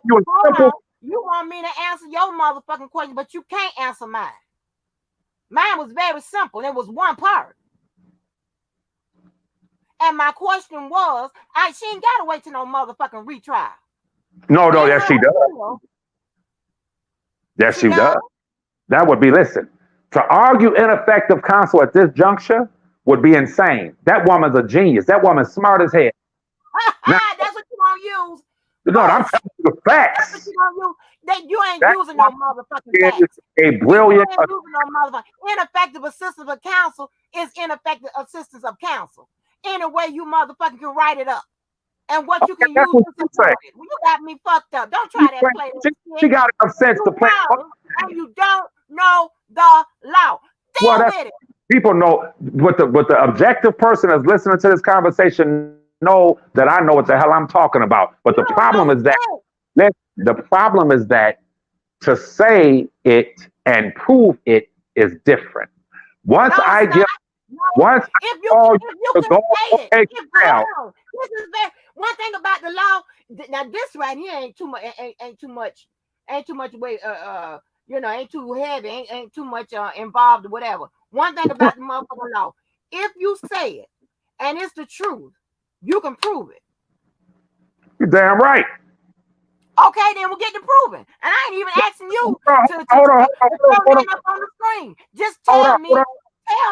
you a simple. You want me to answer your motherfucking question, but you can't answer mine. Mine was very simple. It was one part. And my question was, she ain't got to wait till no motherfucking retrial. No, yes, she does. Yes, she does. That would be, listen, to argue ineffective counsel at this juncture would be insane. That woman's a genius. That woman's smart as hell. Now, that's what you want to use. No, I'm telling you the facts. That's what you want to use. You ain't using no motherfucking facts. A brilliant. You ain't using no motherfucking. Ineffective assistance of counsel is ineffective assistance of counsel. Any way you motherfucking can write it up. And what you can use to support it. Well, you got me fucked up. Don't try that play. She got enough sense to play. And you don't know the law. Deal with it. People know, but the objective person that's listening to this conversation know that I know what the hell I'm talking about. But the problem is that to say it and prove it is different. Once I give. Once if you can say it, this is one thing about the law. Now this right here ain't too much weight. Ain't too heavy. Ain't too much involved or whatever. One thing about the motherfucking law: if you say it and it's the truth, you can prove it. You're damn right. Okay, then we'll get to proving. And I ain't even asking you to throw it up on the screen. Just tell me.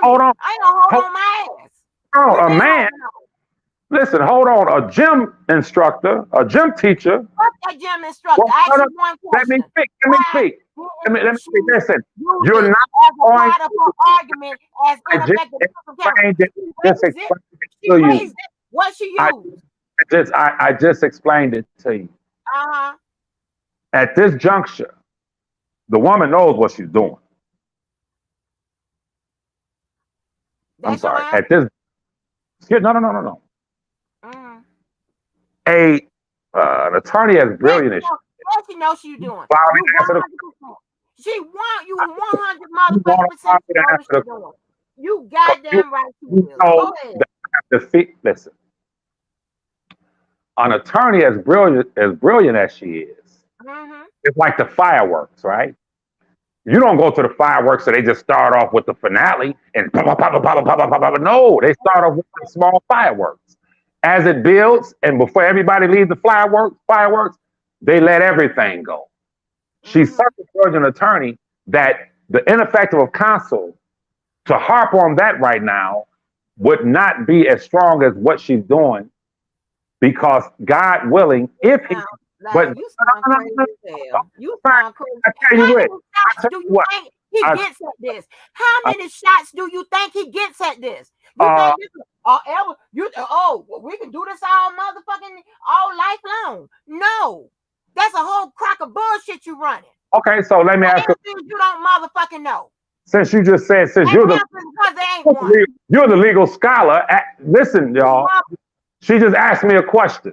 Hold on. I ain't gonna hold on my ass. Oh, a man. Listen, hold on. A gym instructor, a gym teacher. Fuck that gym instructor. I asked you one question. Let me speak. Let me speak. Listen, you're not going to argument as just explained it to you. What she used? I just explained it to you. At this juncture, the woman knows what she's doing. I'm sorry. At this, no. An attorney as brilliant as what she knows she's doing. She want you 100 motherfucking %. You goddamn right. Go ahead. Listen, an attorney as brilliant as she is, it's like the fireworks, right? You don't go to the fireworks so they just start off with the finale and pop. No, they start off with the small fireworks. As it builds, and before everybody leaves the fireworks, they let everything go. She's such a brilliant attorney that the ineffective of counsel, to harp on that right now, would not be as strong as what she's doing, because God willing, if he. But you sound crazy as hell. You sound crazy. I tell you what. Do you think he gets at this? How many shots do you think he gets at this? You think this we can do this all lifelong? No, that's a whole crock of bullshit you running. Okay, so let me ask you. You don't motherfucking know. Since you just said, you're the legal scholar. Listen, y'all. She just asked me a question.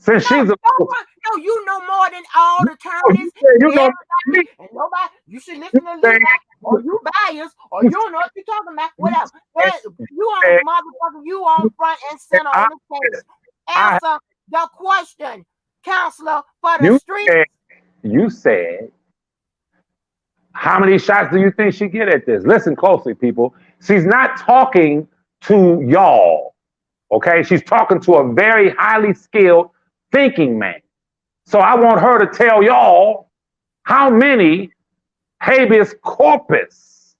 Since she's a no, you know more than all the attorneys. you know me. And nobody, you should listen to Levi, or you biased, or you don't know what you're talking about. Whatever. You on motherfucker, you on front and center on the case. Answer the question, counselor, for the street. You said, how many shots do you think she get at this? Listen closely, people. She's not talking to y'all. Okay, she's talking to a very highly skilled thinking man. So I want her to tell y'all how many habeas corpus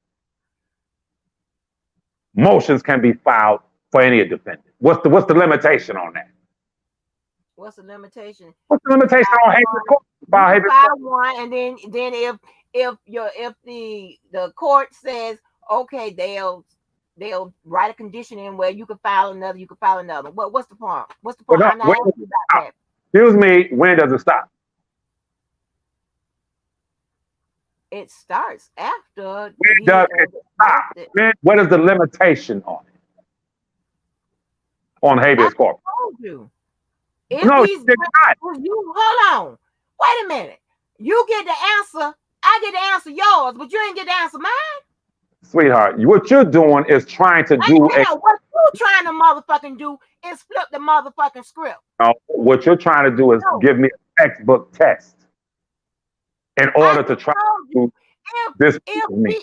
motions can be filed for any defendant. What's the limitation on that? What's the limitation? What's the limitation on habeas corpus? File one, and then if the court says okay, they'll write a condition in where you can file another. What's the point? What's the point? I'm not asking you about that. Excuse me, when does it stop? It starts after. When does it stop? What is the limitation on it? On habeas corpus? I told you. No, you did not. Hold on. Wait a minute. You get the answer. I get the answer yours, but you ain't get the answer mine. Sweetheart, what you're doing is trying to do what you trying to motherfucking do is flip the motherfucking script. No, what you're trying to do is give me a textbook test in order to try to do this with me.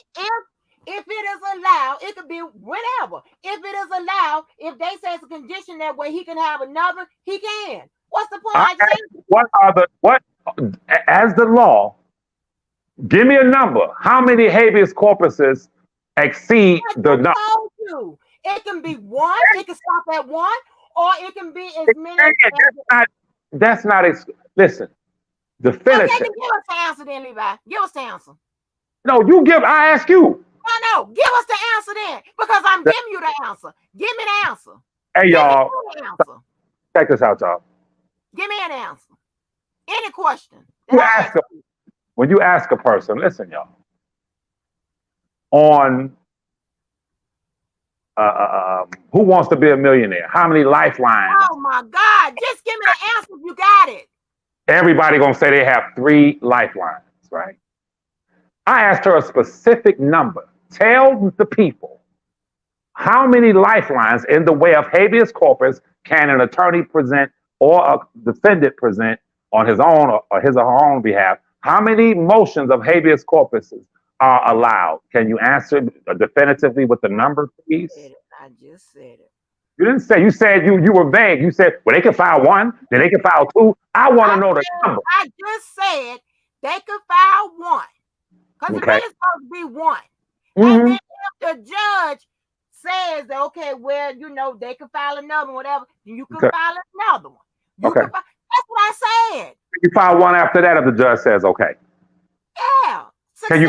If it is allowed, it could be whenever. If it is allowed, if they say it's a condition that way he can have another, he can. What's the point? As the law, give me a number. How many habeas corpuses exceed the number? It can be one. It can stop at one, or it can be as many. That's not. Listen, definitive. Okay, then give us the answer, then, Levi. Give us the answer. No, I ask you. No, give us the answer then, because I'm giving you the answer. Give me the answer. Hey, y'all. Check this out, y'all. Give me an answer. Any question. When you ask a person, listen, y'all, on Who Wants to Be a Millionaire, how many lifelines? Oh, my God. Just give me the answer if you got it. Everybody going to say they have 3 lifelines, right? I asked her a specific number. Tell the people how many lifelines in the way of habeas corpus can an attorney present or a defendant present on his own or his or her own behalf. How many motions of habeas corpus are allowed? Can you answer definitively with the number, please? I just said it. You didn't say. You said you were vague. You said, well, they can file 1, then they can file 2. I want to know the number. I just said they could file 1. Because it's really supposed to be 1. And then if the judge says that, okay, well, they can file another one, whatever, then you can file another one. That's what I said. You file 1 after that if the judge says okay. Yeah. Can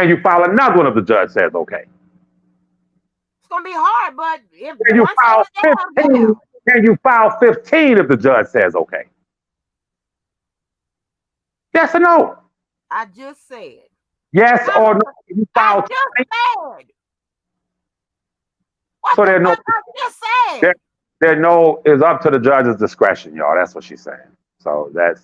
you file another one if the judge says okay? It's gonna be hard, but if can you file 15? Can you file 15 if the judge says okay? Yes or no? I just said. Yes or no? You file I just said. What so the there's no. I just said. It's up to the judge's discretion, y'all. That's what she's saying. So there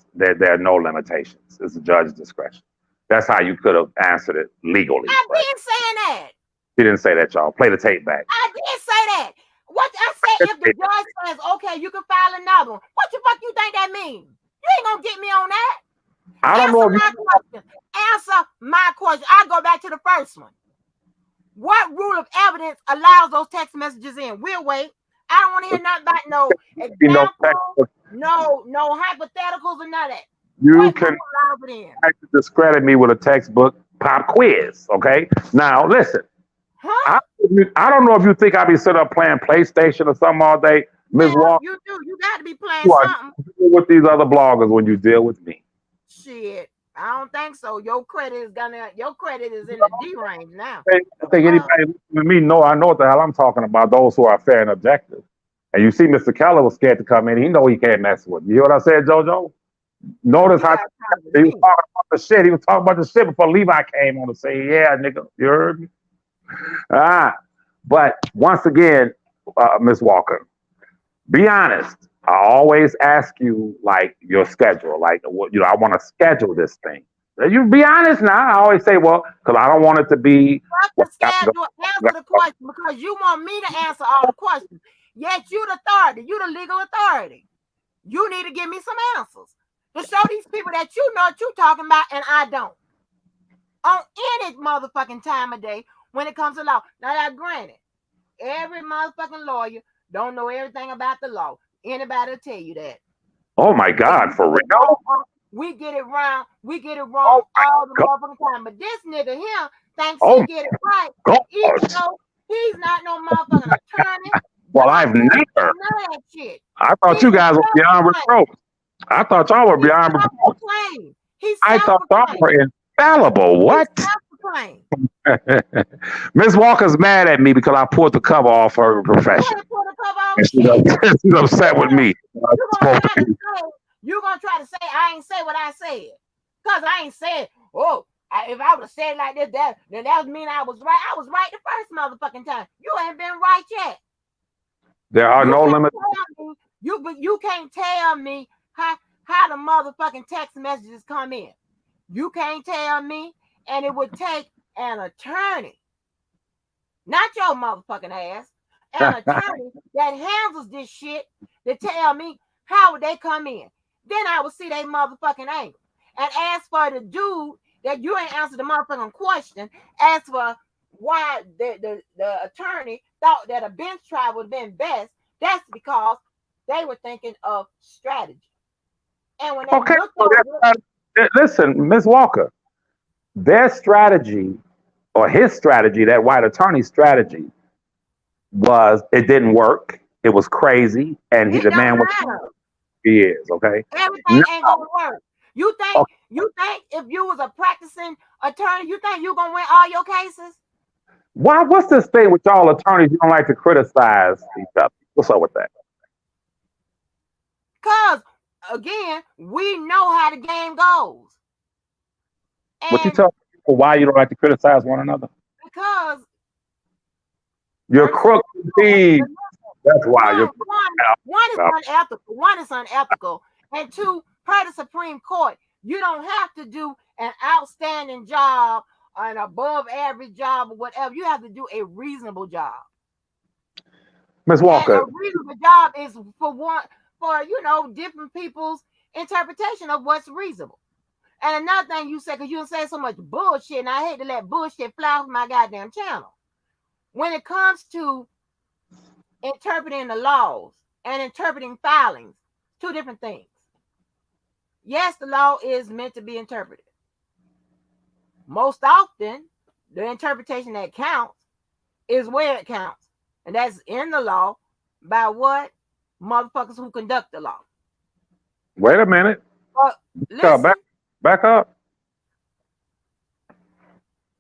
are no limitations. It's the judge's discretion. That's how you could have answered it legally. I didn't say that. She didn't say that, y'all. Play the tape back. I did say that. What I said, if the judge says, okay, you can file another one, what the fuck you think that means? You ain't gonna get me on that. I don't know if Answer my question. I go back to the first one. What rule of evidence allows those text messages in? We'll wait. I don't want to hear nothing about no examples, no hypotheticals or none of that. You can discredit me with a textbook pop quiz, okay? Now, listen. Huh? I don't know if you think I'll be sitting up playing PlayStation or something all day. Ms. Walker. You do. You got to be playing something. With these other bloggers when you deal with me. Shit. I don't think so. Your credit is in the D range now. I think anybody listening to me I know what the hell I'm talking about, those who are fair and objective. And you see Mr. Keller was scared to come in. He know he can't mess with. You hear what I said, JoJo? Notice how he was talking about the shit. He was talking about the shit before Levi came on to say, yeah, nigga, you heard me? But once again, Ms. Walker, Be honest. I always ask you like your schedule. Like, I want to schedule this thing. You be honest now. I always say, well, because I don't want it to be. Fuck the schedule. Answer the question because you want me to answer all the questions. Yet you the authority. You the legal authority. You need to give me some answers to show these people that you know what you're talking about and I don't. On any motherfucking time of day when it comes to law. Now, that granted, every motherfucking lawyer don't know everything about the law. Anybody will tell you that. Oh my God, for real? We get it wrong. We get it Oh wrong my all the God. motherfucking time. But this nigga here thinks Oh he get it right, my even God. though he's not no motherfucking attorney, Well, I've doctor, never. none of that shit. I thought He's you a guys were beyond self-proclaimed. reproach. I thought y'all were He's beyond reproach. self-proclaimed. He's I thought y'all self-proclaimed. were infallible. He's What? self-proclaimed. Miss Walker's mad at me because I pulled the cover off her profession. You ain't pull the cover off And shit. she's upset with me. You gonna try to say I ain't say what I said. Cause I ain't said, oh, if I would have said it like this, then that would mean I was right. I was right the first motherfucking time. You ain't been right yet. There are You no can't limits. tell me, you can't tell me how the motherfucking text messages come in. You can't tell me, and it would take an attorney, not your motherfucking ass, an attorney that handles this shit to tell me how would they come in. Then I would see they motherfucking angle. And as for the dude that you ain't answered the motherfucking question, as for why the attorney thought that a bench trial would have been best, that's because they were thinking of strategy. And when they Okay, looked so over listen, Miss Walker, their strategy or his strategy, that white attorney's strategy, was it didn't work. It was crazy, and it the don't man was matter. he is okay. Everything Now, ain't gonna work. You think okay, if you was a practicing attorney, you think you gonna win all your cases? why? What's this thing with y'all attorneys? You don't like to criticize each other. What's up with that? Cause again, we know how the game goes. What you And tell people why you don't like to criticize one another? because You're first crooks and thieves. That's why you're. one, one is unethical. One is unethical. And two, per the Supreme Court, you don't have to do an outstanding job or an above average job or whatever. You have to do a reasonable job. Miss And a Walker, reasonable job is for different people's interpretation of what's reasonable. And another thing you said, because you say so much bullshit, and I hate to let bullshit fly off my goddamn channel. When it comes to interpreting the laws and interpreting filings, two different things. Yes, the law is meant to be interpreted. Most often, the interpretation that counts is where it counts. And that's in the law by what? Motherfuckers who conduct the law. wait a minute. But listen, Back up.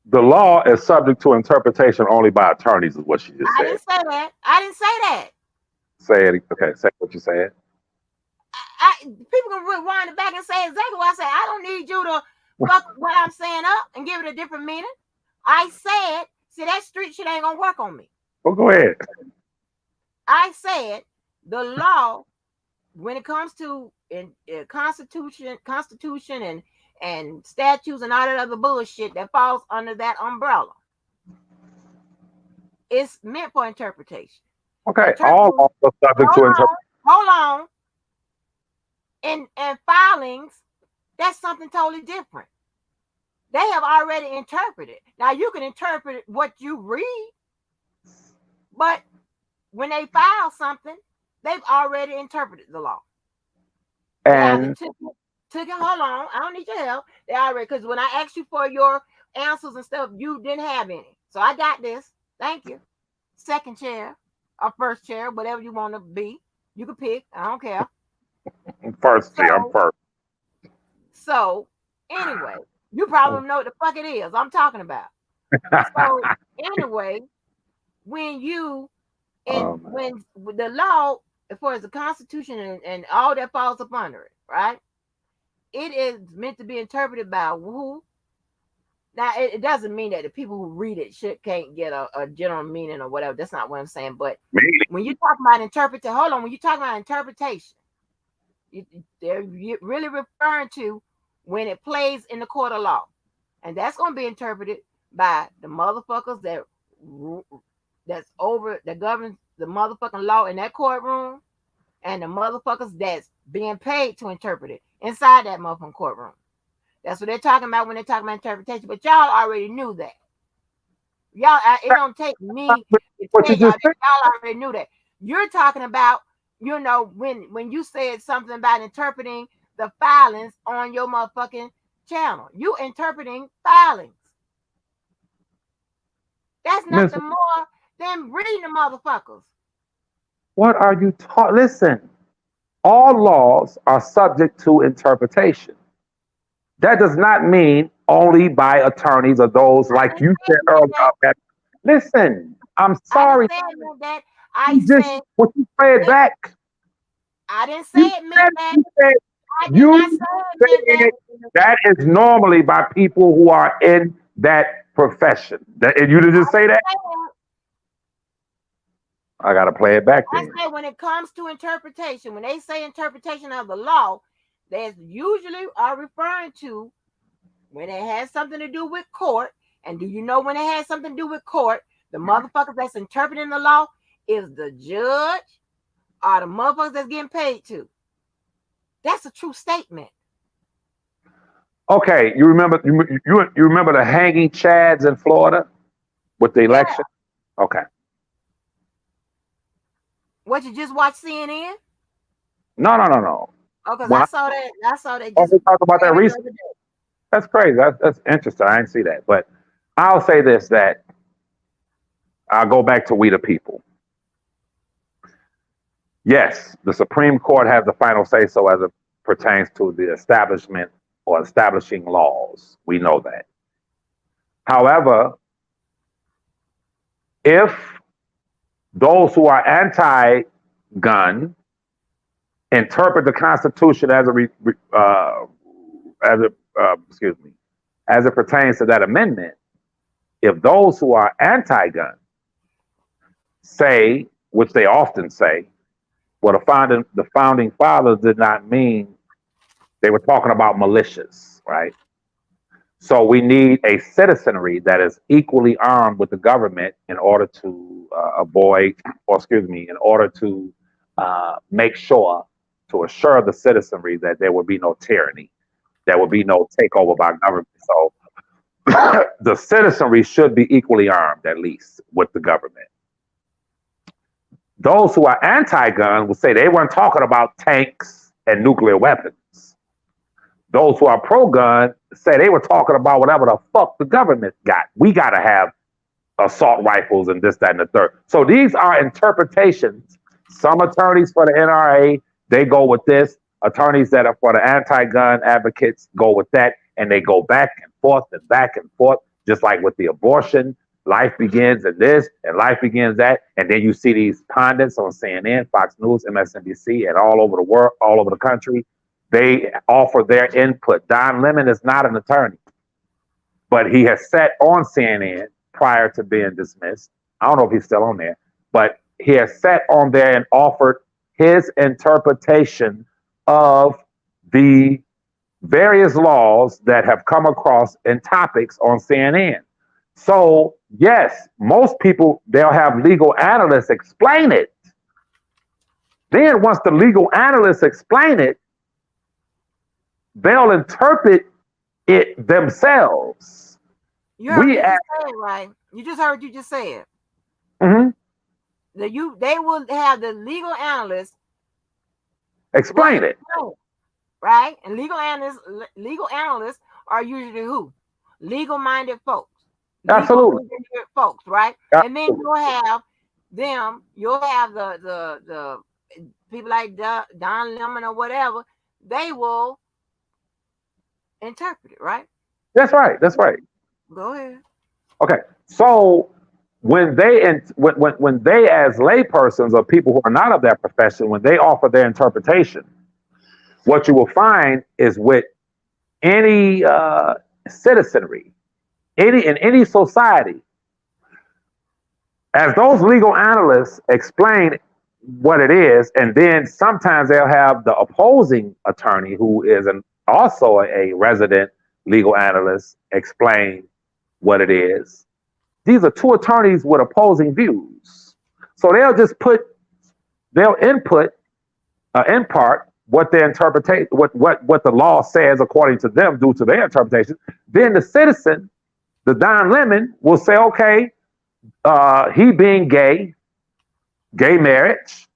The law is subject to interpretation only by attorneys, is what she just I said. didn't say that. I didn't say that. Say it. Okay, say what you said. People can rewind it back and say exactly what I said. I don't need you to fuck what I'm saying up and give it a different meaning. I said, see, that street shit ain't gonna work on me. Oh, go ahead. I said the law, when it comes to constitution and statutes and all that other bullshit that falls under that umbrella, it's meant for interpretation. Okay, all laws are subject to interpretation. Hold on. And filings, that's something totally different. They have already interpreted. Now you can interpret what you read, but when they file something, they've already interpreted the law. They And took it. Hold on, I don't need your help. They already, because when I asked you for your answers and stuff, you didn't have any. So I got this. Thank you. Second chair or first chair, whatever you want to be, you can pick. I don't care. first, I'm first. So anyway, you probably know what the fuck it is I'm talking about. So anyway, when the law, as far as the Constitution and all that falls up under it, right? It is meant to be interpreted by who? Now, it doesn't mean that the people who read it can't get a general meaning or whatever. That's not what I'm saying. But Maybe. when you talk about interpretation, hold on. When you talk about interpretation, they're really referring to when it plays in the court of law, and that's going to be interpreted by the motherfuckers that's over that governs the motherfucking law in that courtroom, and the motherfuckers that's being paid to interpret it inside that motherfucking courtroom. That's what they're talking about when they're talking about interpretation. But y'all already knew that. Y'all, it don't take me to What tell you y'all just that. said? Y'all already knew that. You're talking about, when you said something about interpreting the filings on your motherfucking channel. You interpreting filings. That's Miss, nothing more than reading the motherfuckers. what are you taught? Listen, all laws are subject to interpretation. That does not mean only by attorneys or those I like didn't you say said it meant earlier. that. Listen, I'm I didn't sorry. say it meant that. I You just said what you said it. back. I didn't say You it meant said that. you said I did you not say it meant that. said that is normally by people who are in that profession. That and you did I just say didn't that. say that. I gotta play it back I then. say when it comes to interpretation, when they say interpretation of the law, they usually are referring to when it has something to do with court. And do you know when it has something to do with court? The motherfuckers that's interpreting the law is the judge or the motherfuckers that's getting paid to. That's a true statement. Okay, you remember the hanging chads in Florida with the Yeah. election? Okay. What, you just watch CNN? No. Oh, because When I saw that. I saw they I just talked about that aired it the recently, other day. that's crazy. That's interesting. I didn't see that, but I'll say this: that I'll go back to we the people. Yes, the Supreme Court has the final say so as it pertains to the establishment or establishing laws. We know that. However, if those who are anti-gun interpret the Constitution as it excuse me, as it pertains to that amendment, if those who are anti-gun say, which they often say, well, the founding fathers did not mean they were talking about militias, right? So we need a citizenry that is equally armed with the government in order to avoid, or excuse me, in order to make sure, to assure the citizenry that there will be no tyranny, there will be no takeover by government. So the citizenry should be equally armed, at least, with the government. Those who are anti-gun will say they weren't talking about tanks and nuclear weapons. Those who are pro-gun say they were talking about whatever the fuck the government got. We got to have assault rifles and this, that, and the third. So these are interpretations. Some attorneys for the NRA, they go with this. Attorneys that are for the anti-gun advocates go with that, and they go back and forth, just like with the abortion. Life begins in this, and life begins that, and then you see these pundits on CNN, Fox News, MSNBC, and all over the world, all over the country. They offer their input. Don Lemon is not an attorney, but he has sat on CNN prior to being dismissed. I don't know if he's still on there, but he has sat on there and offered his interpretation of the various laws that have come across in topics on CNN. So, yes, most people, they'll have legal analysts explain it. Then, once the legal analysts explain it, they'll interpret it themselves. You heard We me ask, just say it, right? You just heard you just say it. mhm, They will have the legal analysts will explain it. explain, right? And legal analysts are usually who? Legal minded folks, legal Absolutely. engineered folks, right? And then Absolutely. you'll have the people like Don Lemon or whatever. They will interpret it, right? That's right. That's right. Go ahead. Okay. So when they as laypersons or people who are not of that profession, when they offer their interpretation, what you will find is with any citizenry, in any society, as those legal analysts explain what it is, and then sometimes they'll have the opposing attorney, who is also a resident legal analyst, explain what it is. These are two attorneys with opposing views, so they'll input in part what their interpretation, what the law says according to them, due to their interpretation. Then the citizen, the Don Lemon, will say, okay, he being gay marriage,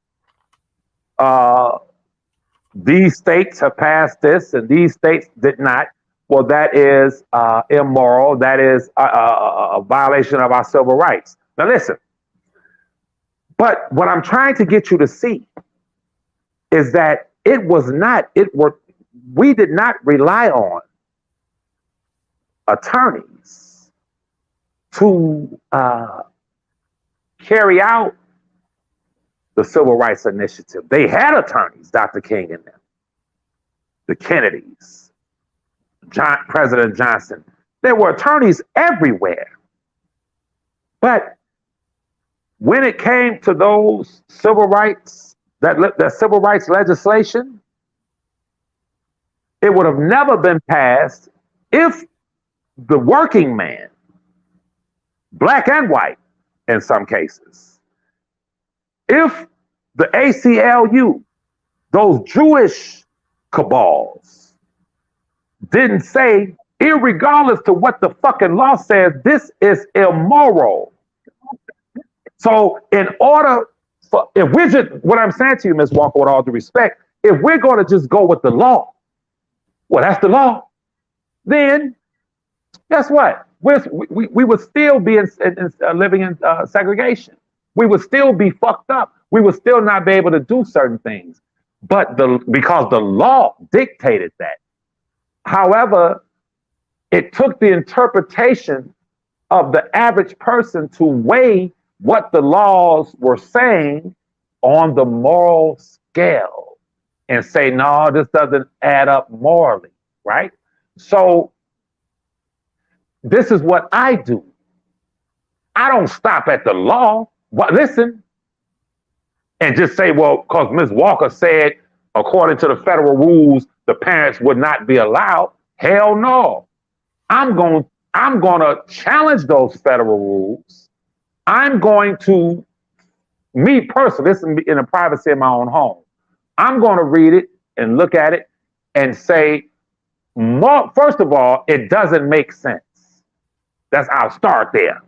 these states have passed this and these states did not. Well, that is immoral. That is a violation of our civil rights. Now, listen, but what I'm trying to get you to see is that we did not rely on attorneys to carry out the Civil Rights Initiative. They had attorneys, Dr. King and them, the Kennedys, President Johnson. There were attorneys everywhere. But when it came to those civil rights, that civil rights legislation, it would have never been passed if the working man, black and white in some cases, if the ACLU, those Jewish cabals, didn't say, irregardless to what the fucking law says, this is immoral. So in order for, if we're just, what I'm saying to you, Ms. Walker, with all due respect, if we're going to just go with the law, well, that's the law, then guess what? We would still be living in segregation. We would still be fucked up. We would still not be able to do certain things, because the law dictated that. However, it took the interpretation of the average person to weigh what the laws were saying on the moral scale and say, no, this doesn't add up morally, right? So this is what I do. I don't stop at the law, but listen, and just say, well, because Ms. Walker said, according to the federal rules, the parents would not be allowed. Hell no. I'm going to challenge those federal rules. I'm going to, me personally, this is in the privacy of my own home, I'm going to read it and look at it and say, first of all, it doesn't make sense. I'll start there.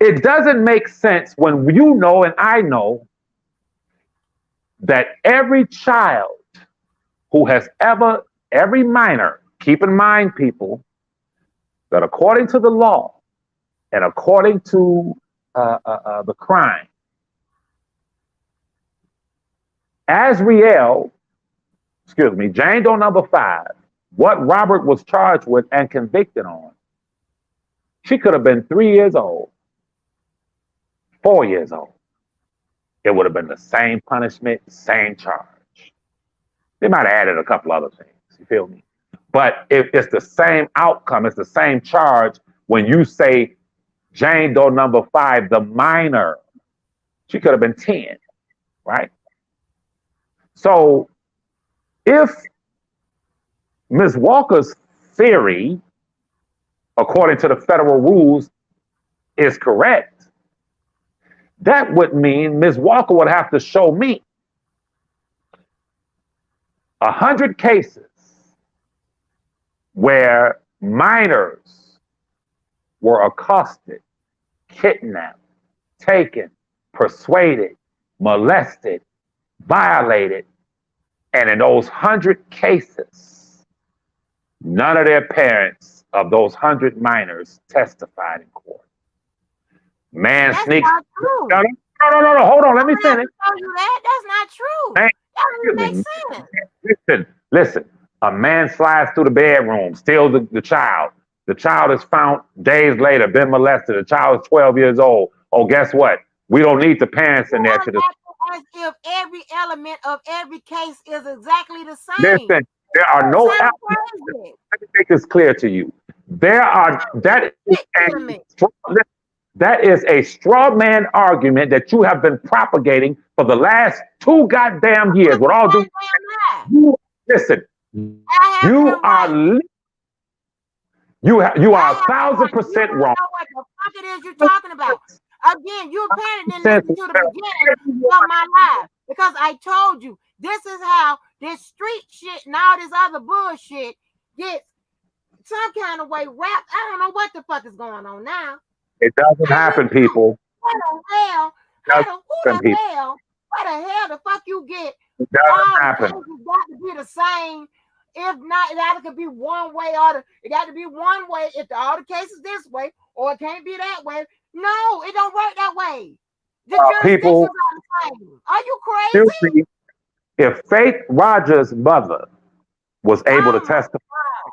It doesn't make sense when you know and I know that every child who has every minor, keep in mind, people, that according to the law and according to the crime, Jane Doe number 5, what Robert was charged with and convicted on, she could have been 3 years old, 4 years old. It would have been the same punishment, same charge. They might have added a couple other things, you feel me? But if it's the same outcome, it's the same charge when you say Jane Doe number 5, the minor, she could have been 10, right? So if Ms. Walker's theory, according to the federal rules, is correct, that would mean Ms. Walker would have to show me 100 cases where minors were accosted, kidnapped, taken, persuaded, molested, violated, and in those 100 cases, none of their parents of those 100 minors testified in court. Man That's sneaks. not true. No. Hold on. Let me finish. That's not true. Man, That doesn't make sense. Listen. A man slides through the bedroom, steals the child. The child is found days later, been molested. The child is 12 years old. Oh, guess what? We don't need the parents in there to as if every element of every case is exactly the same. listen. There are no elements. Let me make this clear to you. that is a straw man argument that you have been propagating for the last 2 goddamn years. With all due you listen, you are you are 1,000% You wrong. don't know what the fuck it is you're talking about. Again, you apparently didn't listen to the beginning of my life because I told you this is how this street shit and all this other bullshit gets some kind of way wrapped. I don't know what the fuck is going on now. It doesn't I happen, really don't. people. What the hell? It doesn't Who happen, the people. hell? What the hell the fuck you get? It doesn't All the happen. cases got to be the same. If not, it either could be one way or it got to be one way. If all the cases this way, or it can't be that way. No, it don't work that way. The jurisdictions People, are the same. Are you excuse crazy? me, if Faith Rogers' mother was able to Oh my testify, God.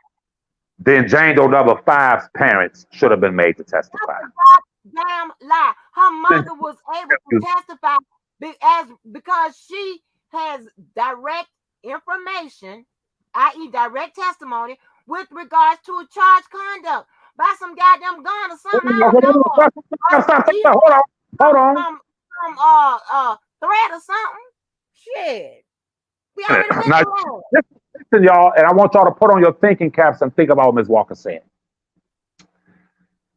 then Jane Doe number 5's parents should have been made to testify. That's a goddamn lie. Her mother was able to testify because she has direct information, i.e., direct testimony, with regards to a charged conduct by some goddamn gun or something. I don't know. Hold on. Some threat or something. Shit. We already been Now, through. listen, y'all, and I want y'all to put on your thinking caps and think about what Ms. Walker said.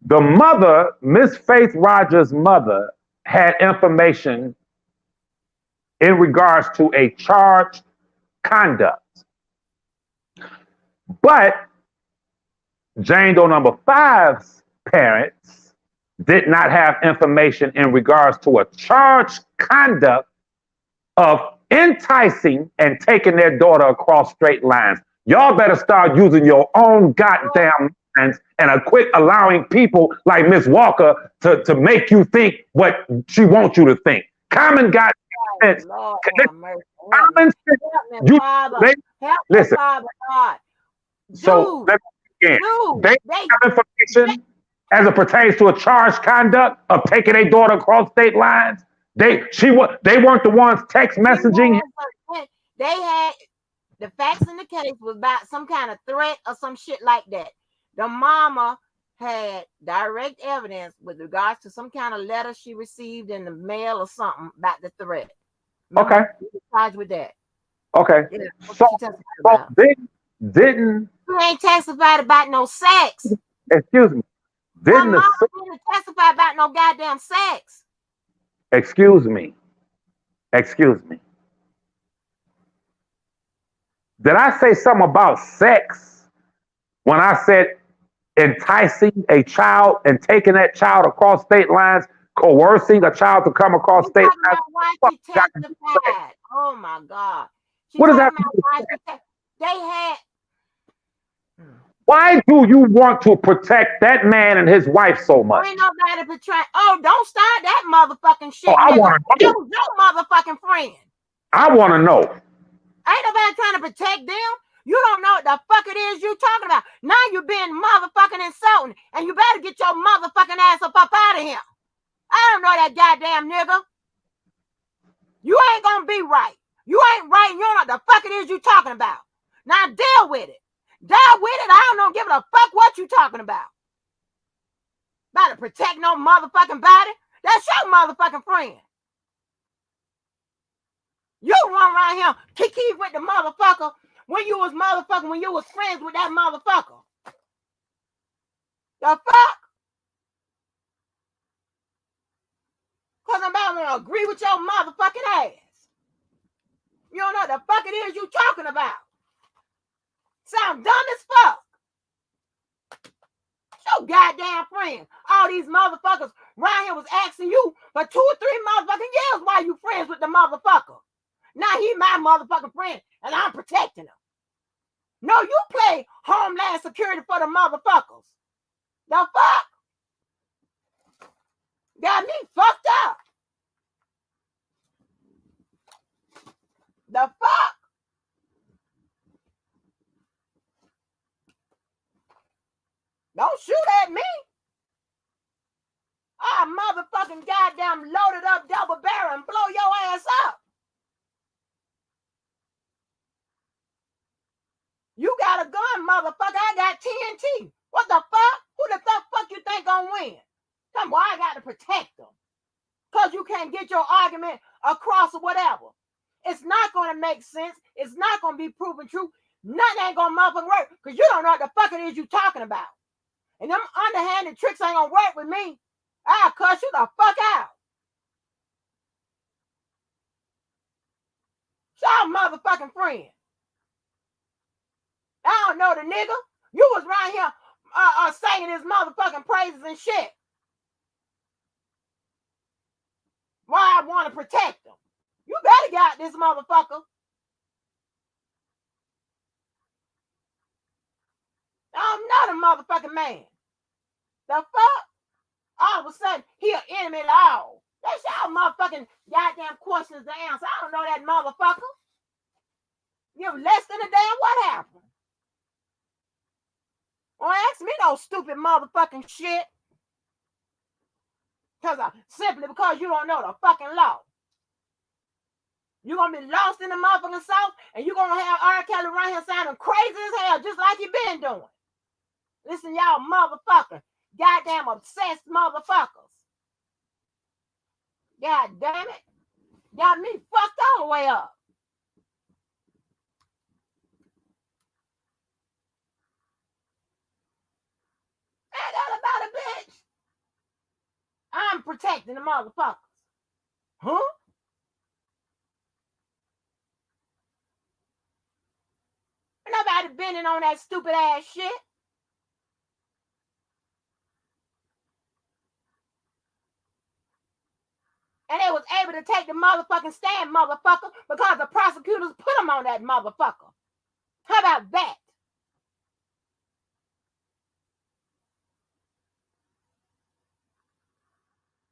The mother, Miss Faith Rogers' mother, had information in regards to a charged conduct. But Jane Doe number 5's parents did not have information in regards to a charged conduct of enticing and taking their daughter across straight lines. Y'all better start using your own goddamn minds and quit allowing people like Miss Walker to make you think what she wants you to think. Common goddamn sense. Common sense. Listen. So let me again. They have information as it pertains to a charged conduct of taking a daughter across state lines. They weren't the ones text messaging. They had the facts in the case was about some kind of threat or some shit like that. The mama had direct evidence with regards to some kind of letter she received in the mail or something about the threat. Remember, okay. Charged with that. Okay. Yeah, so didn't you ain't testified about no sex. Excuse me. Didn't testify about no goddamn sex. Excuse me. Did I say something about sex when I said enticing a child and taking that child across state lines, coercing a child to come across state lines? Why she testified? Oh my God. What does that mean? They had. Why do you want to protect that man and his wife so much? Ain't nobody betraying. Oh, don't start that motherfucking shit. I want to know. That was your motherfucking friend. I want to know. Ain't nobody trying to protect them. You don't know what the fuck it is you talking about. Now you being motherfucking insulting, and you better get your motherfucking ass up out of here. I don't know that goddamn nigga. You ain't gonna be right. You ain't right, and you don't know what the fuck it is you talking about. Now deal with it. Deal with it. I don't give a fuck what you talking about. About to protect no motherfucking body. That's your motherfucking friend. You run around here kiki with the motherfucker when you was friends with that motherfucker. The fuck? Cause I'm about to agree with your motherfucking ass. You don't know what the fuck it is you talking about. Sound dumb as fuck. Your goddamn friend. All these motherfuckers around here was asking you for 2 or 3 motherfucking years why you friends with the motherfucker. Now he my motherfucking friend and I'm protecting him. No, you play Homeland Security for the motherfuckers. The fuck? Got me fucked up. The fuck? Don't shoot at me. I'm motherfucking goddamn loaded up double barrel and blow your ass up. You got a gun, motherfucker. I got TNT. What the fuck gonna win. Come, why I got to protect them? Because you can't get your argument across or whatever. It's not going to make sense. It's not going to be proven true. Nothing ain't going to motherfucking work because you don't know what the fuck it is you talking about. And them underhanded tricks ain't going to work with me. I'll cuss you the fuck out. Y'all motherfucking friend. I don't know the nigga. You was right here singing his motherfucking praises and shit. Why I want to protect him. You better get out this motherfucker. I'm not a motherfucking man. The fuck? All of a sudden, he an enemy at all. That's y'all motherfucking goddamn questions to answer. I don't know that motherfucker. You're less than a damn what happened. Don't ask me no stupid motherfucking shit. Simply because you don't know the fucking law. You're going to be lost in the motherfucking South, and you're going to have R. Kelly around here sounding crazy as hell, just like you been doing. Listen, y'all motherfuckers. Goddamn obsessed motherfuckers. God damn it. Got me fucked all the way up. Ain't that about a bitch? I'm protecting the motherfuckers. Huh? Nobody bending on that stupid ass shit. And they was able to take the motherfucking stand, motherfucker, because the prosecutors put them on that motherfucker. How about that?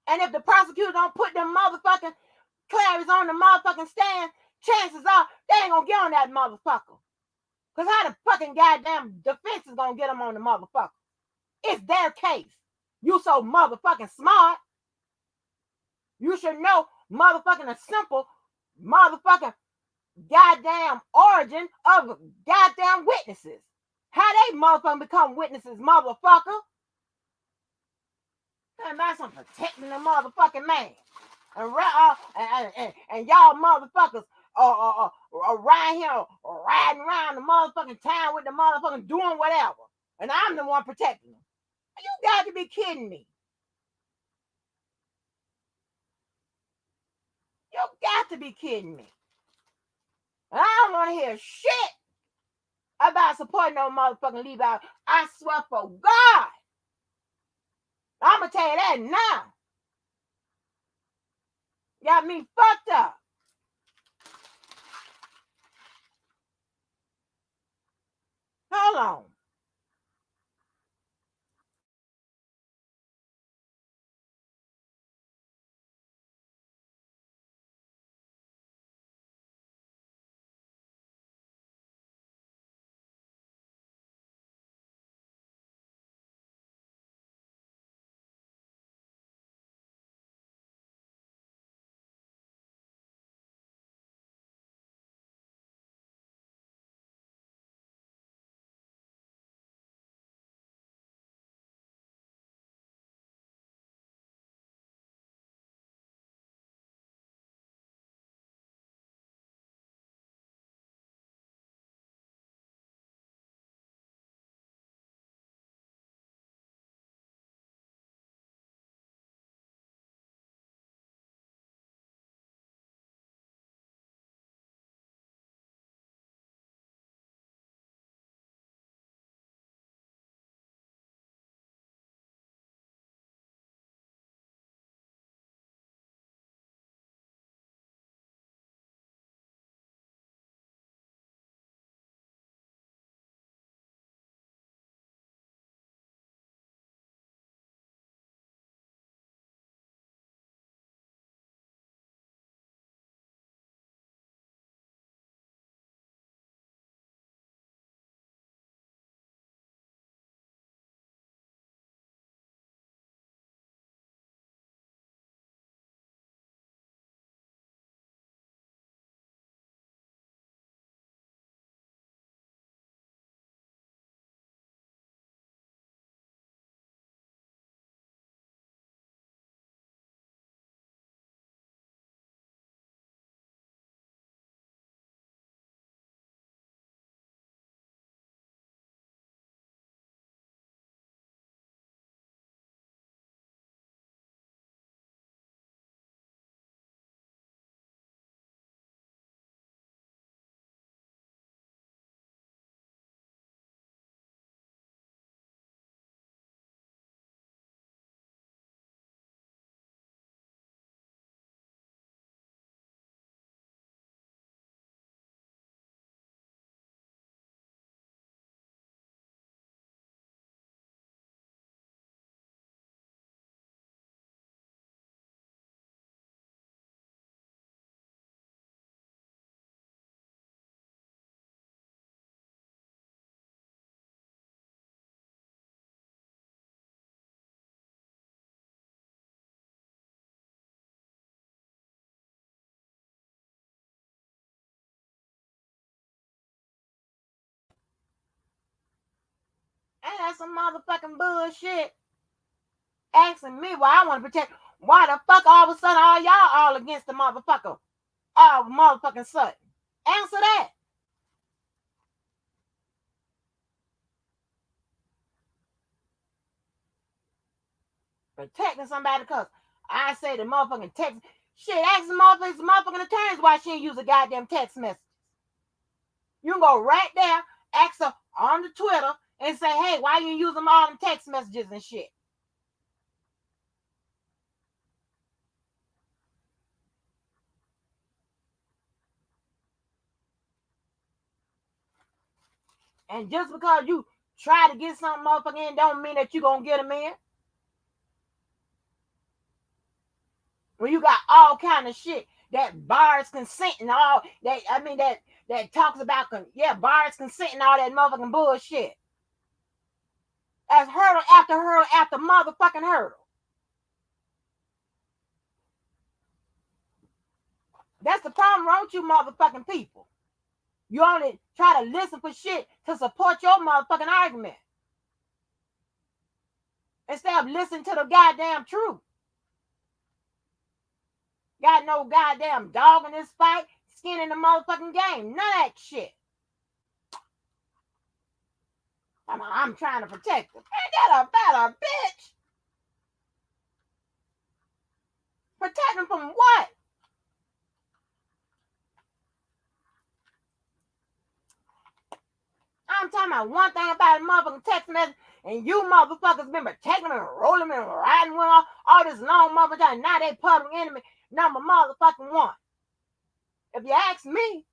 And if the prosecutors don't put them motherfucking Clarice on the motherfucking stand, chances are they ain't gonna get on that motherfucker. Because how the fucking goddamn defense is gonna get them on the motherfucker? It's their case. You so motherfucking smart. You should know motherfucking a simple motherfucking goddamn origin of goddamn witnesses. How they motherfucking become witnesses, motherfucker? And that's some protecting the motherfucking man. And y'all motherfuckers around here riding around the motherfucking town with the motherfucking doing whatever. And I'm the one protecting them. You got to be kidding me. You got to be kidding me. And I don't want to hear shit about supporting no motherfucking leave out. I swear for God. I'm going to tell you that now. Got me fucked up. Hold on. Ain't that some motherfucking bullshit? Asking me why I want to protect. Why the fuck all of a sudden all y'all all against the motherfucker? All motherfucking sudden. Answer that. Protecting somebody because I say the motherfucking text. Shit, ask the motherfucking attorneys why she ain't use a goddamn text message. You can go right there, ask her on the Twitter, and say, hey, why you use them all them text messages and shit? And just because you try to get something motherfucking in don't mean that you gonna get them in. When you got all kind of shit that bars consent and all that, I mean that talks about bars consent and all that motherfucking bullshit. That's hurdle after motherfucking hurdle. That's the problem wrong with you motherfucking people. You only try to listen for shit to support your motherfucking argument. Instead of listening to the goddamn truth. Got no goddamn dog in this fight, skin in the motherfucking game. None of that shit. I'm trying to protect them. Ain't that about a bitch? Protect them from what? I'm talking about one thing about a motherfucking text message, and you motherfuckers been protecting them and rolling them and riding with all this long motherfucking time. Now they public enemy number motherfucking one. If you ask me,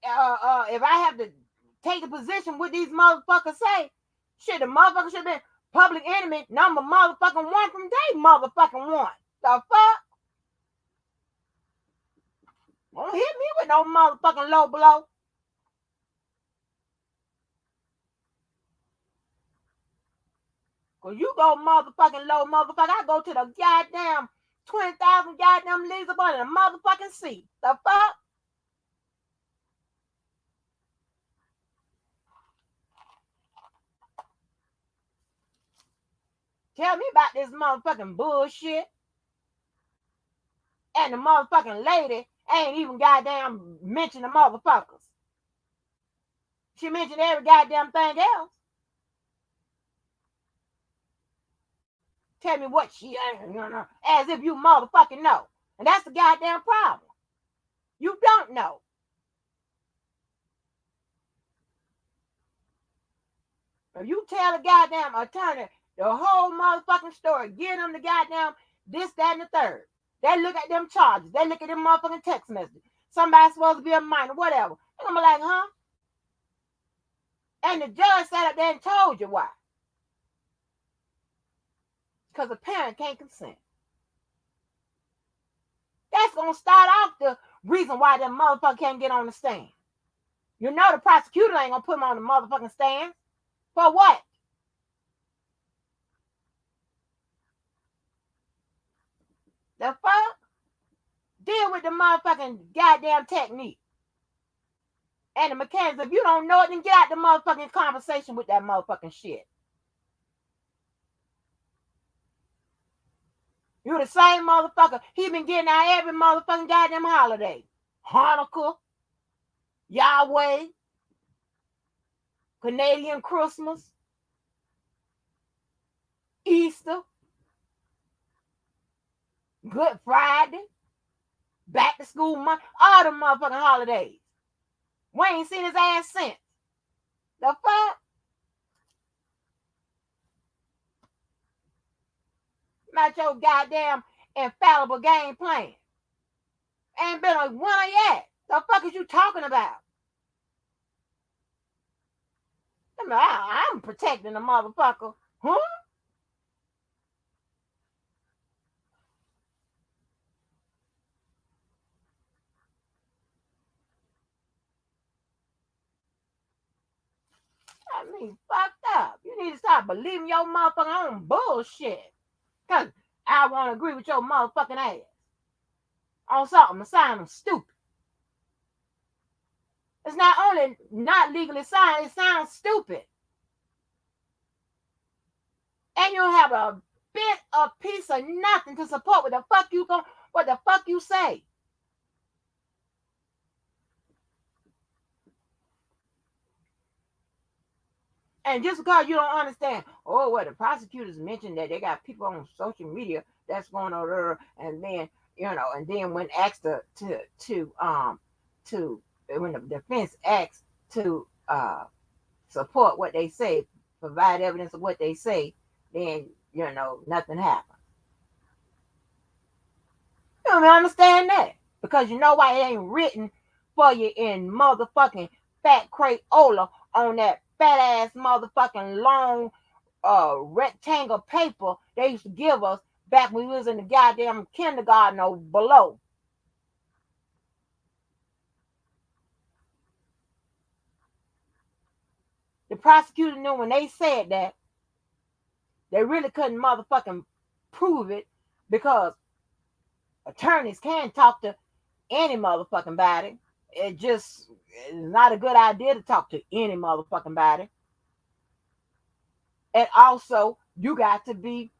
if I have to take a position what these motherfuckers say, shit, the motherfucker should have been public enemy number motherfucking one from day motherfucking one. The fuck? Don't hit me with no motherfucking low blow. Cause you go motherfucking low, motherfucker. I go to the goddamn 20,000 goddamn leagues up under the motherfucking sea. The fuck? Tell me about this motherfucking bullshit. And the motherfucking lady ain't even goddamn mention the motherfuckers. She mentioned every goddamn thing else. Tell me what she ain't, as if you motherfucking know. And that's the goddamn problem. You don't know. If you tell a goddamn attorney the whole motherfucking story, give them the goddamn this, that, and the third. They look at them charges. They look at them motherfucking text messages. Somebody's supposed to be a minor, whatever. And I'm like, huh? And the judge sat up there and told you why. Because the parent can't consent. That's going to start off the reason why that motherfucker can't get on the stand. You know the prosecutor ain't going to put him on the motherfucking stand. For what? The fuck? Deal with the motherfucking goddamn technique. And the mechanics. If you don't know it, then get out the motherfucking conversation with that motherfucking shit. You the same motherfucker. He been getting out every motherfucking goddamn holiday. Hanukkah, Yahweh, Canadian Christmas, Easter, Good Friday, back to school month, all the motherfucking holidays. We ain't seen his ass since. The fuck? Not your goddamn infallible game plan. Ain't been a winner yet. The fuck is you talking about? I'm protecting the motherfucker. Huh? I mean, fucked up. You need to stop believing your motherfucking own bullshit. Cause I want to agree with your motherfucking ass. On something sounding stupid. It's not only not legally signed, it sounds stupid. and you don't have a bit of piece of nothing to support what the fuck you say. And just because you don't understand, oh, well, the prosecutors mentioned that they got people on social media that's going over, and then and then when asked to when the defense asked to support what they say, provide evidence of what they say, then nothing happened. You don't understand that, because you know why it ain't written for you in motherfucking fat Crayola on that fat ass motherfucking long rectangle paper they used to give us back when we was in the goddamn kindergarten or below. The prosecutor knew when they said that they really couldn't motherfucking prove it, because attorneys can talk to any motherfucking body. It just is not a good idea to talk to any motherfucking body. And also, you got to be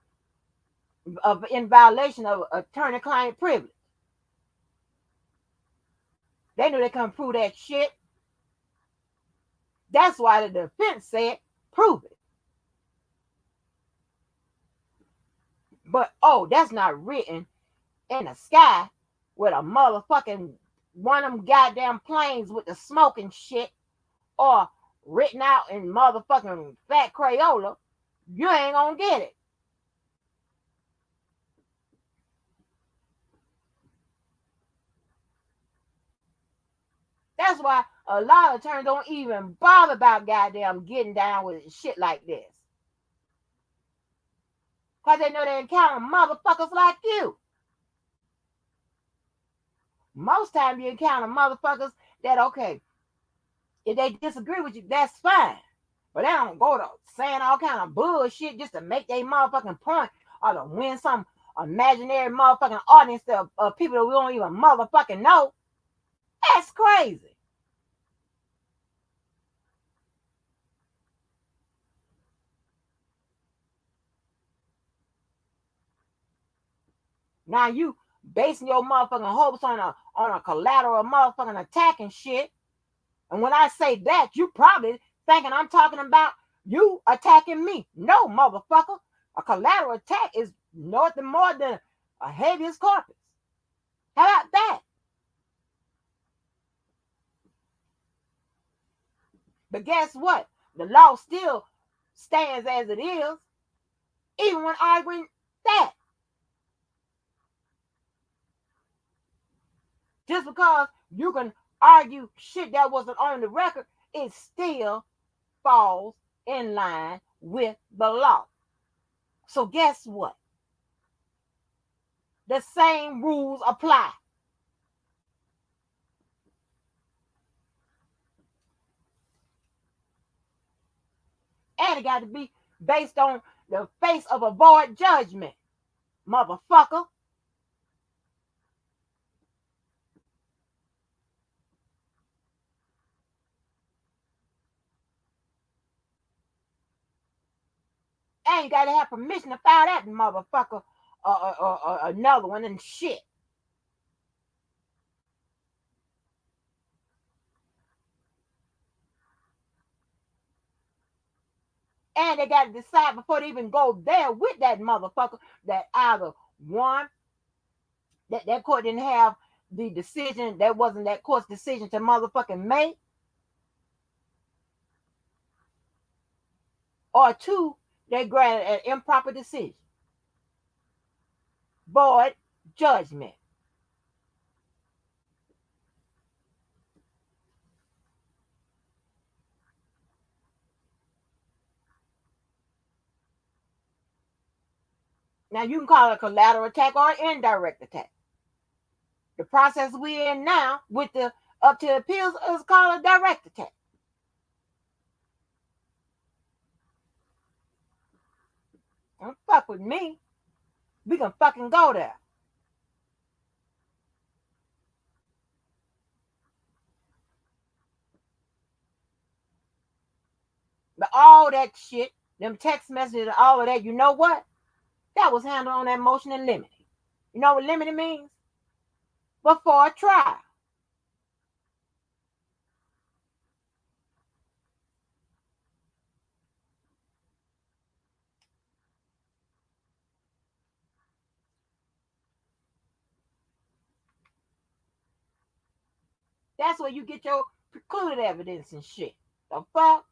in violation of attorney-client privilege. They knew they couldn't prove that shit. That's why the defense said, prove it. But, oh, that's not written in the sky with a motherfucking one of them goddamn planes with the smoke and shit, or written out in motherfucking fat Crayola. You ain't gonna get it. That's why a lot of attorneys don't even bother about goddamn getting down with shit like this. Because they know they encounter motherfuckers like you. Most times you encounter motherfuckers that, okay, if they disagree with you, that's fine. But they don't go to saying all kind of bullshit just to make their motherfucking point, or to win some imaginary motherfucking audience of people that we don't even motherfucking know. That's crazy. Now you basing your motherfucking hopes on a collateral motherfucking attack and shit. And when I say that, you probably thinking I'm talking about you attacking me. No, motherfucker. A collateral attack is nothing more than a habeas corpus. How about that? But guess what? The law still stands as it is, even when arguing that. Just because you can argue shit that wasn't on the record, it still falls in line with the law. So guess what? The same rules apply. And it got to be based on the face of a void judgment, motherfucker. And you got to have permission to file that motherfucker or another one and shit. And they got to decide before they even go there with that motherfucker that either one, that court didn't have the decision, that wasn't that court's decision to motherfucking make, or two, they granted an improper decision. Void judgment. Now you can call it a collateral attack or an indirect attack. The process we're in now with the up to appeals is called a direct attack. Don't fuck with me. We can fucking go there. But all that shit them text messages, all of that, you know what? That was handled on that motion in limine. You know what limited means? Before a trial. That's where you get your precluded evidence and shit. The fuck?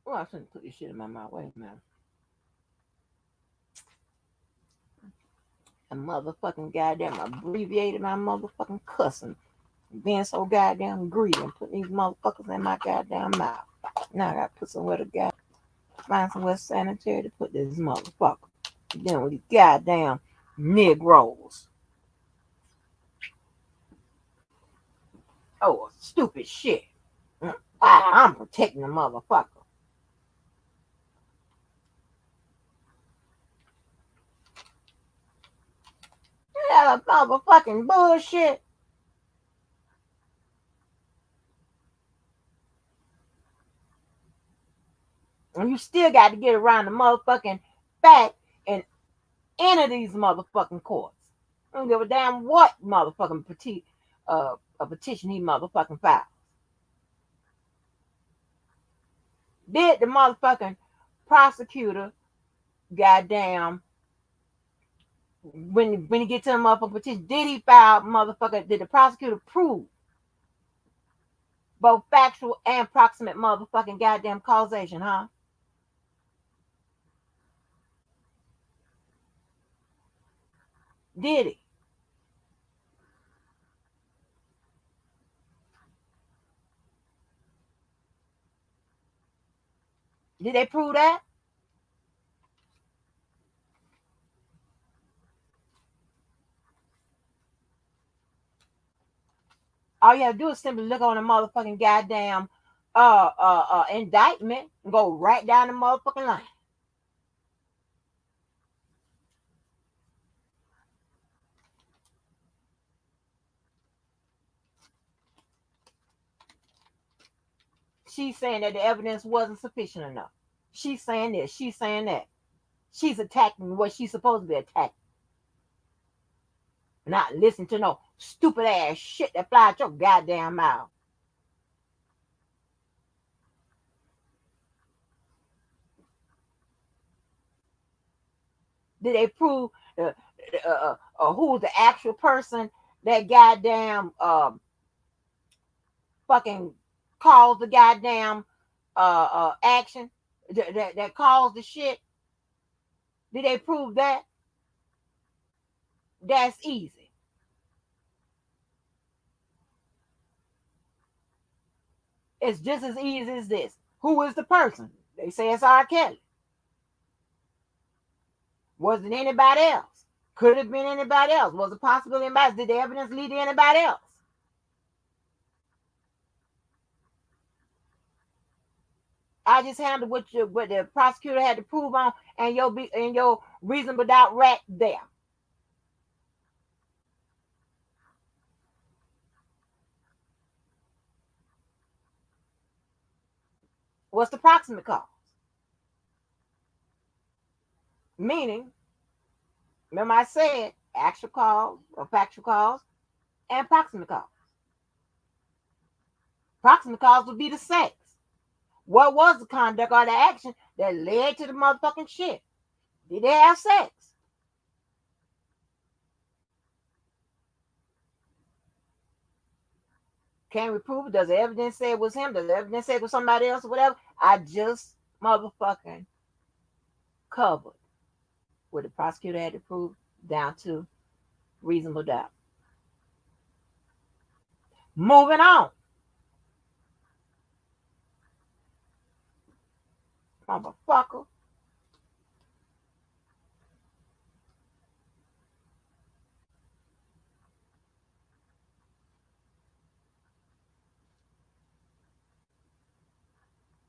Oh, I shouldn't put this shit in my mouth. Wait a minute. A motherfucking goddamn abbreviated my motherfucking cussing. Being so goddamn greedy and putting these motherfuckers in my goddamn mouth. Now I gotta put somewhere to find somewhere sanitary to put this motherfucker. Then with these goddamn Negroes. Oh, stupid shit. I'm protecting the motherfucker. That motherfucking bullshit. And you still got to get around the motherfucking fact and enter these motherfucking courts. I don't give a damn what motherfucking a petition he motherfucking filed. Did the motherfucking prosecutor goddamn when he get to the motherfucking petition, did he file motherfucker? Did the prosecutor prove both factual and proximate motherfucking goddamn causation, huh? Did he? Did they prove that? All you have to do is simply look on the motherfucking goddamn indictment and go right down the motherfucking line. She's saying that the evidence wasn't sufficient enough. She's saying this. She's saying that. She's attacking what she's supposed to be attacking. Not listen to no stupid ass shit that fly out your goddamn mouth. Did they prove who's the actual person that goddamn fucking caused the goddamn action that caused the shit? Did they prove that? That's easy. It's just as easy as this. Who is the person? They say it's R. Kelly. Was it anybody else? Could have been anybody else. Was it possible anybody else? Did the evidence lead to anybody else? I just handled what the prosecutor had to prove on, and your reasonable doubt right there. What's the proximate cause? Meaning, remember I said actual cause or factual cause and proximate cause. Proximate cause would be the sex. What was the conduct or the action that led to the motherfucking shit? Did they have sex? Can we prove it? Does the evidence say it was him? Does the evidence say it was somebody else or whatever? I just motherfucking covered what the prosecutor had to prove down to reasonable doubt. Moving on. Motherfucker.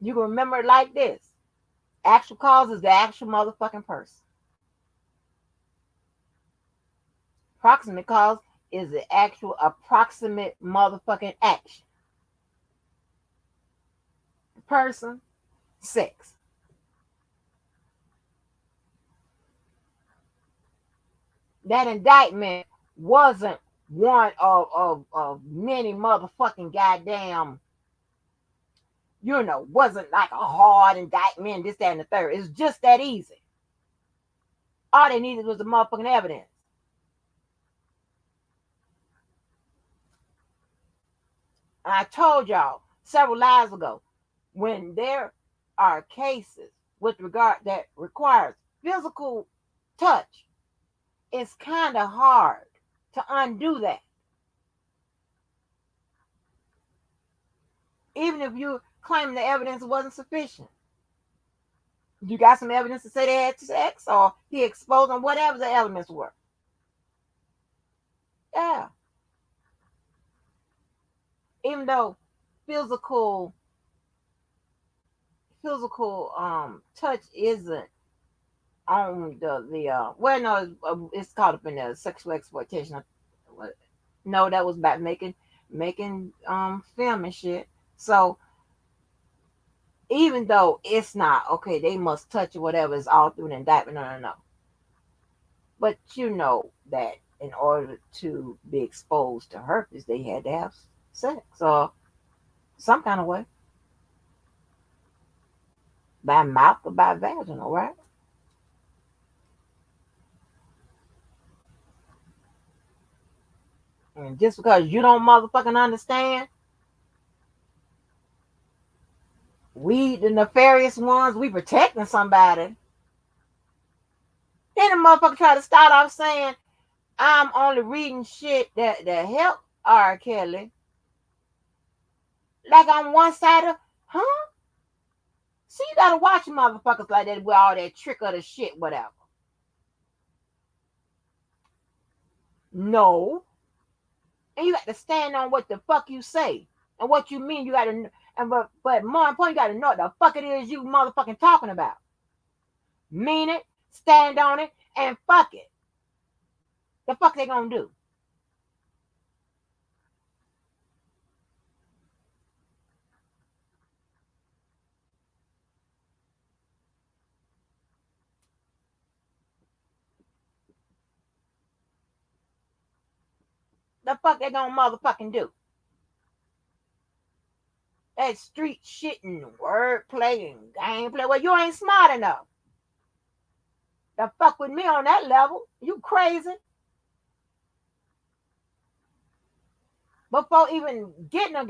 You can remember it like this. Actual cause is the actual motherfucking person. Proximate cause is the actual approximate motherfucking action. Person, sex. That indictment wasn't one of many motherfucking goddamn, wasn't like a hard indictment, this, that, and the third. It's just that easy. All they needed was the motherfucking evidence. And I told y'all several lives ago, when there are cases with regard that requires physical touch, it's kind of hard to undo that. Even if you claim the evidence wasn't sufficient. You got some evidence to say they had sex, or he exposed them, whatever the elements were. Yeah. Even though physical touch isn't on well, no, it's caught up in the sexual exploitation. No, that was about making film and shit. So even though it's not okay, they must touch or whatever, is all through the indictment. No. But you know that in order to be exposed to herpes, they had to have sex or some kind of way, by mouth or by vaginal, right? And just because you don't motherfucking understand, we the nefarious ones, we protecting somebody. Then the motherfucker try to start off saying, I'm only reading shit that help R. Kelly. Like on one side of, huh? See, you gotta watch motherfuckers like that with all that trick of the shit, whatever. No. And you got to stand on what the fuck you say and what you mean. You gotta, and but more important, you gotta know what the fuck it is you motherfucking talking about. Mean it, stand on it, and fuck it. The fuck they gonna do? The fuck they gonna motherfucking do? That street shit and wordplay and gameplay. Well, you ain't smart enough. The fuck with me on that level. You crazy. Before even getting any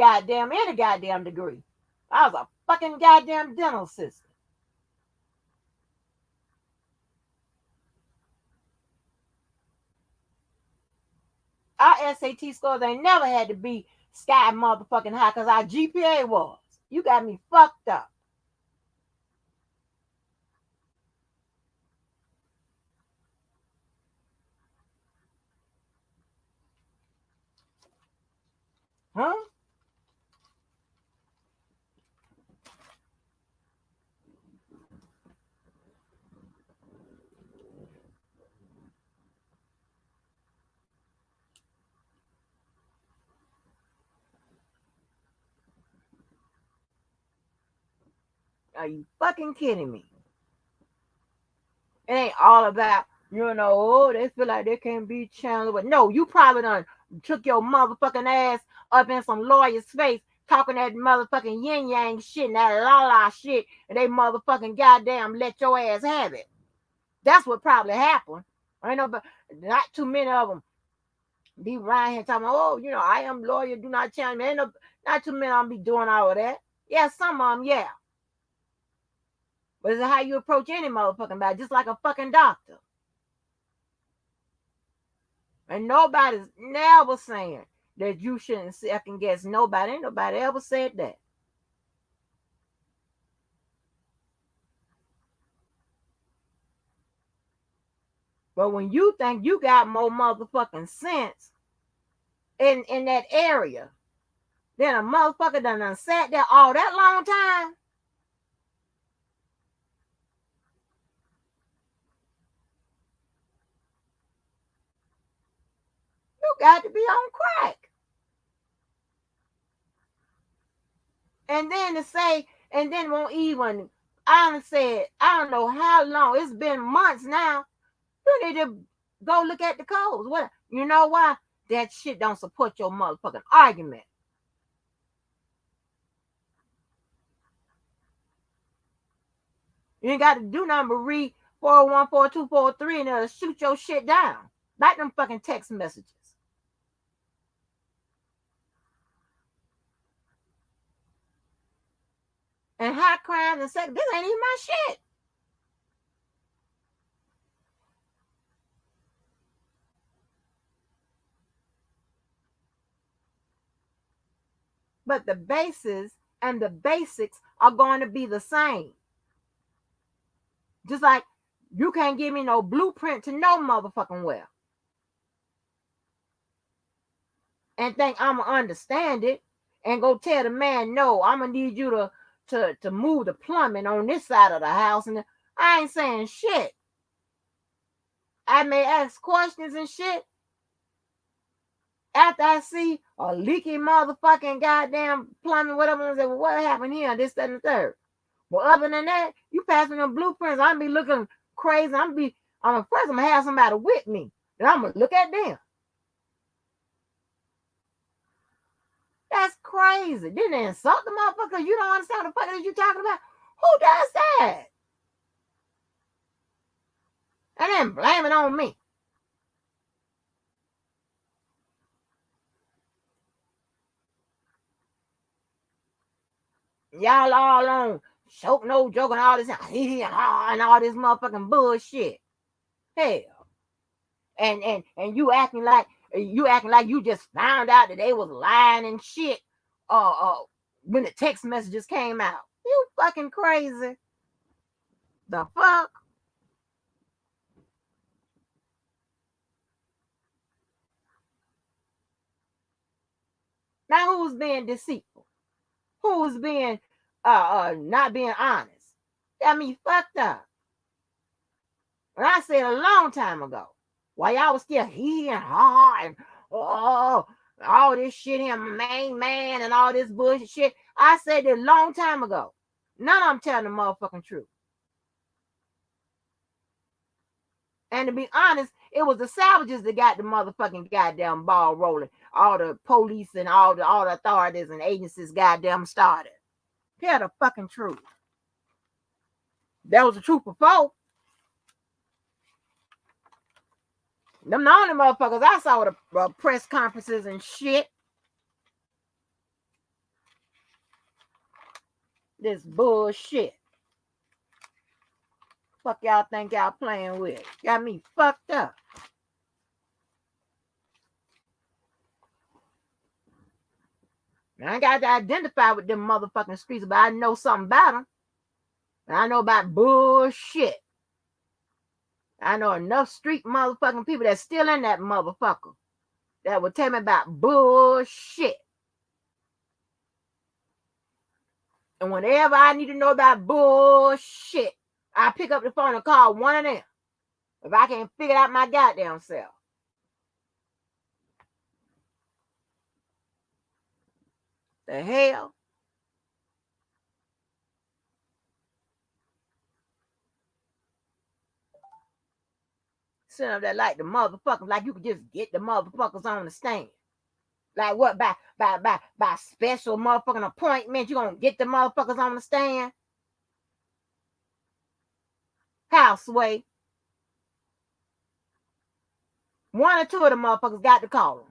goddamn degree, I was a fucking goddamn dental assistant. Our SAT scores ain't never had to be sky motherfucking high because our GPA was. You got me fucked up. Huh? Are you fucking kidding me? It ain't all about, oh, they feel like they can't be challenged. But no, you probably done took your motherfucking ass up in some lawyer's face talking that motherfucking yin yang shit and that la la shit, and they motherfucking goddamn let your ass have it. That's what probably happened. I know, but not too many of them be right here talking, oh, I am lawyer, do not challenge me. Ain't no, not too many of them be doing all of that. Yeah, some of them, yeah. But it's how you approach any motherfucking body, just like a fucking doctor. And nobody's never saying that you shouldn't second guess nobody. Ain't nobody ever said that. But when you think you got more motherfucking sense in that area than a motherfucker done sat there all that long time, got to be on crack. And then to say, and then won't even, I said, I don't know how long, it's been months now. You need to go look at the codes. What, you know why? That shit don't support your motherfucking argument. You ain't got to do nothing but read 401, 402, 403 and it'll shoot your shit down. Like them fucking text messages. And high crimes and sex, this ain't even my shit. But the basis and the basics are going to be the same. Just like you can't give me no blueprint to no motherfucking well. And think I'm going to understand it and go tell the man, no, I'm going to need you to move the plumbing on this side of the house. And I ain't saying shit. I may ask questions and shit. After I see a leaky motherfucking goddamn plumbing, whatever, I say, well, what happened here? This, that, and the third. Well, other than that, you passing them blueprints, I'm be looking crazy. First I'm gonna have somebody with me. Then I'm gonna look at them. That's crazy. Then they insult the motherfucker. You don't understand what the fuck is you talking about. Who does that? And then blame it on me. Y'all all on choke no joke and all this and all this motherfucking bullshit. Hell. And you acting like you just found out that they was lying and shit when the text messages came out. You fucking crazy. The fuck? Now who's being deceitful? Who's being not being honest? Got me fucked up. And I said a long time ago, while y'all was still he and ha and oh all this shit here, main man and all this bullshit shit. I said it a long time ago. None of them telling the motherfucking truth. And to be honest, it was the savages that got the motherfucking goddamn ball rolling. All the police and all the authorities and agencies goddamn started. Tell the fucking truth. That was the truth before. Them the only motherfuckers I saw with the press conferences and shit. This bullshit. Fuck y'all think y'all playing with? Got me fucked up. I ain't got to identify with them motherfucking streets, but I know something about them. I know about bullshit. I know enough street motherfucking people that's still in that motherfucker that will tell me about bullshit. And whenever I need to know about bullshit, I pick up the phone and call one of them. If I can't figure it out my goddamn self. The hell? Sitting up there like the motherfuckers, like you could just get the motherfuckers on the stand. Like what, by special motherfucking appointment, you gonna get the motherfuckers on the stand? Houseway. One or two of the motherfuckers got to call them.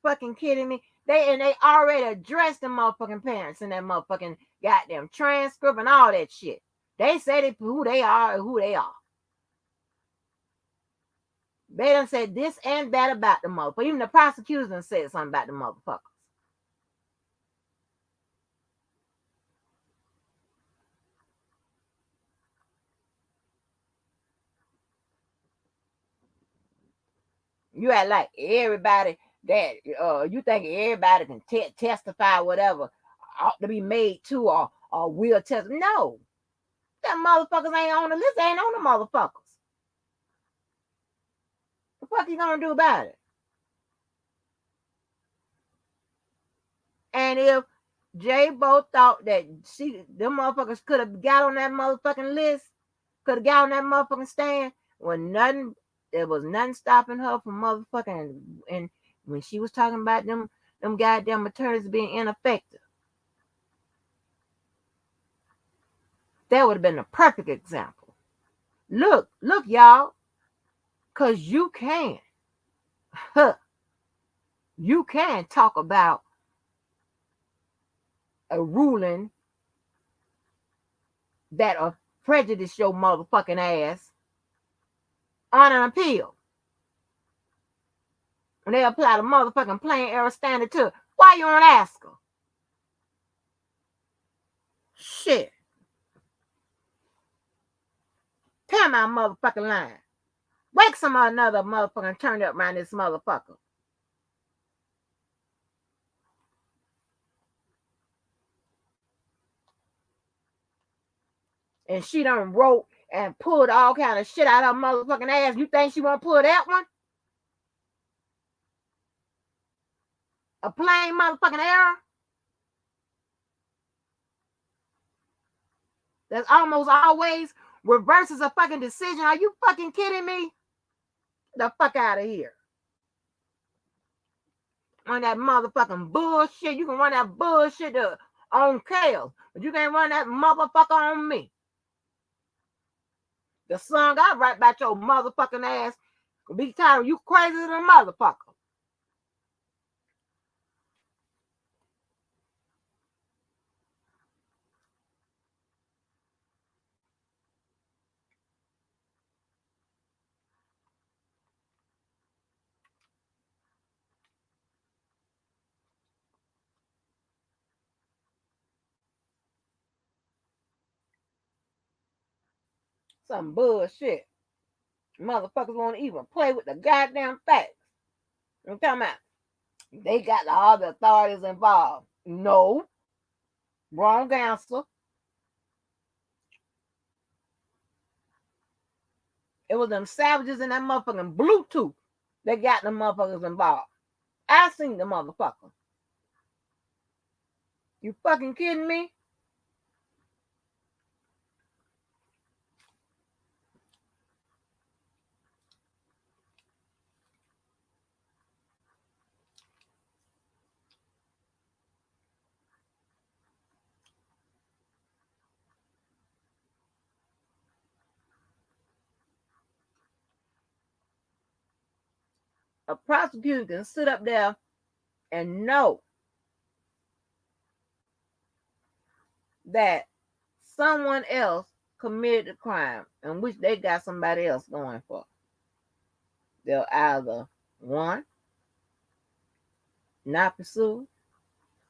Fucking kidding me? They already addressed the motherfucking parents in that motherfucking goddamn transcript and all that shit. They said who they are and who they are. They done said this and that about the motherfucker. Even the prosecutors done said something about the motherfuckers. You act like everybody that you think everybody can testify, whatever. ought to be made too, or will test. No, that motherfuckers ain't on the list. They ain't on the motherfuckers. The fuck you gonna do about it? And if J-Bo thought that them motherfuckers could have got on that motherfucking list, could have got on that motherfucking stand, there was nothing stopping her from motherfucking, and when she was talking about them goddamn attorneys being ineffective, that would have been a perfect example. Look, y'all, cause you can, you can talk about a ruling that'll prejudice your motherfucking ass on an appeal. And they apply the motherfucking plain error standard to it. Why you don't ask her? Shit. Tell my motherfucking line. Wake some another motherfucking turn up around this motherfucker. And she done wrote and pulled all kind of shit out of her motherfucking ass. You think she won't pull that one? A plain motherfucking error? That's almost always reverses a fucking decision. Are you fucking kidding me? Get the fuck out of here. On that motherfucking bullshit. You can run that bullshit on Kale, but you can't run that motherfucker on me. The song I write about your motherfucking ass will be tired. You crazy than a motherfucker. Some bullshit. Motherfuckers won't even play with the goddamn facts. I'm talking about they got all the authorities involved. No. Wrong answer. It was them savages in that motherfucking Bluetooth that got them motherfuckers involved. I seen the motherfucker. You fucking kidding me? A prosecutor can sit up there and know that someone else committed a crime in which they got somebody else going for. They'll either, one, not pursue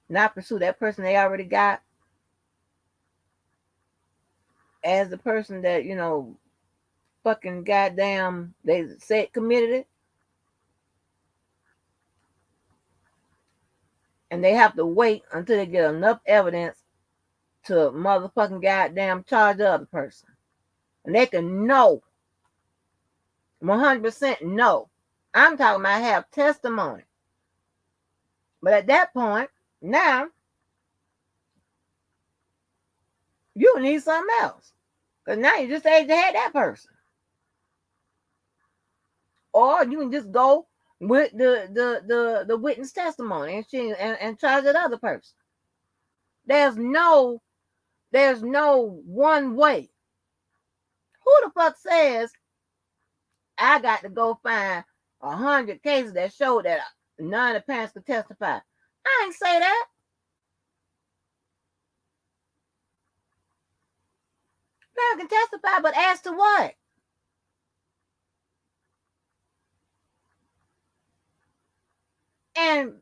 that person they already got as the person that, fucking goddamn, they said committed it. And they have to wait until they get enough evidence to motherfucking goddamn charge the other person. And they can know, 100% know. I'm talking about have testimony. But at that point, now, you need something else. Because now you just say to have that person. Or you can just go with the witness testimony and charge that other person. There's no one way. Who the fuck says I got to go find 100 cases that show that none of the parents could testify? I ain't say that. Parents can testify, but as to what? And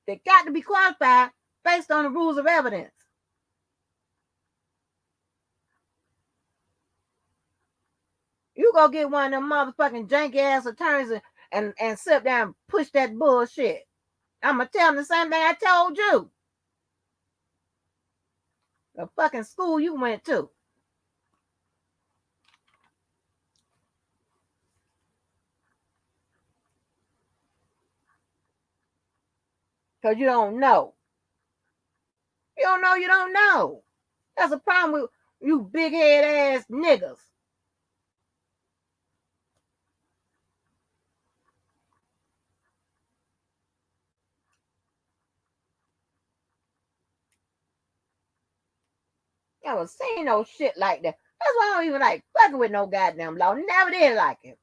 they got to be qualified based on the rules of evidence. You go get one of them motherfucking janky ass attorneys and sit down and push that bullshit. I'm going to tell them the same thing I told you. The fucking school you went to. Because you don't know. You don't know, you don't know. That's a problem with you big head ass niggas. I never seen no shit like that. That's why I don't even like fucking with no goddamn law. Never did like it.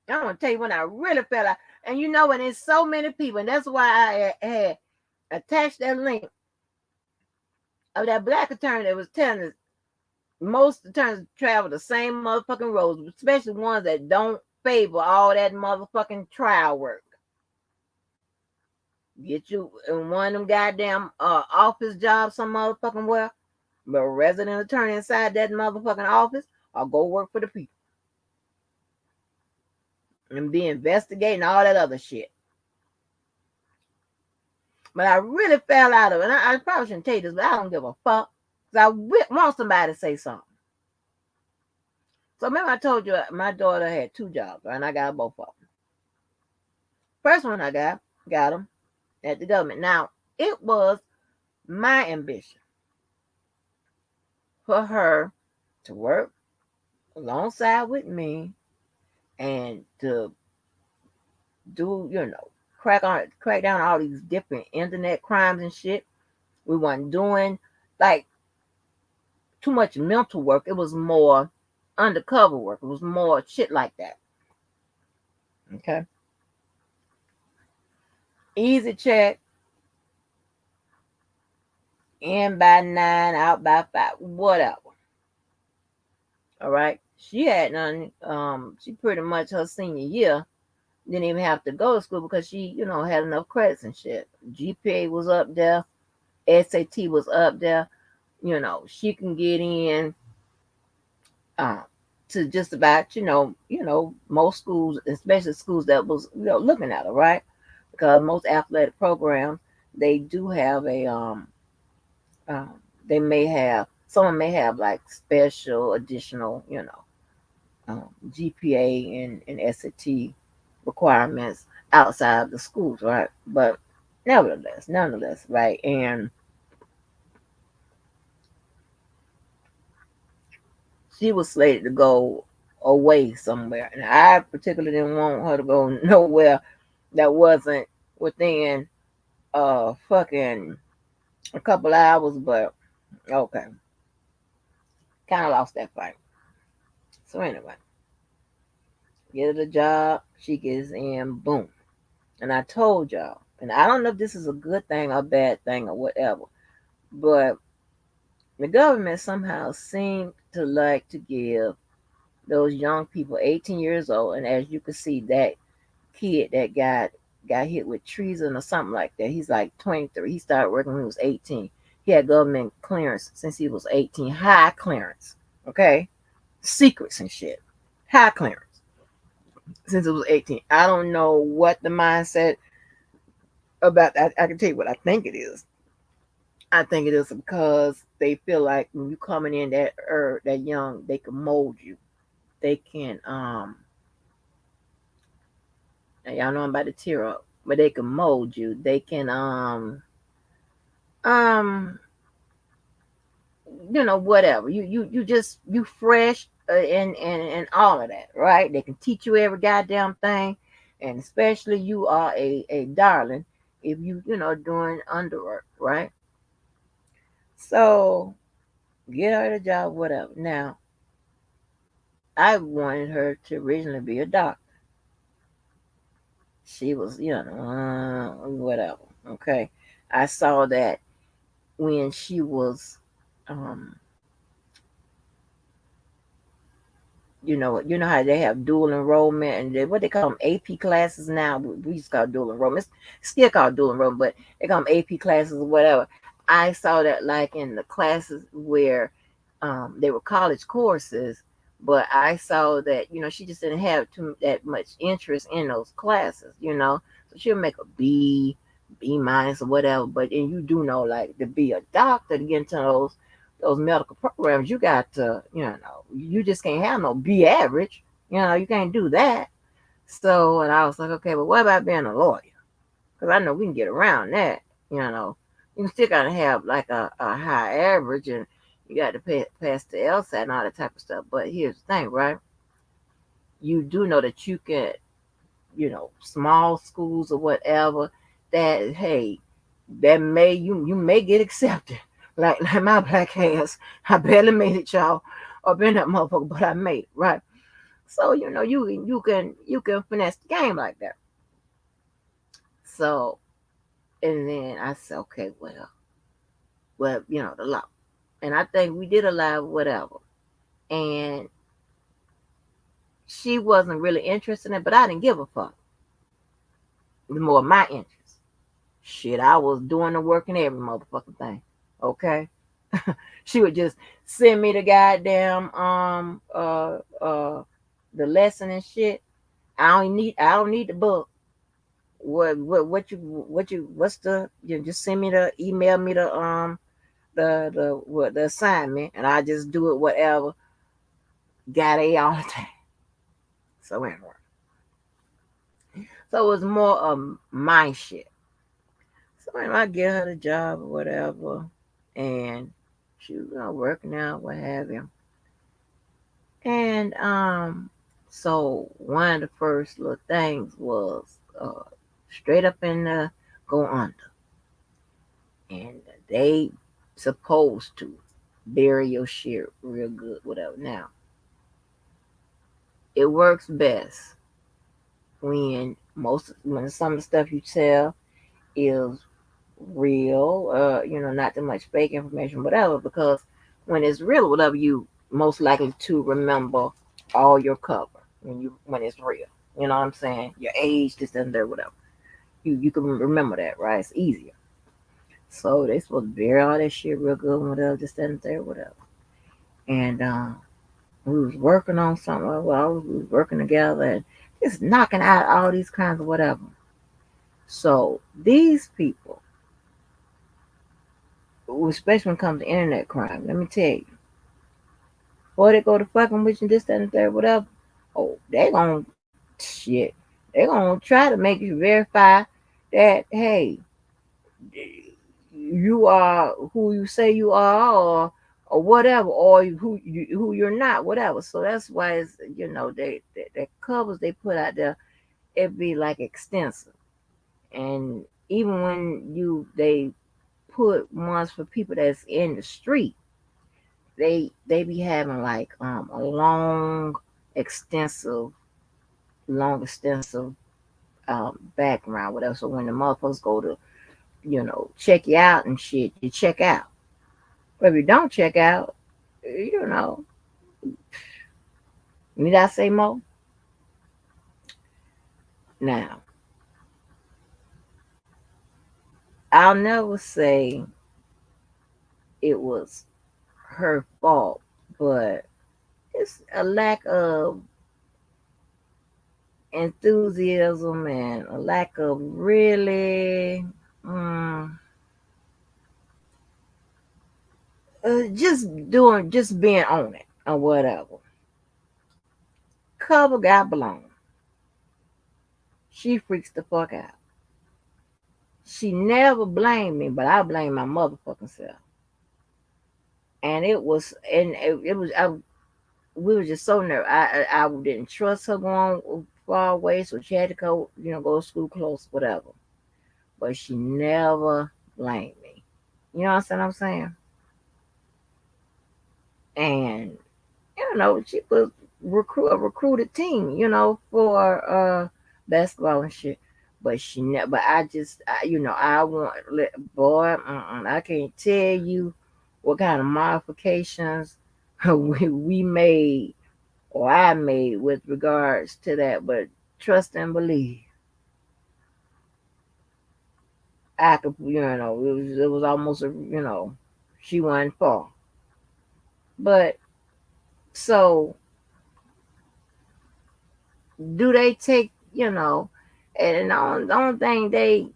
I'm gonna tell you when I really felt like, and you know when there's so many people, and that's why I had attached that link of that black attorney that was telling us most attorneys travel the same motherfucking roads, especially ones that don't favor all that motherfucking trial work. Get you in one of them goddamn office jobs some motherfucking well, but a resident attorney inside that motherfucking office, or go work for the people and be investigating all that other shit. But I really fell out of it. And I probably shouldn't tell you this, but I don't give a fuck. Because I want somebody to say something. So remember I told you my daughter had 2 jobs, right? And I got both of them. First one I got them at the government. Now, it was my ambition for her to work alongside with me and to do, crack down all these different internet crimes and shit. We weren't doing like too much mental work. It was more undercover work. It was more shit like that. Okay. Easy check. In by 9, out by 5, whatever. All right. She had none. She pretty much her senior year didn't even have to go to school because she, had enough credits and shit. GPA was up there. SAT was up there. She can get in to just about, most schools, especially schools that was, looking at her, right? Because most athletic programs, they do have a they may have, someone may have like special additional, GPA and SAT requirements outside of the schools, right? But nonetheless, right? And she was slated to go away somewhere, and I particularly didn't want her to go nowhere that wasn't within fucking a couple hours, but okay. Kind of lost that fight. So anyway, get her the job, she gets in, boom. And I told y'all, and I don't know if this is a good thing or bad thing or whatever, but the government somehow seemed to like to give those young people 18 years old, and as you can see, that kid that got hit with treason or something like that, he's like 23. He started working when he was 18. He had government clearance since he was 18, high clearance, okay? Secrets and shit, high clearance since it was 18. I don't know what the mindset about that. I can tell you what I think it is. I think it is because they feel like when you coming in that young, they can mold you. They can now y'all know I'm about to tear up, but they can mold you. They can um whatever. You fresh and all of that, right? They can teach you every goddamn thing, and especially you are a darling if doing underwork, right? So get her a job, whatever. Now, I wanted her to originally be a doctor. She was, whatever. Okay. I saw that when she was, um, how they have dual enrollment and what they call them AP classes now. We used to call dual enrollment. It's still called dual enrollment, but they call them AP classes or whatever. I saw that like in the classes where they were college courses But I saw that, she just didn't have that much interest in those classes. So she'll make a B minus or whatever. But and you do know, like, to be a doctor to get into those medical programs, you got to, you just can't have no B average. You can't do that. So, and I was like, okay, but what about being a lawyer? Because I know we can get around that. You know, you still got to have like a high average, and you got to pass the LSAT and all that type of stuff. But here's the thing, right? You do know that you can, small schools or whatever, that, hey, that you may get accepted. Like my black ass, I barely made it, y'all. Up in that motherfucker, but I made it, right? So you can finesse the game like that. So, and then I said, okay, well, the law, and I think we did allow whatever, and she wasn't really interested in it, but I didn't give a fuck. The more my interest. Shit, I was doing the work and every motherfucking thing. Okay, she would just send me the goddamn the lesson and shit. I don't need the book. What's the, just send me the, email me the assignment, and I just do it whatever. Got A all the time. So anyway, so it was more of my shit. So anyway, I get her the job or whatever, and she was, working out, what have you. And so one of the first little things was straight up in the go under, and they supposed to bury your shit real good, whatever. Now it works best when some of the stuff you tell is real, not too much fake information, whatever, because when it's real, whatever, you most likely to remember all your cover when it's real. You know what I'm saying? Your age, this and that, whatever. You can remember that, right? It's easier. So they supposed to bury all that shit real good, whatever, this and that, whatever. And we was working on something. Well, we was working together and just knocking out all these kinds of whatever. So these people, especially when it comes to internet crime, let me tell you, before they go to fucking with you, this, that, and third, whatever, oh, they gonna, shit, they gonna try to make you verify that, hey, you are who you say you are, or whatever, or who you're not, whatever. So that's why it's, the covers they put out there, it be like extensive. And even when they put ones for people that's in the street, they be having like a extensive extensive background, whatever. So when the motherfuckers go to, check you out and shit, you check out. But if you don't check out, you know, need I say more? Now, I'll never say it was her fault, but it's a lack of enthusiasm and a lack of really just being on it or whatever. Cover got blown. She freaks the fuck out. She never blamed me, but I blame my motherfucking self. And it was, we were just so nervous. I didn't trust her going far away, so she had to go to school close, whatever. But she never blamed me. You know what I'm saying? And she was a recruited team, for basketball and shit. But she never. But I want, boy. I can't tell you what kind of modifications we made or I made with regards to that. But trust and believe, I could. It was almost she wasn't far. But so Do they take, and the only thing they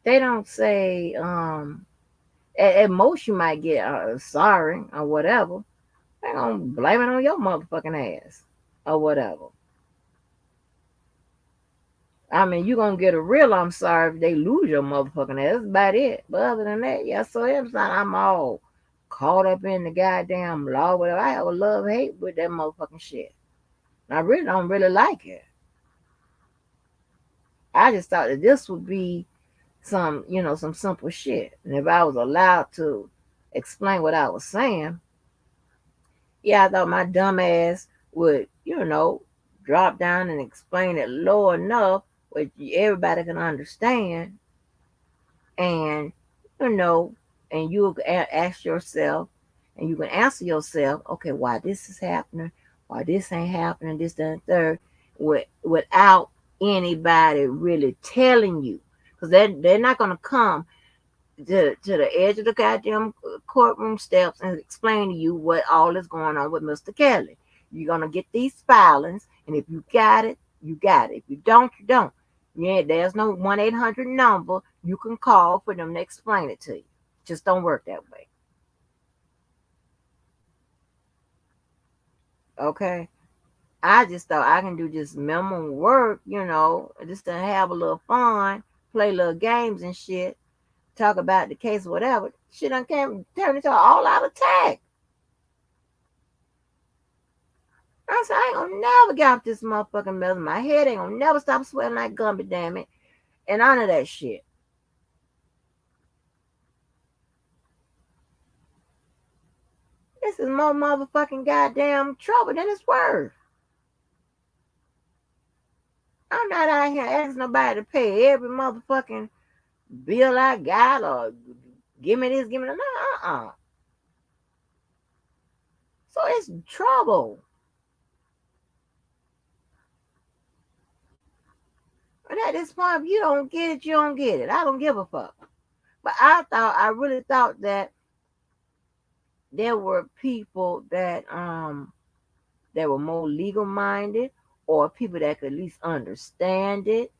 don't say, at most you might get sorry or whatever. They gonna blame it on your motherfucking ass or whatever. I mean, you gonna get a real I'm sorry if they lose your motherfucking ass. That's about it. But other than that, yeah, so it's not I'm all caught up in the goddamn law, whatever. I have a love hate with that motherfucking shit. And I really don't really like it. I just thought that this would be some simple shit. And if I was allowed to explain what I was saying, yeah, I thought my dumb ass would, drop down and explain it low enough where everybody can understand, and you know, and you ask yourself, and you can answer yourself, okay, why this is happening, why this ain't happening, this, that, and third, without anybody really telling you, because they're not gonna come to the edge of the goddamn courtroom steps and explain to you what all is going on with Mr. Kelly. You're gonna get these filings, and if you got it, you got it. If you don't, you don't. Yeah, there's no 1-800 number you can call for them to explain it to you. Just don't work that way. Okay. I just thought I can do just minimum work, just to have a little fun, play little games and shit, talk about the case, whatever. Shit done came turn into an all out attack. I said, I ain't gonna never get off this motherfucking mess. My head ain't gonna never stop sweating like Gumby, damn it. And none of that shit. This is more motherfucking goddamn trouble than it's worth. I'm not out here asking nobody to pay every motherfucking bill I got or give me this, give me that. No, So it's trouble. And at this point, if you don't get it, you don't get it. I don't give a fuck. But I really thought that there were people that were more legal minded, or people that could at least understand it,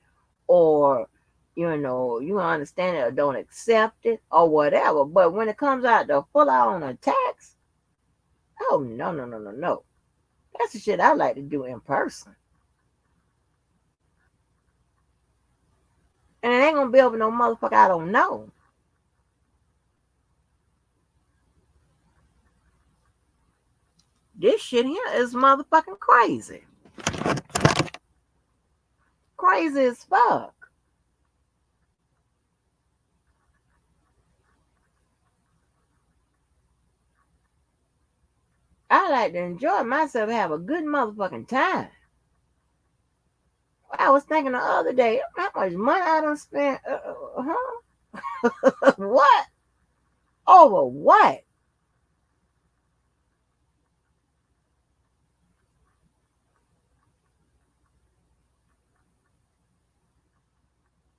or you understand it or don't accept it or whatever. But when it comes out to full on attacks, oh no, no, no, no, no. That's the shit I like to do in person. And it ain't gonna be over no motherfucker I don't know. This shit here is motherfucking crazy. Crazy as fuck. I like to enjoy myself, have a good motherfucking time. I was thinking the other day, how much money I done spent. What? Over what?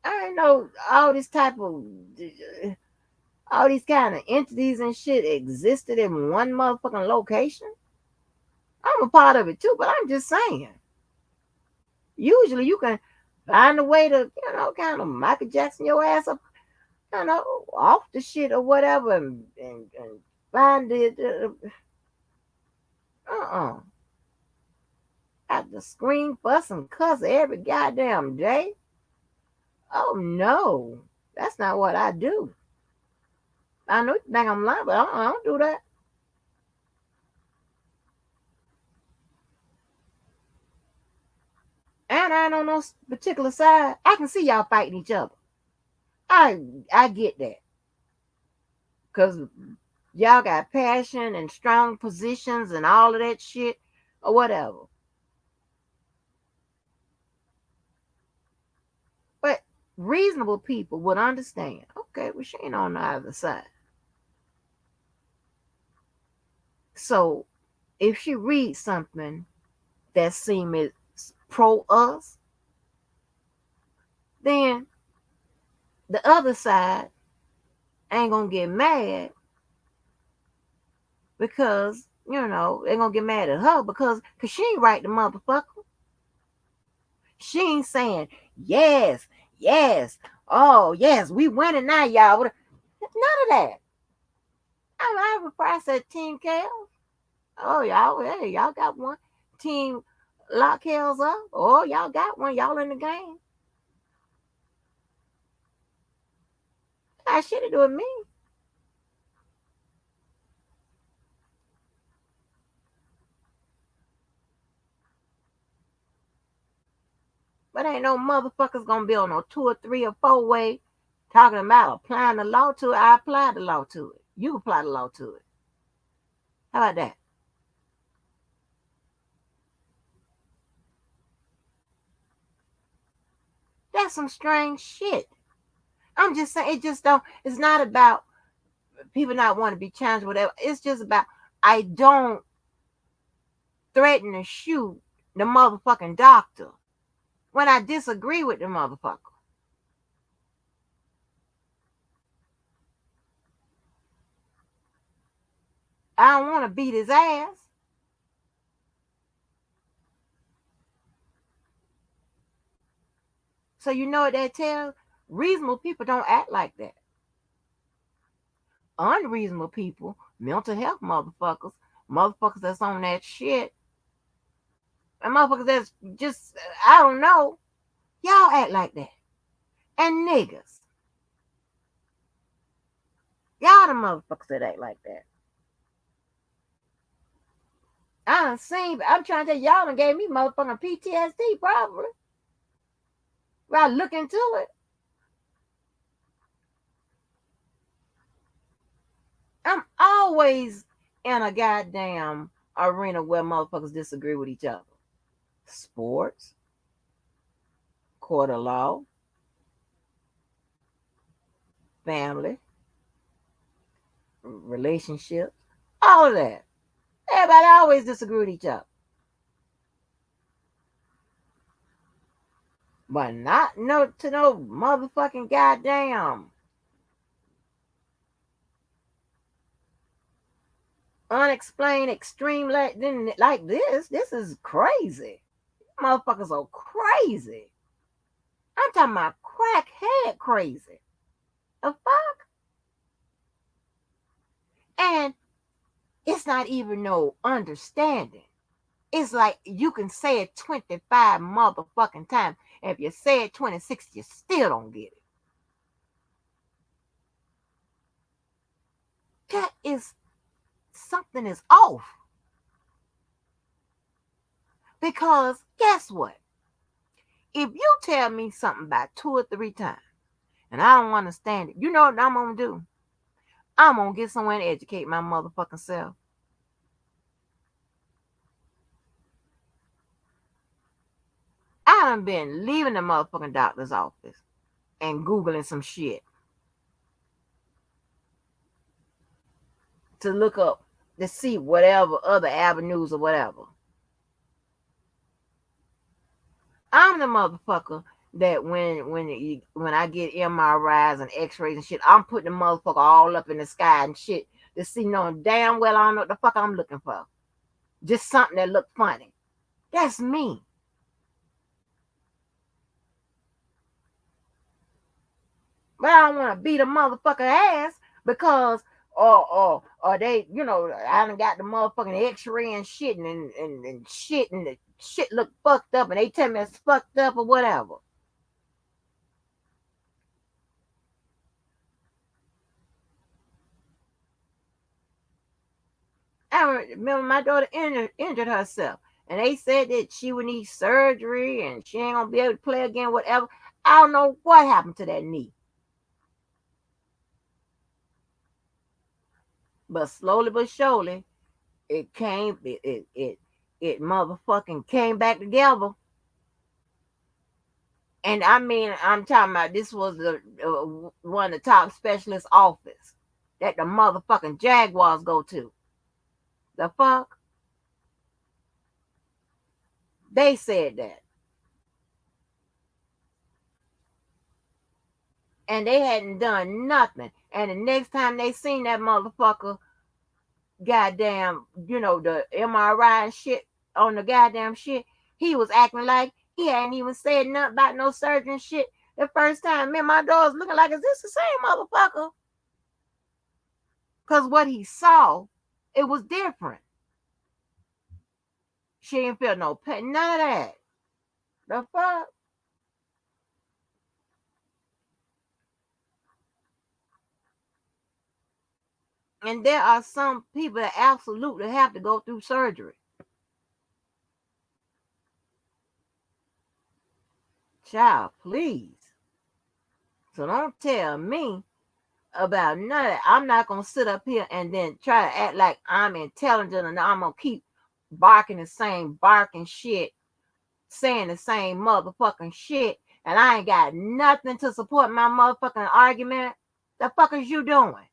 I ain't know all these kind of entities and shit existed in one motherfucking location. I'm a part of it too, but I'm just saying. Usually you can find a way to, kind of Michael Jackson your ass up, off the shit or whatever, and find it. Have to scream, fuss, and cuss every goddamn day. Oh no, that's not what I do. I know you think I'm lying, but I don't do that. And I ain't on no particular side. I can see y'all fighting each other. I get that. Cause y'all got passion and strong positions and all of that shit or whatever. But reasonable people would understand. Okay, well, she ain't on either side. So if she reads something that seems pro us, then the other side ain't gonna get mad because they're gonna get mad at her because she ain't right the motherfucker. She ain't saying, yes, yes, oh, yes, we winning now, y'all. None of that. I refer, I said, Team Kale. Oh, y'all, hey, y'all got one. Team Lock Kales up. Oh, y'all got one. Y'all in the game. I should have doing me. But ain't no motherfuckers gonna be on no 2 or 3 or 4 way talking about applying the law to it. I apply the law to it. You apply the law to it. How about that? That's some strange shit. I'm just saying, it just don't. It's not about people not want to be challenged, whatever. It's just about I don't threaten to shoot the motherfucking doctor when I disagree with the motherfucker. I don't want to beat his ass. So you know what that tells? Reasonable people don't act like that. Unreasonable people, mental health motherfuckers that's on that shit, and motherfuckers that's just, I don't know, y'all act like that. And niggas, y'all the motherfuckers that act like that. I done seen, I'm trying to tell y'all done gave me motherfucking PTSD probably. When I look into it, I'm always in a goddamn arena where motherfuckers disagree with each other. Sports, court of law, family, relationships, all of that. Everybody always disagree with each other. But not no to no motherfucking goddamn unexplained extreme like this. This is crazy. Motherfuckers are crazy. I'm talking about crackhead crazy. The fuck? And it's not even no understanding. It's like you can say it 25 motherfucking times. And if you say it 26, you still don't get it. That is something is off. Because guess what? If you tell me something about 2 or 3 times and I don't understand it, you know what I'm gonna do? I'm gonna get somewhere and educate my motherfucking self. I done been leaving the motherfucking doctor's office and Googling some shit to look up to see whatever other avenues or whatever. I'm the motherfucker that when I get MRIs and X-rays and shit, I'm putting the motherfucker all up in the sky and shit to see knowing damn well I don't know what the fuck I'm looking for. Just something that look funny. That's me. But I don't want to beat a motherfucker ass because or they, I done got the motherfucking X-ray and shit and shit and the shit look fucked up and they tell me it's fucked up or whatever. I remember my daughter injured herself, and they said that she would need surgery and she ain't gonna be able to play again, whatever. I don't know what happened to that knee, but slowly but surely, it came. It motherfucking came back together. And I mean, I'm talking about this was the one of the top specialist office that the motherfucking Jaguars go to. The fuck? They said that. And they hadn't done nothing. And the next time they seen that motherfucker, goddamn, the MRI and shit on the goddamn shit, he was acting like He hadn't even said nothing about no surgery and shit. The first time me and my daughter's looking like, is this the same motherfucker? Because what he saw, it was different. She didn't feel no pain, none of that. The fuck? And there are some people that absolutely have to go through surgery. Child, please. So don't tell me about none of that. I'm not gonna sit up here and then try to act like I'm intelligent and I'm gonna keep barking the same barking shit, saying the same motherfucking shit, and I ain't got nothing to support my motherfucking argument. The fuck is you doing?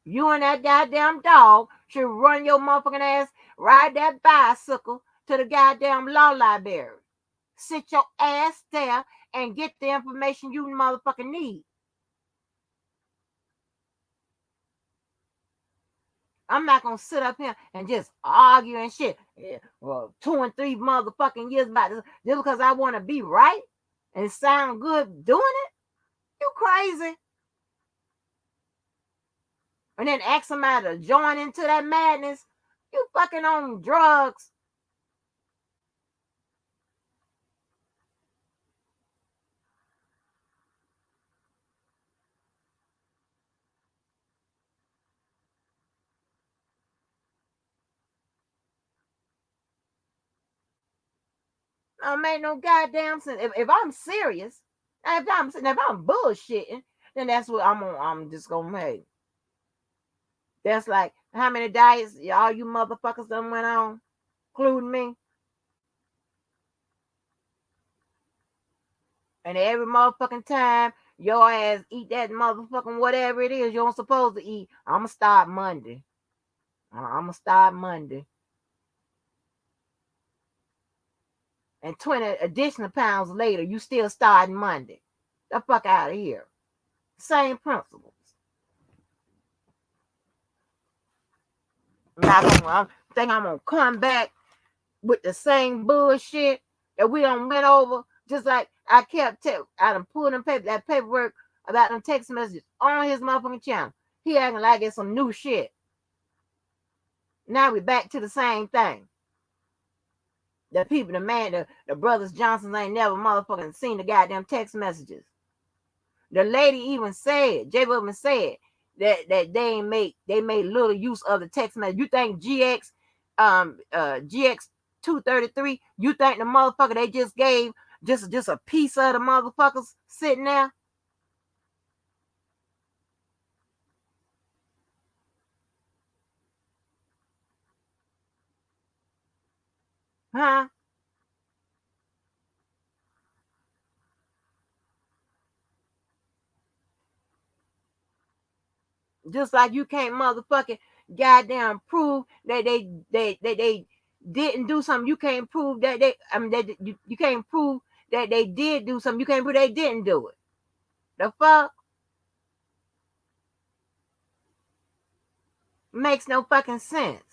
You and that goddamn dog should run your motherfucking ass, ride that bicycle to the goddamn law library. Sit your ass there and get the information you motherfucking need. I'm not gonna sit up here and just argue and shit. Yeah, well, 2 and 3 motherfucking years about this just because I want to be right and sound good doing it. You crazy? And then ask somebody to join into that madness. You fucking on drugs. Don't make no goddamn sense. If I'm serious, if I'm bullshitting, then that's what I'm just gonna make. That's like how many diets all you motherfuckers done went on, including me. And every motherfucking time your ass eat that motherfucking whatever it is you're supposed to eat, I'ma start Monday. I'ma start Monday. And 20 additional pounds later, you still starting Monday. The fuck out of here. Same principles. I think I'm gonna come back with the same bullshit that we done went over. Just like I I done pulled that paperwork about them text messages on his motherfucking channel. He acting like it's some new shit. Now we back to the same thing. The people, the brothers Johnsons ain't never motherfucking seen the goddamn text messages. The lady even said, J Bubman said that they made little use of the text message. You think GX 233, you think the motherfucker they just gave just a piece of the motherfuckers sitting there? Huh? Just like you can't motherfucking goddamn prove that they didn't do something. You can't prove that you can't prove that they did do something. You can't prove they didn't do it. The fuck? Makes no fucking sense.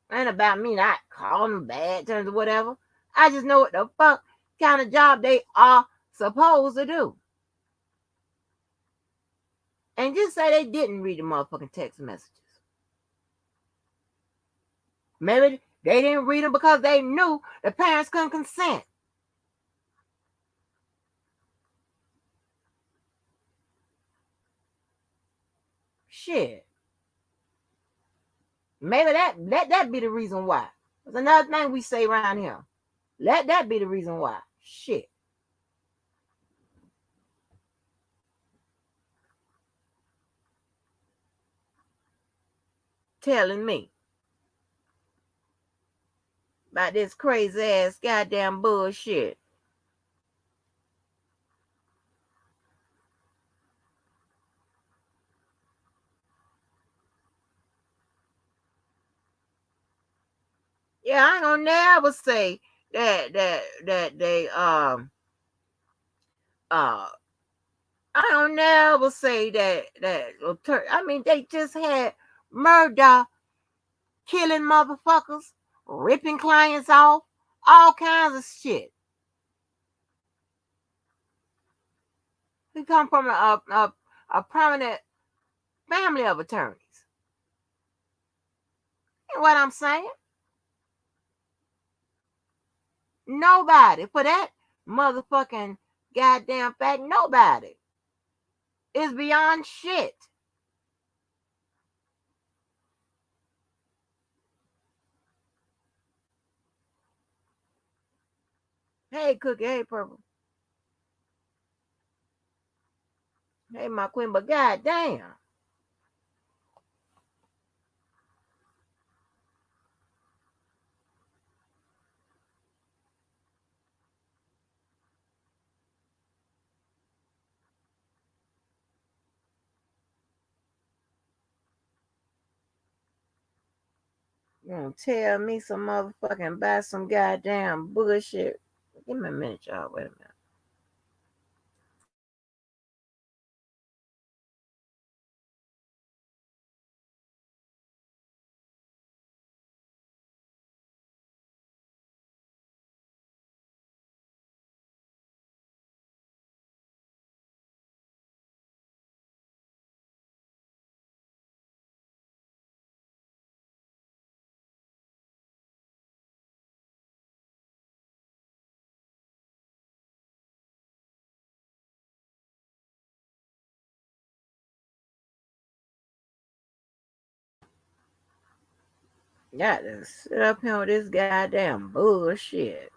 Ain't about me not calling them bad terms or whatever. I just know what the fuck kind of job they are supposed to do. And just say they didn't read the motherfucking text messages. Maybe they didn't read them because they knew the parents couldn't consent. Shit. Maybe let that be the reason why. That's another thing we say around here. Let that be the reason why. Shit. Telling me about this crazy ass goddamn bullshit. Yeah, I ain't gonna never say that they uh I don't never say that I mean they just had murder killing motherfuckers ripping clients off, all kinds of shit. He come from a prominent family of attorneys. You know what I'm saying? Nobody, for that motherfucking goddamn fact, nobody is beyond shit. Hey, Cookie. Hey, Purple. Hey, my queen. But goddamn. You gonna tell me some motherfucking buy some goddamn bullshit? Give me a minute, y'all. Wait a minute. Got to sit up here with this goddamn bullshit.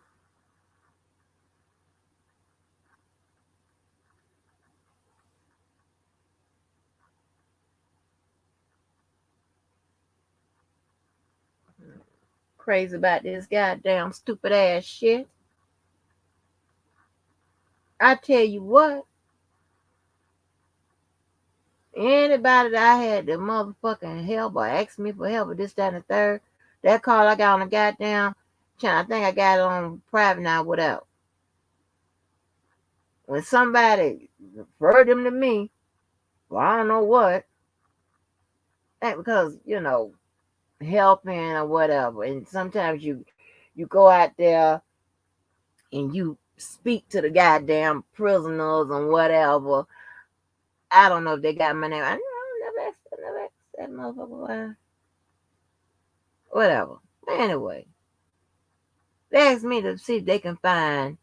Crazy about this goddamn stupid ass shit. I tell you what, anybody that I had to motherfucking help or ask me for help with this, that, and the third, that call I got on the goddamn channel, I think I got it on private now, whatever. When somebody referred them to me, well, I don't know what, that because, helping or whatever. And sometimes you go out there and you speak to the goddamn prisoners and whatever. I don't know if they got my name. I never asked that motherfucker why. Whatever. Anyway, they asked me to see if they can find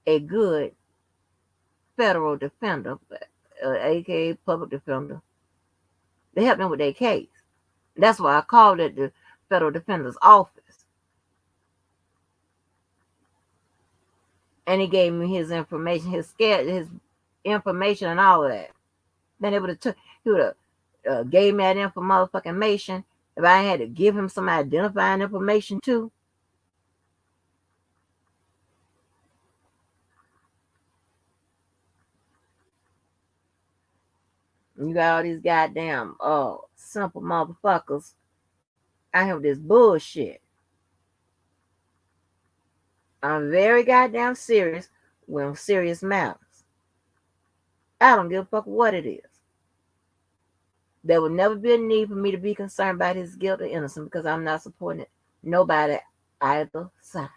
a good federal defender, aka public defender, to help them with their case. That's why I called it the federal defender's office. And he gave me his information, his information and all of that. Then he would have gave me that information if I had to give him some identifying information too. You got all these goddamn simple motherfuckers out here with this bullshit. I'm very goddamn serious when serious matters. I don't give a fuck what it is. There will never be a need for me to be concerned about his guilt or innocence because I'm not supporting nobody either side.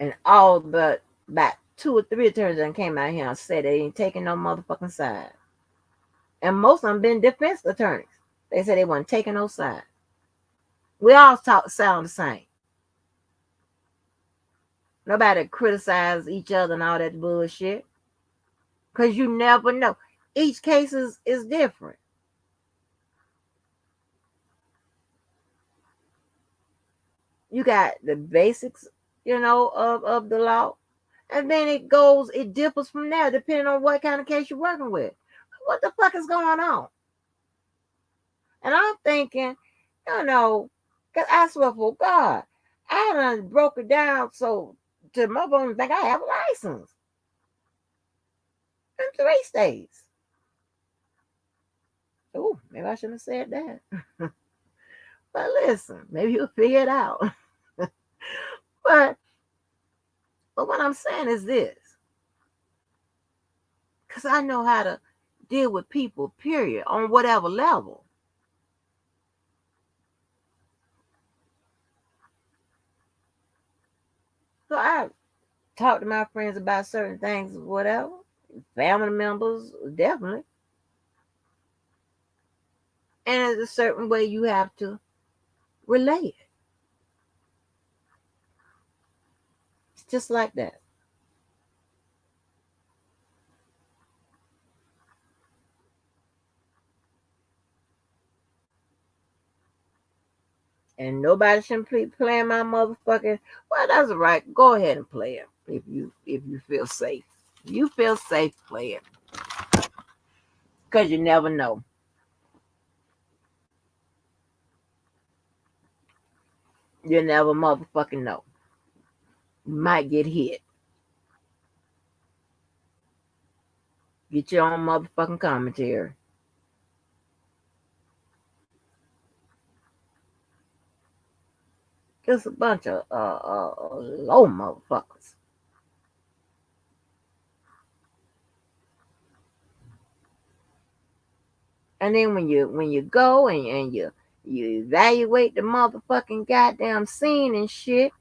And all but about 2 or 3 attorneys that came out here and said they ain't taking no motherfucking side. And most of them been defense attorneys. They said they weren't taking no side. We all sound the same. Nobody criticize each other and all that bullshit. Because you never know. Each case is different. You got the basics, of the law. And then it differs from there depending on what kind of case you're working with. What the fuck is going on? And I'm thinking, because I swear for God, I done broke it down so to motherfuckers think I have a license in 3 states. Oh, maybe I shouldn't have said that. But listen, maybe you'll figure it out. but what I'm saying is this. Because I know how to deal with people, period, on whatever level. I talk to my friends about certain things, whatever. Family members, definitely. And there's a certain way you have to relate it. It's just like that. And nobody shouldn't be playing my motherfucking. Well, that's all right. Go ahead and play it if you feel safe. If you feel safe, play it. Cause you never know. You never motherfucking know. You might get hit. Get your own motherfucking commentary. Just a bunch of low motherfuckers. And then when you go and you evaluate the motherfucking goddamn scene and shit,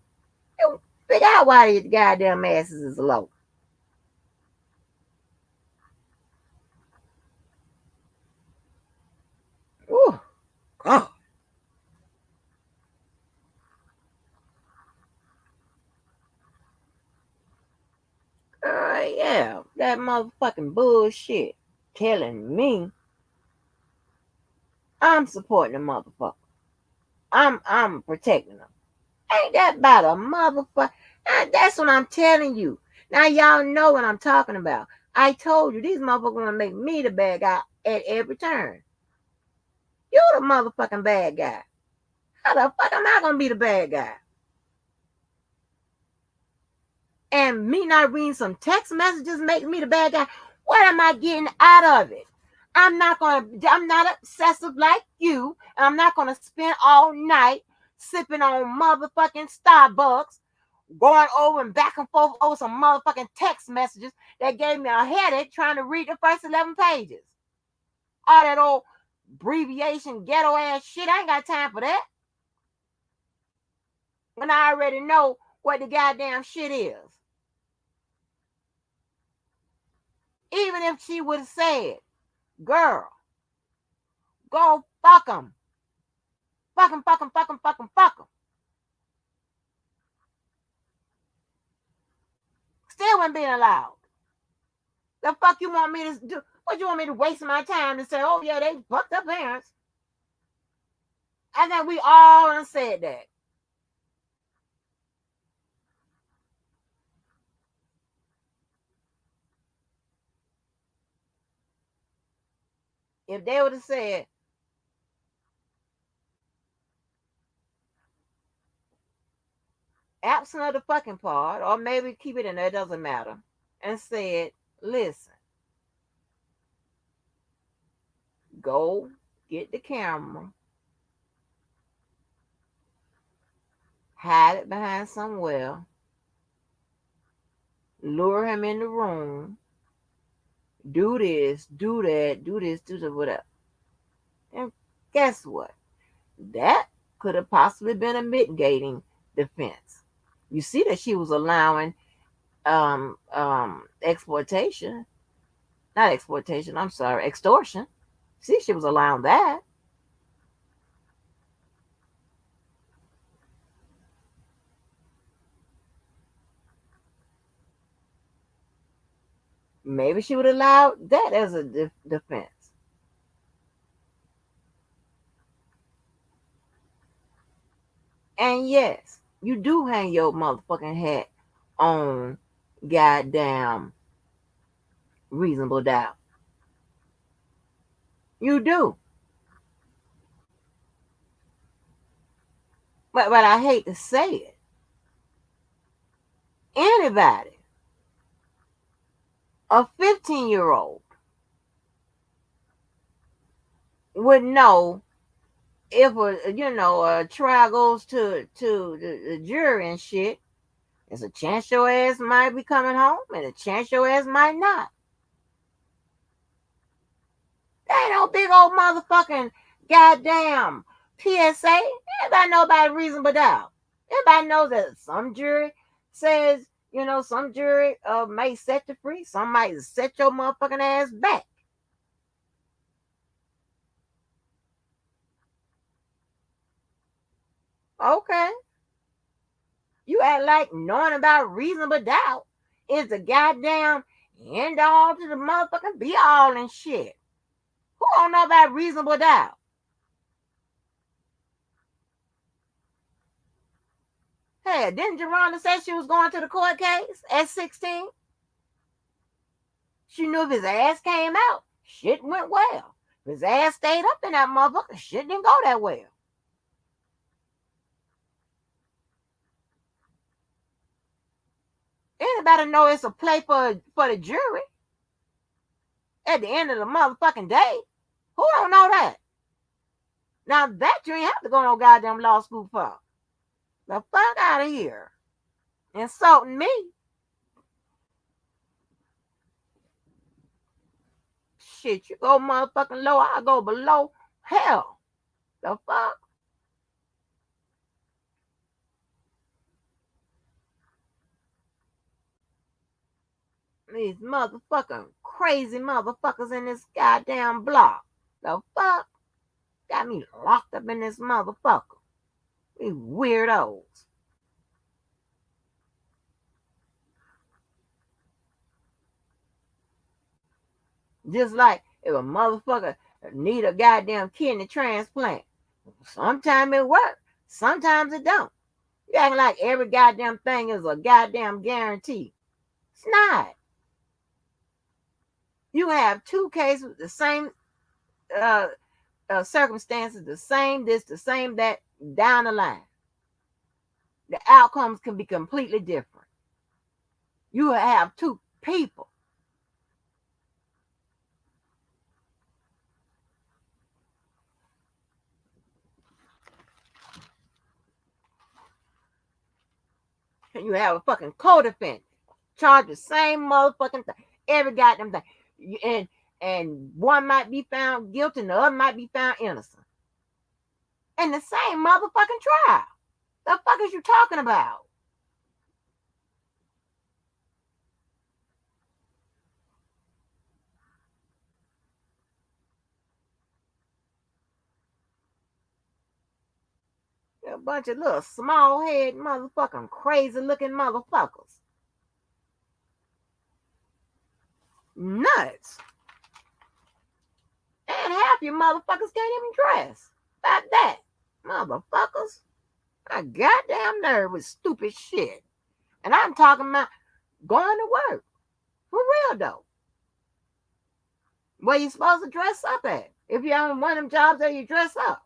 you figure out why these goddamn asses is low. Oh God. Yeah, that motherfucking bullshit telling me I'm supporting the motherfucker. I'm protecting them. Ain't that about a motherfucker? That's what I'm telling you. Now y'all know what I'm talking about. I told you these motherfuckers gonna make me the bad guy at every turn. You the motherfucking bad guy. How the fuck am I gonna be the bad guy? And me not reading some text messages make me the bad guy. What am I getting out of it? I'm not obsessive like you. And I'm not gonna spend all night sipping on motherfucking Starbucks, going over and back and forth over some motherfucking text messages that gave me a headache trying to read the first 11 pages. All that old abbreviation ghetto ass shit. I ain't got time for that. When I already know what the goddamn shit is. Even if she would have said, girl, go fuck them. Fuck them, fuck them, fuck them, fuck them, fuck them. Still wasn't being allowed. The fuck you want me to do? What you want me to waste my time to say, oh yeah, they fucked up parents? I think we all done said that. If they would have said, absent of the fucking part, or maybe keep it in there, it doesn't matter, and said, listen, go get the camera, hide it behind somewhere, lure him in the room, do this, do that, do this, do that, whatever. And guess what? That could have possibly been a mitigating defense. You see that she was allowing exploitation, not exploitation, I'm sorry, extortion. See, she was allowing that. Maybe she would allow that as a defense. And yes, you do hang your motherfucking hat on goddamn reasonable doubt. You do. But I hate to say it. Anybody, a 15-year-old, would know if a trial goes to the jury and shit. There's a chance your ass might be coming home, and a chance your ass might not. There ain't no big old motherfucking goddamn PSA. Everybody know about reasonable doubt. Everybody knows that some jury says, some jury may set you free. Some might set your motherfucking ass back. Okay. You act like knowing about reasonable doubt is the goddamn end all to the motherfucking be all and shit. Who don't know about reasonable doubt? Hey, didn't Geronda say she was going to the court case at 16? She knew if his ass came out, shit went well. If his ass stayed up in that motherfucker, shit didn't go that well. Anybody know it's a play for the jury at the end of the motherfucking day? Who don't know that? Now that you ain't have to go no goddamn law school for. The fuck out of here. Insulting me. Shit, you go motherfucking low, I go below. Hell. The fuck? These motherfucking crazy motherfuckers in this goddamn block. The fuck? Got me locked up in this motherfucker. These weirdos. Just like if a motherfucker need a goddamn kidney transplant. Sometimes it works. Sometimes it don't. You acting like every goddamn thing is a goddamn guarantee. It's not. You have two cases with the same circumstances, the same this, the same that, down the line. The outcomes can be completely different. You have two people. And you have a fucking co-defendant charged the same motherfucking thing, every goddamn thing. And one might be found guilty and the other might be found innocent. And the same motherfucking trial. The fuck is you talking about? A bunch of little small head motherfucking crazy looking motherfuckers. Nuts. And half you motherfuckers can't even dress. About that. Motherfuckers. I goddamn nerve with stupid shit. And I'm talking about going to work. For real though. Where you supposed to dress up at? If you're on one of them jobs that you dress up.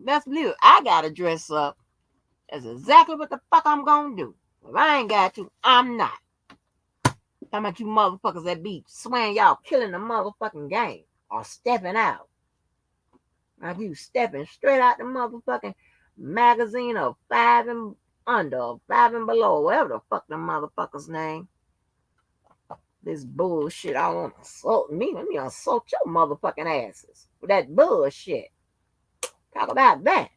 Best believe it, I gotta dress up. That's exactly what the fuck I'm gonna do. If I ain't got to, I'm not. How about you motherfuckers that be swearing y'all killing the motherfucking game or stepping out? Like you stepping straight out the motherfucking magazine of 5 and under, or 5 and below, whatever the fuck the motherfucker's name. This bullshit, I want to assault me. Let me assault your motherfucking asses with that bullshit. Talk about that.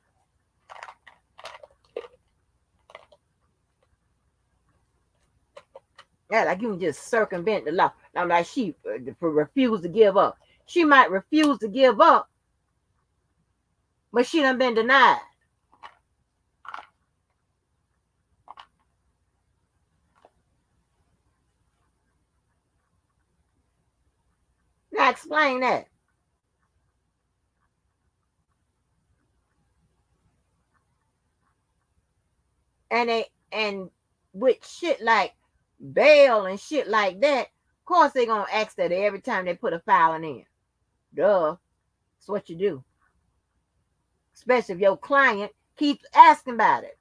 Yeah, like you can just circumvent the law. Now, like she refused to give up. She might refuse to give up, but she done been denied. Now explain that. And with shit like bail and shit like that, of course they gonna ask that every time they put a filing in. Duh. That's what you do. Especially if your client keeps asking about it.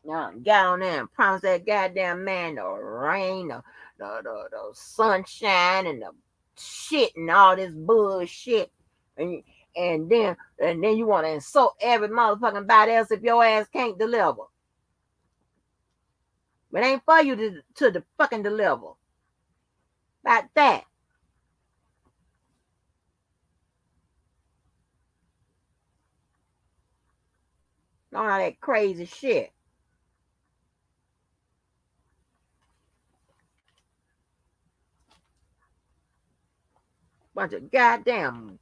Got on there and promised that goddamn man the rain, the sunshine, and the shit and all this bullshit. And then you want to insult every motherfucking body else if your ass can't deliver. But ain't for you to the fucking deliver. About that. All that crazy shit. Bunch of goddamn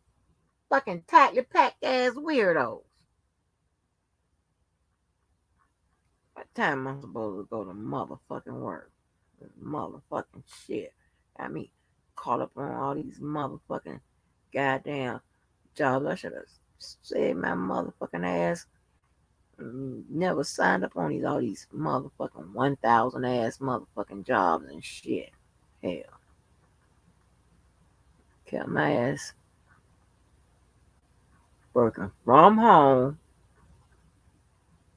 fucking tightly packed ass weirdos. What time am I supposed to go to motherfucking work? This motherfucking shit. I mean, caught up on all these motherfucking goddamn jobs. I should have said my motherfucking ass. Never signed up on all these motherfucking 1,000 ass motherfucking jobs and shit. Hell, kept my ass working from home,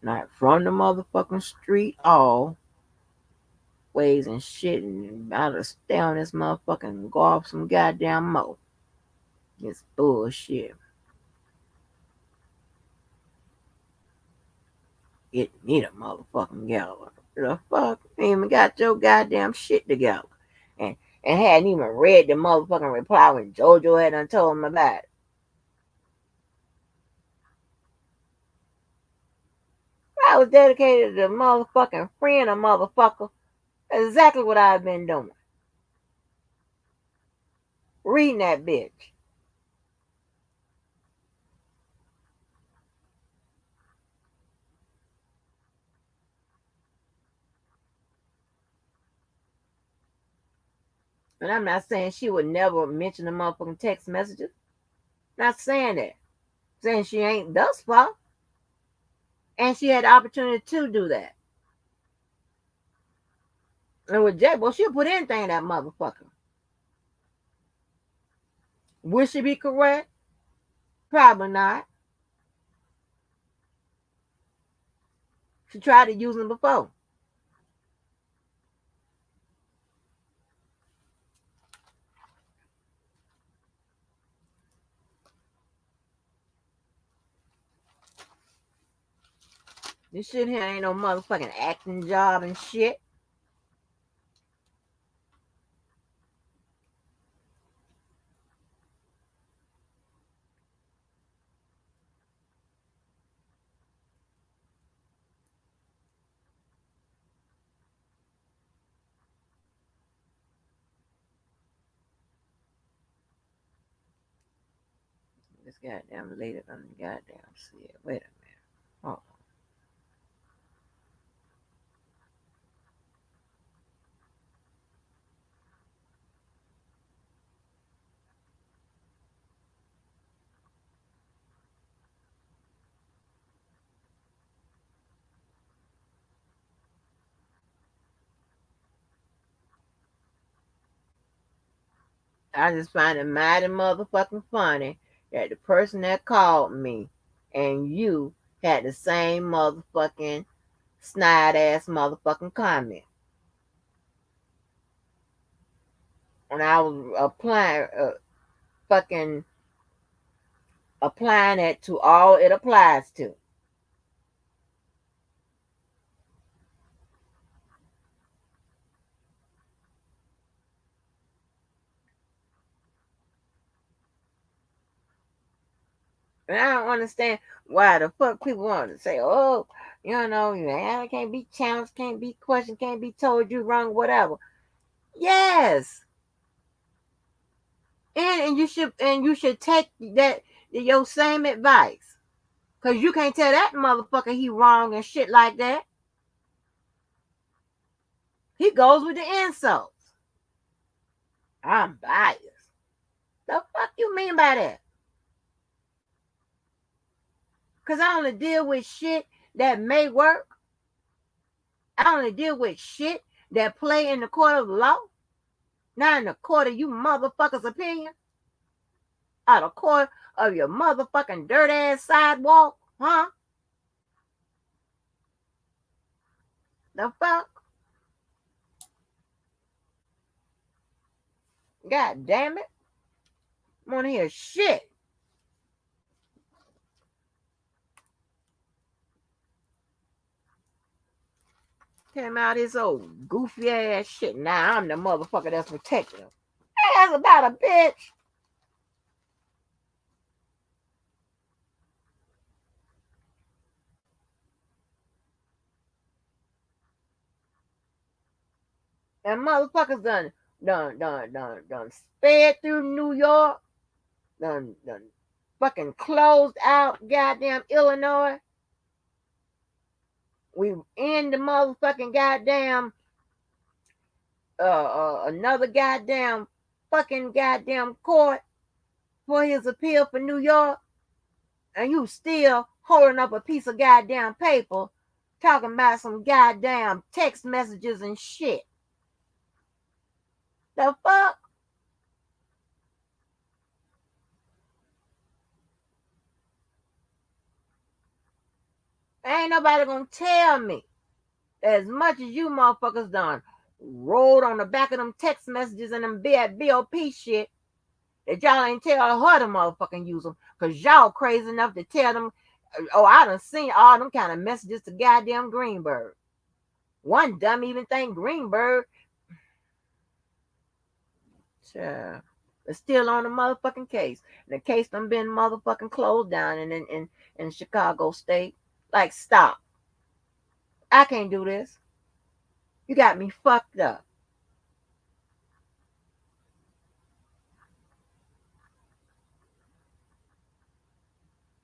not from the motherfucking street all ways and shit, and about to stay on this motherfucking and go off some goddamn mo. It's bullshit. Get me the motherfucking Gallagher. The fuck? You ain't even got your goddamn shit together. And hadn't even read the motherfucking reply when JoJo had done told him about it. I was dedicated to motherfucking friend a motherfucker. That's exactly what I've been doing. Reading that bitch. And I'm not saying she would never mention the motherfucking text messages. Not saying that. Saying she ain't thus far. And she had the opportunity to do that. And with J, well, she'll put anything in that motherfucker. Would she be correct? Probably not. She tried to use them before. This shit here ain't no motherfucking acting job and shit. This goddamn lady on the goddamn shit. Wait a minute. Oh. I just find it mighty motherfucking funny that the person that called me and you had the same motherfucking snide ass motherfucking comment. When I was fucking applying it to all it applies to. And I don't understand why the fuck people want to say, oh, I can't be challenged, can't be questioned, can't be told you wrong, whatever. Yes. And you should take that your same advice. Cause you can't tell that motherfucker he wrong and shit like that. He goes with the insults. I'm biased. The fuck you mean by that? Cause I only deal with shit that may work. I only deal with shit that play in the court of law. Not in the court of you motherfuckers' opinion. Out of court of your motherfucking dirt ass sidewalk, huh? The fuck? God damn it. I wanna hear shit. Came out his old goofy ass shit. Now I'm the motherfucker that's protecting him. That's about a bitch. And motherfuckers done sped through New York, done fucking closed out goddamn Illinois. We in the motherfucking goddamn another goddamn fucking goddamn court for his appeal for New York, and you still holding up a piece of goddamn paper talking about some goddamn text messages and shit. The fuck? Ain't nobody gonna tell me that as much as you motherfuckers done rolled on the back of them text messages and them bad BOP shit, that y'all ain't tell her to motherfucking use them, because y'all crazy enough to tell them, oh, I done seen all them kind of messages to goddamn Greenberg. One dumb even think Greenberg is still on the motherfucking case. And the case done been motherfucking closed down in Chicago State. Like, stop. I can't do this. You got me fucked up.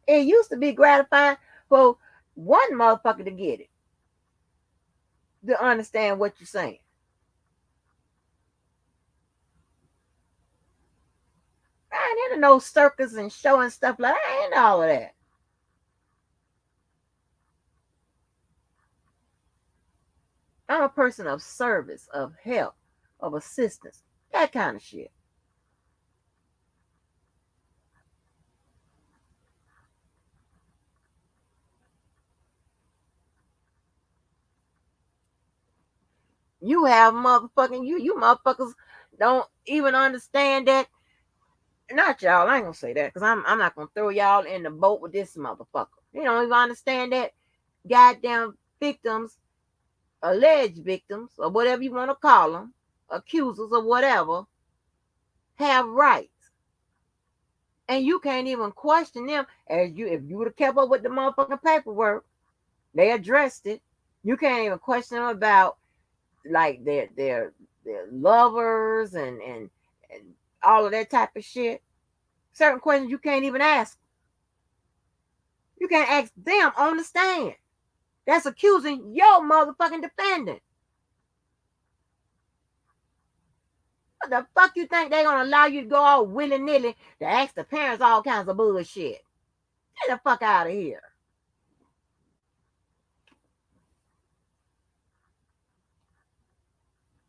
It used to be gratifying for one motherfucker to get it, to understand what you're saying. I ain't into no circus and show and stuff like that. I ain't into all of that. I'm a person of service, of help, of assistance, that kind of shit. You have motherfucking you motherfuckers don't even understand that. Not y'all, I ain't gonna say that because I'm not gonna throw y'all in the boat with this motherfucker. You don't even understand that goddamn victims, alleged victims, or whatever you want to call them, accusers or whatever, have rights. And you can't even question them as you if you would have kept up with the motherfucking paperwork, they addressed it. You can't even question them about like their lovers and all of that type of shit. Certain questions you can't even ask. You can't ask them on the stand. That's accusing your motherfucking defendant. What the fuck you think they're gonna allow you to go all willy-nilly to ask the parents all kinds of bullshit? Get the fuck out of here.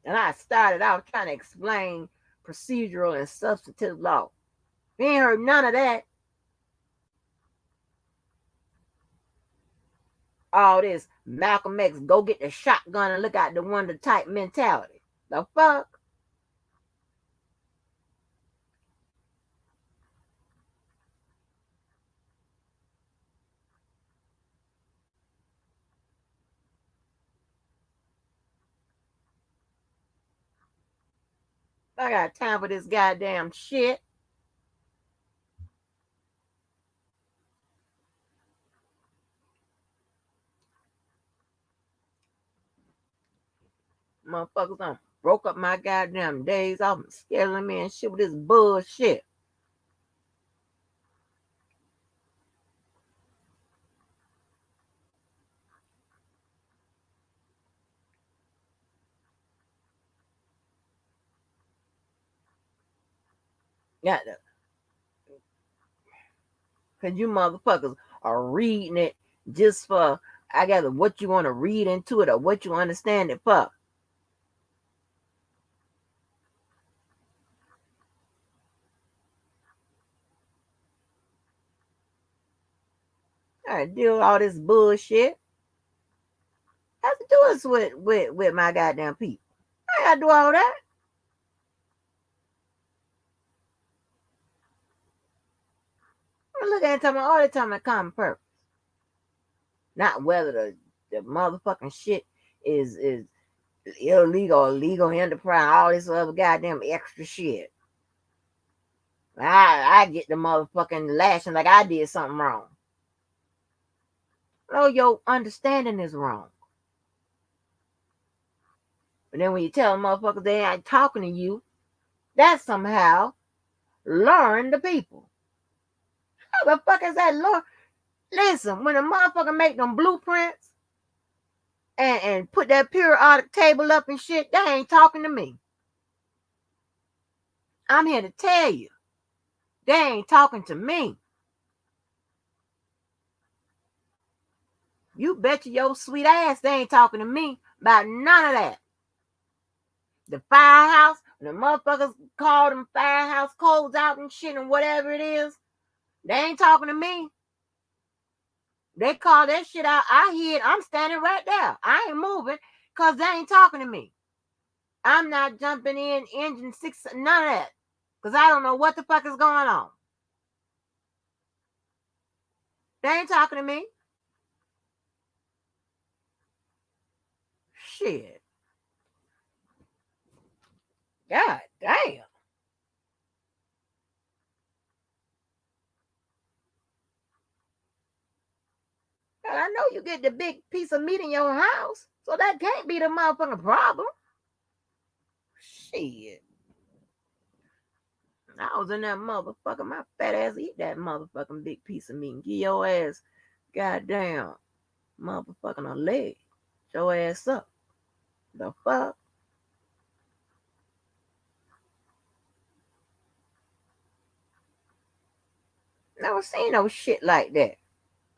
And I started out trying to explain procedural and substantive law. We ain't heard none of that. All this Malcolm X go get the shotgun and look out the window type mentality. The fuck? I got time for this goddamn shit. Motherfuckers done broke up my goddamn days off and scheduling me and shit with this bullshit. Got to, cause you motherfuckers are reading it just for I gather what you want to read into it or what you understand it for. I deal with all this bullshit. I have to do this with my goddamn people. I gotta do all that. I look at it all the time at common purpose. Not whether the motherfucking shit is illegal, illegal enterprise, all this other goddamn extra shit. I get the motherfucking lashing like I did something wrong. No, your understanding is wrong. But then when you tell motherfuckers they ain't talking to you, that's somehow luring the people. How the fuck is that lure? Listen, when a motherfucker make them blueprints and put that periodic table up and shit, they ain't talking to me. I'm here to tell you, they ain't talking to me. You bet your sweet ass they ain't talking to me about none of that. The firehouse, when the motherfuckers call them firehouse codes out and shit and whatever it is, they ain't talking to me. They call that shit out. I hear it. I'm standing right there. I ain't moving because they ain't talking to me. I'm not jumping in engine 6, none of that. Because I don't know what the fuck is going on. They ain't talking to me. Shit. God damn. God, I know you get the big piece of meat in your house. So that can't be the motherfucking problem. Shit. I was in that motherfucker. My fat ass eat that motherfucking big piece of meat and give your ass goddamn motherfucking a leg. Your ass up. The fuck? Never seen no shit like that.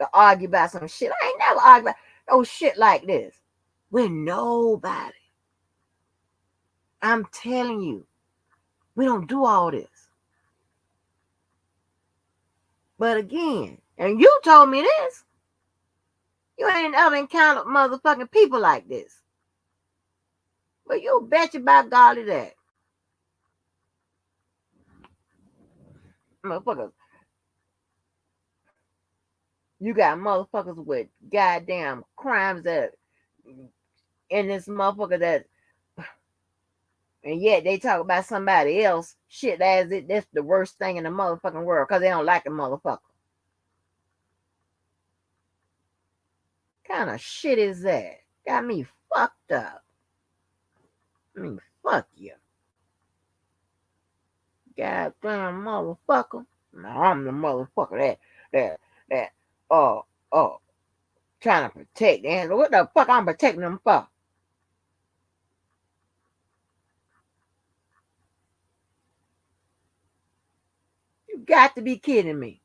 To argue about some shit. I ain't never argued about no shit like this with nobody. I'm telling you, we don't do all this. But again, and you told me this, you ain't ever encountered motherfucking people like this. But you bet you by golly that. Motherfuckers, you got motherfuckers with goddamn crimes that in this motherfucker that, and yet they talk about somebody else shit as it that's the worst thing in the motherfucking world because they don't like a motherfucker. Kind of shit is that? Got me fucked up. I mean, fuck you. Goddamn motherfucker. Now I'm the motherfucker that uh uh trying to protect and what the fuck I'm protecting them for? You got to be kidding me.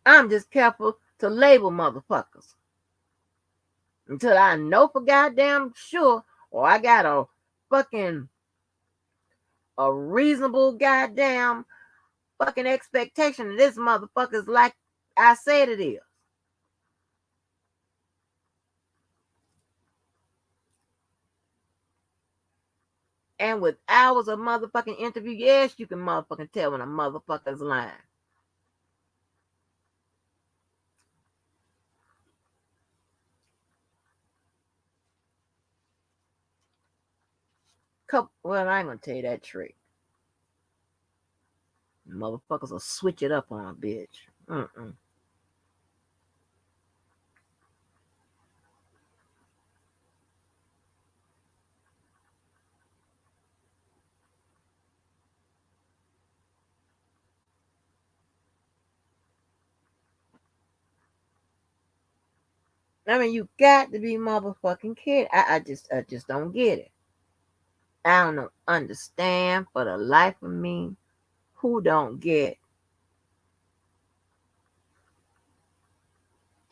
I'm just careful to label motherfuckers until I know for goddamn sure or I got fucking a reasonable goddamn fucking expectation that this motherfucker's like I said it is. And with hours of motherfucking interview, yes, you can motherfucking tell when a motherfucker's lying. Well, I ain't gonna tell you that trick. Motherfuckers will switch it up on a bitch. I mean, you got to be motherfucking kidding. I just don't get it. I don't understand for the life of me who don't get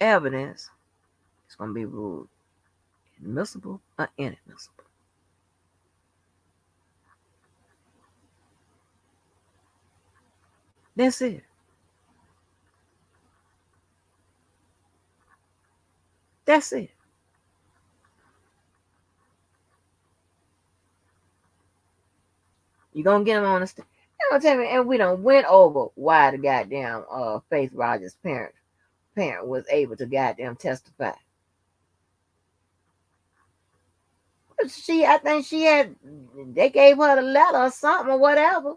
evidence. It's gonna be ruled admissible or inadmissible. That's it. That's it. You gonna get them on the you know, tell me, and we done went over why the goddamn Faith Rogers' parents parent was able to goddamn testify. I think they gave her the letter or something or whatever.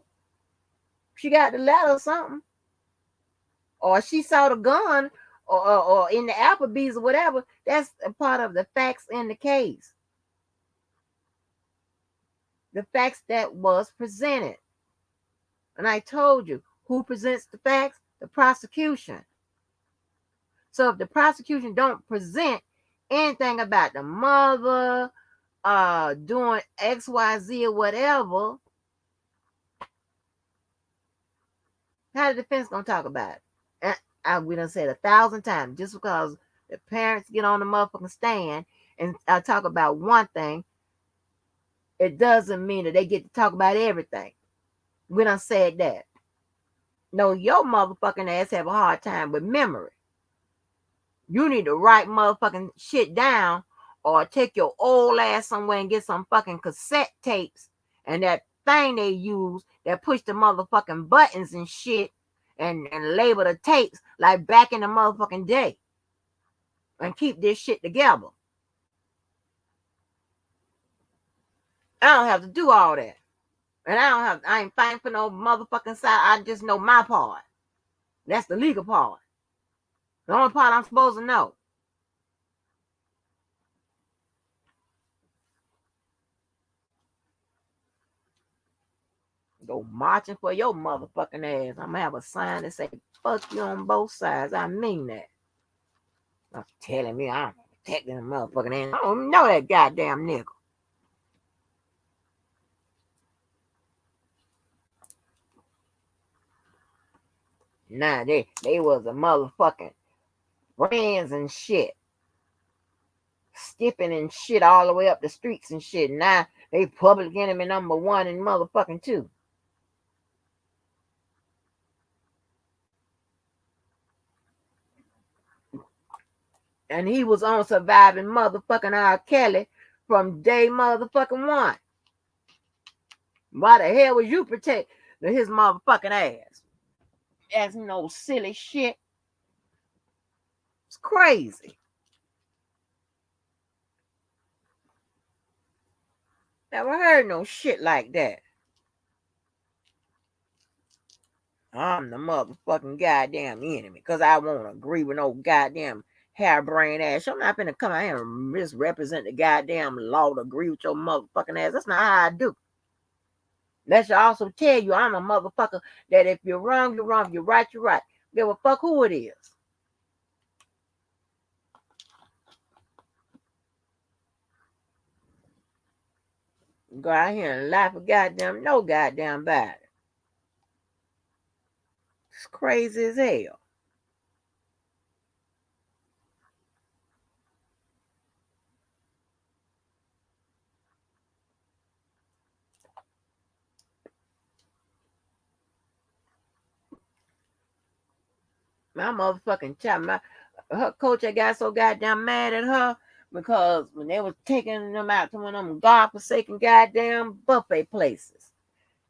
She got the letter or something. Or she saw the gun or in the Applebee's or whatever. That's a part of the facts in the case. The facts that was presented. And I told you, who presents the facts? The prosecution. So if the prosecution don't present anything about the mother doing XYZ or whatever, how the defense gonna talk about it? And we done said 1,000 times, just because the parents get on the motherfucking stand and talk about one thing, it doesn't mean that they get to talk about everything. We done said that. No, your motherfucking ass have a hard time with memory. You need to write motherfucking shit down or take your old ass somewhere and get some fucking cassette tapes and that thing they use that push the motherfucking buttons and shit and label the tapes like back in the motherfucking day and keep this shit together. I don't have to do all that. And I ain't fighting for no motherfucking side. I just know my part. That's the legal part. The only part I'm supposed to know. Go marching for your motherfucking ass. I'm gonna have a sign that say fuck you on both sides. I mean that. Not telling me I'm protecting the motherfucking ass. I don't know that goddamn nigga. Nah, they was a motherfucking friends and shit. Skipping and shit all the way up the streets and shit. Now they public enemy number 1 and motherfucking 2. And he was on surviving motherfucking R. Kelly from day motherfucking 1. Why the hell was you protecting his motherfucking ass? That's no silly shit. It's crazy. Never heard no shit like that. I'm the motherfucking goddamn enemy because I won't agree with no goddamn harebrained ass. I'm not finna come out here and misrepresent the goddamn law to agree with your motherfucking ass. That's not how I do. That should also tell you I'm a motherfucker that if you're wrong, you're wrong. If you're right, you're right. Give a fuck who it is. Go out here and lie for goddamn no goddamn body. It's crazy as hell. My motherfucking child, her coach, I got so goddamn mad at her because when they was taking them out to one of them godforsaken goddamn buffet places,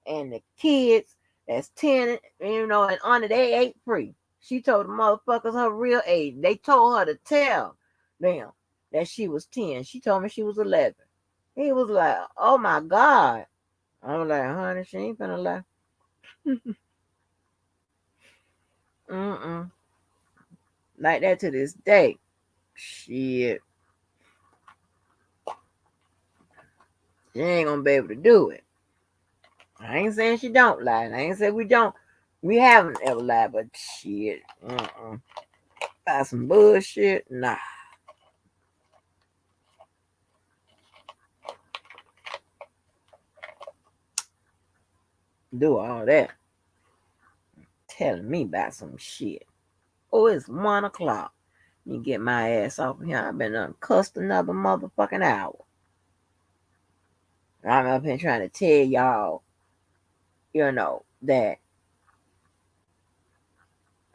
and the kids that's 10, and under they ate free. She told the motherfuckers her real age. They told her to tell them that she was 10. She told me she was 11. He was like, oh my God. I was like, honey, she ain't finna lie. Mm-mm. Like that to this day. Shit. She ain't gonna be able to do it. I ain't saying she don't lie. I ain't saying we don't. We haven't ever lied, but shit. About some bullshit? Nah. Do all that. Telling me about some shit. Oh, it's 1 o'clock. You get my ass off here. I've been uncussed another motherfucking hour. I'm up here trying to tell y'all, that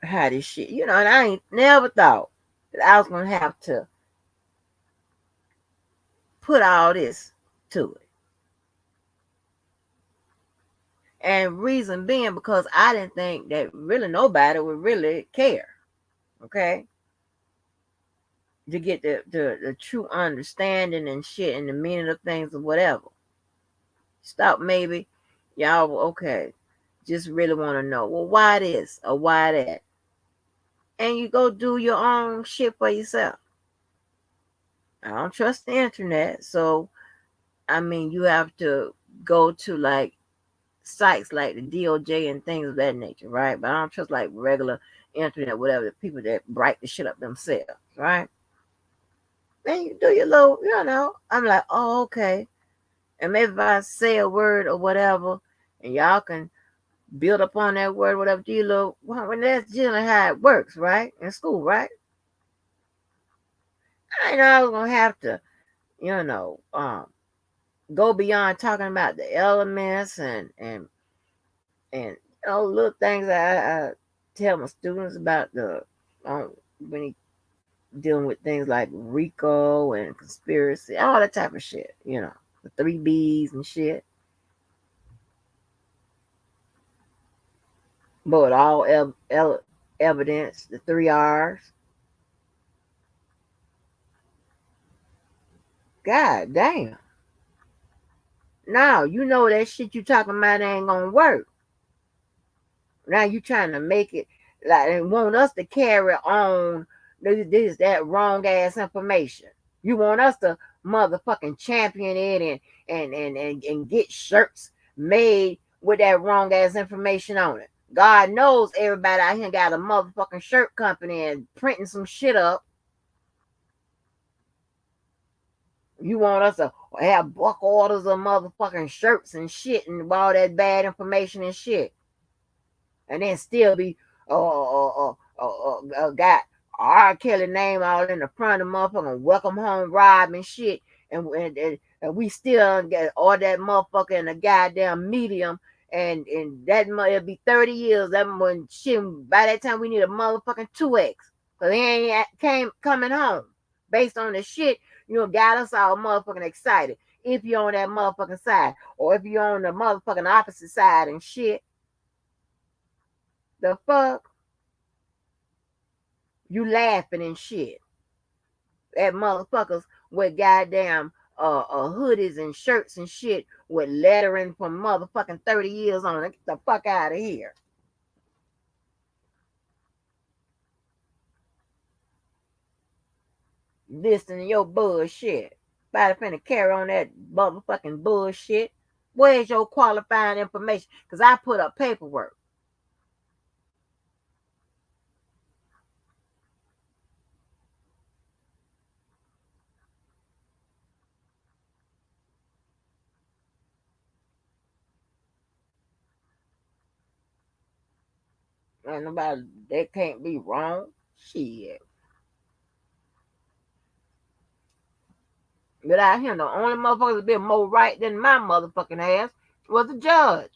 how this shit, and I ain't never thought that I was gonna have to put all this to it. And reason being because I didn't think that really nobody would really care. Okay? to get the true understanding and shit and the meaning of things or whatever. Stop maybe. Y'all okay. Just really want to know. Well, why this or why that? And you go do your own shit for yourself. I don't trust the internet, so I mean you have to go to like sites like the DOJ and things of that nature, right? But I don't trust like regular internet, whatever, the people that write the shit up themselves, right? Then you do your little, I'm like, oh, okay. And maybe if I say a word or whatever, and y'all can build upon that word, whatever, do you little, well, when that's generally how it works, right? In school, right? I know I was gonna have to, you know, um, go beyond talking about the elements and little things I tell my students about the when he dealing with things like RICO and conspiracy, all that type of shit, the three B's and shit. But all evidence, the three R's. God damn. Now you know that shit you talking about ain't gonna work. Now you trying to make it like and want us to carry on that wrong ass information. You want us to motherfucking champion it and get shirts made with that wrong ass information on it. God knows everybody out here got a motherfucking shirt company and printing some shit up. You want us to have buck orders of motherfucking shirts and shit and all that bad information and shit. And then still be got R. Kelly name all in the front of motherfucking welcome home Rob and shit, and we still get all that motherfucker in a goddamn medium, and that it'll be 30 years. That when shit by that time we need a motherfucking 2X, cause he ain't coming home based on the shit got us all motherfucking excited. If you're on that motherfucking side, or if you're on the motherfucking opposite side and shit. The fuck? You laughing and shit at motherfuckers with goddamn hoodies and shirts and shit with lettering from motherfucking 30 years on it. Get the fuck out of here. Listening to your bullshit. Somebody finna carry on that motherfucking bullshit. Where's your qualifying information? Because I put up paperwork. Ain't nobody that can't be wrong. Shit. But out here, the only motherfuckers that been more right than my motherfucking ass was the judge.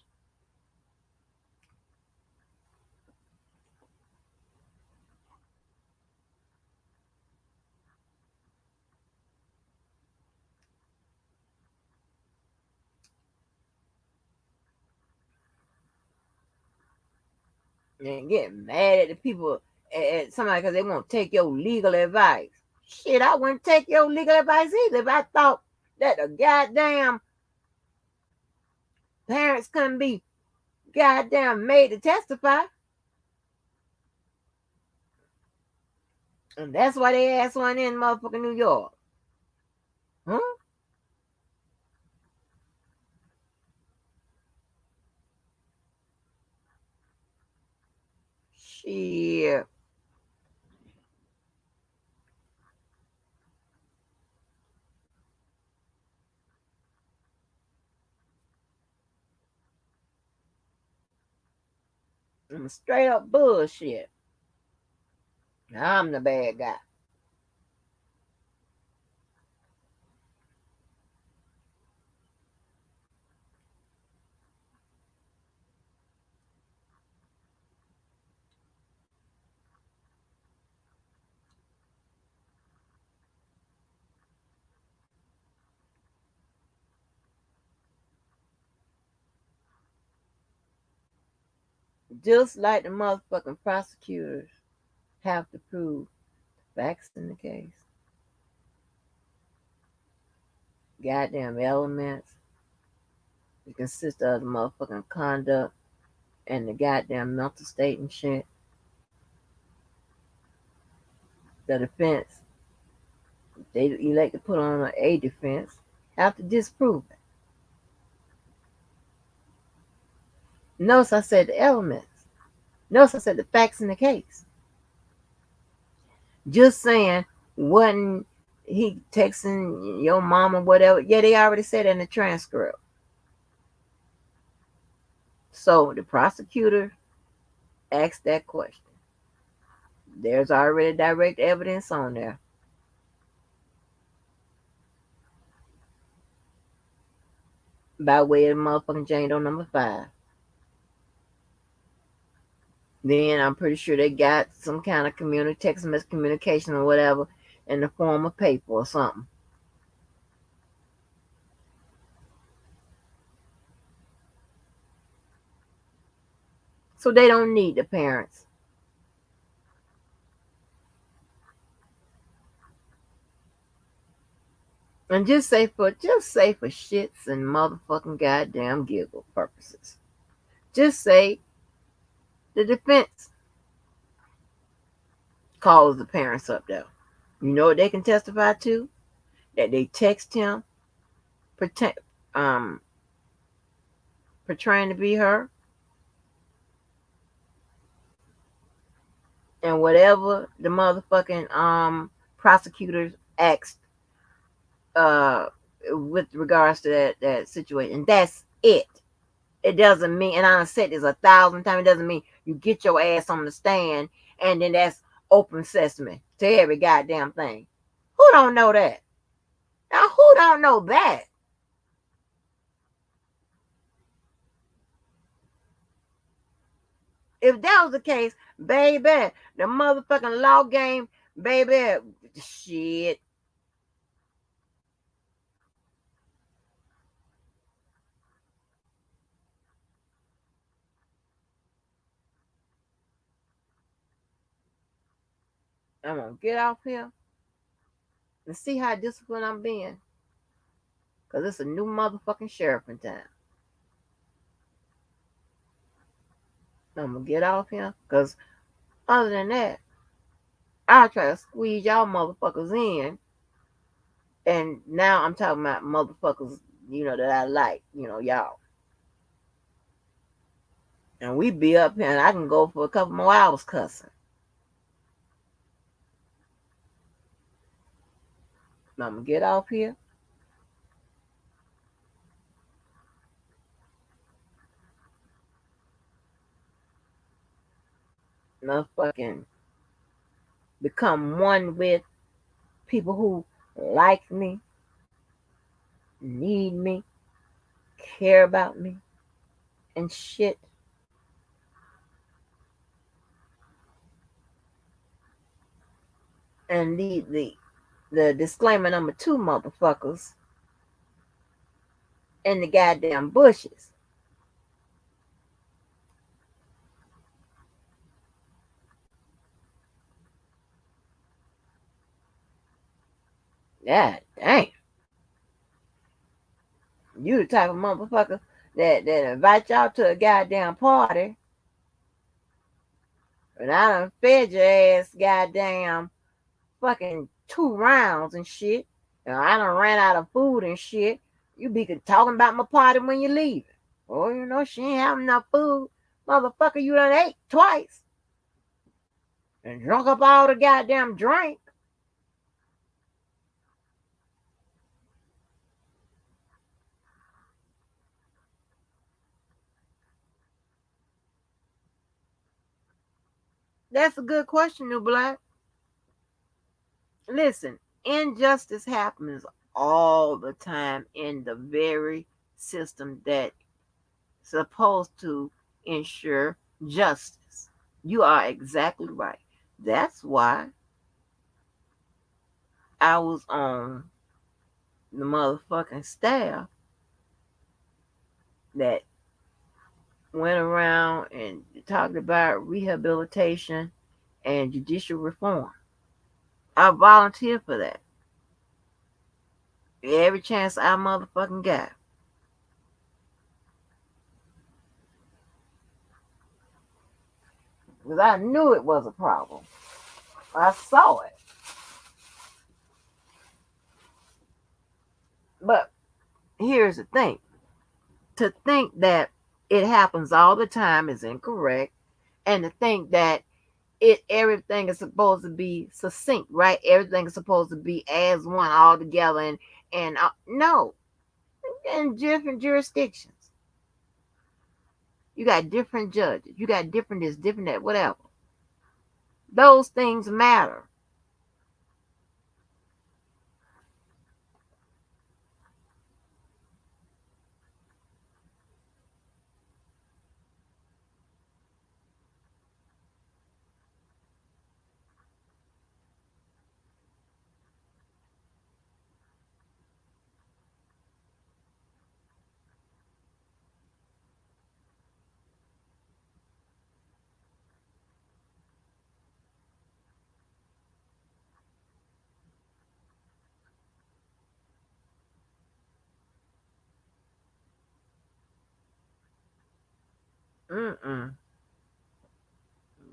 And get mad at the people at somebody because they won't take your legal advice. Shit, I wouldn't take your legal advice either if I thought that the goddamn parents couldn't be goddamn made to testify. And that's why they asked one in motherfucking New York. Huh? Shit. I'm straight up bullshit. I'm the bad guy. Just like the motherfucking prosecutors have to prove facts in the case. goddamn elements. It consists of the motherfucking conduct and the goddamn mental state and shit. The defense, they elect to put on a defense, have to disprove it. Notice I said the elements. Notice I said the facts in the case. Just saying, wasn't he texting your mom or whatever? Yeah, they already said in the transcript. So the prosecutor asked that question. There's already direct evidence on there. By way of motherfucking Jane Doe number 5. Then I'm pretty sure they got some kind of text message communication or whatever in the form of paper or something. So they don't need the parents. And just say for shits and motherfucking goddamn giggle purposes. Just say the defense calls the parents up there. You know what they can testify to? That they text him, um, portraying to be her, and whatever the motherfucking prosecutors asked with regards to that situation. That's it. It doesn't mean, and I've said this 1,000 times, it doesn't mean you get your ass on the stand and then that's open sesame to every goddamn thing. Who don't know that? Now, who don't know that? If that was the case, baby, the motherfucking law game, baby, shit. I'm gonna get off here and see how disciplined I'm being. Because it's a new motherfucking sheriff in town. I'm gonna get off here. Because other than that, I'll try to squeeze y'all motherfuckers in. And now I'm talking about motherfuckers, that I like, y'all. And we be up here and I can go for a couple more hours cussing. I'm gonna get off here. And I'll fucking become one with people who like me, need me, care about me, and shit. And the disclaimer number 2, motherfuckers, in the goddamn bushes. God damn. You the type of motherfucker that invite y'all to a goddamn party. And I done fed your ass goddamn fucking 2 rounds and shit. And I done ran out of food and shit. You be talking about my party when you leave. Oh, she ain't having enough food. Motherfucker, you done ate twice. And drunk up all the goddamn drink. That's a good question, New Black. Listen, injustice happens all the time in the very system that's supposed to ensure justice. You are exactly right. That's why I was on the motherfucking staff that went around and talked about rehabilitation and judicial reform. I volunteered for that. Every chance I motherfucking got. Because I knew it was a problem. I saw it. But here's the thing. To think that it happens all the time is incorrect. And to think that everything is supposed to be succinct, right? Everything is supposed to be as one all together and no. In different jurisdictions. You got different judges. You got different this, different that, whatever. Those things matter. Mm-mm.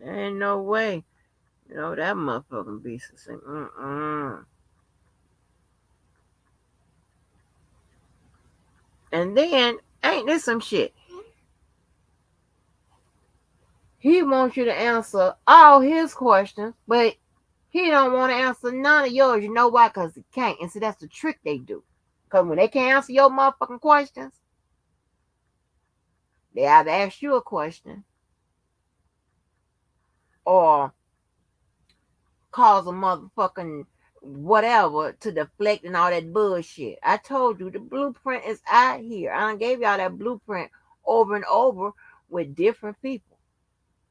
There ain't no way. That motherfucking beast is saying, mm-mm. And then, ain't this some shit? He wants you to answer all his questions, but he don't want to answer none of yours. You know why? Because he can't. And see, that's the trick they do. Because when they can't answer your motherfucking questions, they either ask you a question or cause a motherfucking whatever to deflect and all that bullshit. I told you the blueprint is out here. I done gave y'all that blueprint over and over with different people,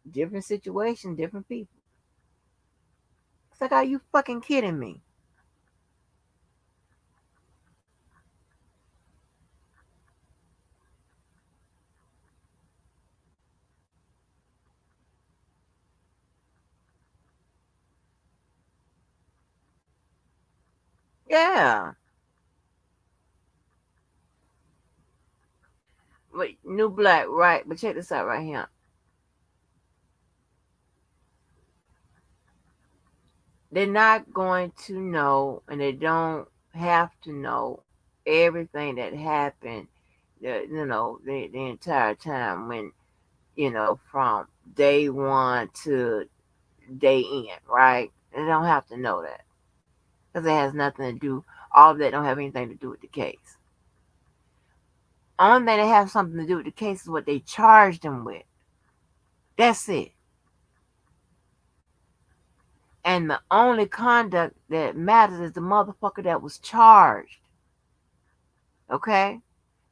different situations, different people. It's like, are you fucking kidding me? Yeah. Wait, new black, right? But check this out right here. They're not going to know, and they don't have to know everything that happened. The entire time when from day one to day end, right? They don't have to know that because it has nothing to do. All of that don't have anything to do with the case. Only thing that has something to do with the case is what they charged them with. That's it. And the only conduct that matters is the motherfucker that was charged. Okay?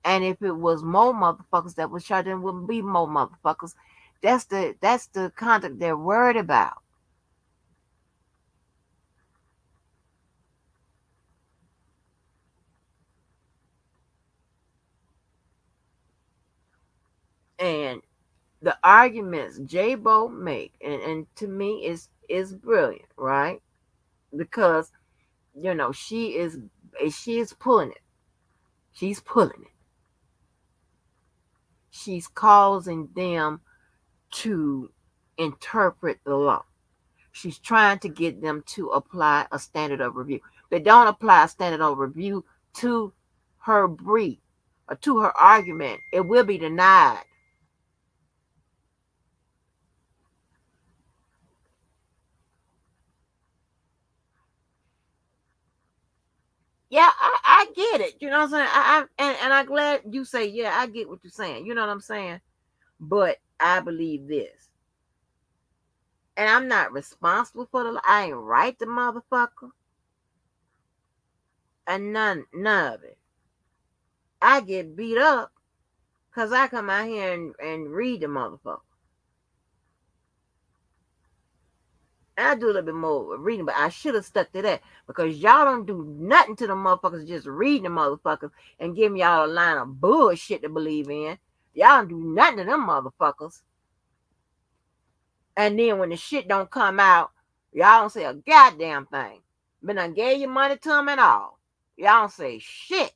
And if it was more motherfuckers that was charged, then wouldn't be more motherfuckers. That's the conduct they're worried about. And the arguments J-Bo make, and to me is brilliant, right? Because she is pulling it. She's pulling it. She's causing them to interpret the law. She's trying to get them to apply a standard of review. They don't apply a standard of review to her brief or to her argument, it will be denied. Yeah, I get it. You know what I'm saying? And I'm glad you say, yeah, I get what you're saying. You know what I'm saying? But I believe this. And I'm not responsible for I ain't right the motherfucker. And none of it. I get beat up because I come out here and read the motherfucker. And I do a little bit more reading, but I should have stuck to that because y'all don't do nothing to the motherfuckers just reading the motherfuckers and giving y'all a line of bullshit to believe in. Y'all don't do nothing to them motherfuckers. And then when the shit don't come out, y'all don't say a goddamn thing. But I gave you money to them and all. Y'all don't say shit.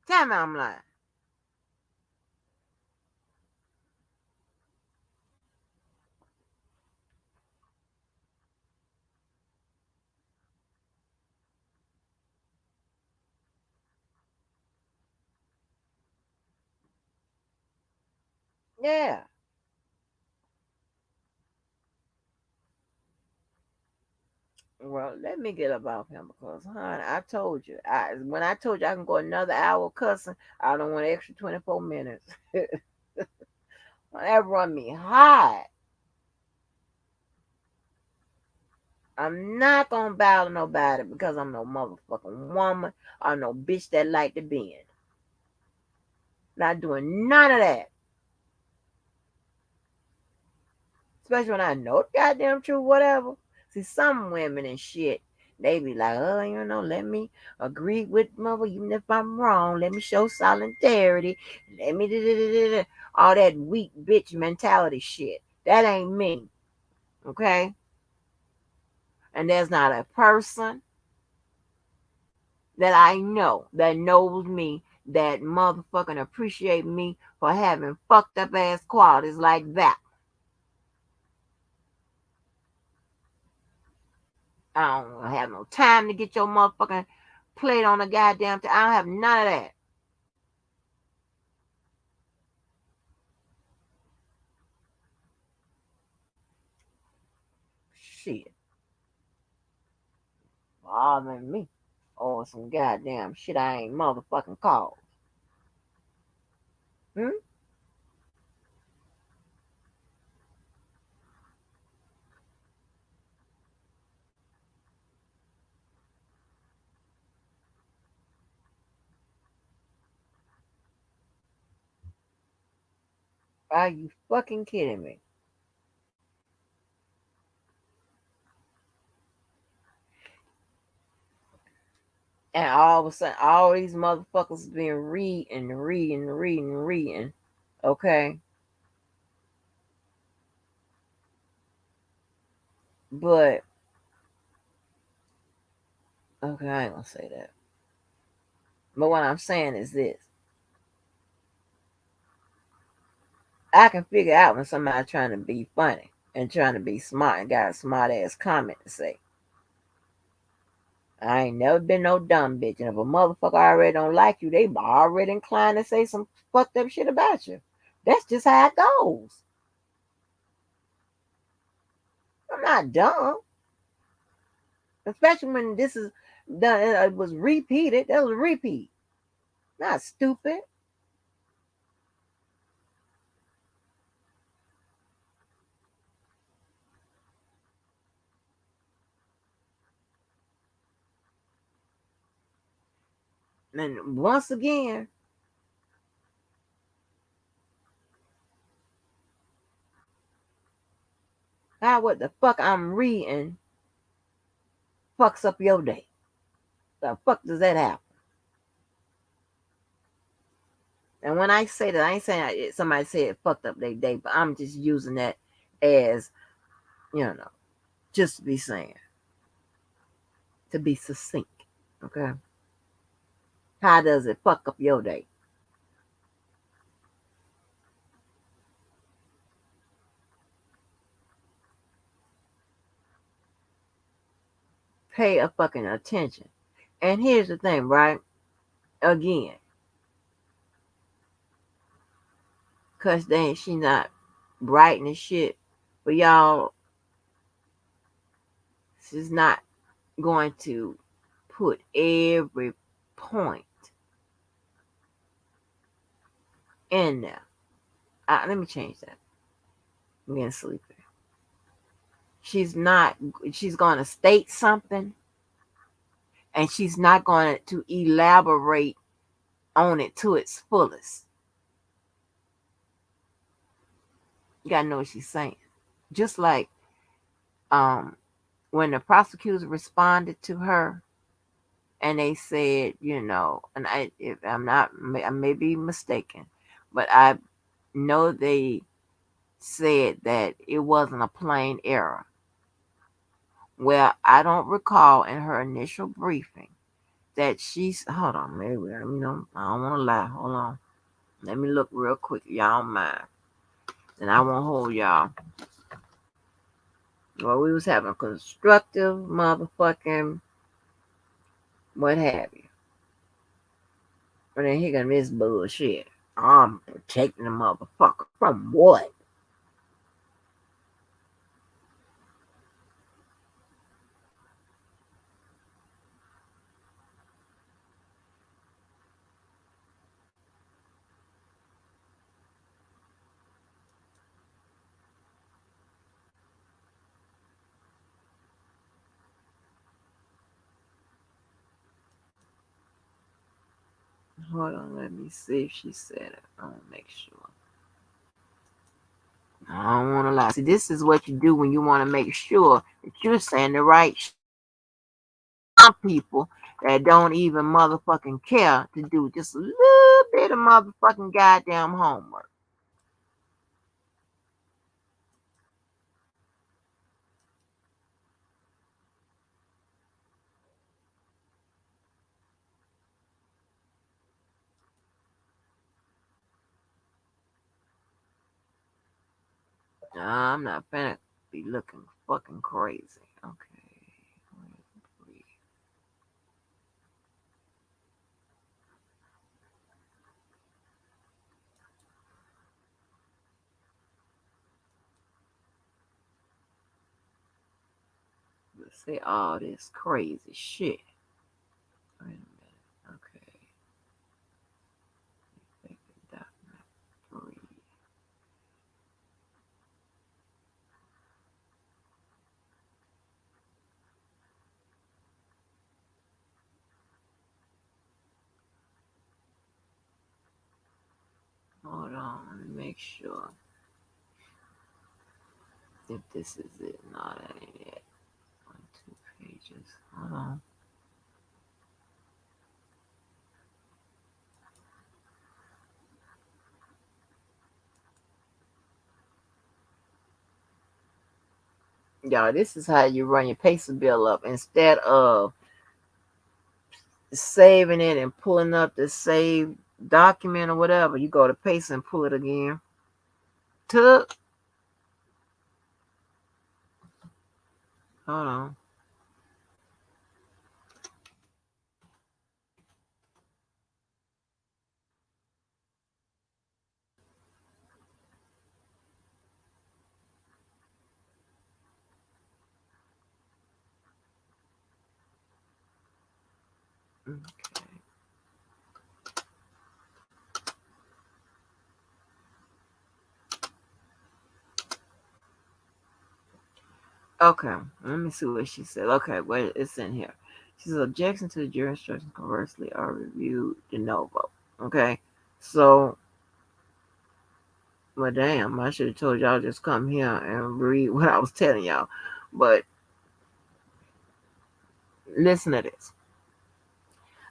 Tell me I'm lying. Yeah. Well, let me get up off him because, honey, I told you. When I told you I can go another hour cussing, I don't want an extra 24 minutes. That run me high. I'm not gonna bow to nobody because I'm no motherfucking woman or no bitch that like to bend. Not doing none of that. Especially when I know the goddamn truth, whatever. See, some women and shit, they be like, oh, let me agree with mother, even if I'm wrong. Let me show solidarity. Let me all that weak bitch mentality shit. That ain't me. Okay? And there's not a person that I know that knows me that motherfucking appreciate me for having fucked up ass qualities like that. I don't have no time to get your motherfucking plate on the goddamn I don't have none of that. Shit. Bothering me. Or some goddamn shit I ain't motherfucking called. Hmm? Are you fucking kidding me? And all of a sudden, all these motherfuckers been reading. Okay? But, okay, I ain't gonna say that. But what I'm saying is this. I can figure out when somebody's trying to be funny and trying to be smart and got a smart ass comment to say. I ain't never been no dumb bitch. And if a motherfucker already don't like you, they already inclined to say some fucked up shit about you. That's just how it goes. I'm not dumb. Especially when this is done, it was repeated. That was a repeat. Not stupid. And once again, how what the fuck I'm reading fucks up your day. The fuck does that happen? And when I say that, I ain't saying somebody said it fucked up their day, but I'm just using that as, you know, just to be saying, to be succinct. Okay? How does it fuck up your day? Pay a fucking attention. And here's the thing, right? Again, because then she not writing and shit. But y'all, she's not going to put every point in there. Let me change that. I'm getting sleepy. She's not, she's going to state something and she's not going to elaborate on it to its fullest. You got to know what she's saying. Just like um, when the prosecutors responded to her and they said, and if I'm not, I may be mistaken, but I know they said that it wasn't a plain error. Well, I don't recall in her initial briefing that she's. Hold on, maybe. I don't want to lie. Hold on. Let me look real quick. Y'all don't mind. And I won't hold y'all. Well, we was having constructive motherfucking what have you. But then here comes this bullshit. I'm protecting the motherfucker from what? Hold on, let me see if she said it. I want to make sure. I don't want to lie. See, this is what you do when you want to make sure that you're saying the right some people that don't even motherfucking care to do just a little bit of motherfucking goddamn homework. I'm not finna be looking fucking crazy. Okay. Let's say all this crazy shit. Wait a minute. Okay. Breathe. Hold on. Let me make sure if this is it. No, that ain't it. 1, 2 pages. Hold on. Y'all, this is how you run your pacer bill up. Instead of saving it and pulling up the save document or whatever, you go to pace and pull it again. Took. Hold on. Okay, let me see what she said. Okay, wait, it's in here. She says objections to the jury instructions conversely are reviewed de novo. Okay, so well, damn, I should have told y'all just come here and read what I was telling y'all. But listen to this.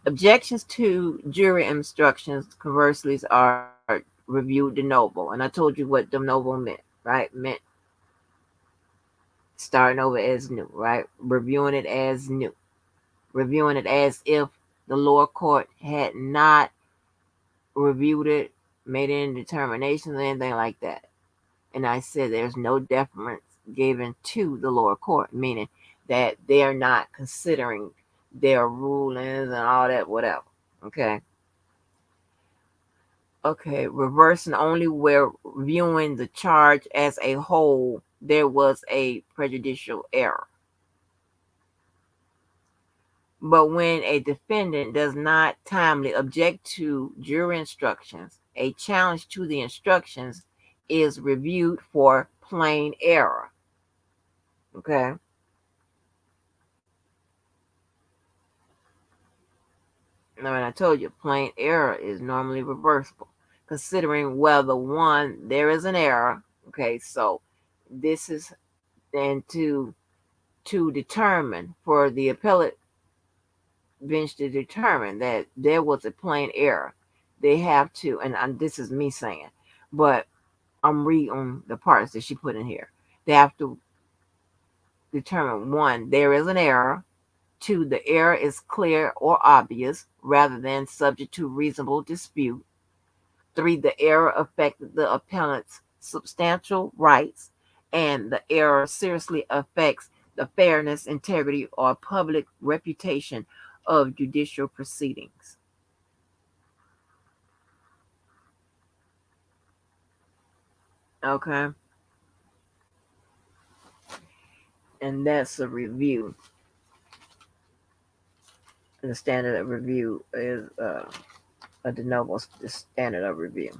Objections to jury instructions conversely are reviewed de novo, and I told you what de novo meant, right? Meant starting over as new, right? Reviewing it as new, reviewing it as if the lower court had not reviewed it, made any determinations, or anything like that. And I said there's no deference given to the lower court, meaning that they are not considering their rulings and all that, whatever. Okay. Okay. Reversing only where viewing the charge as a whole, there was a prejudicial error. But when a defendant does not timely object to jury instructions, a challenge to the instructions is reviewed for plain error. Okay. Now, and I told you, plain error is normally reversible, considering whether one, there is an error. Okay. So this is then to determine for the appellate bench to determine that there was a plain error. They have to, and this is me saying, but I'm reading the parts that she put in here. They have to determine one, there is an error. Two, the error is clear or obvious rather than subject to reasonable dispute. Three, the error affected the appellant's substantial rights, and the error seriously affects the fairness, integrity, or public reputation of judicial proceedings. Okay, and that's a review. The standard of review is a de novo standard of review.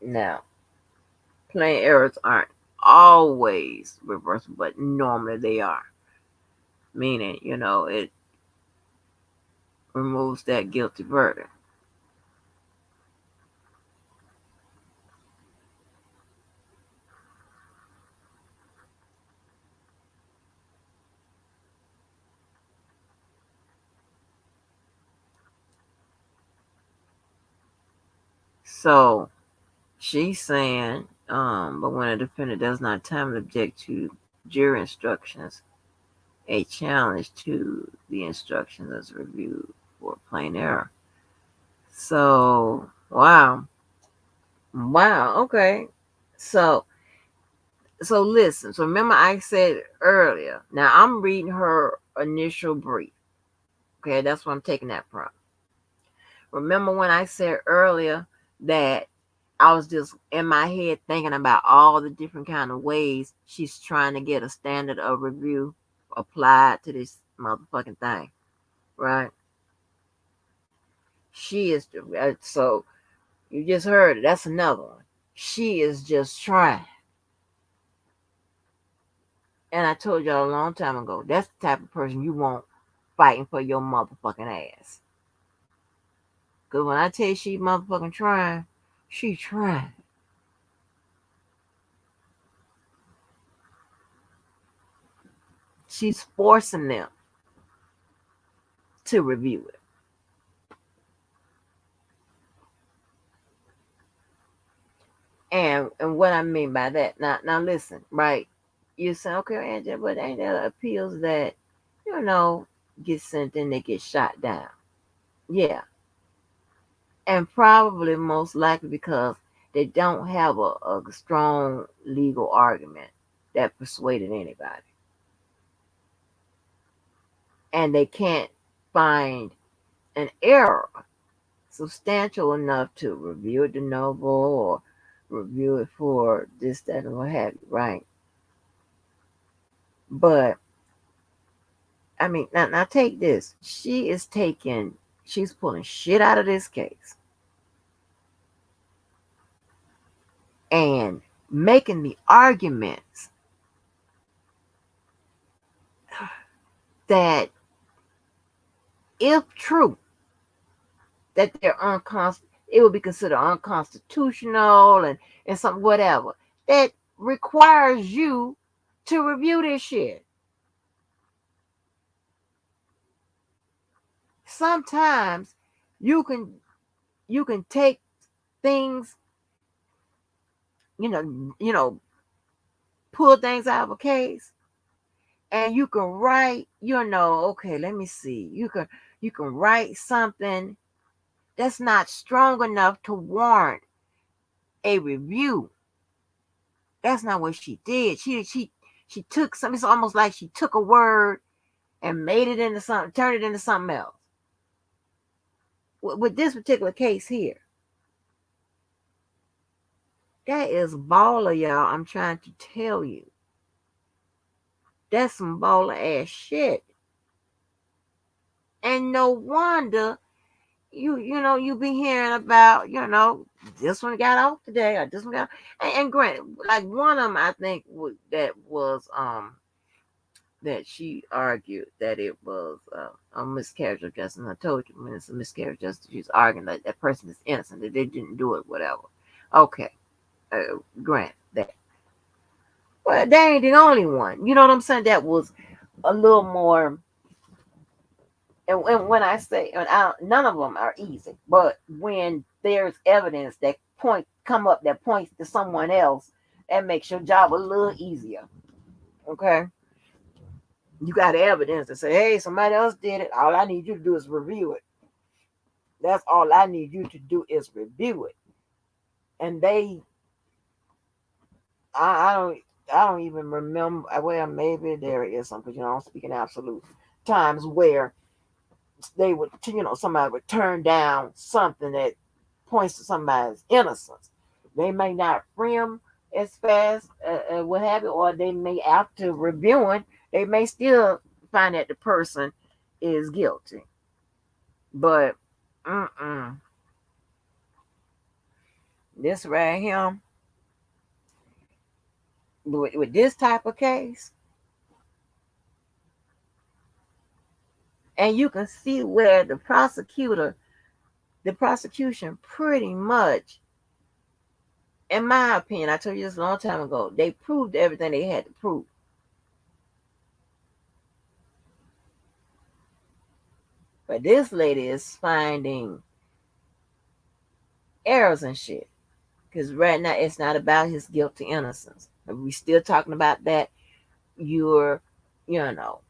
Now, plain errors aren't always reversible, but normally they are. Meaning, it removes that guilty verdict. So she's saying, but when a defendant does not timely object to jury instructions, a challenge to the instructions is reviewed for plain error. So, wow. Wow, okay. So listen. So remember I said earlier. Now I'm reading her initial brief. Okay, that's what I'm taking that from. Remember when I said earlier that I was just in my head thinking about all the different kind of ways she's trying to get a standard of review applied to this motherfucking thing, right? She is so you just heard it. That's another one. She is just trying. And I told y'all a long time ago, that's the type of person you want fighting for your motherfucking ass. Because when I tell you she motherfucking trying, she trying. She's forcing them to review it. And what I mean by that, now listen, right? You say, okay, Angela, but ain't there appeals that, you know, get sent and they get shot down? Yeah. And probably most likely because they don't have a strong legal argument that persuaded anybody. And they can't find an error substantial enough to review it de novo or review it for this, that, and what have you, right? But I mean, now take this. She's pulling shit out of this case and making the arguments that, if true, that it would be considered unconstitutional and some whatever that requires you to review this shit. Sometimes you can take things, pull things out of a case, and you can write, okay, let me see. You can write something that's not strong enough to warrant a review. That's not what she did. She took something. It's almost like she took a word and made it into something, turned it into something else. With this particular case here, that is baller, y'all. I'm trying to tell you. That's some baller ass shit. And no wonder you be hearing about, this one got off today or this one got, and granted, like one of them I think that was that she argued that it was a miscarriage of justice. And I told you, when it's a miscarriage of justice, she's arguing that that person is innocent, that they didn't do it, whatever. Okay, grant that. Well, they ain't the only one. You know what I'm saying? That was a little more. And when I say, none of them are easy, but when there's evidence that come up that points to someone else, that makes your job a little easier. Okay, you got evidence to say, hey, somebody else did it. All I need you to do is review it. That's all I need you to do is review it. And I don't, I don't even remember. Well, maybe there is some, because I'm speaking absolute times where they would, somebody would turn down something that points to somebody's innocence. They may not free them as fast, what have you, or they may, after reviewing, they may still find that the person is guilty. But, this right here, with this type of case, and you can see where the prosecution pretty much, in my opinion, I told you this a long time ago, they proved everything they had to prove. But this lady is finding errors and shit. Because right now it's not about his guilt to innocence. If we still talking about that, you're, you know,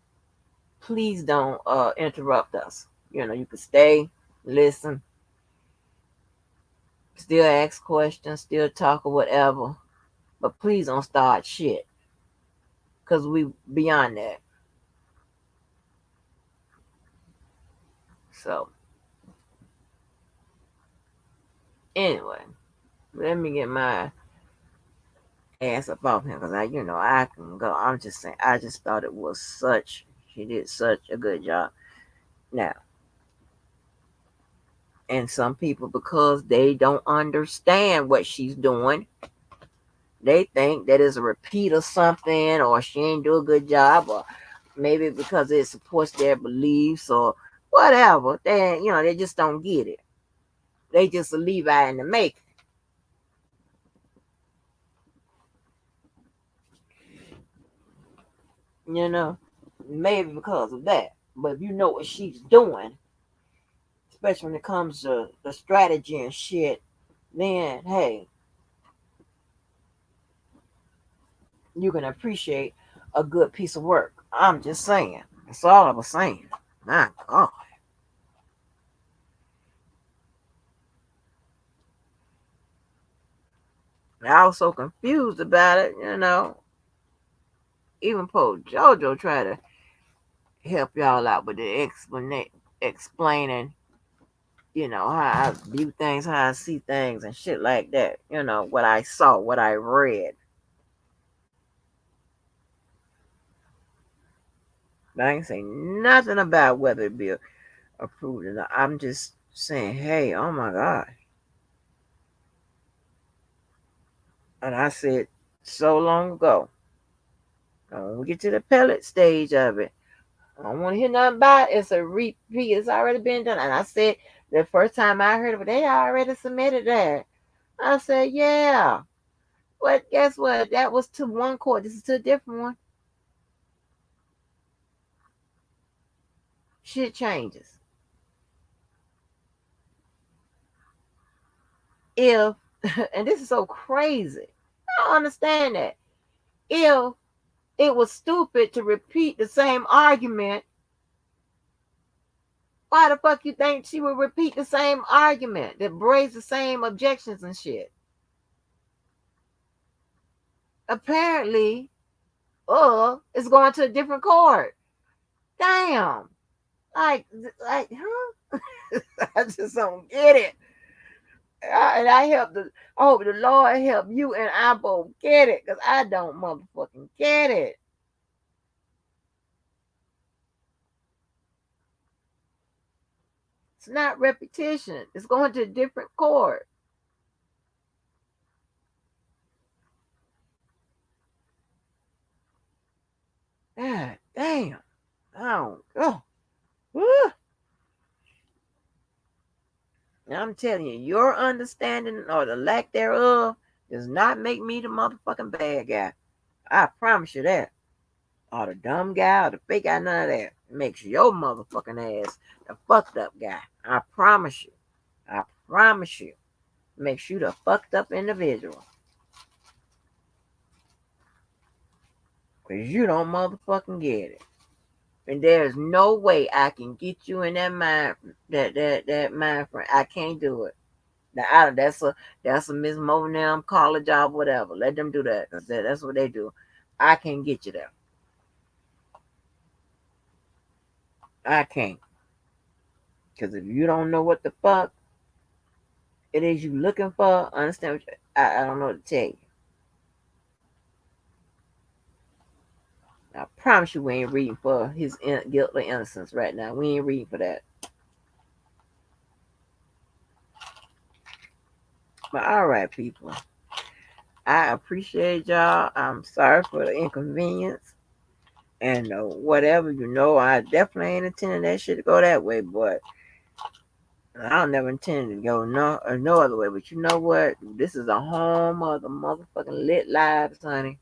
please don't interrupt us. You can stay, listen, still ask questions, still talk or whatever. But please don't start shit. Because we beyond that. So, anyway, let me get my ass up off him, because I can go. I'm just saying, I just thought she did such a good job. Now, and some people, because they don't understand what she's doing, they think that is a repeat of something, or she ain't do a good job, or maybe because it supports their beliefs or whatever. They just don't get it. They just a Levi in the making. you know, Maybe because of that. But if you know what she's doing, especially when it comes to the strategy and shit, then hey, you can appreciate a good piece of work. I'm just saying. That's all I was saying. My God. I was so confused about it. Even poor JoJo tried to help y'all out with the explaining, how I view things, how I see things, and shit like that. What I saw, what I read. But I ain't saying nothing about whether it be approved or not. I'm just saying, hey, oh my God. And I said so long ago, when we get to the pellet stage of it, I don't want to hear nothing about it. It's a repeat. It's already been done. And I said the first time I heard of it, they already submitted that. I said, yeah. But guess what? That was to one court. This is to a different one. Shit changes. If, and this is so crazy, I don't understand that. If it was stupid to repeat the same argument, why the fuck you think she would repeat the same argument that raise the same objections and shit? Apparently, it's going to a different court. Damn. Huh? I just don't get it. I hope the Lord help you and I both get it, because I don't motherfucking get it. It's not repetition. It's going to a different court. God damn. Oh, oh. I'm telling you, your understanding or the lack thereof does not make me the motherfucking bad guy. I promise you that. Or the dumb guy or the fake guy, none of that. It makes your motherfucking ass the fucked up guy. I promise you. I promise you. It makes you the fucked up individual. Because you don't motherfucking get it. And there's no way I can get you in that mind that mind frame. I can't do it. That's a Miss Monam college job, whatever. Let them do that. Cause that's what they do. I can't get you there. I can't. Because if you don't know what the fuck it is you looking for, understand what I don't know what to tell you. I promise you we ain't reading for his guilt or innocence right now. We ain't reading for that. But all right, people. I appreciate y'all. I'm sorry for the inconvenience and whatever. I definitely ain't intending that shit to go that way, but I don't never intend to go no other way. But you know what? This is a home of the motherfucking lit lives, honey.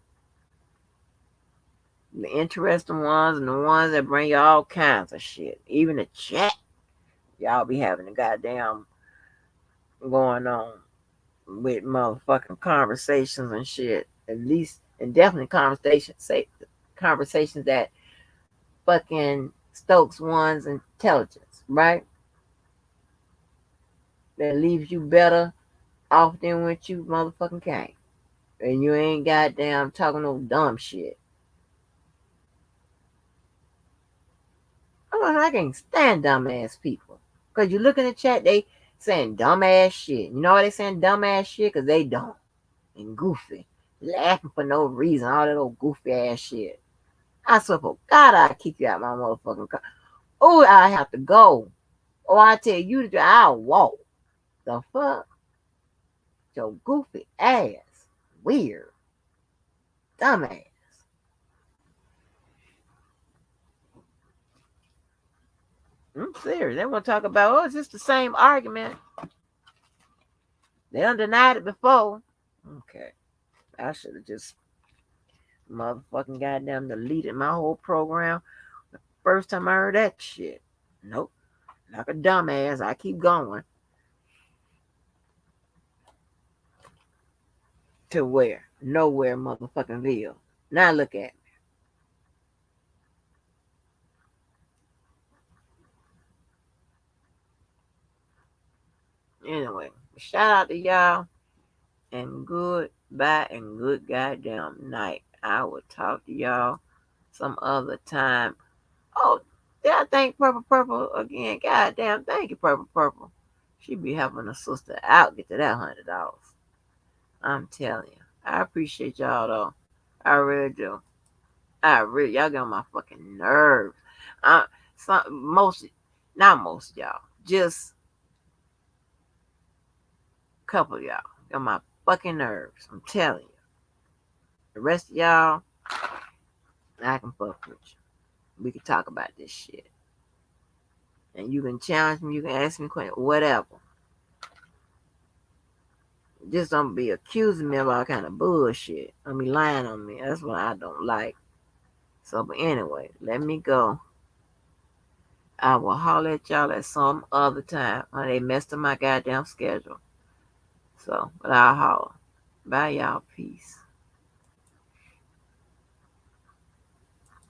The interesting ones and the ones that bring you all kinds of shit. Even the chat, y'all be having a goddamn going on with motherfucking conversations and shit. At least, and definitely conversations that fucking stokes one's intelligence, right? That leaves you better off than when you motherfucking came. And you ain't goddamn talking no dumb shit. I can't stand dumbass people. Because you look in the chat, they saying dumbass shit. You know why they saying dumbass shit? Because they dumb and goofy. Laughing for no reason. All that old goofy ass shit. I swear for God, I'll kick you out my motherfucking car. Oh, I have to go. Or I tell you to I'll walk. The fuck? Your goofy ass. Weird. Dumbass. I'm serious. They want to talk about, it's just the same argument. They done denied it before. Okay. I should have just motherfucking goddamn deleted my whole program the first time I heard that shit. Nope. Like a dumbass, I keep going. To where? Nowhere, motherfucking Ville. Now look at me. Anyway, shout out to y'all and goodbye and good goddamn night. I will talk to y'all some other time. Oh, did I thank Purple Purple again? Goddamn, thank you, Purple Purple. She be helping a sister out get to that $100. I'm telling you. I appreciate y'all though. I really do. Y'all get on my fucking nerves. I most not most y'all. Just a couple of y'all. Get on my fucking nerves. I'm telling you. The rest of y'all, I can fuck with you. We can talk about this shit. And you can challenge me, you can ask me questions, whatever. Just don't be accusing me of all kind of bullshit. Don't be lying on me. That's what I don't like. So, but anyway, let me go. I will holler at y'all at some other time. They messed up my goddamn schedule. So, but I'll holler. Bye, y'all. Peace.